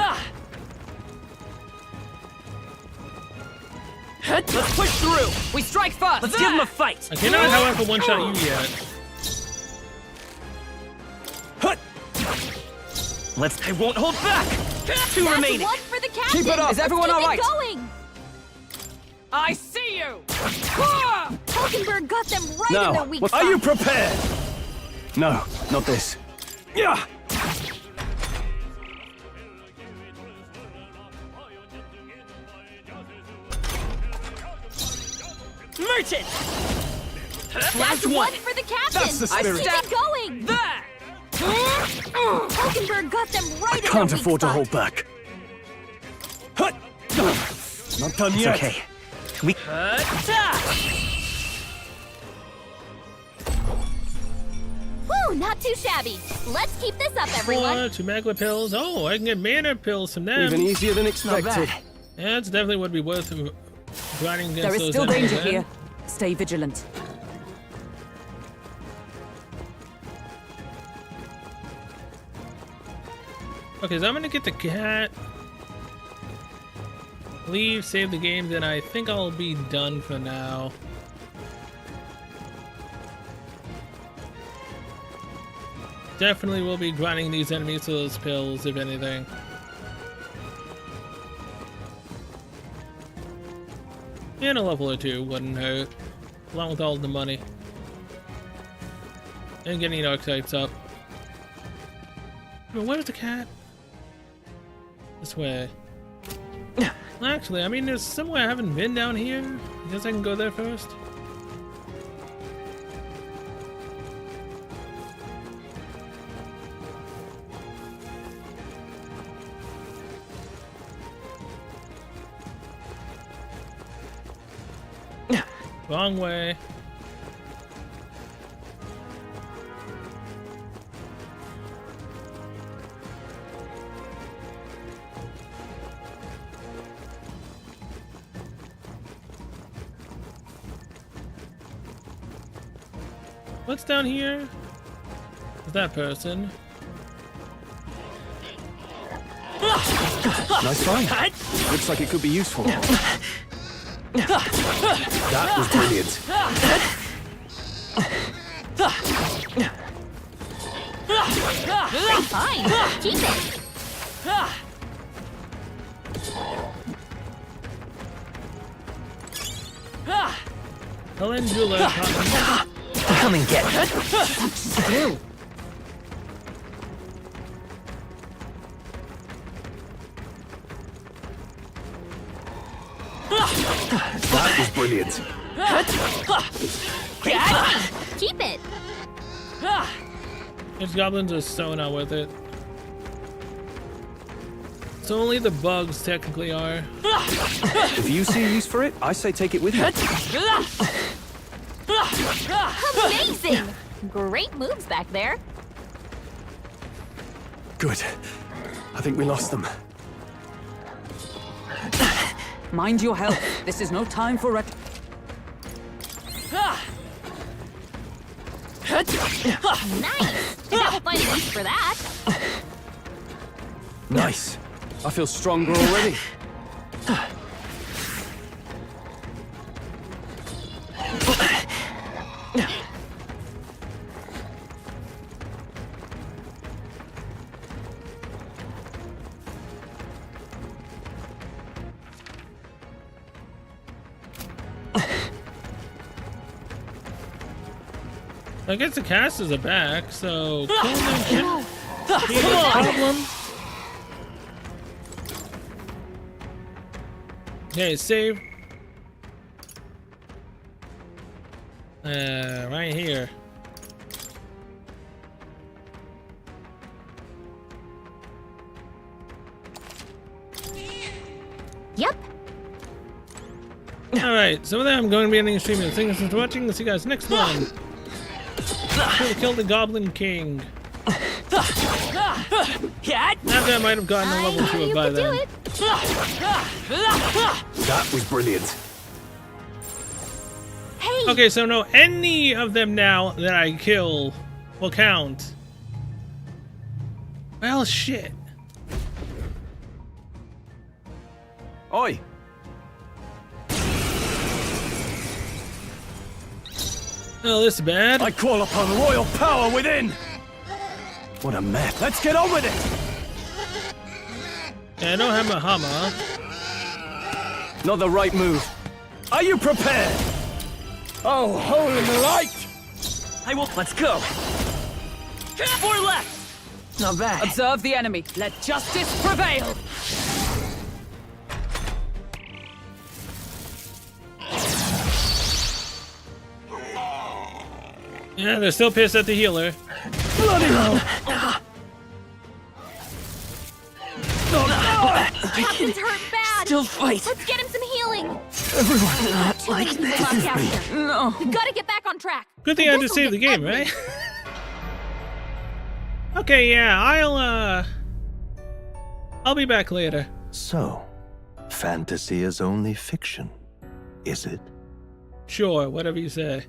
Let's push through. We strike first! Let's give them a fight. I cannot, however, one-shot you yet. I won't hold back. 2 That's remaining. one for the captain. Keep it up. Is everyone Let's all keep right? it going. I see you! Hulkenberg got them right in Now, their weak are spot. you prepared? No, not this. Yeah! Merchant. That's one for the captain. That's the spirit. Keep it going. There! Hulkenberg got them right in their Can't weak afford to spot. hold back. Hut! Not done It's yet. okay. We. Woo, not too shabby. Let's keep this up, everyone. 2 magma pills. Oh, I can get mana pills from them. Even easier than Not expected. bad. Yeah, it's definitely would be worth grinding against There is those still enemies, danger man. here. Stay vigilant. Okay, so I'm gonna get the cat. Leave, save the game, then I think I'll be done for now. Definitely will be grinding these enemies to those pills, if anything. And a level or 2 wouldn't hurt, along with all the money. And getting archetypes up. But where's the cat? This way. Actually, I mean, there's somewhere I haven't been down here. I guess I can go there first. Wrong way. What's down here? Is that person? Nice find. Looks like it could be useful. That was brilliant. Great find. Keep it. Calendula. Come and get it. Screw. That was brilliant. Keep it. These goblins are so not worth it. So only the bugs technically are. If you see a use for it, I say take it with you. Amazing. Great moves back there. Good. I think we lost them. Mind your health. This is no time for rec. Nice. And that will find a use for that. Nice. I feel stronger already. I guess the casters are back, so kill them shouldn't be a problem. Okay, save. Right here. Yep. Alright, so with that I'm going to be ending the stream. Thank you for watching. I'll see you guys next one. Kill the Goblin King. After I might have gotten a level 2 by then. That was brilliant. Hey. Okay, so no, any of them now that I kill will count. Well, shit. Oi. Oh, this is bad. I call upon royal power within! What a mess. Let's get on with it! Yeah, I don't have a hammer. Not the right move. Are you prepared? Oh, holy light! I will. Let's go. 4 left. Not bad. Observe the enemy. Let justice prevail. Yeah, they're still pissed at the healer. Bloody hell! Captain's hurt bad. Still fight. Let's get him some healing. Everyone not Too like many people this. left out here. No. We've got to get back on track. Good thing I had to save the game, right? Okay, yeah, I'll be back later. So, fantasy is only fiction, is it? Sure, whatever you say.